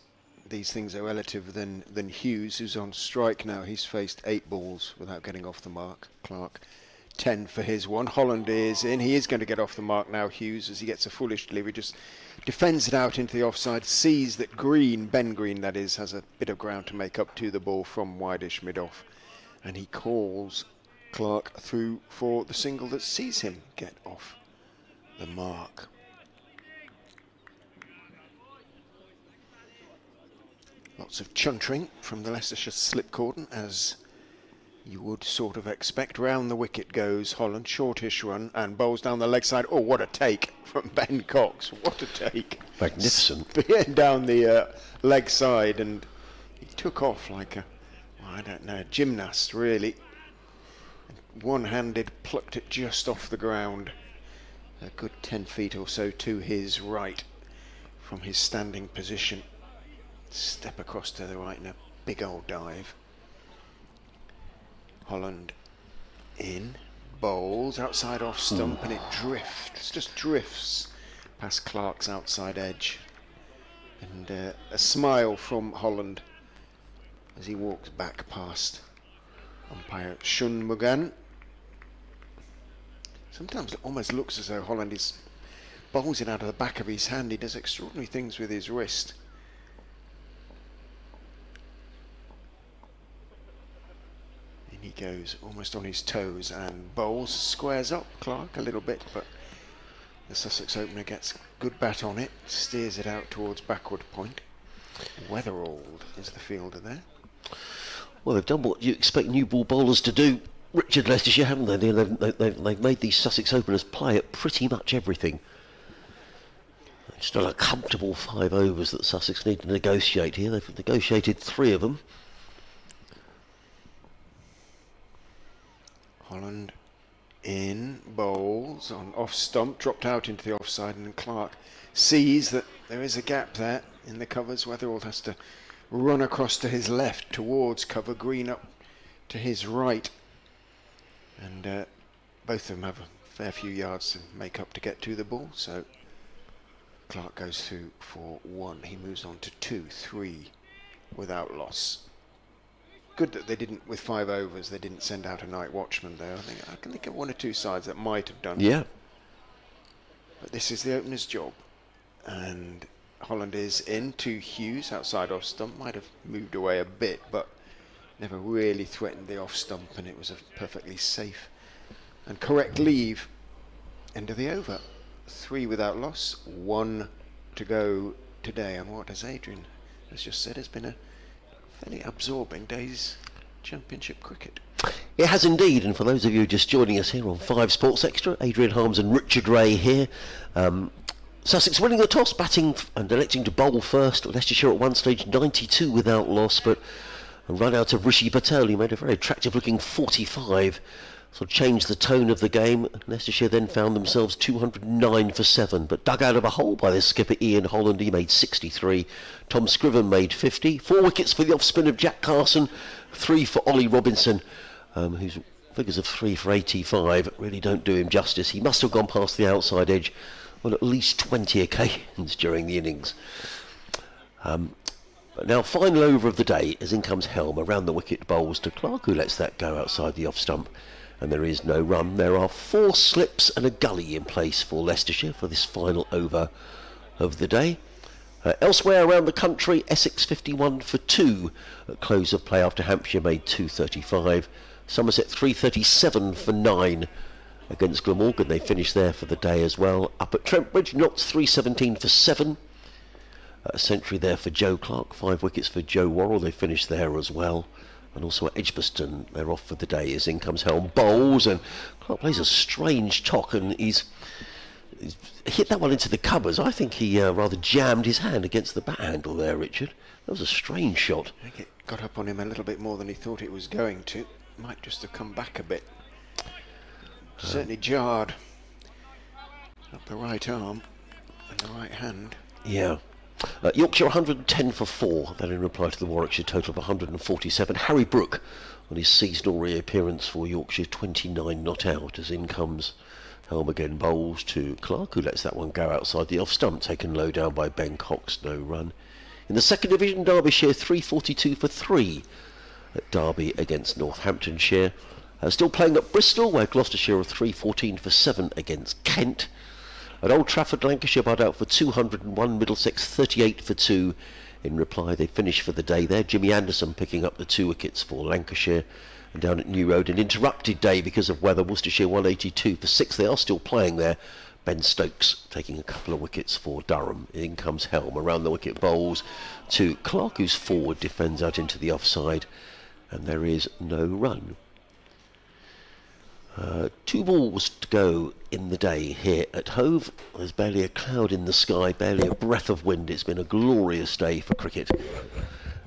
[SPEAKER 2] These things are relative than Hughes, who's on strike now. He's faced 8 balls without getting off the mark. Clark 10 for his one. Holland is in. He is going to get off the mark now, Hughes, as he gets a foolish delivery. Just defends it out into the offside, sees that Green, Ben Green that is, has a bit of ground to make up to the ball from wideish mid-off. And he calls Clark through for the single that sees him get off the mark. Lots of chuntering from the Leicestershire slip cordon, as you would sort of expect. Round the wicket goes Holland, shortish run, and bowls down the leg side. Oh, what a take from Ben Cox. What a take.
[SPEAKER 1] Magnificent.
[SPEAKER 2] Spear down the leg side, and he took off like a, well, I don't know, gymnast, really. One-handed, plucked it just off the ground. A good 10 feet or so to his right from his standing position. Step across to the right in a big old dive. Holland in, bowls, outside off stump, and it drifts, just drifts past Clark's outside edge. And a smile from Holland as he walks back past umpire Shun Mugan. Sometimes it almost looks as though Holland is bowls it out of the back of his hand. He does extraordinary things with his wrist. He goes almost on his toes and bowls, squares up Clark a little bit, but the Sussex opener gets good bat on it, steers it out towards backward point. Weatherald is the fielder there.
[SPEAKER 1] Well, they've done what you expect new ball bowlers to do, Richard, Leicestershire, haven't they? They've made these Sussex openers play at pretty much everything. It's still a comfortable 5 overs that Sussex need to negotiate here. They've negotiated 3 of them.
[SPEAKER 2] Holland in, bowls on off stump, dropped out into the offside, and Clark sees that there is a gap there in the covers. Weatherald has to run across to his left towards cover, Green up to his right, and both of them have a fair few yards to make up to get to the ball, so Clark goes through for 1. He moves on to 2, 3 without loss. Good that they didn't, with 5 overs, they didn't send out a night watchman there. I can think of 1 or 2 sides that might have done.
[SPEAKER 1] Yeah.
[SPEAKER 2] But this is the opener's job. And Holland is in to Hughes, outside off stump. Might have moved away a bit, but never really threatened the off stump, and it was a perfectly safe and correct leave. End of the over. 3 without loss, 1 to go today. And what, as Adrian has just said, has been a fairly absorbing day's Championship cricket.
[SPEAKER 1] It has indeed, and for those of you just joining us here on 5 Sports Extra, Adrian Harms and Richard Ray here. Sussex winning the toss, batting and electing to bowl first. Leicestershire at one stage 92 without loss, but a run out of Rishi Patel, who made a very attractive looking 45, sort of changed the tone of the game. Leicestershire then found themselves 209 for 7, but dug out of a hole by their skipper Ian Holland. He made 63. Tom Scriven made 50. 4 wickets for the off-spin of Jack Carson, 3 for Ollie Robinson, whose figures of 3 for 85 really don't do him justice. He must have gone past the outside edge on at least 20 occasions during the innings. But now, final over of the day, as in comes Helm around the wicket, bowls to Clark, who lets that go outside the off stump, and there is no run. There are 4 slips and a gully in place for Leicestershire for this final over of the day. Elsewhere around the country, Essex 51 for 2 at close of play after Hampshire made 235. Somerset 337 for 9 against Glamorgan. They finished there for the day as well. Up at Trentbridge, Notts 317 for 7. A century there for Joe Clark, 5 wickets for Joe Worrell. They finished there as well. And also at Edgbaston, they're off for the day as in comes Helm bowls, and Clark plays a strange tock, and he's hit that one into the covers. I think he rather jammed his hand against the bat handle there, Richard. That was a strange shot.
[SPEAKER 2] I think it got up on him a little bit more than he thought it was going to. Might just have come back a bit. Certainly jarred up the right arm and the right hand.
[SPEAKER 1] Yeah. Yorkshire 110 for 4, that in reply to the Warwickshire total of 147. Harry Brook on his seasonal reappearance for Yorkshire, 29 not out, as in comes Helm again, bowls to Clark, who lets that one go outside the off stump, taken low down by Ben Cox, no run. In the second division, Derbyshire 342 for 3 at Derby against Northamptonshire. Still playing at Bristol, where Gloucestershire are 314 for 7 against Kent. At Old Trafford, Lancashire barred out for 201, Middlesex 38 for 2. In reply, they finish for the day there. Jimmy Anderson picking up the 2 wickets for Lancashire. And down at New Road, an interrupted day because of weather, Worcestershire 182 for 6. They are still playing there. Ben Stokes taking a couple of wickets for Durham. In comes Helm around the wicket, bowls to Clark, who's forward, defends out into the offside, and there is no run. 2 balls to go in the day here at Hove. There's barely a cloud in the sky, barely a breath of wind. It's been a glorious day for cricket,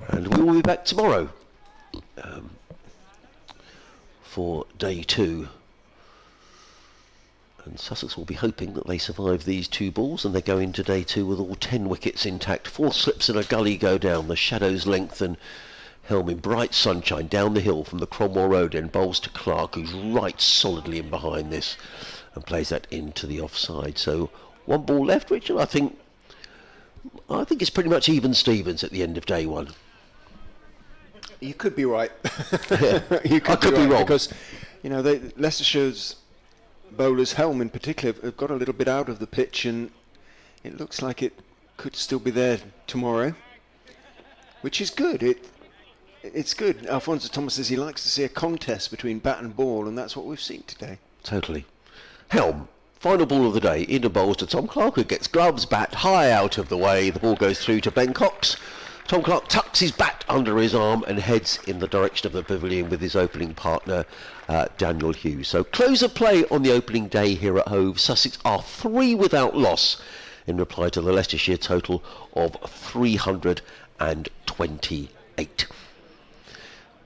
[SPEAKER 1] and we will be back tomorrow for day 2. And Sussex will be hoping that they survive these 2 balls and they go into day 2 with all 10 wickets intact. 4 slips and a gully go down. The shadows lengthen. Helm in bright sunshine down the hill from the Cromwell Road end, bowls to Clark, who's right solidly in behind this and plays that into the offside. So 1 ball left, Richard. I think it's pretty much even Stevens at the end of day 1.
[SPEAKER 2] You could be right.
[SPEAKER 1] You could be wrong,
[SPEAKER 2] because Leicestershire's bowlers, Helm in particular, have got a little bit out of the pitch, and it looks like it could still be there tomorrow, which is good. It's good. Alfonso Thomas says he likes to see a contest between bat and ball, and that's what we've seen today.
[SPEAKER 1] Totally. Helm, final ball of the day, in and bowls to Tom Clark, who gets gloves, bat high out of the way. The ball goes through to Ben Cox. Tom Clark tucks his bat under his arm and heads in the direction of the pavilion with his opening partner, Daniel Hughes. So close of play on the opening day here at Hove. Sussex are 3 without loss in reply to the Leicestershire total of 328.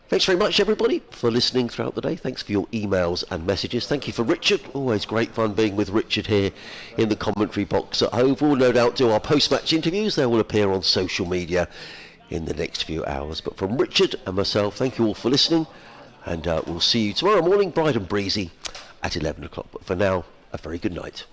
[SPEAKER 1] Thanks very much, everybody, for listening throughout the day. Thanks for your emails and messages. Thank you for Richard. Always great fun being with Richard here in the commentary box at Hove. We'll no doubt do our post-match interviews. They will appear on social media in the next few hours. But from Richard and myself, thank you all for listening. And we'll see you tomorrow morning, bright and breezy, at 11 o'clock. But for now, a very good night.